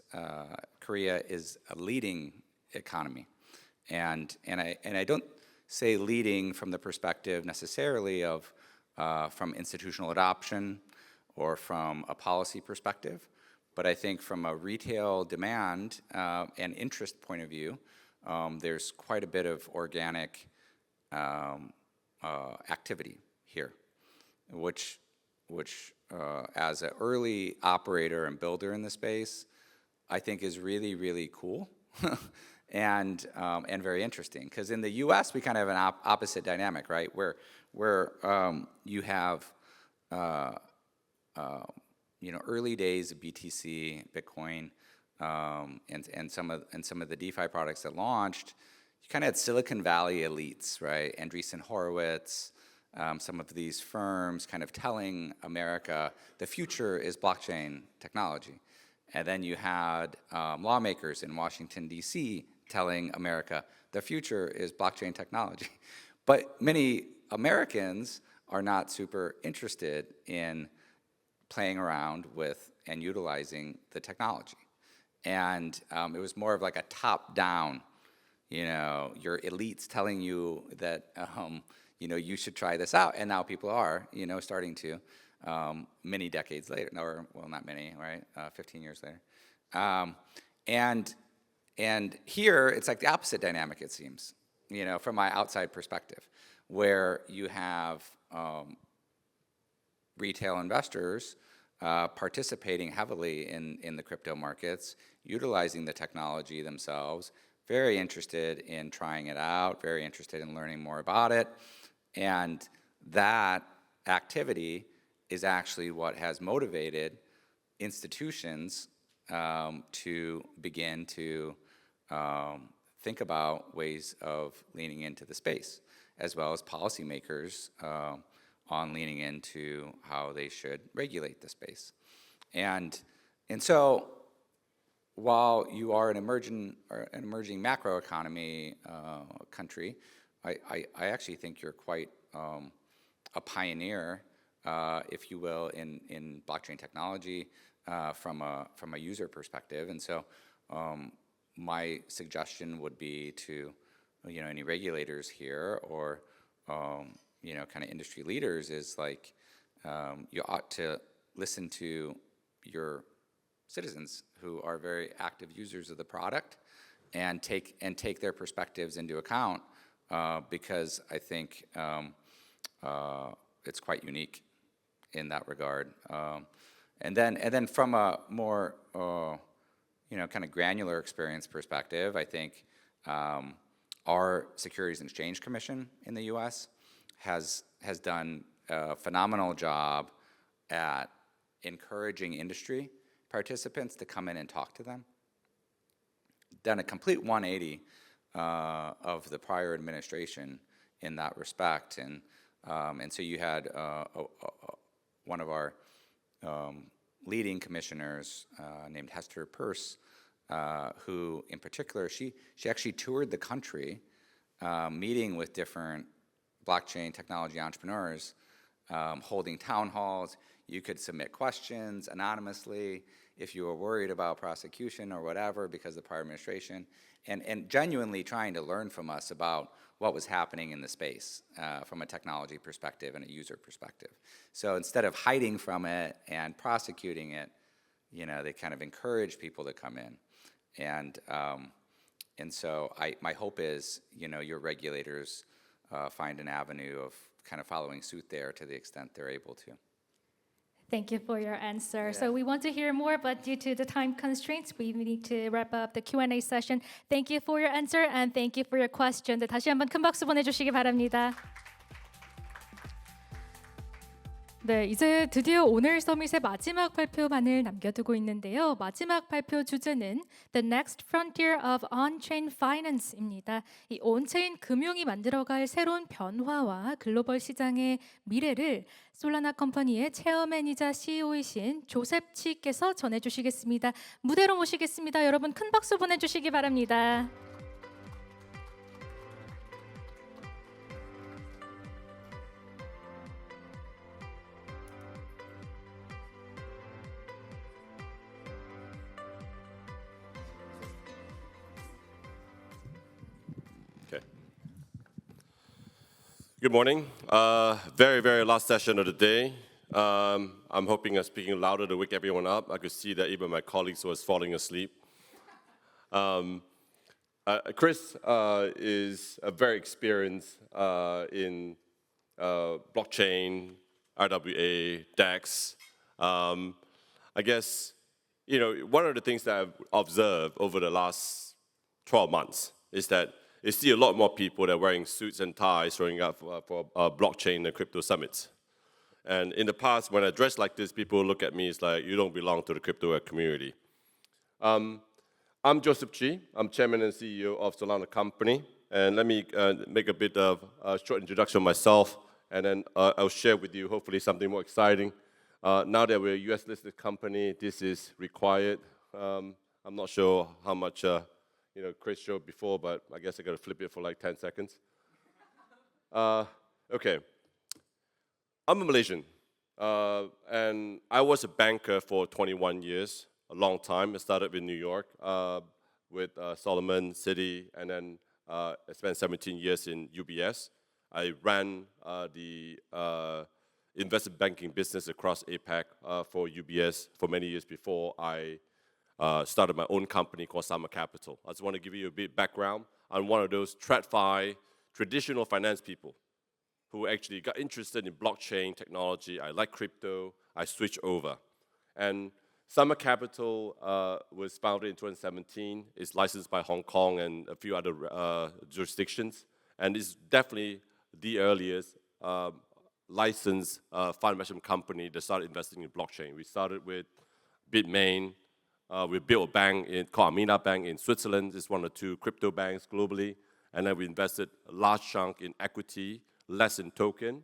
Speaker 11: Korea is a leading economy, and I don't say leading from the perspective necessarily of from institutional adoption or from a policy perspective, but I think from a retail demand and interest point of view, there's quite a bit of organic activity here, which as an early operator and builder in the space, I think is really, really cool and very interesting. Because in the U.S. we kind of have an opposite dynamic, right? Where you have early days of BTC, Bitcoin, and some of the DeFi products that launched. You kind of had Silicon Valley elites, right? Andreessen Horowitz, some of these firms kind of telling America the future is blockchain technology. And then you had lawmakers in Washington, D.C. telling America the future is blockchain technology. But many Americans are not super interested in playing around with and utilizing the technology. And it was more of like a top-down, your elites telling you that, you should try this out. And now people are, starting to, many decades later, or well, not many, right? 15 years later. And here, it's like the opposite dynamic, it seems, from my outside perspective, where you have retail investors participating heavily in the crypto markets, utilizing the technology themselves, very interested in trying it out, very interested in learning more about it. And that activity is actually what has motivated institutions to begin to think about ways of leaning into the space, as well as policymakers on leaning into how they should regulate the space. And so while you are an emerging macroeconomy country, I actually think you're quite a pioneer, if you will, in blockchain technology from a user perspective. And so my suggestion would be to any regulators here or kind of industry leaders is like you ought to listen to your citizens who are very active users of the product and take their perspectives into account because I think it's quite unique in that regard. And then from a more kind of granular experience perspective, I think our Securities and Exchange Commission in the U.S. has done a phenomenal job at encouraging industry participants to come in and talk to them. Done a complete 180 of the prior administration in that respect, and so you had one of our leading commissioners named Hester Peirce, who in particular, she actually toured the country meeting with different blockchain technology entrepreneurs, holding town halls. You could submit questions anonymously if you were worried about prosecution or whatever because of the prior administration, and genuinely trying to learn from us about what was happening in the space from a technology perspective and a user perspective. So instead of hiding from it and prosecuting it, they kind of encourage people to come in. And so my hope is, your regulators find an avenue of kind of following suit there to the extent they're able to.
Speaker 1: Thank you for your answer. So we want to hear more, but due to the time constraints, we need to wrap up the Q&A session. Thank you for your answer and thank you for your question. 네, 다시 한번 큰 박수 보내주시기 바랍니다. 네, 이제 드디어 오늘 서밋의 마지막 발표만을 남겨두고 있는데요. 마지막 발표 주제는 The Next Frontier of On-Chain Finance입니다. 이 온체인 금융이 만들어갈 새로운 변화와 글로벌 시장의 미래를 솔라나 컴퍼니의 체어맨이자 CEO이신 조셉 치께서 전해주시겠습니다. 무대로 모시겠습니다. 여러분 큰 박수 보내주시기 바랍니다.
Speaker 13: Good morning. Very, very last session of the day. I'm hoping I'm speaking louder to wake everyone up. I could see that even my colleagues was falling asleep. Chris is a very experienced in blockchain, RWA, DEX. I guess, one of the things that I've observed over the last 12 months is that you see a lot more people that are wearing suits and ties showing up for blockchain and crypto summits. And in the past, when I dress like this, people look at me, it's like, you don't belong to the crypto community. I'm Joseph Chi. I'm chairman and CEO of Solana Company. And let me make a bit of a short introduction of myself, and then I'll share with you hopefully something more exciting. Now that we're a US listed company, this is required. I'm not sure how much Chris showed before, but I guess I got to flip it for like 10 seconds. Okay. I'm a Malaysian, and I was a banker for 21 years, a long time. I started in New York with Solomon, Citi, and then I spent 17 years in UBS. I ran the investment banking business across APAC for UBS for many years before I started my own company called Summer Capital. I just want to give you a bit background. I'm one of those TradFi traditional finance people who actually got interested in blockchain technology. I like crypto. I switched over. And Summer Capital was founded in 2017. It's licensed by Hong Kong and a few other jurisdictions. And it's definitely the earliest licensed fund management company that started investing in blockchain. We started with Bitmain. We built a bank called Amina Bank in Switzerland. It's one of the 2 crypto banks globally. And then we invested a large chunk in equity, less in token.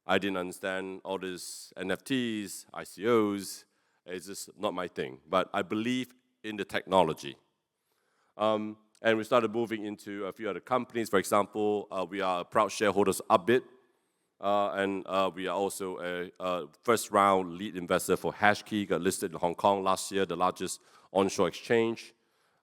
Speaker 13: I didn't understand all these NFTs, ICOs. It's just not my thing. But I believe in the technology. And we started moving into a few other companies. For example, we are proud shareholders of Upbit. And we are also a first-round lead investor for Hashkey, got listed in Hong Kong last year, the largest onshore exchange.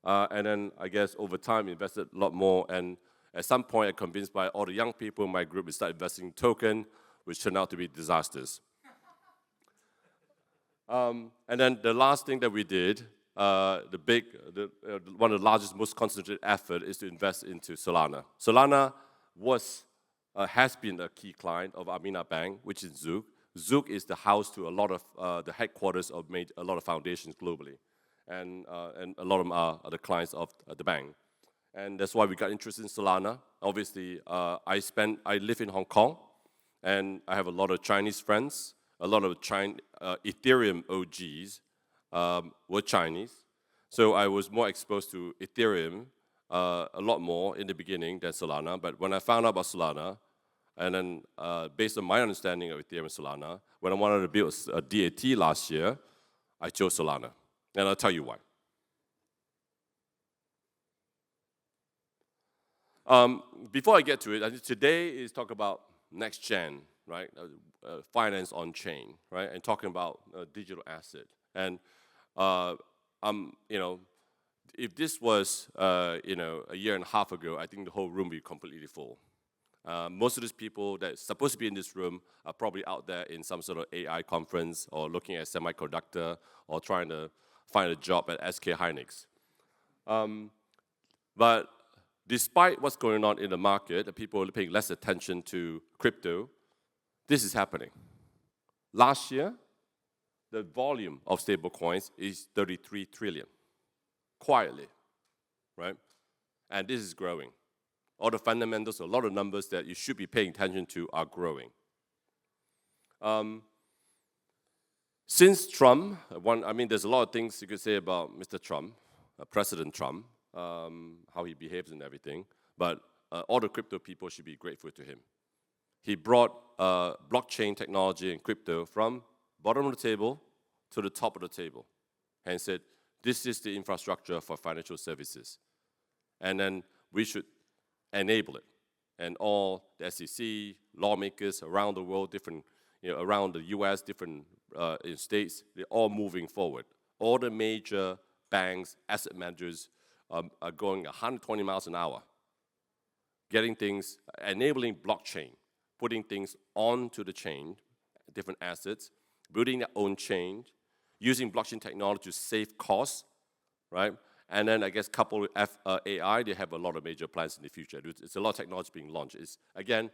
Speaker 13: And then, I guess, over time, invested a lot more. And at some point, I'm convinced by all the young people in my group to start investing in token, which turned out to be disasters. And then the last thing that we did, one of the largest, most concentrated effort is to invest into Solana. Solana has been a key client of Amina Bank, which is Zug. Zug is the house to a lot of the headquarters of a lot of foundations globally. And a lot of them are the clients of the bank. And that's why we got interested in Solana. Obviously, I live in Hong Kong, and I have a lot of Chinese friends. A lot of Ethereum OGs were Chinese. So I was more exposed to Ethereum a lot more in the beginning than Solana. But when I found out about Solana, and then based on my understanding of Ethereum and Solana, when I wanted to build a DAT last year, I chose Solana. And I'll tell you why. Before I get to it, I think today is talk about next gen, right? Finance on chain, right? And talking about digital asset. And if this was a year and a half ago, I think the whole room would be completely full. Most of these people that are supposed to be in this room are probably out there in some sort of AI conference or looking at semiconductor or trying to find a job at SK Hynix. But despite what's going on in the market, people are paying less attention to crypto. This is happening. Last year, the volume of stablecoins is 33 trillion, quietly, right? And this is growing. All the fundamentals, a lot of numbers that you should be paying attention to are growing. Since Trump, there's a lot of things you could say about Mr. Trump, President Trump, how he behaves and everything, but all the crypto people should be grateful to him. He brought blockchain technology and crypto from bottom of the table to the top of the table and said, this is the infrastructure for financial services. And then we should enable it. And all the SEC, lawmakers around the world, different, around the US, different states, they're all moving forward. All the major banks, asset managers are going 120 miles an hour, getting things, enabling blockchain, putting things onto the chain, different assets, building their own chain, using blockchain technology to save costs, right? And then I guess coupled with AI, they have a lot of major plans in the future. It's a lot of technology being launched. It's, again,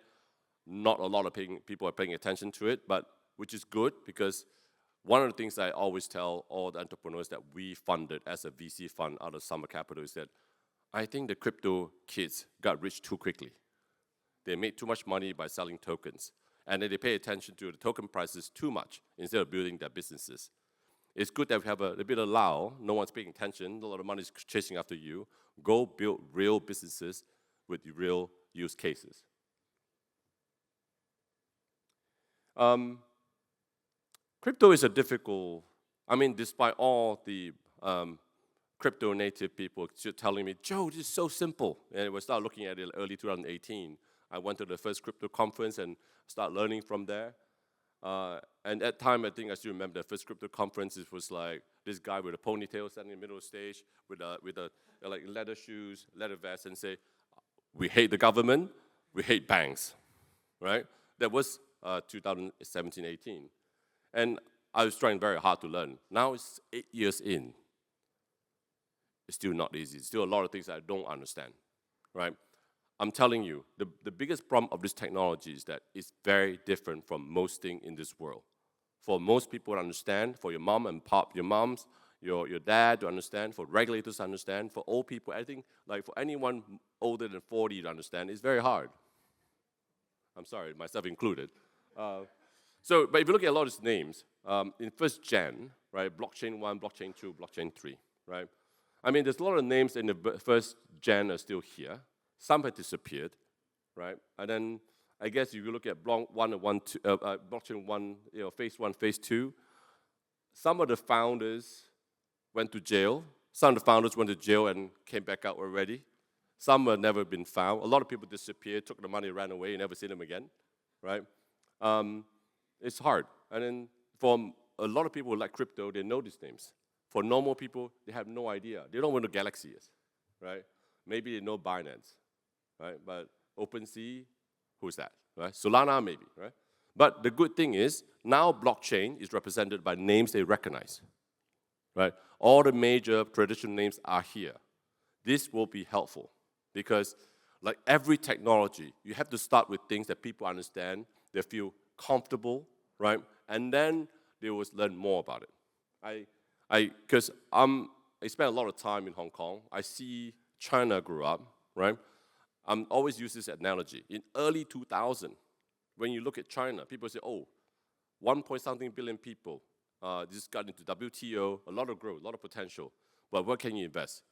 Speaker 13: not a lot of people are paying attention to it, but which is good because one of the things I always tell all the entrepreneurs that we funded as a VC fund out of Summer Capital is that I think the crypto kids got rich too quickly. They made too much money by selling tokens, and then they pay attention to the token prices too much instead of building their businesses. It's good that we have a bit of lull. No one's paying attention. A lot of money is chasing after you. Go build real businesses with real use cases. Crypto is a difficult, despite all the crypto native people telling me, Joe, this is so simple. And we started looking at it early 2018. I went to the first crypto conference and started learning from there. And at that time, I think I still remember the first crypto conference. It was like this guy with a ponytail standing in the middle of the stage with like leather shoes, leather vest, and say, "We hate the government, we hate banks," right? That was 2017-18, and I was trying very hard to learn. Now it's 8 years in. It's still not easy. Still a lot of things I don't understand, right? I'm telling you, the biggest problem of this technology is that it's very different from most things in this world. For most people to understand, for your mom and pop, your moms, your dad to understand, for regulators to understand, for old people, I think, like for anyone older than 40 to understand, it's very hard. I'm sorry, myself included. But if you look at a lot of these names, in first gen, right, blockchain 1, blockchain 2, blockchain 3, right? There's a lot of names in the first gen are still here. Some have disappeared, right? And then I guess if you look at blockchain 1, phase 1, phase 2, some of the founders went to jail. Some of the founders went to jail and came back out already. Some have never been found. A lot of people disappeared, took the money, ran away, and never seen them again, right? It's hard. And then for a lot of people who like crypto, they know these names. For normal people, they have no idea. They don't know what the Galaxy is, right? Maybe they know Binance, right? But OpenSea, who's that, right? Solana, maybe, right? But the good thing is, now blockchain is represented by names they recognize, right? All the major traditional names are here. This will be helpful because like every technology, you have to start with things that people understand, they feel comfortable, right? And then they will learn more about it. Because I spent a lot of time in Hong Kong. I see China grew up, right? I'm always use this analogy. In early 2000, when you look at China, people say, oh, 1.something billion people just got into WTO, a lot of growth, a lot of potential. But where can you invest?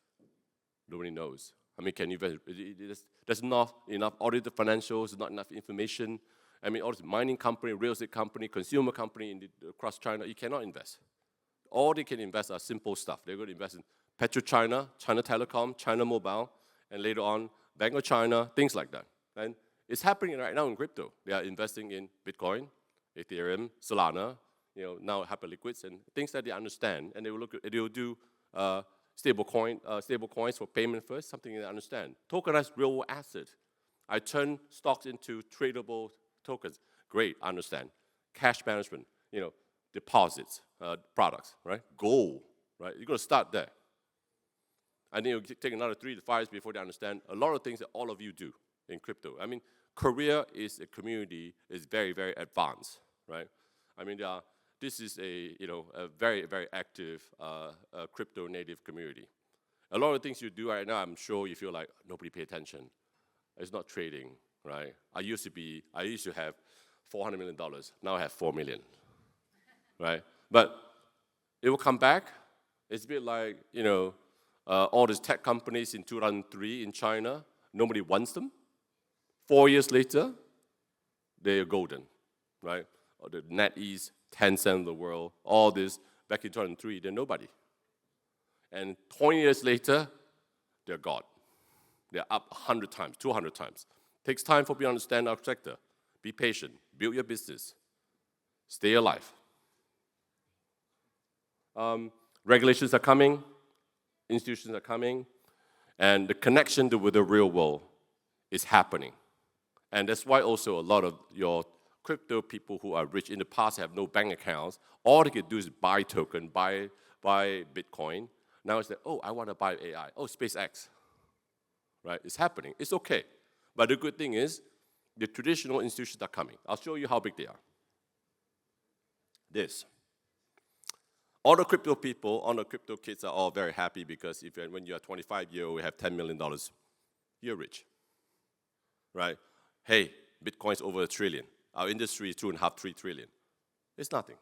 Speaker 13: Nobody knows. Can you invest? There's not enough audited financials, not enough information. All this mining company, real estate company, consumer company across China, you cannot invest. All they can invest are simple stuff. They're going to invest in PetroChina, China Telecom, China Mobile, and later on, Bank of China, things like that. And it's happening right now in crypto. They are investing in Bitcoin, Ethereum, Solana, now Hyperliquids, and things that they understand. And they will do stable coins for payment first, something they understand. Tokenized real asset. I turn stocks into tradable tokens. Great, I understand. Cash management, deposits, products, right? Gold, right? You're going to start there. And then it'll take another 3 to 5 years before they understand a lot of things that all of you do in crypto. Korea is a community is very, very advanced, right? This is a very, very active crypto native community. A lot of things you do right now, I'm sure you feel like nobody pay attention. It's not trading, right? I used to have $400 million. Now I have 4 million, right? But it will come back. It's a bit like, all these tech companies in 2003 in China, nobody wants them. 4 years later, they are golden, right? Or the NetEase, Tencent of the world, all this, back in 2003, they're nobody. And 20 years later, they're God. They're up 100 times, 200 times. Takes time for people to understand our sector. Be patient, build your business, stay alive. Regulations are coming, institutions are coming, and the connection with the real world is happening. And that's why also a lot of your crypto people who are rich in the past have no bank accounts. All they can do is buy token, buy Bitcoin. Now it's like, oh, I want to buy AI. Oh, SpaceX. Right? It's happening. It's okay. But the good thing is, the traditional institutions are coming. I'll show you how big they are. this. All the crypto people, all the crypto kids are all very happy because when you are 25 years old, you have $10 million, you're rich, right? Hey, Bitcoin's over $1 trillion. Our industry is 2.5, 3 trillion. It's nothing.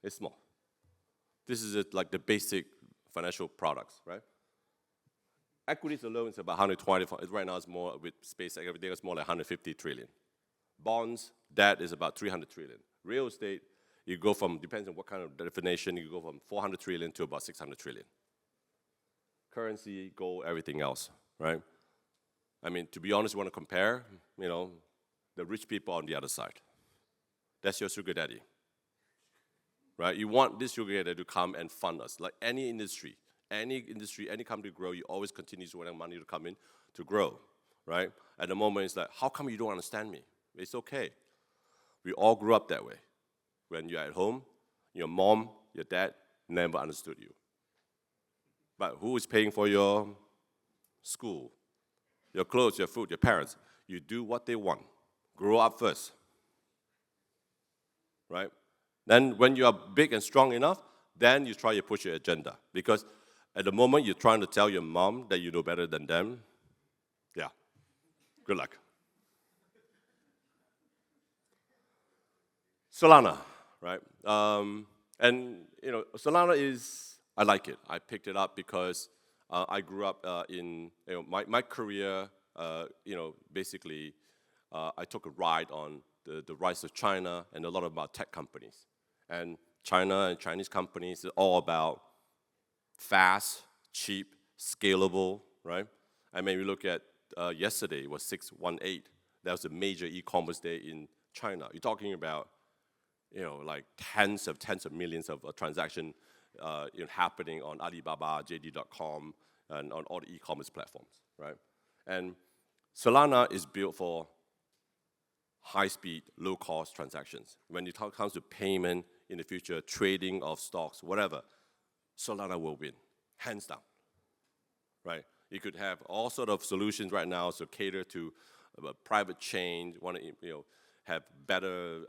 Speaker 13: It's small. This is like the basic financial products, right? Equities alone is about 120. Right now, it's more with SpaceX. Everything is more like 150 trillion. Bonds, debt is about 300 trillion. Real estate, you go from, depends on what kind of definition, you go from 400 trillion to about 600 trillion. Currency, gold, everything else, right? I mean, to be honest, you want to compare, the rich people on the other side. That's your sugar daddy, right? You want this sugar daddy to come and fund us. Like any industry, any company to grow, you always continue to want money to come in to grow, right? At the moment, it's like, how come you don't understand me? It's okay. We all grew up that way. When you're at home, your mom, your dad never understood you. But who is paying for your school, your clothes, your food, your parents? You do what they want. Grow up first, right? Then when you are big and strong enough, then you try to push your agenda. Because at the moment you're trying to tell your mom that you know better than them, yeah, good luck. Solana, right? And Solana is, I like it. I picked it up because I grew up in, my career, basically, I took a ride on the rise of China and a lot of our tech companies. And China and Chinese companies are all about fast, cheap, scalable, right? I mean, we look at yesterday was 618. That was a major e-commerce day in China. You're talking about, like tens of millions of transactions happening on Alibaba, JD.com, and on all the e-commerce platforms, right? And Solana is built for high-speed, low-cost transactions. When it comes to payment in the future, trading of stocks, whatever, Solana will win, hands down, right? You could have all sort of solutions right now to cater to a private chain, want to have better,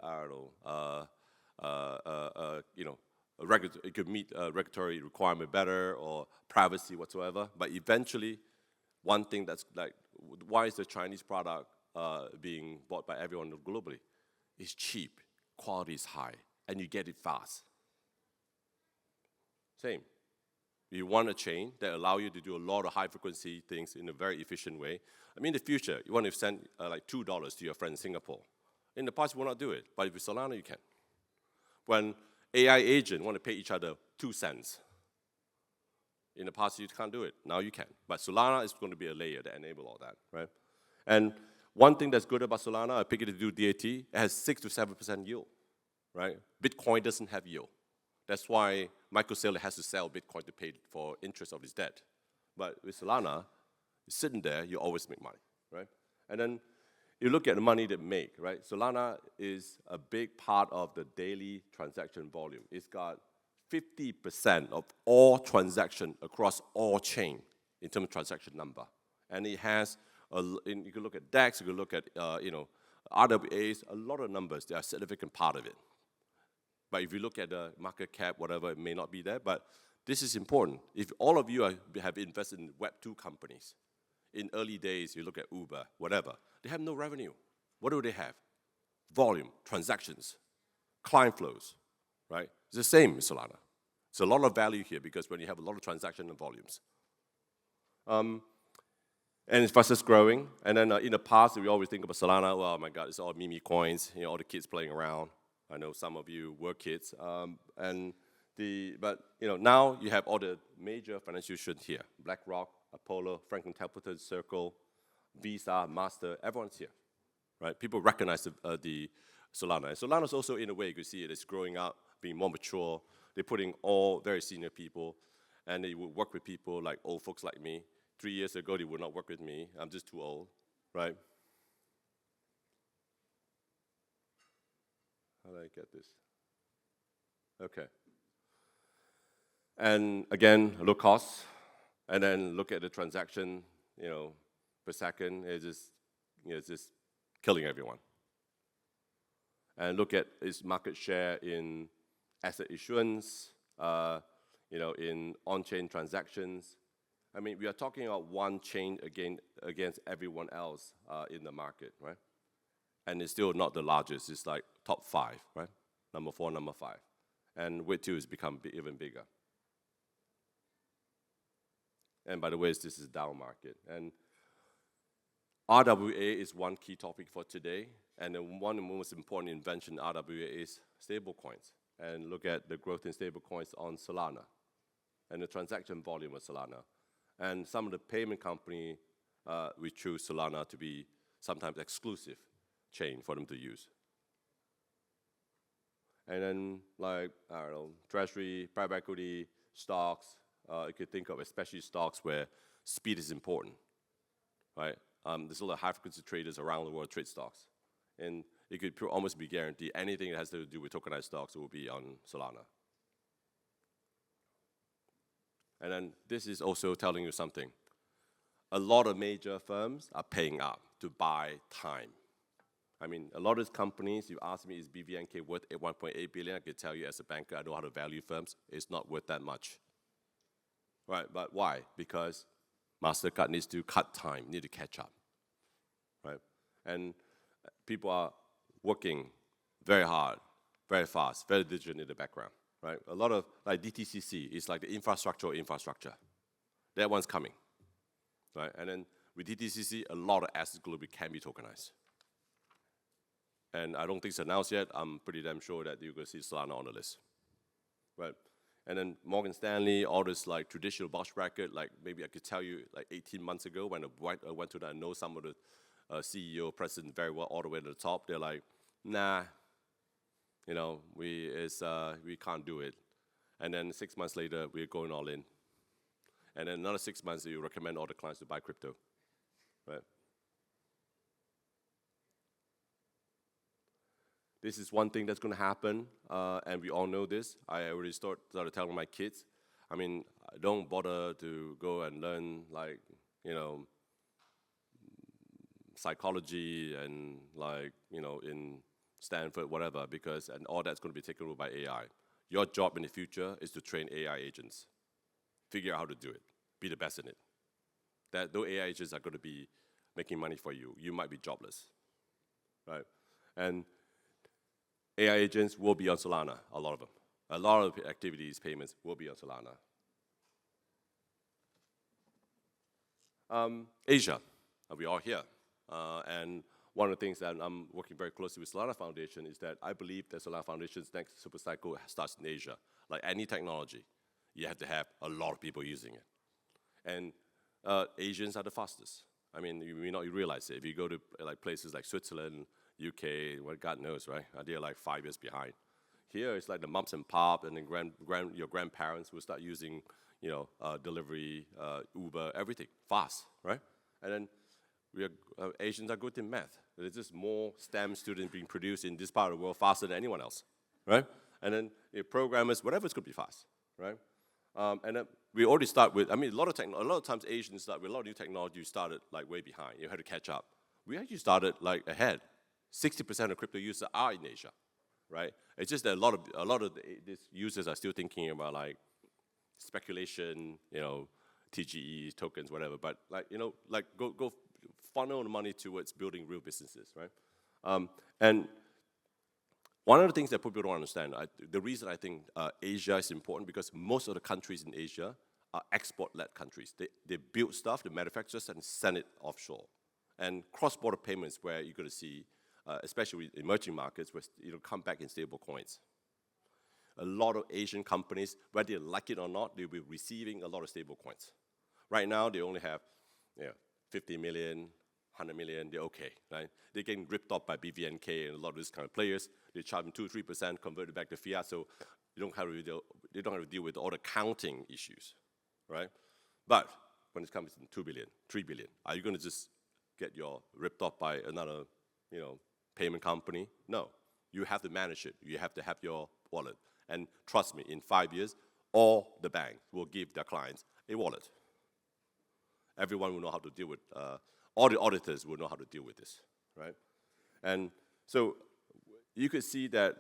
Speaker 13: it could meet a regulatory requirement better or privacy whatsoever. But eventually, one thing that's like, why is the Chinese product being bought by everyone globally? It's cheap, quality is high, and you get it fast. Same. You want a chain that allow you to do a lot of high-frequency things in a very efficient way. I mean, in the future, you want to send like $2 to your friend in Singapore. In the past, you will not do it, but with Solana, you can. When AI agents want to pay each other 2 cents, in the past, you can't do it. Now you can. But Solana is going to be a layer that enable all that, right? And one thing that's good about Solana, I pick it to do DAT, it has 6 to 7% yield, right? Bitcoin doesn't have yield. That's why Michael Saylor has to sell Bitcoin to pay for interest of his debt. But with Solana, you're sitting there, you always make money, right? And then you look at the money they make, right? Solana is a big part of the daily transaction volume. It's got 50% of all transactions across all chain in terms of transaction number. And it has, you can look at DEX, you can look at, RWAs, a lot of numbers, they are a significant part of it. But if you look at the market cap, whatever, it may not be there. But this is important. If all of you have invested in Web2 companies, in early days, you look at Uber, whatever, they have no revenue. What do they have? Volume, transactions, client flows, right? It's the same with Solana. It's a lot of value here because when you have a lot of transaction and volumes. And it's fastest growing. And then in the past, we always think about Solana, well, oh my God, it's all meme coins, all the kids playing around. I know some of you were kids. But now you have all the major financial institutions here. BlackRock, Apollo, Franklin Templeton, Circle, Visa, Master, everyone's here, right? People recognize the Solana. And Solana is also, in a way, you can see it's growing up, being more mature. They're putting all very senior people, and they will work with people like old folks like me. 3 years ago, they would not work with me. I'm just too old, right? How do I get this? Okay. And again, low cost. And then look at the transaction, per second. It's just killing everyone. And look at its market share in asset issuance, in on-chain transactions. I mean, we are talking about one chain against everyone else in the market, right? And it's still not the largest. It's like top 5, right? Number 4, number 5. And wait till it's become even bigger. And by the way, this is down market. And RWA is one key topic for today. And then one of the most important invention in RWA is stablecoins. And look at the growth in stablecoins on Solana and the transaction volume of Solana. And some of the payment company, we choose Solana to be sometimes exclusive chain for them to use. And then, like, I don't know, treasury, private equity, stocks, you could think of especially stocks where speed is important, right? There's a lot of high-frequency traders around the world trade stocks. And it could almost be guaranteed anything that has to do with tokenized stocks will be on Solana. And then this is also telling you something. A lot of major firms are paying up to buy time. I mean, a lot of companies, you ask me, is BVNK worth 1.8 billion? I can tell you as a banker, I know how to value firms. It's not worth that much. Right, but why? Because MasterCard needs to cut time, need to catch up, right? And people are working very hard, very fast, very diligent in the background, right? A lot of, like DTCC, is like the infrastructure. That one's coming, right? And then with DTCC, a lot of assets globally can be tokenized. And I don't think it's announced yet. I'm pretty damn sure that you're going to see Solana on the list, right? And then Morgan Stanley, all this like traditional bulge bracket, like maybe I could tell you like 18 months ago when I went to that, I know some of the CEO, president very well all the way to the top. They're like, nah, we can't do it. And then 6 months later, we're going all in. And then another 6 months, you recommend all the clients to buy crypto, right? This is one thing that's going to happen, and we all know this. I already started telling my kids, I mean, don't bother to go and learn, like, psychology and, like, in Stanford, whatever, because and all that's going to be taken over by AI. Your job in the future is to train AI agents. Figure out how to do it. Be the best in it. Those AI agents are going to be making money for you. You might be jobless, right? And AI agents will be on Solana, a lot of them. A lot of activities, payments will be on Solana. Asia, we are here. And one of the things that I'm working very closely with Solana Foundation is that I believe that Solana Foundation's next super cycle starts in Asia. Like any technology, you have to have a lot of people using it. And Asians are the fastest. I mean, you may not realize it. If you go to like places like Switzerland, UK, well, God knows, right? They're like 5 years behind. Here, it's like the mums and pop, and then your grandparents will start using, delivery, Uber, everything, fast, right? And then Asians are good in math. There's just more STEM students being produced in this part of the world faster than anyone else, right? And then programmers, whatever, it's going to be fast, right? And then we already start with, I mean, a lot of times Asians start with a lot of new technology. You started like way behind. You had to catch up. We actually started like ahead. 60% of crypto users are in Asia, right? It's just that a lot of these users are still thinking about like speculation, TGE tokens, whatever. But go funnel the money towards building real businesses, right? And one of the things that people don't understand, the reason I think Asia is important because most of the countries in Asia are export-led countries. They build stuff, they manufacture and send it offshore. And cross-border payments where you're going to see especially with emerging markets, where come back in stable coins. A lot of Asian companies, whether they like it or not, they'll be receiving a lot of stable coins. Right now, they only have 50 million, 100 million, they're okay, right? They're getting ripped off by BVNK and a lot of these kind of players. They charge them 2-3%, convert it back to fiat, so they don't have to deal with all the counting issues, right? But when it comes to 2 billion, 3 billion, are you going to just get ripped off by another, payment company? No, you have to manage it. You have to have your wallet. And trust me, in 5 years, all the banks will give their clients a wallet. Everyone will know how to deal with, all the auditors will know how to deal with this, right? And so you could see that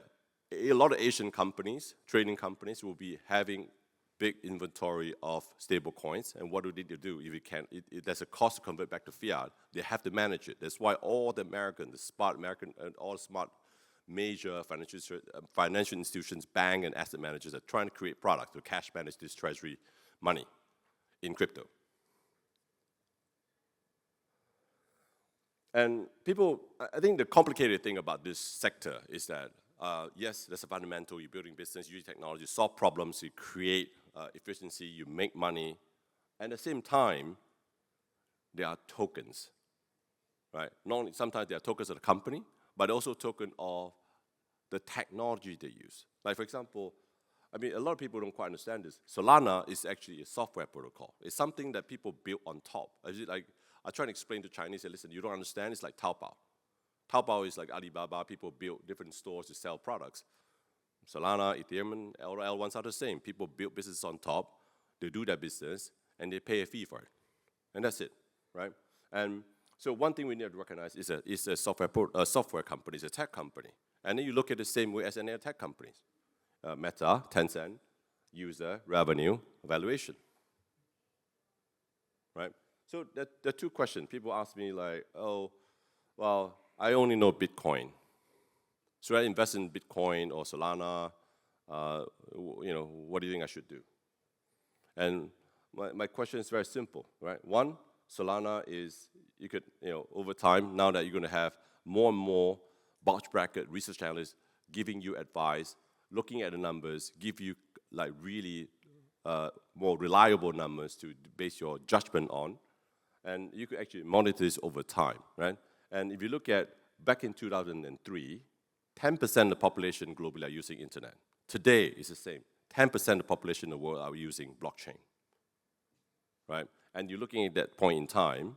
Speaker 13: a lot of Asian companies, trading companies, will be having big inventory of stable coins. And what do they do? If you can't, there's a cost to convert back to fiat. They have to manage it. That's why all the smart American, and all smart major financial institutions, bank and asset managers are trying to create products to cash manage this treasury money in crypto. And people, I think the complicated thing about this sector is that, yes, there's a fundamental, you're building business, use technology, solve problems, you create efficiency, you make money. And at the same time, there are tokens, right? Not only, sometimes they are tokens of the company, but also token of the technology they use. Like, for example, I mean, a lot of people don't quite understand this. Solana is actually a software protocol. It's something that people build on top. Like, I try to explain to Chinese, say, listen, you don't understand, it's like Taobao. Taobao is like Alibaba, people build different stores to sell products. Solana, Ethereum, L1s are the same. People build businesses on top, they do their business, and they pay a fee for it. And that's it, right? And so one thing we need to recognize is a software company, it's a tech company. And then you look at it the same way as any other tech companies. Meta, Tencent, user, revenue, valuation, right? So there are two questions. People ask me like, oh, well, I only know Bitcoin. Should I invest in Bitcoin or Solana? What do you think I should do? And my question is very simple, right? One, Solana is, you could, over time, now that you're going to have more and more bulge bracket research analysts giving you advice, looking at the numbers, give you like really more reliable numbers to base your judgment on. And you could actually monitor this over time, right? And if you look at back in 2003, 10% of the population globally are using internet. Today, it's the same. 10% of the population in the world are using blockchain, right? And you're looking at that point in time,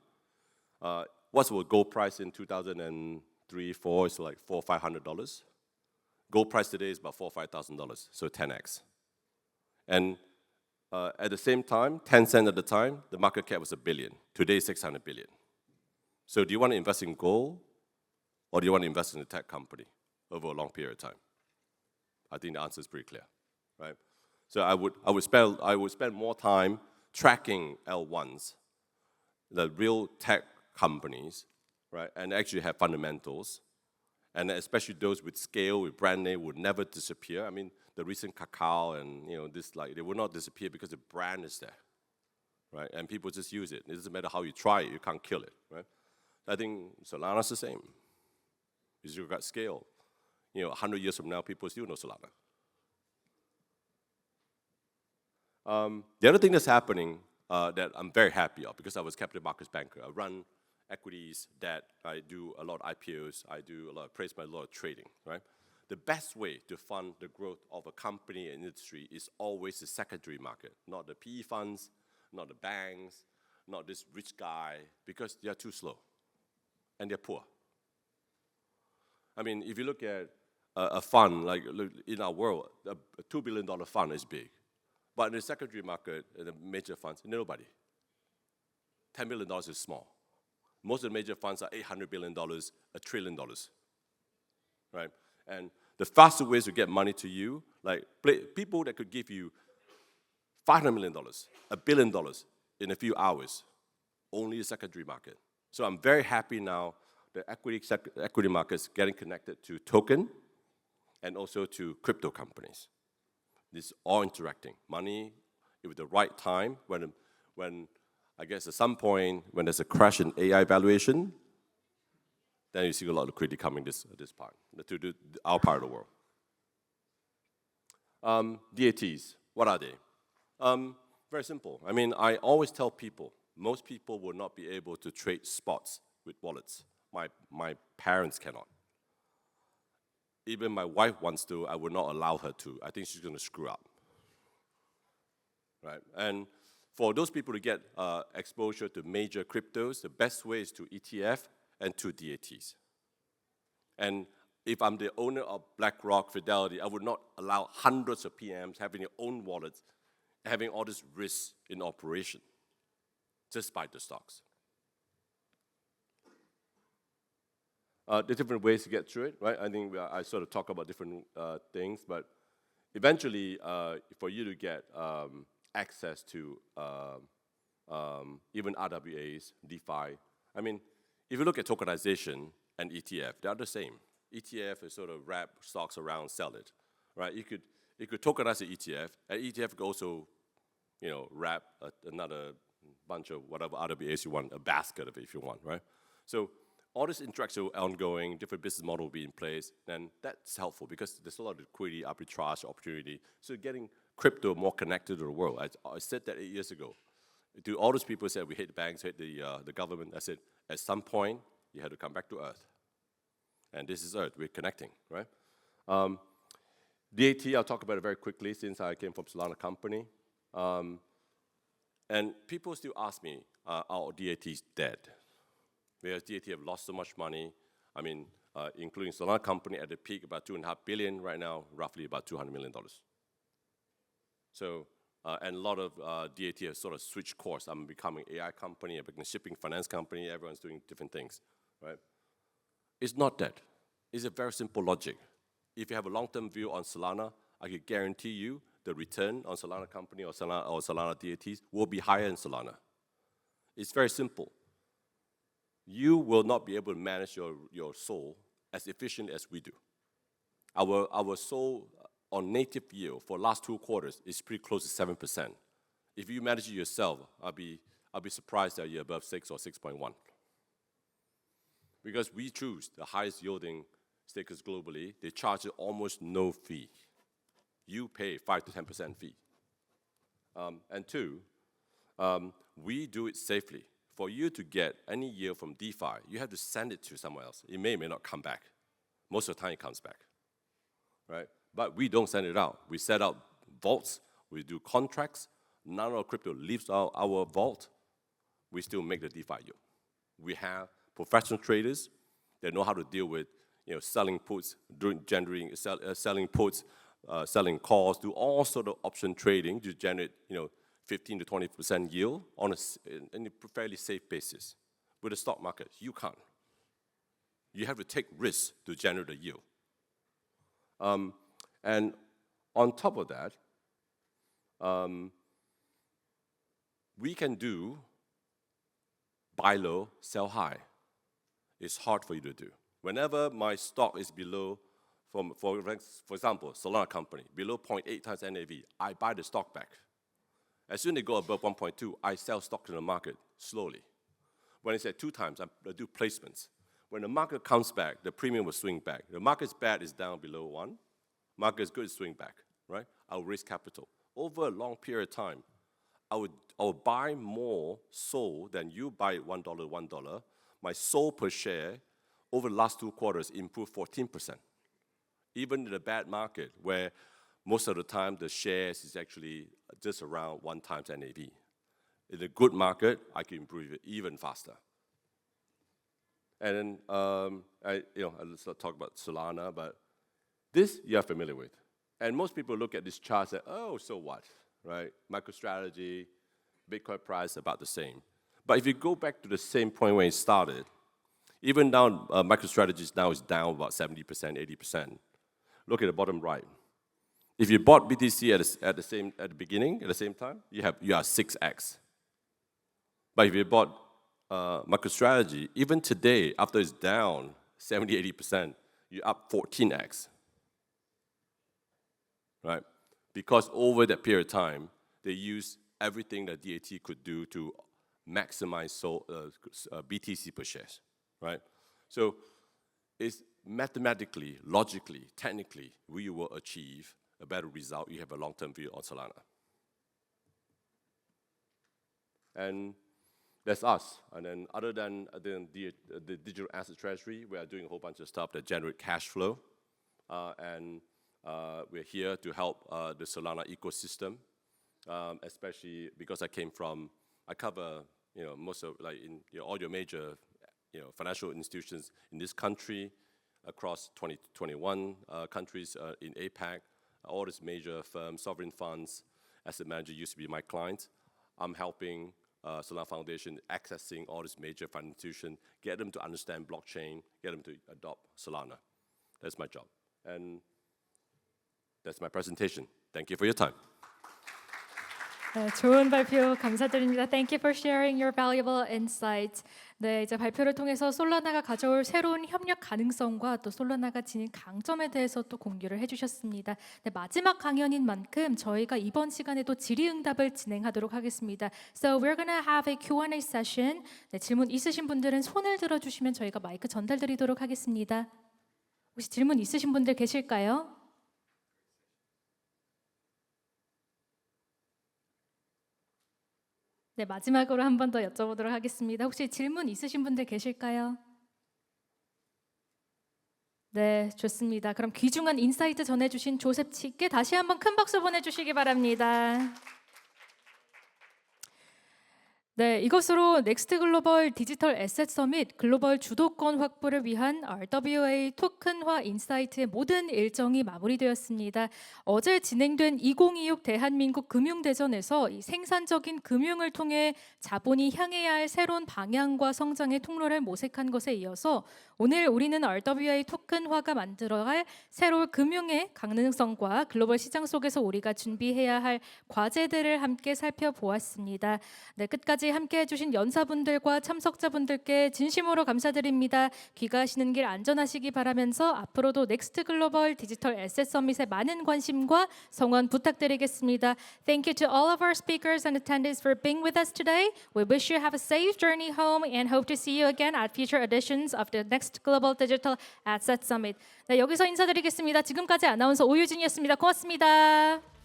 Speaker 13: what's the gold price in 2003, 4? It's like $400 or $500. Gold price today is about $4,000 or $5,000, so 10x. And at the same time, 10 cents at the time, the market cap was $1 billion. Today, 600 billion. So do you want to invest in gold, or do you want to invest in a tech company over a long period of time? I think the answer is pretty clear, right? So I would spend more time tracking L1s, the real tech companies, right, and actually have fundamentals, and especially those with scale, with brand name, would never disappear. I mean, the recent Kakao and they will not disappear because the brand is there, right? And people just use it. It doesn't matter how you try it, you can't kill it, right? I think Solana's the same. You've got scale. 100 years from now, people still know Solana. The other thing that's happening that I'm very happy of, because I was capital markets banker, I run equities, debt, I do a lot of IPOs, I do a lot of a lot of trading, right? The best way to fund the growth of a company and industry is always the secondary market, not the PE funds, not the banks, not this rich guy, because they are too slow and they're poor. I mean, if you look at a fund, like in our world, a $2 billion fund is big. But in the secondary market, in the major funds, nobody. $10 billion is small. Most of the major funds are $800 billion, $1 trillion, right? And the fastest ways to get money to you, like people that could give you $500 million, $1 billion in a few hours, only the secondary market. So I'm very happy now the equity markets getting connected to token and also to crypto companies. This is all interacting. Money, with the right time, when I guess at some point, when there's a crash in AI valuation, then you see a lot of liquidity coming this part, to our part of the world. DATs, what are they? Very simple. I mean, I always tell people, most people will not be able to trade spots with wallets. My parents cannot. Even my wife wants to, I would not allow her to. I think she's going to screw up, right? And for those people to get exposure to major cryptos, the best way is to ETF and to DATs. And if I'm the owner of BlackRock, Fidelity, I would not allow hundreds of PMs having their own wallets, having all this risk in operation. Just buy the stocks. There are different ways to get through it, right? I think I sort of talk about different things, but eventually, for you to get access to even RWAs, DeFi, I mean, if you look at tokenization and ETF, they are the same. ETF is sort of wrap stocks around, sell it, right? You could tokenize an ETF, and ETF could also, wrap another bunch of whatever RWAs you want, a basket of it if you want, right? So all this interaction ongoing, different business model will be in place, then that's helpful because there's a lot of liquidity, arbitrage, opportunity. So getting crypto more connected to the world. I said that 8 years ago. To all those people who said we hate the banks, hate the government, I said at some point you have to come back to Earth. And this is Earth, we're connecting, right? DAT, I'll talk about it very quickly since I came from Solana company. And people still ask me, are DATs dead? Because DAT have lost so much money. I mean, including Solana company at the peak, about $2.5 billion. Right now, roughly about $200 million. So, and a lot of DAT have sort of switched course. I'm becoming AI company, I'm becoming shipping finance company. Everyone's doing different things, right? It's not dead. It's a very simple logic. If you have a long-term view on Solana, I can guarantee you the return on Solana company or Solana DATs will be higher in Solana. It's very simple. You will not be able to manage your SOL as efficiently as we do. Our SOL on native yield for last 2 quarters is pretty close to 7%. If you manage it yourself, I'll be surprised that you're above 6 or 6.1. Because we choose the highest yielding stakers globally, they charge almost no fee. You pay 5 to 10% fee. And 2, we do it safely. For you to get any yield from DeFi, you have to send it to somewhere else. It may not come back. Most of the time it comes back, right? But we don't send it out. We set up vaults, we do contracts. None of our crypto leaves our vault. We still make the DeFi yield. We have professional traders that know how to deal with selling puts, selling puts, selling calls, do all sort of option trading to generate 15 to 20% yield on a fairly safe basis. With the stock market, you can't. You have to take risks to generate a yield. And on top of that, we can do buy low, sell high. It's hard for you to do. Whenever my stock is below, for example, Solana company, below 0.8 times NAV, I buy the stock back. As soon as they go above 1.2, I sell stock to the market slowly. When it's at 2 times, I do placements. When the market comes back, the premium will swing back. The market's bad is down below 1. Market's good is swing back, right? I'll raise capital. Over a long period of time, I would buy more SOL than you buy at $1. My SOL per share over the last 2 quarters improved 14%. Even in a bad market where most of the time the shares is actually just around 1 times NAV. In a good market, I can improve it even faster. And then let's not talk about Solana, but this you're familiar with. And most people look at this chart and say, oh, so what, right? MicroStrategy, Bitcoin price about the same. But if you go back to the same point where it started, even now MicroStrategy now is down about 70%, 80%. Look at the bottom right. If you bought BTC at the beginning, at the same time, you are 6x. But if you bought MicroStrategy, even today, after it's down 70, 80%, you're up 14x. Right? Because over that period of time, they use everything that DAT could do to maximize BTC per shares. Right? So it's mathematically, logically, technically, we will achieve a better result. You have a long-term view on Solana. And that's us. And then other than the digital asset treasury, we are doing a whole bunch of stuff that generate cash flow. And we're here to help the Solana ecosystem, especially because I cover most of all your major financial institutions in this country, across 21 countries in APAC, all these major firms, sovereign funds, asset manager used to be my clients. I'm helping Solana Foundation accessing all these major financial institutions, get them to understand blockchain, get them to adopt Solana. That's my job. And that's my presentation. Thank you for your time.
Speaker 1: 네, 좋은 발표 감사드립니다. Thank you for sharing your valuable insights. 네, 이제 발표를 통해서 솔라나가 가져올 새로운 협력 가능성과 또 솔라나가 지닌 강점에 대해서 또 공유를 해주셨습니다. 네, 마지막 강연인 만큼 저희가 이번 시간에도 질의응답을 진행하도록 하겠습니다. So we're gonna have a Q&A session. 네, 질문 있으신 분들은 손을 들어주시면 저희가 마이크 전달드리도록 하겠습니다. 혹시 질문 있으신 분들 계실까요? 네, 마지막으로 한 번 더 여쭤보도록 하겠습니다. 혹시 질문 있으신 분들 계실까요? 네, 좋습니다. 그럼 귀중한 인사이트 전해주신 조셉 치께 다시 한번 큰 박수 보내주시기 바랍니다. 네, 이것으로 넥스트 글로벌 디지털 에셋 서밋 글로벌 주도권 확보를 위한 RWA 토큰화 인사이트의 모든 일정이 마무리되었습니다. 어제 진행된 2026 대한민국 금융대전에서 이 생산적인 금융을 통해 자본이 향해야 할 새로운 방향과 성장의 통로를 모색한 것에 이어서 오늘 우리는 RWA 토큰화가 만들어갈 새로운 금융의 가능성과 글로벌 시장 속에서 우리가 준비해야 할 과제들을 함께 살펴보았습니다. 네, 끝까지 함께해 주신 연사분들과 참석자분들께 진심으로 감사드립니다. 귀가하시는 길 안전하시기 바라면서 앞으로도 넥스트 글로벌 디지털 에셋 서밋에 많은 관심과 성원 부탁드리겠습니다. Thank you to all of our speakers and attendees for being with us today. We wish you have a safe journey home and hope to see you again at future editions of the next Global Digital Asset Summit. 네, 여기서 인사드리겠습니다. 지금까지 아나운서 오유진이었습니다. 고맙습니다.